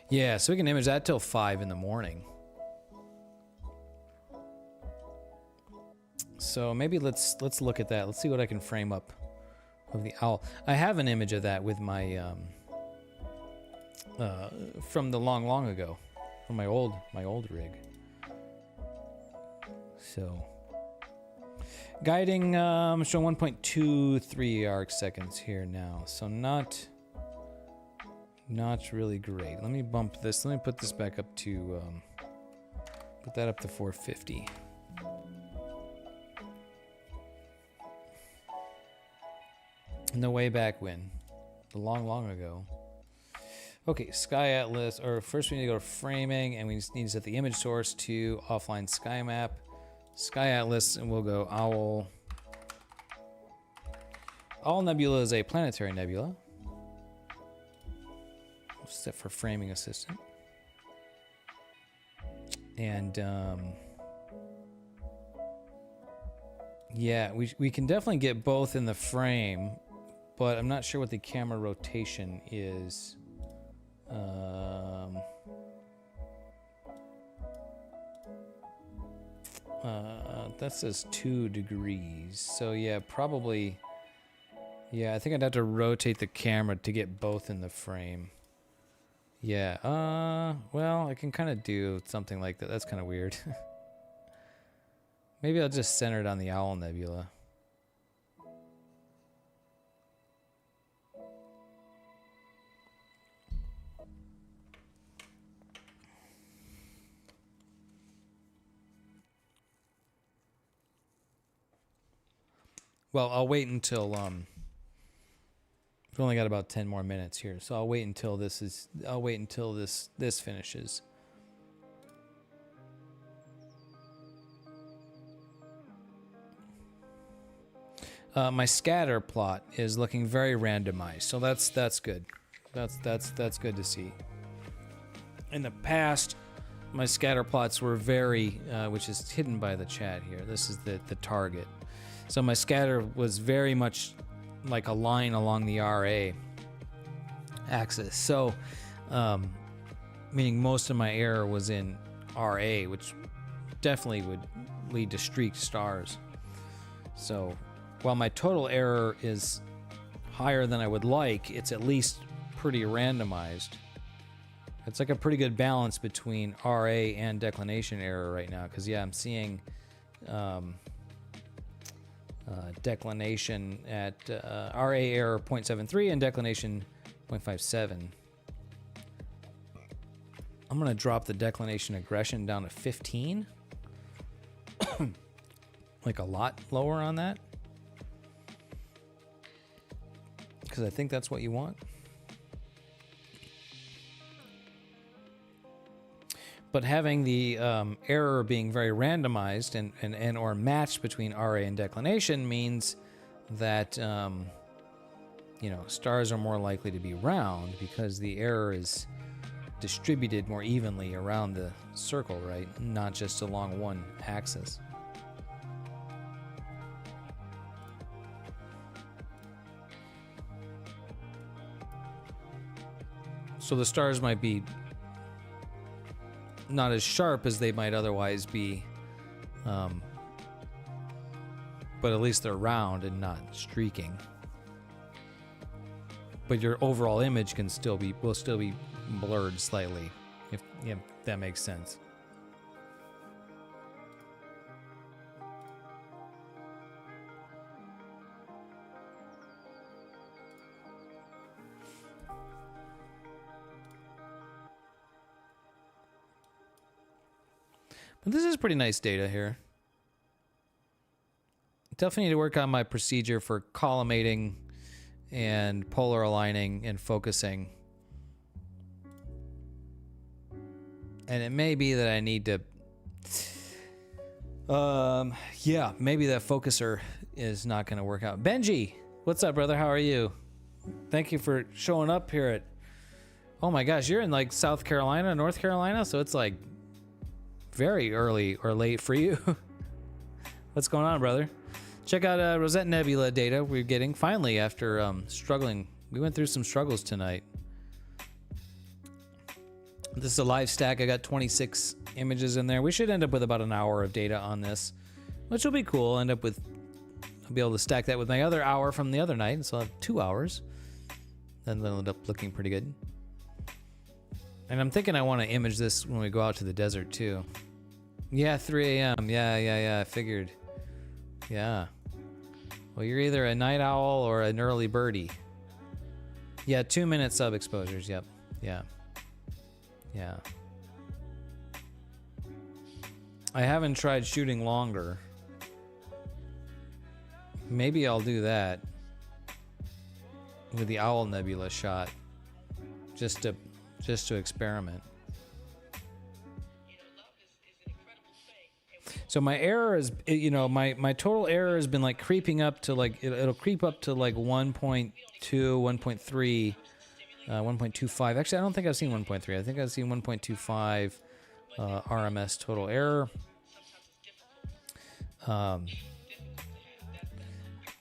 yeah, so we can image that till 5 in the morning. So maybe let's look at that. Let's see what I can frame up of the owl. I have an image of that with my from the long ago, from my old rig. So guiding showing 1.23 arc seconds here now. So not really great. Let me bump this. Let me put this back up to put that up to 450. In the way back when, the long ago. Okay, Sky Atlas, or first we need to go to framing, and we just need to set the image source to offline sky map. Sky Atlas, and we'll go Owl. Owl Nebula is a planetary nebula. Set for framing assistant. And yeah, we can definitely get both in the frame, but I'm not sure what the camera rotation is. That says 2 degrees. So yeah, probably. Yeah, I think I'd have to rotate the camera to get both in the frame. Yeah, well, I can kind of do something like that. That's kind of weird. Maybe I'll just center it on the Owl Nebula. Well, I'll wait until we've only got about 10 more minutes here, so I'll wait until this finishes. My scatter plot is looking very randomized, so that's good. That's good to see. In the past, my scatter plots were very, which is hidden by the chat here. This is the target. So my scatter was very much like a line along the RA axis. So, meaning most of my error was in RA, which definitely would lead to streaked stars. So, while my total error is higher than I would like, it's at least pretty randomized. It's like a pretty good balance between RA and declination error right now, because yeah, I'm seeing declination at RA error 0.73 and declination 0.57. I'm going to drop the declination aggression down to 15. Like a lot lower on that. Because I think that's what you want. But having the error being very randomized and or matched between RA and declination means that stars are more likely to be round because the error is distributed more evenly around the circle, right? Not just along one axis. So the stars might be not as sharp as they might otherwise be, but at least they're round and not streaking. But your overall image will still be blurred slightly, if that makes sense. But this is pretty nice data here. Definitely need to work on my procedure for collimating and polar aligning and focusing. And it may be that I need to, yeah, maybe that focuser is not going to work out. Benji, what's up, brother? How are you? Thank you for showing up here at, oh my gosh, you're in like South Carolina, North Carolina, so it's like very early or late for you. What's going on, brother? Check out Rosette Nebula data we're getting finally after struggling. We went through some struggles tonight. This is a live stack. I got 26 images in there. We should end up with about an hour of data on this, which will be cool. I'll be able to stack that with my other hour from the other night, and so I'll have 2 hours. Then it'll end up looking pretty good. And I'm thinking I want to image this when we go out to the desert too. Yeah, 3 a.m. Yeah, I figured. Yeah. Well, you're either a night owl or an early birdie. Yeah, 2-minute sub exposures. Yep. Yeah. I haven't tried shooting longer. Maybe I'll do that with the Owl Nebula shot, just to experiment. So my error is, my total error has been like creeping up to like, it'll creep up to like 1.2, 1.3, 1.25. Actually, I don't think I've seen 1.3. I think I've seen 1.25 RMS total error.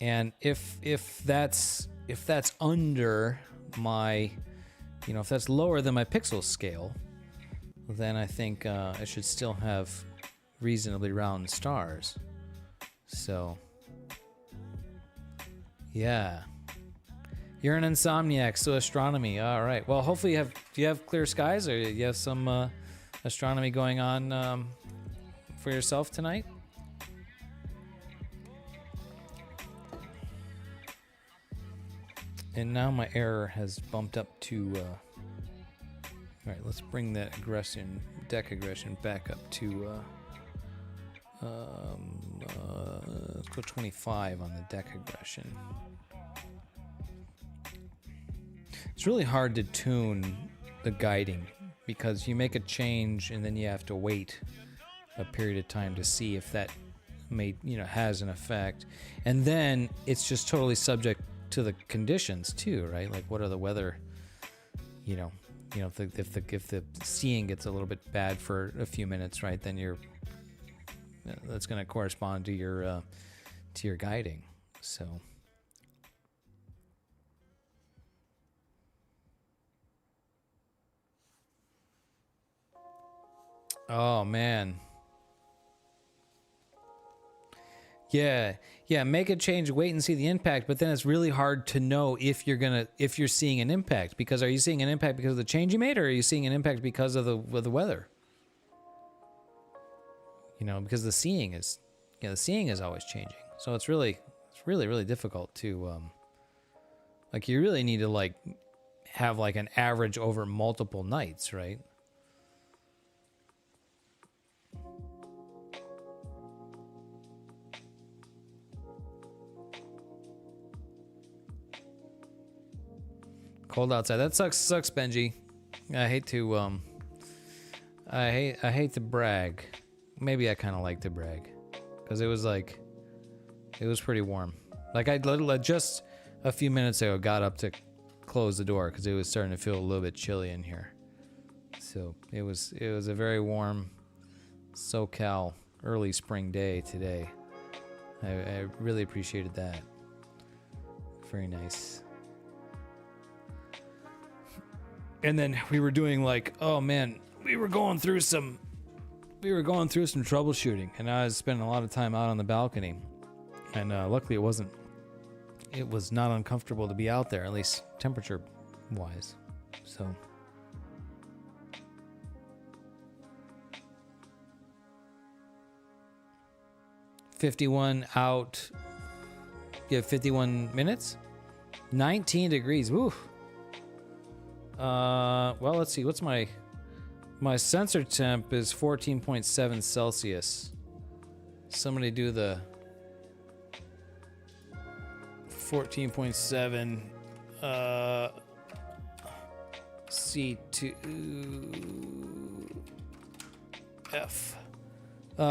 And if that's under my, if that's lower than my pixel scale, then I think I should still have reasonably round stars. So, yeah. You're an insomniac, so astronomy. All right. Well, hopefully do you have clear skies, or you have some astronomy going on for yourself tonight? And now my error has bumped up to, all right, let's bring that deck aggression back up to, let's go 25 on the deck aggression. It's really hard to tune the guiding because you make a change and then you have to wait a period of time to see if that has an effect. And then it's just totally subject to the conditions too, right? Like what are the weather, if the seeing gets a little bit bad for a few minutes, right? Then that's going to correspond to your guiding. So oh man. Yeah, make a change, wait and see the impact, but then it's really hard to know if you're seeing an impact, because are you seeing an impact because of the change you made, or are you seeing an impact because of the weather? Because the seeing is always changing. So it's really difficult to you really need to have an average over multiple nights, right? Cold outside. That sucks, Benji. I hate to I hate to brag. Maybe I kind of like to brag, because it was pretty warm. I just a few minutes ago got up to close the door because it was starting to feel a little bit chilly in here. So it was a very warm SoCal early spring day today. I really appreciated that. Very nice. And then we were doing we were going through some troubleshooting, and I was spending a lot of time out on the balcony, and luckily it was not uncomfortable to be out there, at least temperature wise. So $51 out. You have 51 minutes, 19 degrees. Woo. Well, let's see. What's my sensor temp is 14.7 Celsius. Somebody do the 14.7 C2F.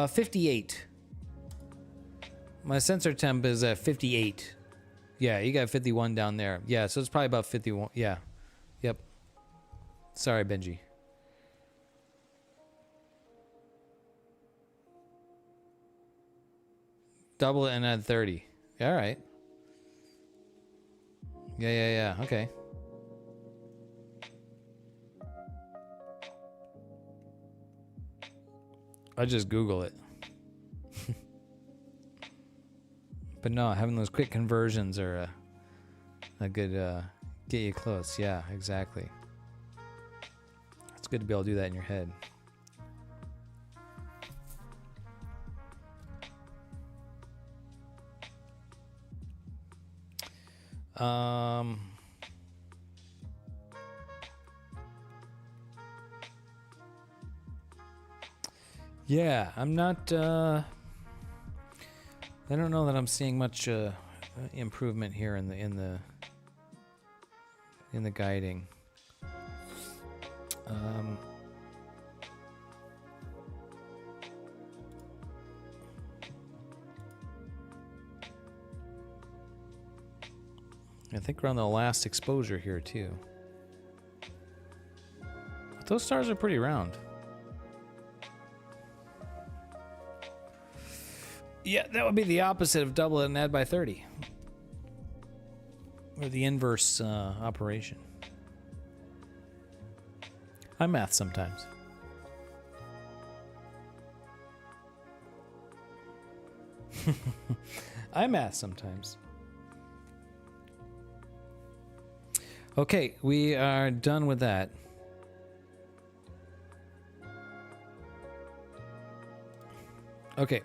58. My sensor temp is at 58. Yeah, you got 51 down there. Yeah, so it's probably about 51. Yeah. Yep. Sorry, Benji. Double it and add 30. All right. Yeah. Okay. I just Google it. But no, having those quick conversions are a good get you close. Yeah, exactly. It's good to be able to do that in your head. Yeah, I'm not I don't know that I'm seeing much improvement here in the guiding. I think we're on the last exposure here too. But those stars are pretty round. Yeah, that would be the opposite of double it and add by 30. Or the inverse operation. I math sometimes. I math sometimes. Okay, we are done with that. Okay.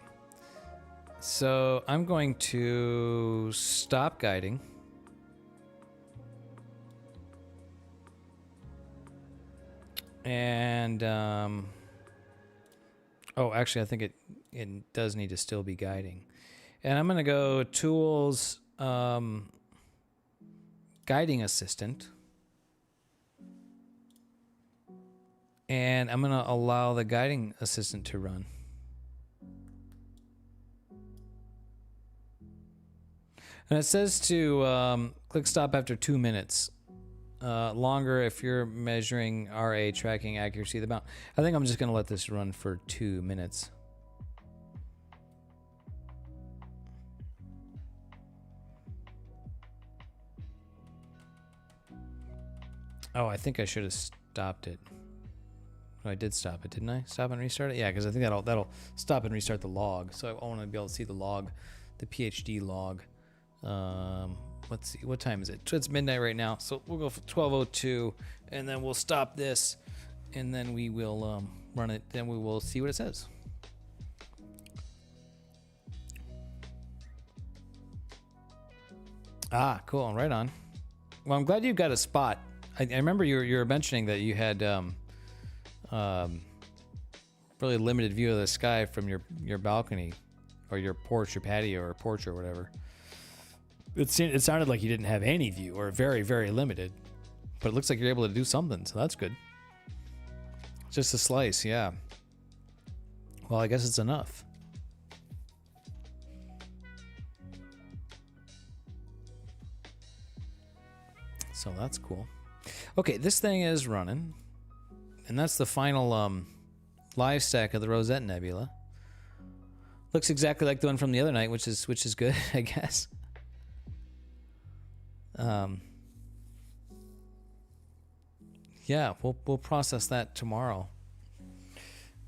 So I'm going to stop guiding. And oh, actually I think it does need to still be guiding. And I'm going to go tools, guiding assistant. And I'm going to allow the guiding assistant to run. And it says to click stop after 2 minutes. Longer if you're measuring RA tracking accuracy of the mount. I think I'm just going to let this run for 2 minutes. Oh, I think I should have stopped it. Oh, I did stop it, didn't I? Stop and restart it? Yeah, because I think that'll stop and restart the log. So I want to be able to see the log, the PHD log. Let's see, what time is it? It's midnight right now, so we'll go for 12:02, and then we'll stop this, and then we will run it. Then we will see what it says. Ah, cool, right on. Well, I'm glad you got a spot. I remember you were mentioning that you had really limited view of the sky from your balcony, or your porch, your patio, or porch, or whatever. It sounded like you didn't have any view, or very, very limited. But it looks like you're able to do something, so that's good. Just a slice, yeah. Well, I guess it's enough. So that's cool. Okay, this thing is running. And that's the final live stack of the Rosette Nebula. Looks exactly like the one from the other night, which is good, I guess. Yeah, we'll process that tomorrow.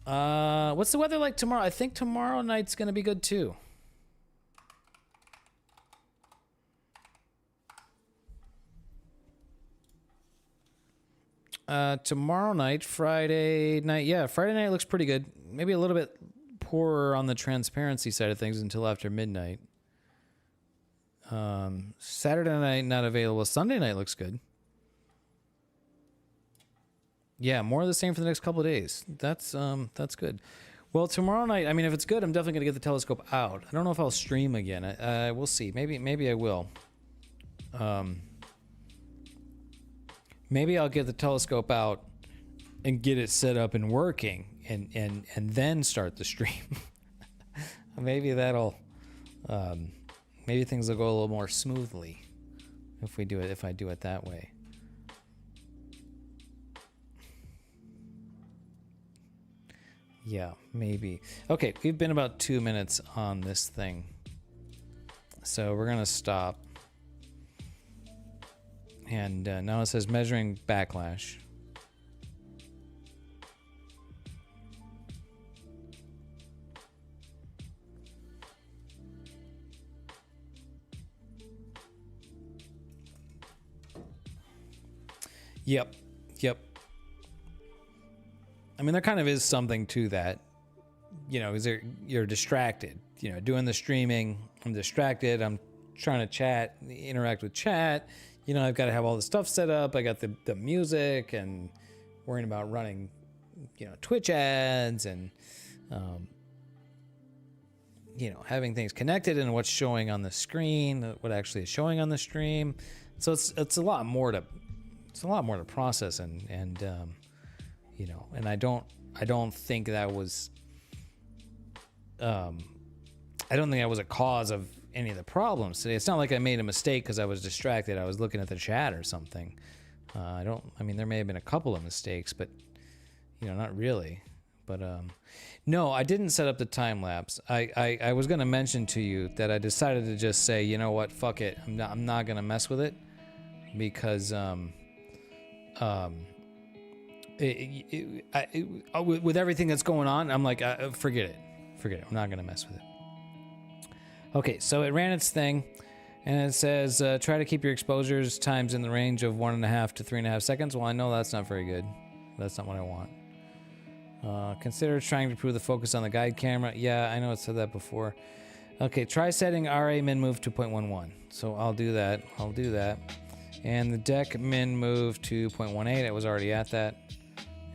What's the weather like tomorrow? I think tomorrow night's gonna be good too. Tomorrow night, Friday night, yeah, Friday night looks pretty good. Maybe a little bit poorer on the transparency side of things until after midnight. Saturday night not available. Sunday night looks good. Yeah, more of the same for the next couple of days. That's good. Well, tomorrow night, I mean, if it's good, I'm definitely gonna get the telescope out. I don't know if I'll stream again. We'll see. Maybe I will. Maybe I'll get the telescope out and get it set up and working, and then start the stream. Maybe that'll, maybe things will go a little more smoothly if we do it. If I do it that way. Yeah, maybe. Okay, we've been about 2 minutes on this thing, so we're gonna stop. And now it says measuring backlash. Yep. I mean, there kind of is something to that, you know, because you're distracted. You know, doing the streaming, I'm distracted. I'm trying to chat, interact with chat. You know, I've got to have all the stuff set up. I got the music and worrying about running, you know, Twitch ads and, you know, having things connected and what's showing on the screen, what actually is showing on the stream. So it's a lot more to process and you know, and I don't think that was I don't think that was a cause of any of the problems today. It's not like I made a mistake because I was distracted. I was looking at the chat or something. I mean, there may have been a couple of mistakes, but you know, not really. But no, I didn't set up the time lapse. I was going to mention to you that I decided to just say, you know what, fuck it. I'm not going to mess with it because with everything that's going on, I'm like, forget it. I'm not going to mess with it. Okay, so it ran its thing, and it says, try to keep your exposures times in the range of 1.5 to 3.5 seconds. Well, I know that's not very good. That's not what I want. Consider trying to improve the focus on the guide camera. Yeah, I know it said that before. Okay, try setting RA min move to 0.11. So I'll do that. And the deck min move to 0.18. I was already at that.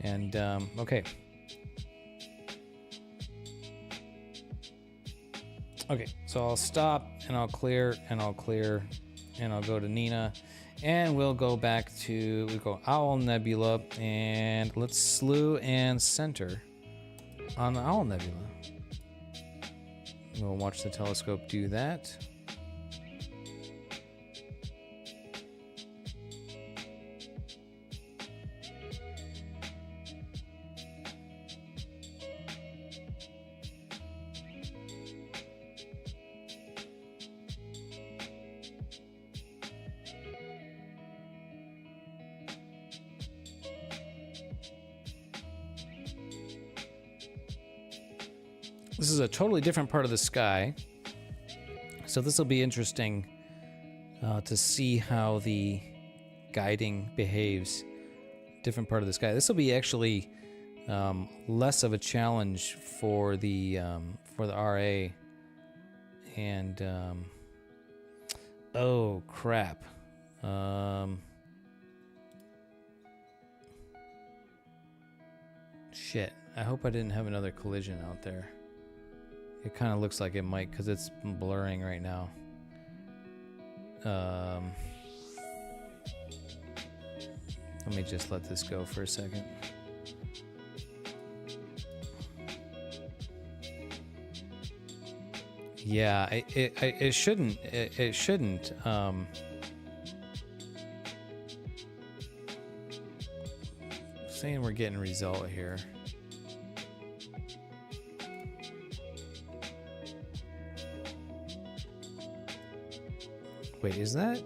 And, okay. Okay, so I'll stop and I'll clear and I'll go to Nina, and we'll go back to, we go Owl Nebula, and let's slew and center on the Owl Nebula. We'll watch the telescope do that. This is a totally different part of the sky, so this will be interesting to see how the guiding behaves. Different part of the sky. This will be actually less of a challenge for the RA. And oh crap. Shit. I hope I didn't have another collision out there. It kind of looks like it might because it's blurring right now. Let me just let this go for a second. Yeah, it shouldn't. It shouldn't. Saying we're getting a result here. Wait, is that?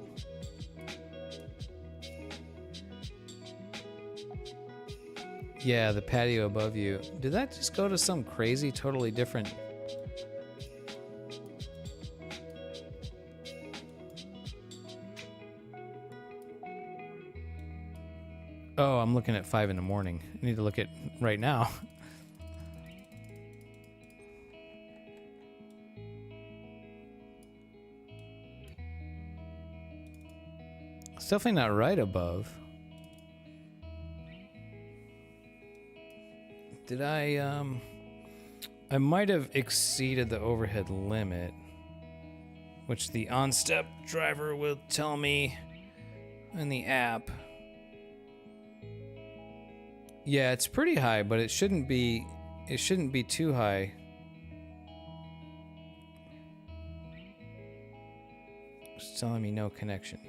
Yeah, the patio above you. Did that just go to some crazy, totally different? Oh, I'm looking at 5 in the morning. I need to look at right now. It's definitely not right above. Did I might have exceeded the overhead limit, which the on-step driver will tell me in the app. Yeah, it's pretty high, but it shouldn't be too high. It's telling me no connection.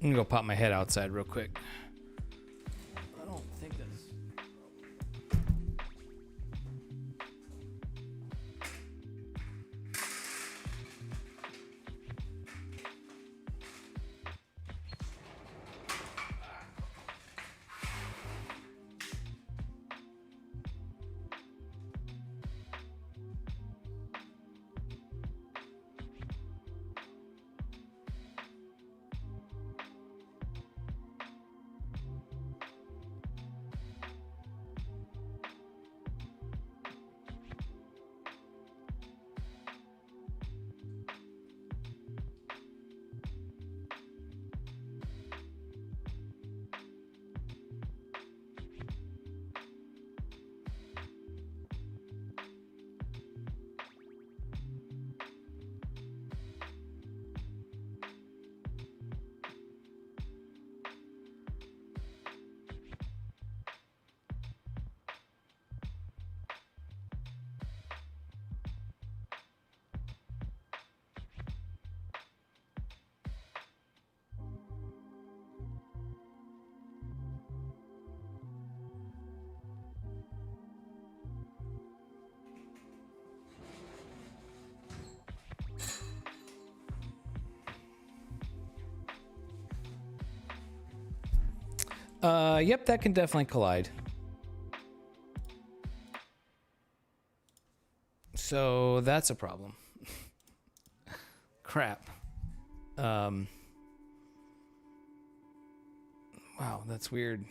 I'm gonna go pop my head outside real quick. I don't think that's... Yep, that can definitely collide. So that's a problem. Crap. Wow, that's weird.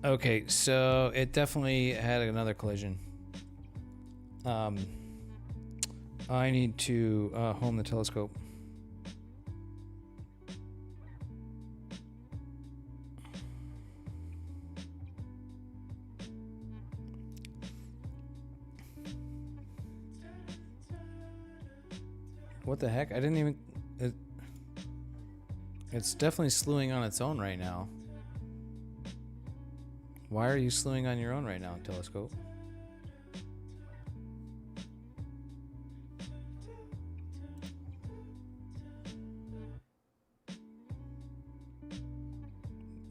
Okay, so it definitely had another collision. I need to home the telescope. What the heck? I didn't even... It's definitely slewing on its own right now. Why are you slewing on your own right now, telescope?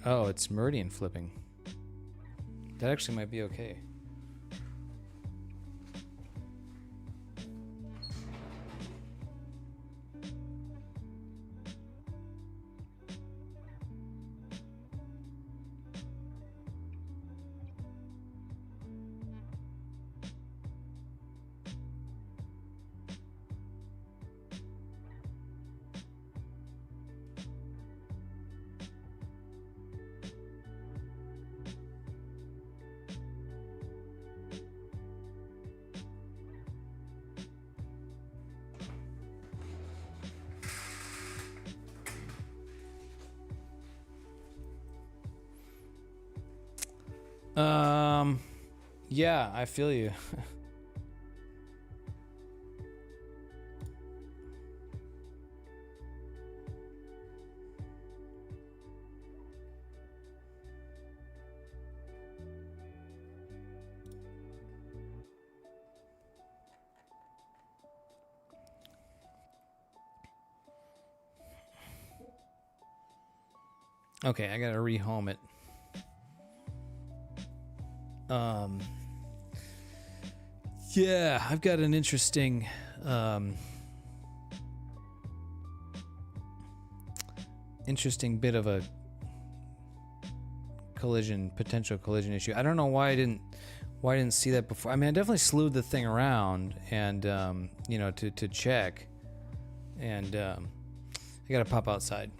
Oh, it's meridian flipping. That actually might be okay. Yeah, I feel you. Okay, I gotta rehome it. Yeah, I've got an interesting bit of a potential collision issue. I don't know why I didn't see that before. I mean, I definitely slewed the thing around and you know, to check, and I gotta pop outside.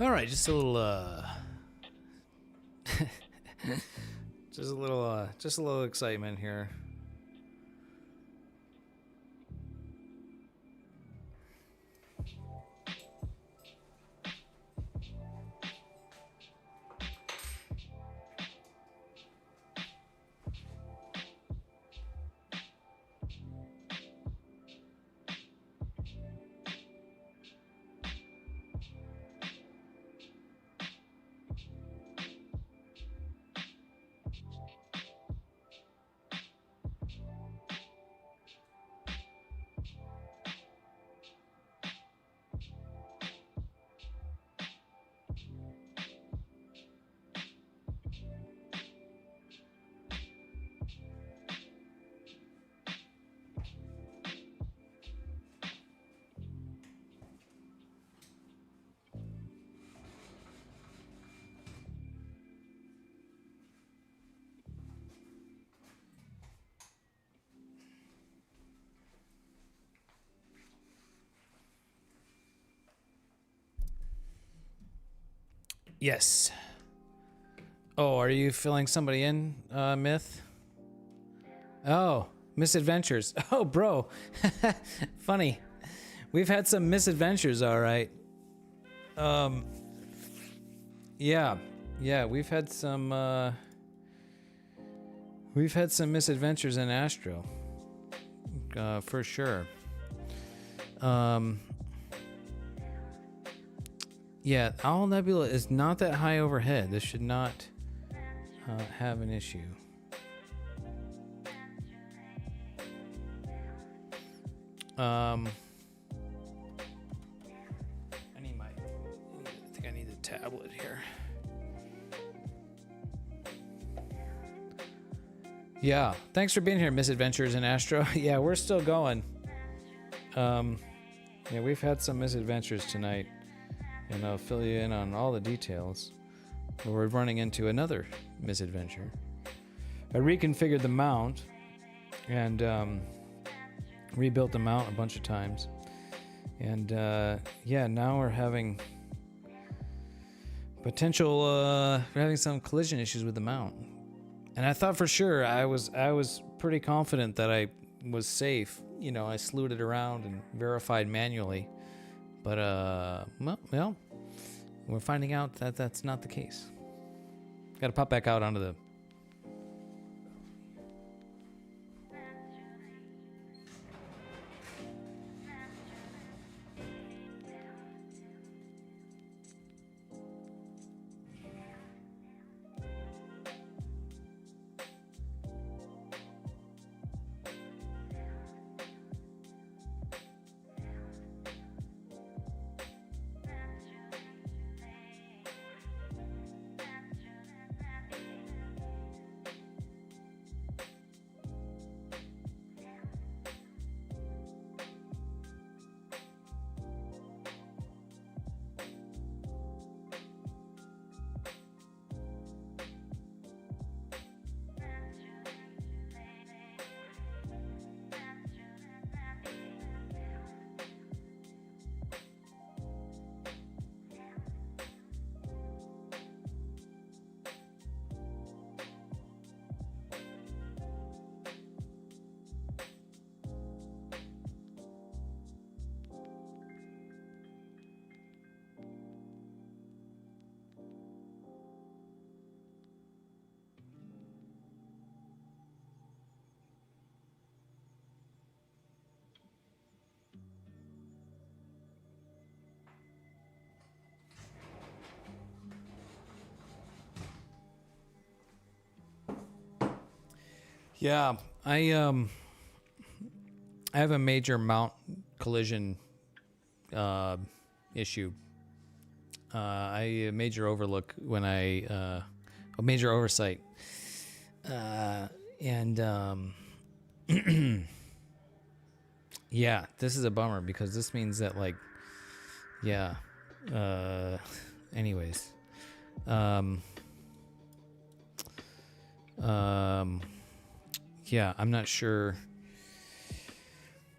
All right, just a little just a little excitement here. Yes. Oh, are you filling somebody in, Myth? Oh, misadventures. Oh, bro. Funny. We've had some misadventures, all right. Yeah. Yeah, we've had some misadventures in Astro. For sure. Yeah, Owl Nebula is not that high overhead. This should not have an issue. I think I need the tablet here. Yeah, thanks for being here, Misadventures in Astro. Yeah, we're still going. Yeah, we've had some misadventures tonight, and I'll fill you in on all the details. But we're running into another misadventure. I reconfigured the mount and rebuilt the mount a bunch of times. And yeah, now we're having we're having some collision issues with the mount. And I thought for sure I was pretty confident that I was safe. You know, I slewed it around and verified manually. But well, we're finding out that that's not the case. Got to pop back out onto the Yeah, I have a major mount collision issue. A major overlook when a major oversight, and yeah, this is a bummer because this means that yeah. Anyways, yeah, I'm not sure.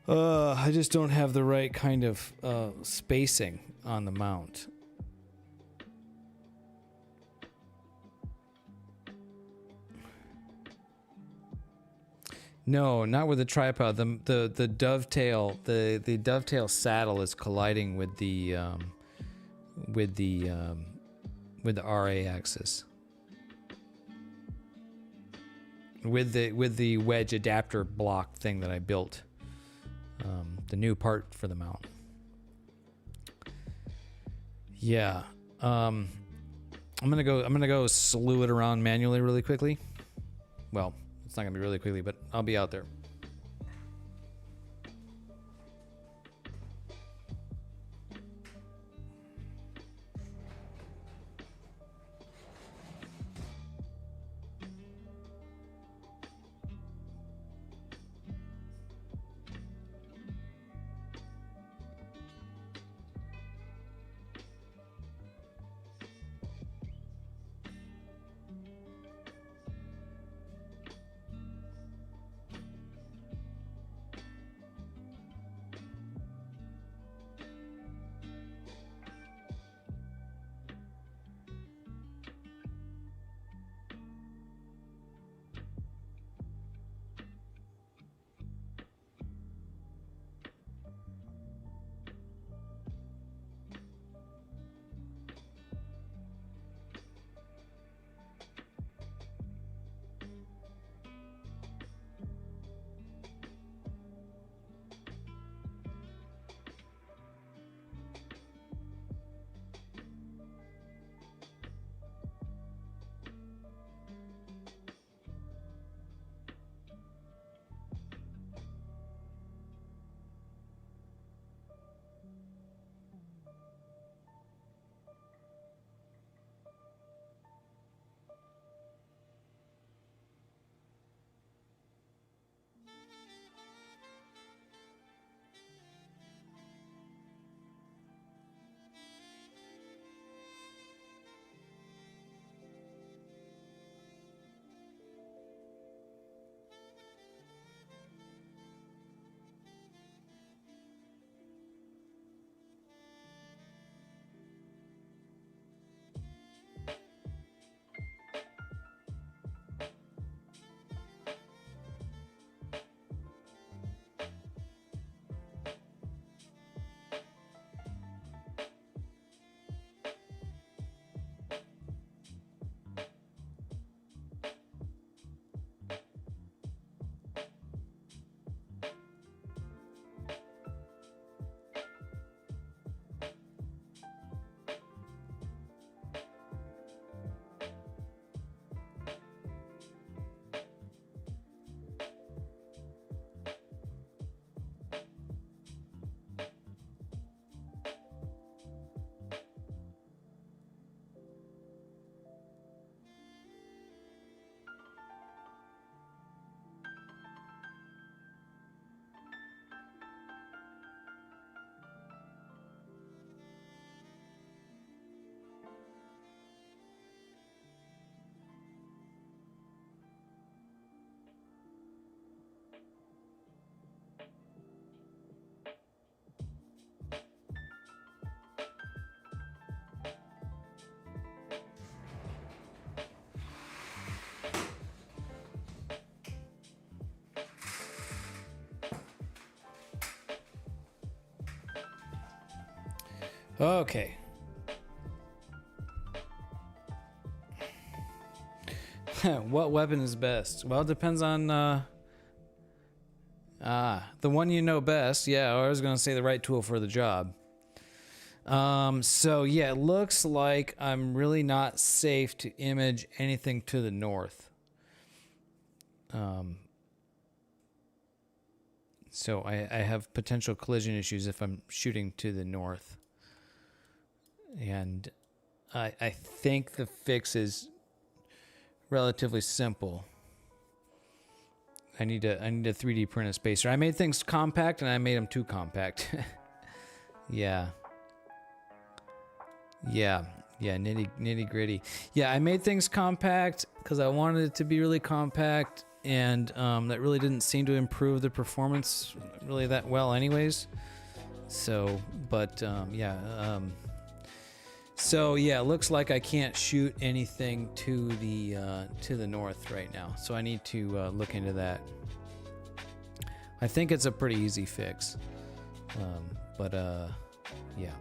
I just don't have the right kind of spacing on the mount. No, not with the tripod. The dovetail the dovetail saddle is colliding with the RA axis. With the wedge adapter block thing that I built. The new part for the mount. Yeah. I'm gonna go slew it around manually really quickly. Well, it's not gonna be really quickly, but I'll be out there. Okay. What weapon is best? Well, it depends on the one you know best. Yeah, I was gonna say the right tool for the job. So yeah, it looks like I'm really not safe to image anything to the north. So I have potential collision issues if I'm shooting to the north. And I think the fix is relatively simple. I need a 3D print a spacer. I made things compact and I made them too compact. Yeah, nitty gritty. Yeah, I made things compact because I wanted it to be really compact, and that really didn't seem to improve the performance really that well anyways. So, but so yeah, it looks like I can't shoot anything to the north right now. So I need to look into that. I think it's a pretty easy fix. But yeah.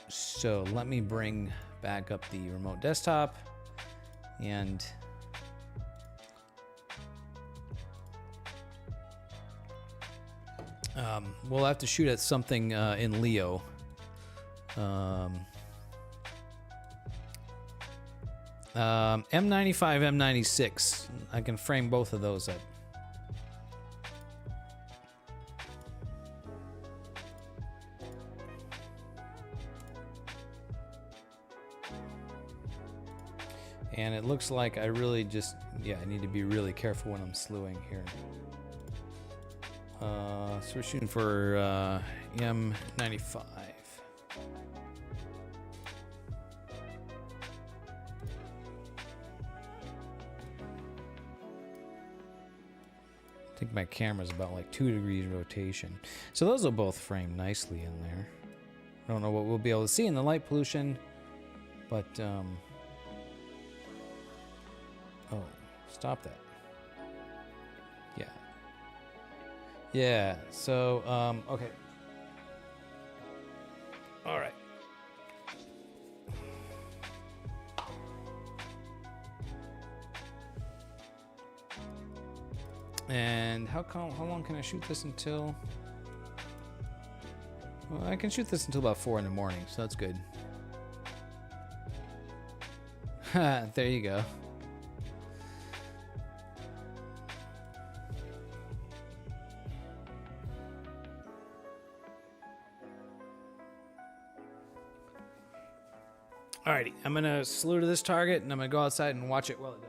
So let me bring back up the remote desktop and we'll have to shoot at something in Leo. M95, M96. I can frame both of those up. And it looks like I really just, I need to be really careful when I'm slewing here. So we're shooting for M95. I think my camera's about like 2 degrees rotation. So those will both frame nicely in there. I don't know what we'll be able to see in the light pollution, but oh, stop that. Yeah. Yeah, so, okay. All right. And how long can I shoot this until? Well, I can shoot this until about 4 in the morning, so that's good. There you go. Alrighty, I'm gonna slew to this target and I'm gonna go outside and watch it while it does it.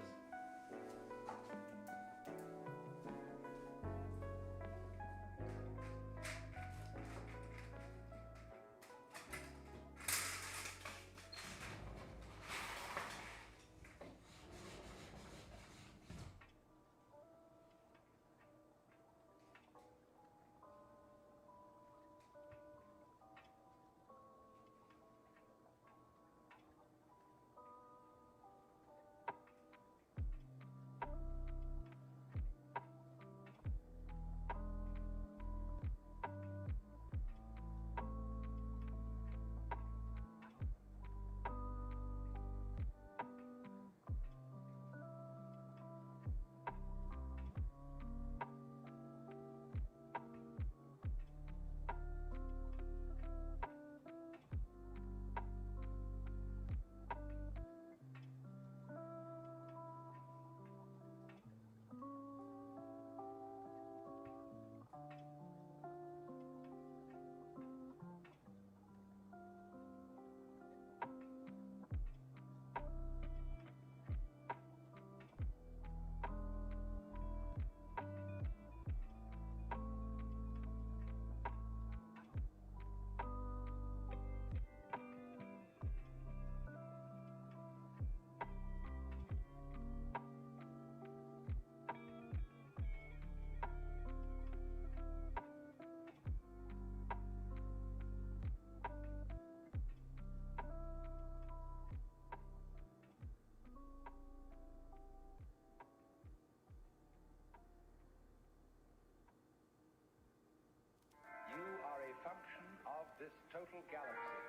This total galaxy.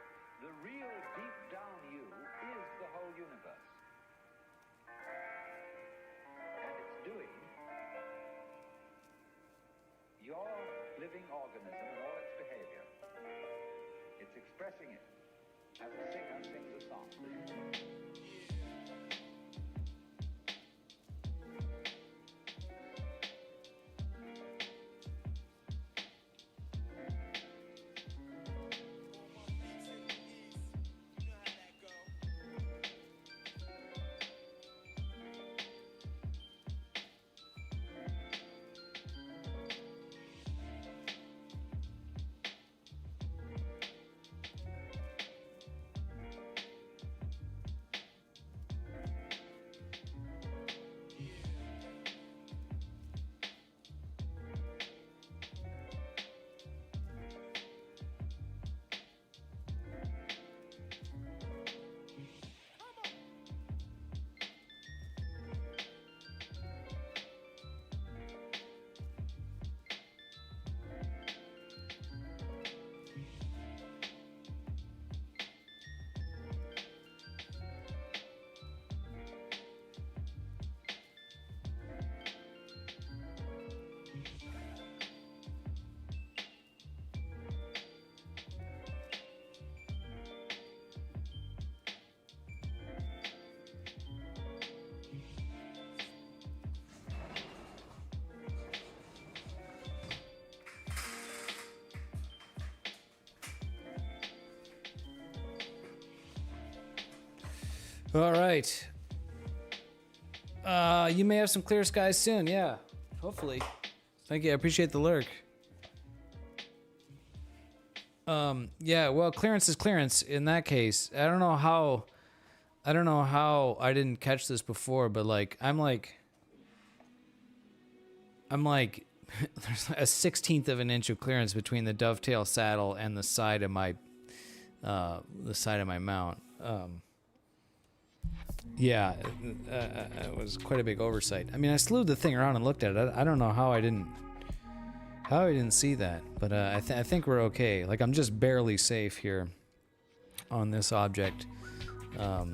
The real deep down you is the whole universe. And it's doing your living organism and all its behavior. It's expressing it as a singer sings a song. All right. You may have some clear skies soon. Yeah, hopefully. Thank you. I appreciate the lurk. Yeah. Well, clearance is clearance. In that case, I don't know how I didn't catch this before, but like I'm like there's a 1/16 of an inch of clearance between the dovetail saddle and the side of my mount. Yeah, it was quite a big oversight. I mean, I slewed the thing around and looked at it. I don't know how I didn't see that, but I think we're okay. Like, I'm just barely safe here on this object. I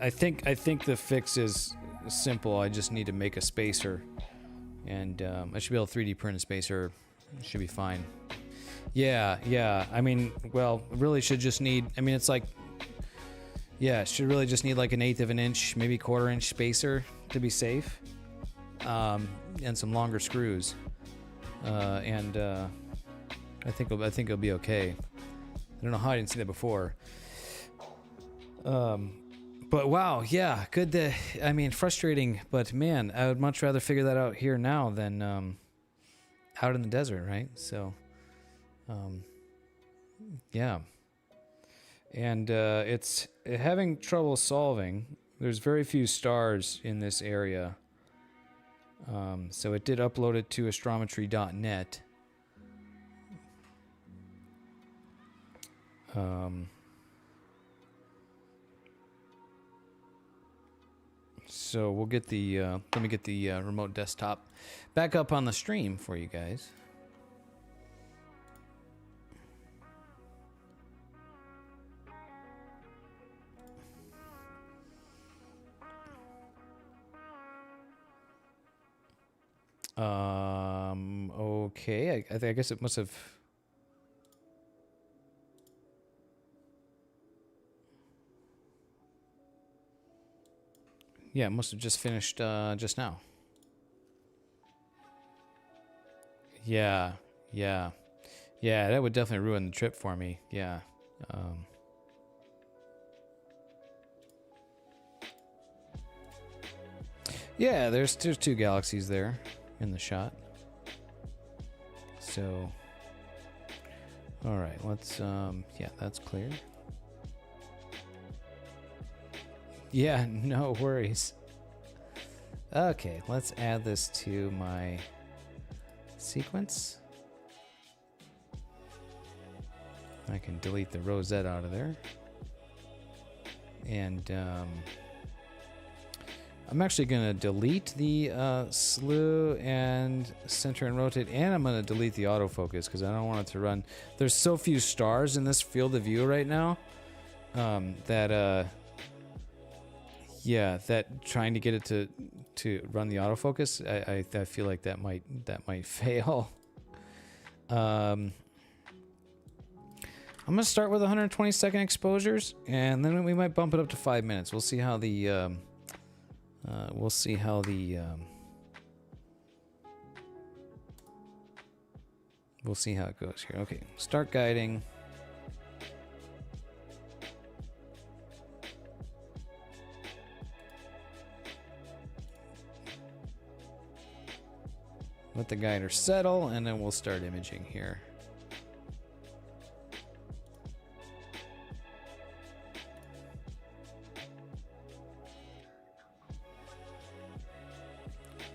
think the fix is simple. I just need to make a spacer, and I should be able to 3D print a spacer. It should be fine. Yeah. I mean, well, really should just need. I mean, it's like. Yeah, should really just need like 1/8 of an inch, maybe 1/4 inch spacer to be safe, and some longer screws, and I think it'll be okay. I don't know how I didn't see that before. But wow, yeah, good. I mean, frustrating, but man, I would much rather figure that out here now than out in the desert, right? So, yeah. And it's having trouble solving. There's very few stars in this area. So it did upload it to astrometry.net. So we'll get the let me get the remote desktop back up on the stream for you guys. Okay, I guess it must have. Yeah, it must have just finished just now. Yeah, that would definitely ruin the trip for me. Yeah. Yeah, there's 2 galaxies there in the shot. So, all right, let's yeah, that's clear. Yeah, no worries. Okay, let's add this to my sequence. I can delete the rosette out of there. And I'm actually going to delete the slew and center and rotate, and I'm going to delete the autofocus because I don't want it to run. There's so few stars in this field of view right now that yeah, that trying to get it to run the autofocus, I feel like that might fail. I'm gonna start with 120-second exposures, and then we might bump it up to 5 minutes. We'll see how the we'll see how it goes here. Okay, start guiding. Let the guider settle, and then we'll start imaging here.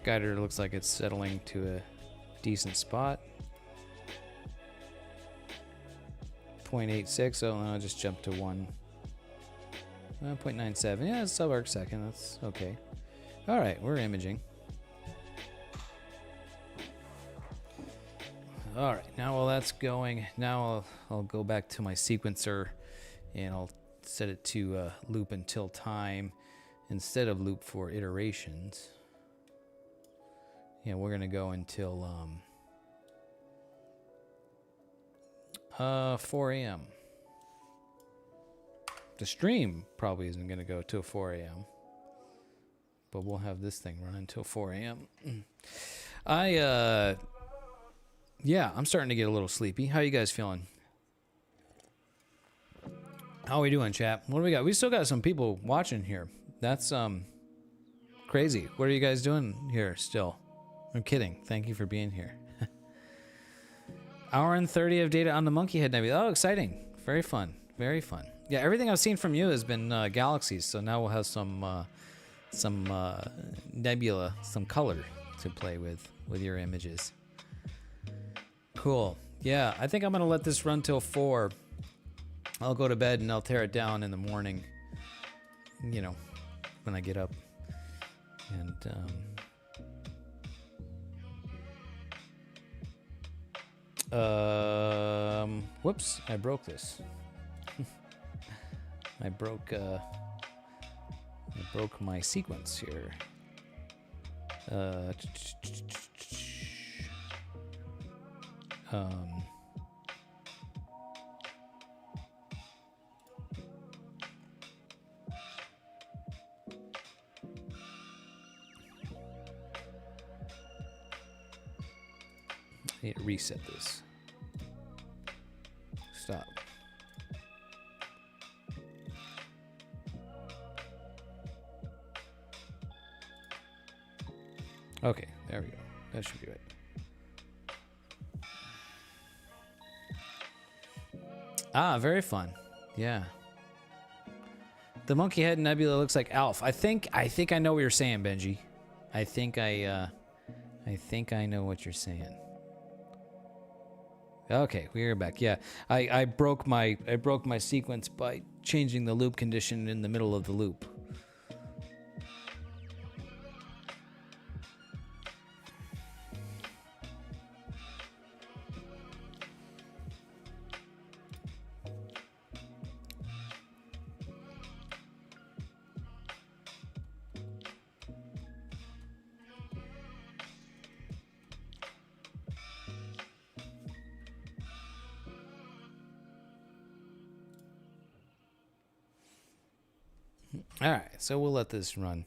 Guider looks like it's settling to a decent spot. 0.86, oh, I'll just jump to 0.97. Yeah, it's sub-arc second, that's okay. All right, we're imaging. All right, now while that's going, now I'll go back to my sequencer and I'll set it to loop until time instead of loop for iterations. Yeah, we're gonna go until 4 a.m. The stream probably isn't gonna go till 4 a.m. but we'll have this thing run until 4 a.m. Yeah, I'm starting to get a little sleepy. How you guys feeling? How we doing, chat? What do we got? We still got some people watching here. That's crazy. What are you guys doing here still? I'm kidding. Thank you for being here. Hour and 30 of data on the Monkey Head Nebula. Oh, exciting. Very fun. Very fun. Yeah, everything I've seen from you has been galaxies, so now we'll have some nebula, some color to play with your images. Cool. Yeah, I think I'm gonna let this run till 4. I'll go to bed and I'll tear it down in the morning, you know, when I get up. And whoops, I broke this. I broke my sequence here. I need to reset this. Stop. Okay, there we go. That should be right. Ah, very fun. Yeah. The Monkey Head Nebula looks like Alf. I think I know what you're saying, Benji. I think I know what you're saying. Okay, we're back. Yeah, I broke my sequence by changing the loop condition in the middle of the loop. All right, so we'll let this run.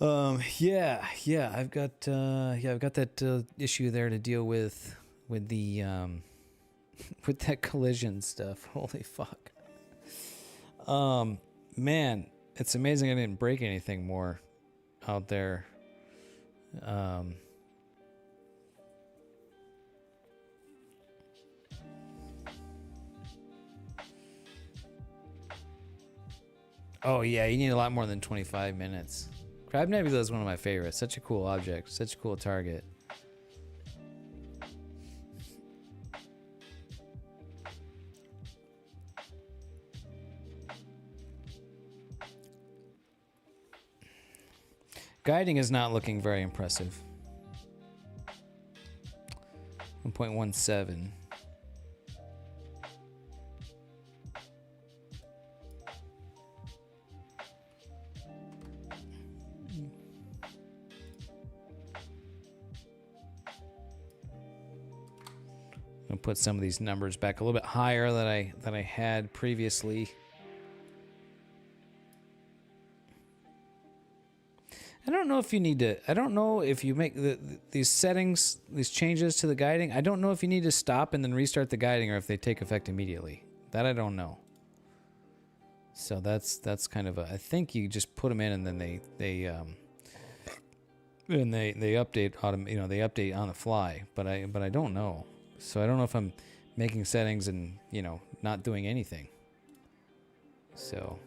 Yeah, I've got that issue there to deal with the with that collision stuff. Holy fuck. Man, it's amazing I didn't break anything more out there. Oh yeah, you need a lot more than 25 minutes. Crab Nebula is one of my favorites. Such a cool object, such a cool target. Guiding is not looking very impressive. 1.17. I'll put some of these numbers back a little bit higher than I had previously. I don't know if you need to. I don't know if you make these settings, these changes to the guiding. I don't know if you need to stop and then restart the guiding, or if they take effect immediately. That I don't know. So that's kind of a. I think you just put them in and then they update they update on the fly. But I don't know. So I don't know if I'm making settings and not doing anything. So.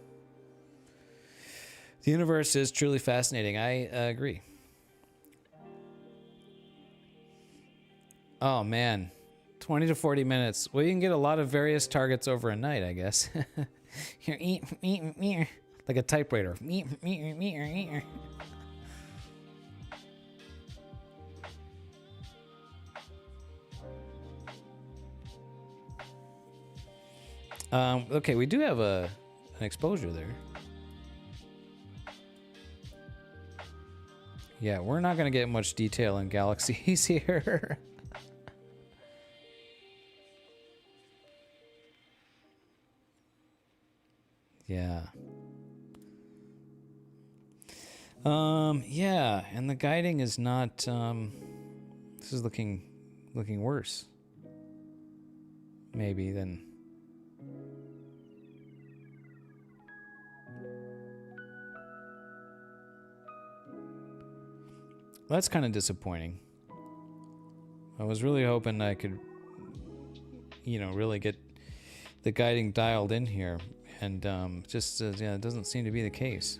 The universe is truly fascinating. I agree. Oh, man. 20 to 40 minutes. Well, you can get a lot of various targets over a night, I guess. Like a typewriter. Okay, we do have an exposure there. Yeah, we're not going to get much detail in galaxies here. Yeah. Yeah, and the guiding is not this is looking worse. Maybe than That's kind of disappointing. I was really hoping I could, you know, really get the guiding dialed in here, and just yeah, it doesn't seem to be the case.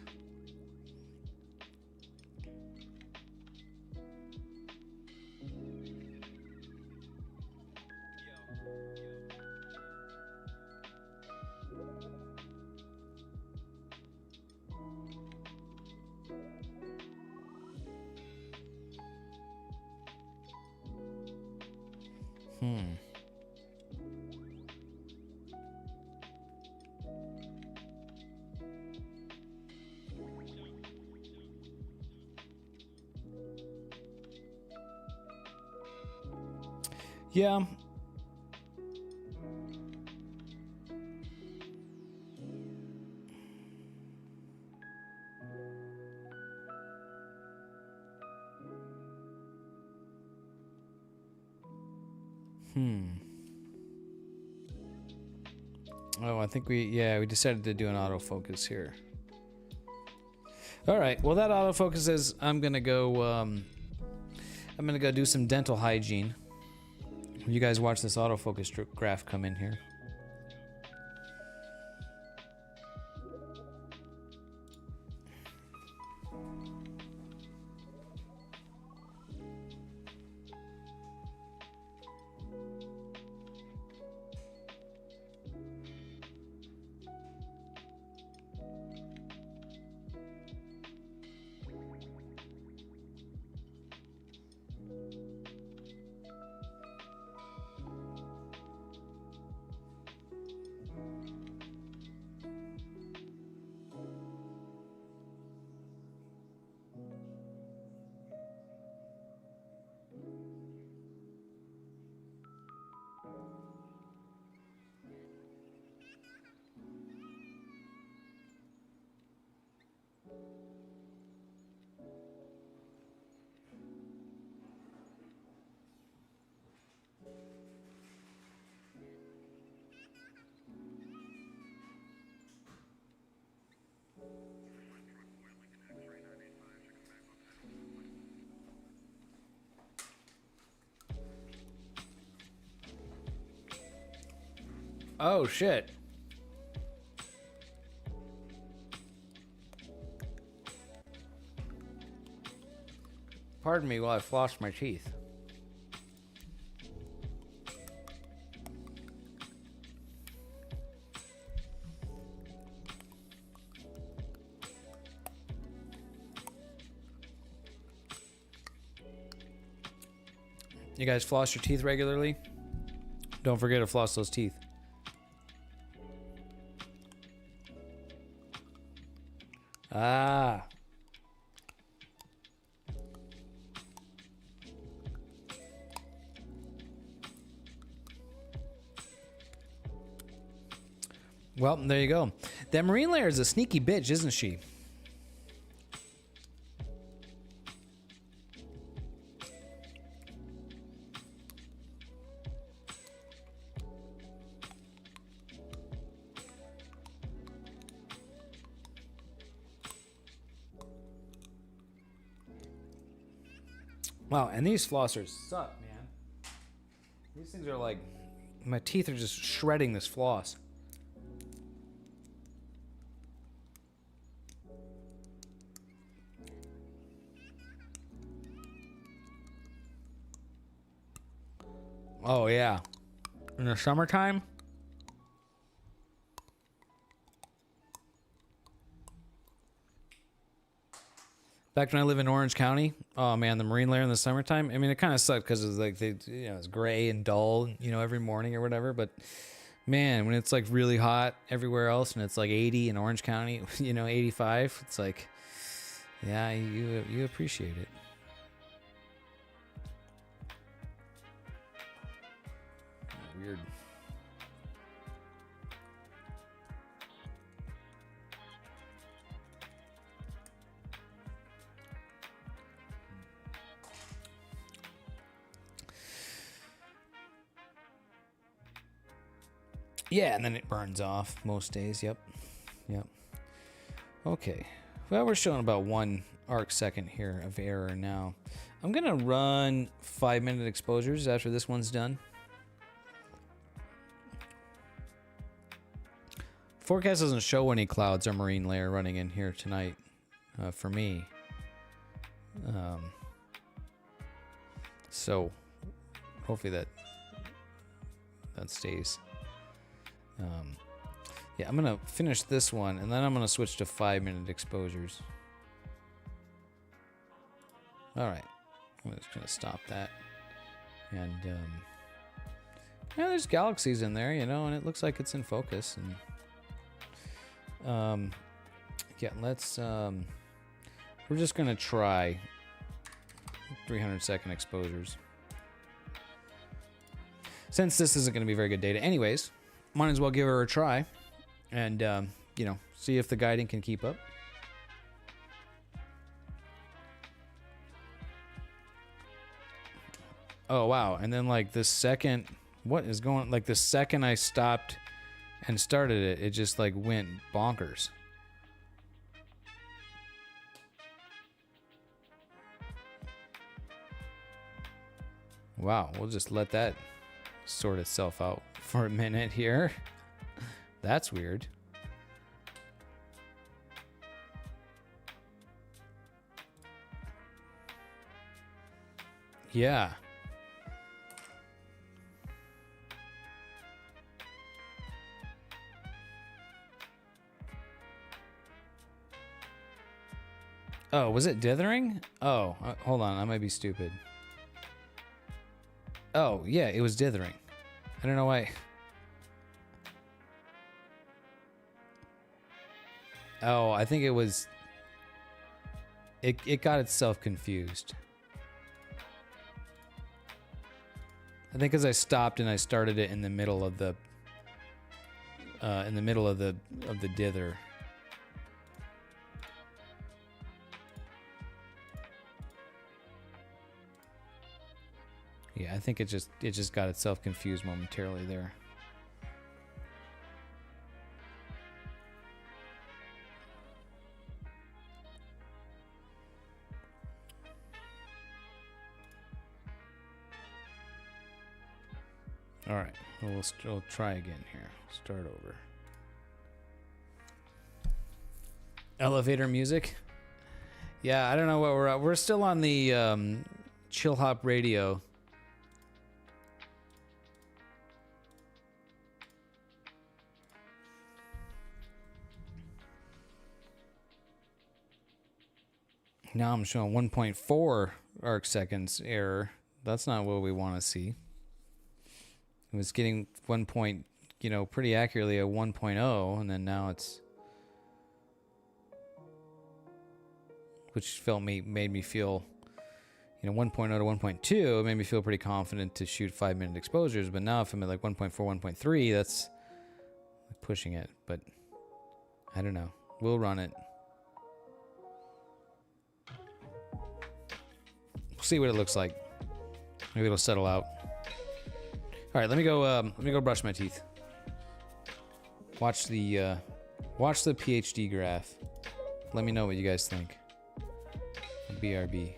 Yeah. Oh, I think we decided to do an autofocus here. All right. Well, that autofocus is. I'm gonna go do some dental hygiene. You guys watch this autofocus graph come in here. Oh shit. Pardon me while I floss my teeth. You guys floss your teeth regularly? Don't forget to floss those teeth. Ah. Well, there you go. That marine layer is a sneaky bitch, isn't she? Wow, and these flossers suck, man. These things are like, my teeth are just shredding this floss. Oh yeah, in the summertime. Back when I live in Orange County, oh man, the marine layer in the summertime. I mean, it kind of sucked because it's like it's gray and dull, every morning or whatever. But man, when it's like really hot everywhere else and it's like 80 in Orange County, 85, it's like, yeah, you appreciate it. Weird. Yeah, and then it burns off most days. Yep. Okay. Well, we're showing about one arc second here of error now. I'm going to run 5-minute exposures after this one's done. Forecast doesn't show any clouds or marine layer running in here tonight for me. So hopefully that stays. Yeah, I'm gonna finish this one and then I'm gonna switch to 5-minute exposures. All right, I'm just gonna stop that. And yeah, there's galaxies in there, you know, and it looks like it's in focus. And yeah, let's we're just gonna try 300-second exposures. Since this isn't gonna be very good data anyways, might as well give her a try and you know, see if the guiding can keep up. Oh wow, and then like the second, what is going, like the second I stopped and started it, it just like went bonkers. Wow, we'll just let that sort itself out for a minute here. That's weird. Yeah. Oh, was it dithering? Oh, hold on, I might be stupid. Oh, yeah, it was dithering. I don't know why. Oh, I think it was... It got itself confused. I think because I stopped and I started it in the middle of the... of the dither. Yeah, I think it just got itself confused momentarily there. All right, we'll try again here. Start over. Elevator music. Yeah, I don't know what we're at. We're still on the Chill Hop Radio. Now I'm showing 1.4 arc seconds error. That's not what we want to see. It was getting 1 point, you know, pretty accurately at 1.0, and then now it's, which made me feel, you know, 1.0 to 1.2, it made me feel pretty confident to shoot 5-minute exposures. But now if I'm at like 1.4, 1.3, that's pushing it. But I don't know. We'll run it. See what it looks like. Maybe it'll settle out. All right, let me go brush my teeth. Watch the PhD graph. Let me know what you guys think. BRB.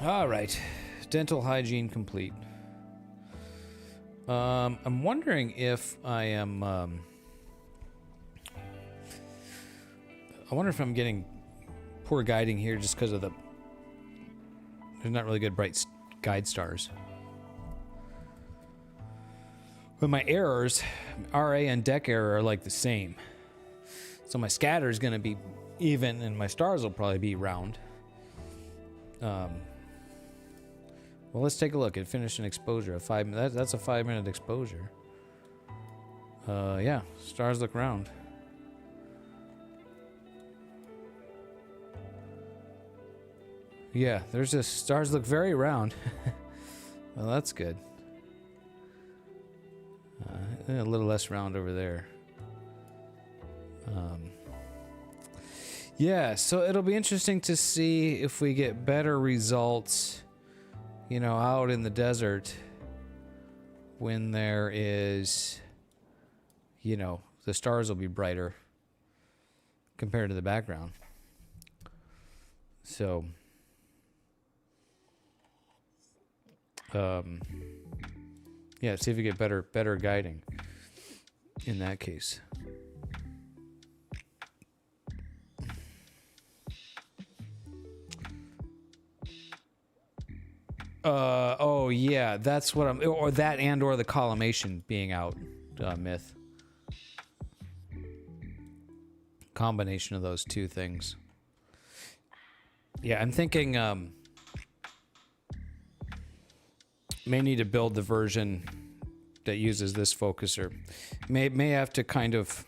All right, dental hygiene complete. I'm wondering if I am. I wonder if I'm getting poor guiding here just because of there's not really good bright guide stars. But my errors, RA and deck error, are like the same. So my scatter is going to be even, and my stars will probably be round. Well, let's take a look at finish and exposure. That's a 5-minute exposure. Yeah, stars look round. Yeah, there's just stars look very round. Well, that's good. A little less round over there. Yeah, so it'll be interesting to see if we get better results, you know, out in the desert when there is, you know, the stars will be brighter compared to the background. So, yeah, see if we get better guiding in that case. Oh yeah, that's what or that and or the collimation being out, myth. Combination of those two things. Yeah, I'm thinking may need to build the version that uses this focuser. May have to kind of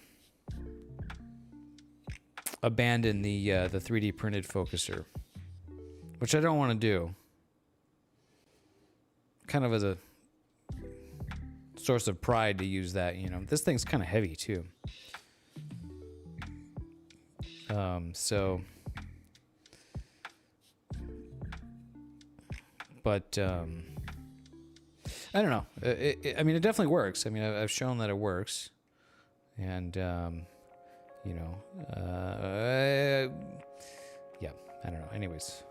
abandon the 3D printed focuser, which I don't want to do. Kind of as a source of pride to use that, you know. This thing's kind of heavy too. So, but I don't know. I mean, it definitely works. I mean, I've shown that it works, and you know, yeah. I don't know. Anyways.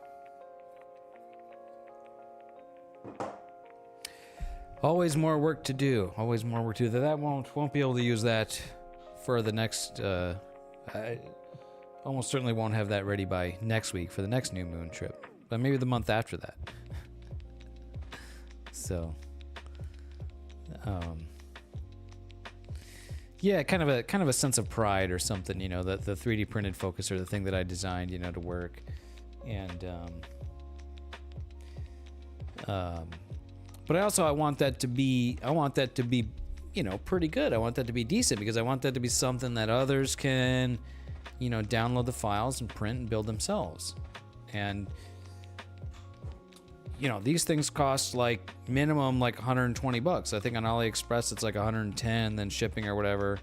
Always more work to do. Always more work to do. That won't be able to use that for the next. I almost certainly won't have that ready by next week for the next new moon trip, but maybe the month after that. So, yeah, kind of a sense of pride or something, you know, that the 3D printed focuser, the thing that I designed, you know, to work, and but I want that to be, you know, pretty good. I want that to be decent because I want that to be something that others can, you know, download the files and print and build themselves. And, you know, these things cost like minimum like $120. I think on AliExpress it's like 110, then shipping or whatever.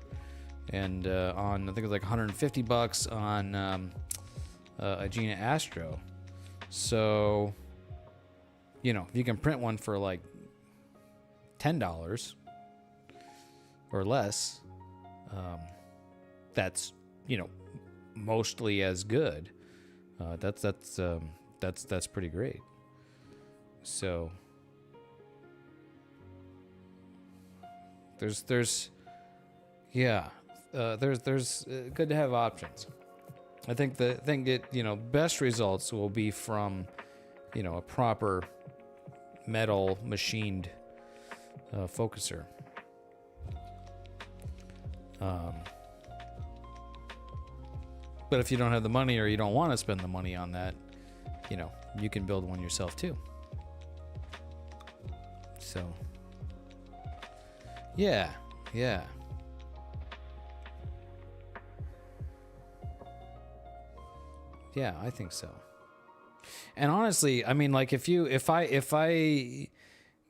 And on, I think it's like $150 on Agena Astro. So, you know, if you can print one for like $10 or less, that's, you know, mostly as good. That's pretty great. So there's good to have options. I think you know, best results will be from, you know, a proper metal machined focuser. But if you don't have the money or you don't want to spend the money on that, you know, you can build one yourself too. So, yeah. Yeah, I think so. And honestly, I mean, like if I,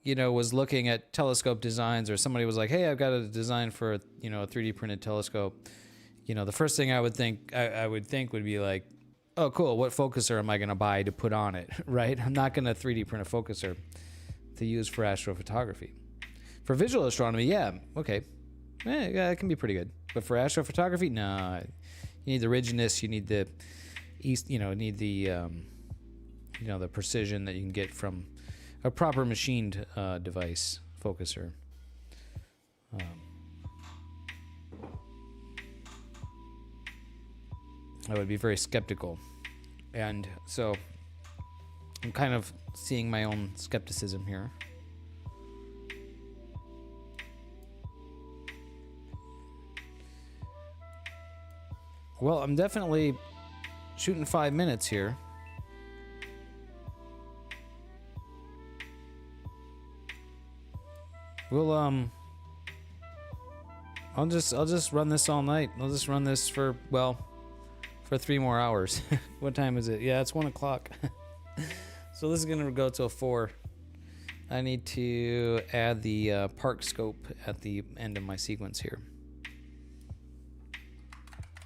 you know, was looking at telescope designs, or somebody was like, hey, I've got a design for, you know, a 3D printed telescope, you know, the first thing I would think would be like, oh, cool, what focuser am I going to buy to put on it, right? I'm not going to 3D print a focuser to use for astrophotography. For visual astronomy, yeah, okay. Yeah, it can be pretty good. But for astrophotography, nah. You need the rigidness, you need the you know, the precision that you can get from a proper machined device focuser. I would be very skeptical, and so I'm kind of seeing my own skepticism here. Well, I'm definitely shooting 5 minutes here. We'll I'll just run this all night. I'll just run this for 3 more hours. What time is it? Yeah, it's 1 o'clock. So this is gonna go till 4. I need to add the park scope at the end of my sequence here.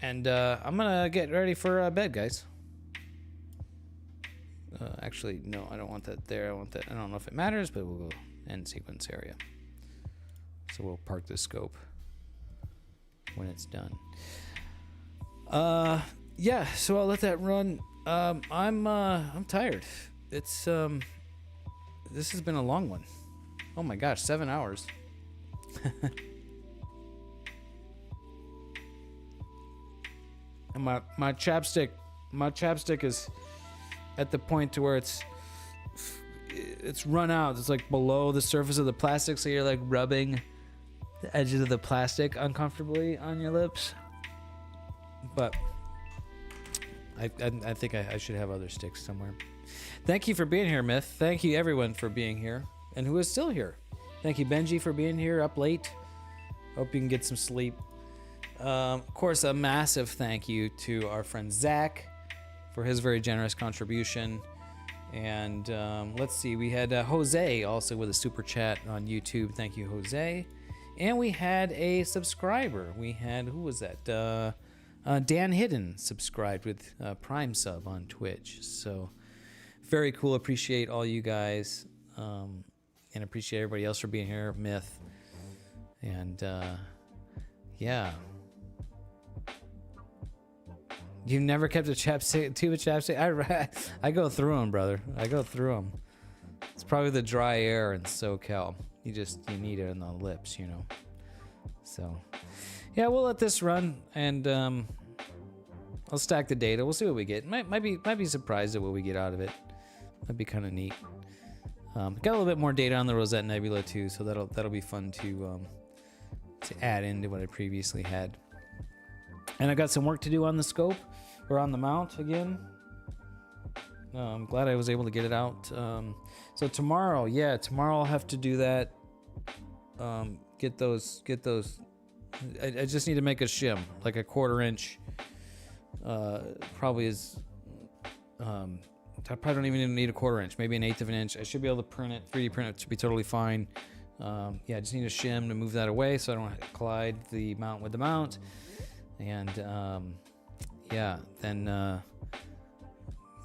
And I'm gonna get ready for bed, guys. Actually, no, I don't want that there. I want that. I don't know if it matters, but we'll go end sequence area. So we'll park the scope when it's done. Yeah. So I'll let that run. I'm tired. It's this has been a long one. Oh my gosh, 7 hours. And my chapstick is at the point to where it's run out. It's like below the surface of the plastic, so you're like rubbing the edges of the plastic uncomfortably on your lips. But I think I should have other sticks somewhere. Thank you for being here, Myth. Thank you everyone for being here and who is still here. Thank you, Benji, for being here up late. Hope you can get some sleep. Of course, a massive thank you to our friend Zach for his very generous contribution. And let's see, we had Jose also with a super chat on YouTube. Thank you, Jose. And we had a subscriber. We had, who was that? Dan Hidden subscribed with Prime sub on Twitch. So very cool. Appreciate all you guys. And appreciate everybody else for being here, Myth. And yeah. You've never kept a tube of chapstick? I go through them, brother. I go through them. It's probably the dry air in SoCal. You need it in the lips, you know. So, yeah, we'll let this run, and I'll stack the data. We'll see what we get. Might be surprised at what we get out of it. That'd be kind of neat. Got a little bit more data on the Rosette Nebula too, so that'll be fun to add into what I previously had. And I got some work to do on the scope, or on the mount again. I'm glad I was able to get it out. So tomorrow I'll have to do that. Get those. I just need to make a shim, like a 1/4 inch. Probably is. I probably don't even need a 1/4 inch, maybe 1/8 of an inch. I should be able to print it, 3D print it to be totally fine. Yeah, I just need a shim to move that away so I don't collide the mount with the mount. And yeah, then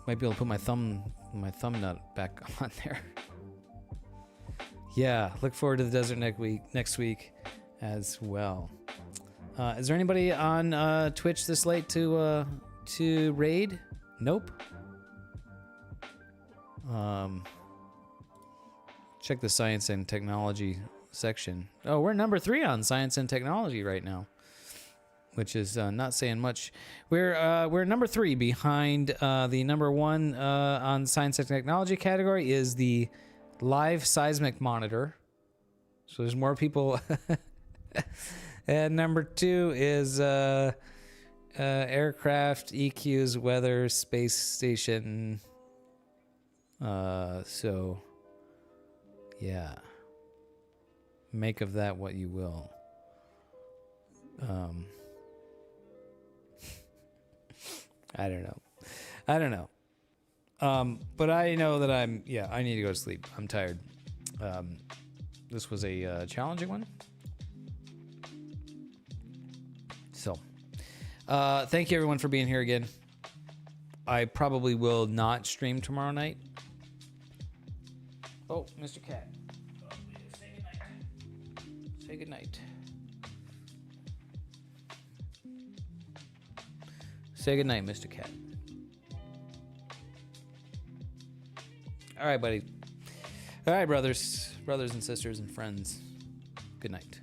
might be able to put my thumb nut back on there. Yeah, look forward to the desert next week as well. Is there anybody on Twitch this late to raid? Nope. Check the science and technology section. Oh, we're number 3 on science and technology right now, which is not saying much. We're number 3 behind the number 1 on science and technology category is the live seismic monitor. So there's more people. And number 2 is aircraft, EQs, weather, space station. So yeah, make of that what you will. I don't know. But I know that I need to go to sleep. I'm tired. This was a challenging one. So, thank you everyone for being here again. I probably will not stream tomorrow night. Oh, Mr. Cat. Say goodnight. Say goodnight. Say goodnight, Mr. Cat. All right, buddy. All right, brothers and sisters and friends. Good night.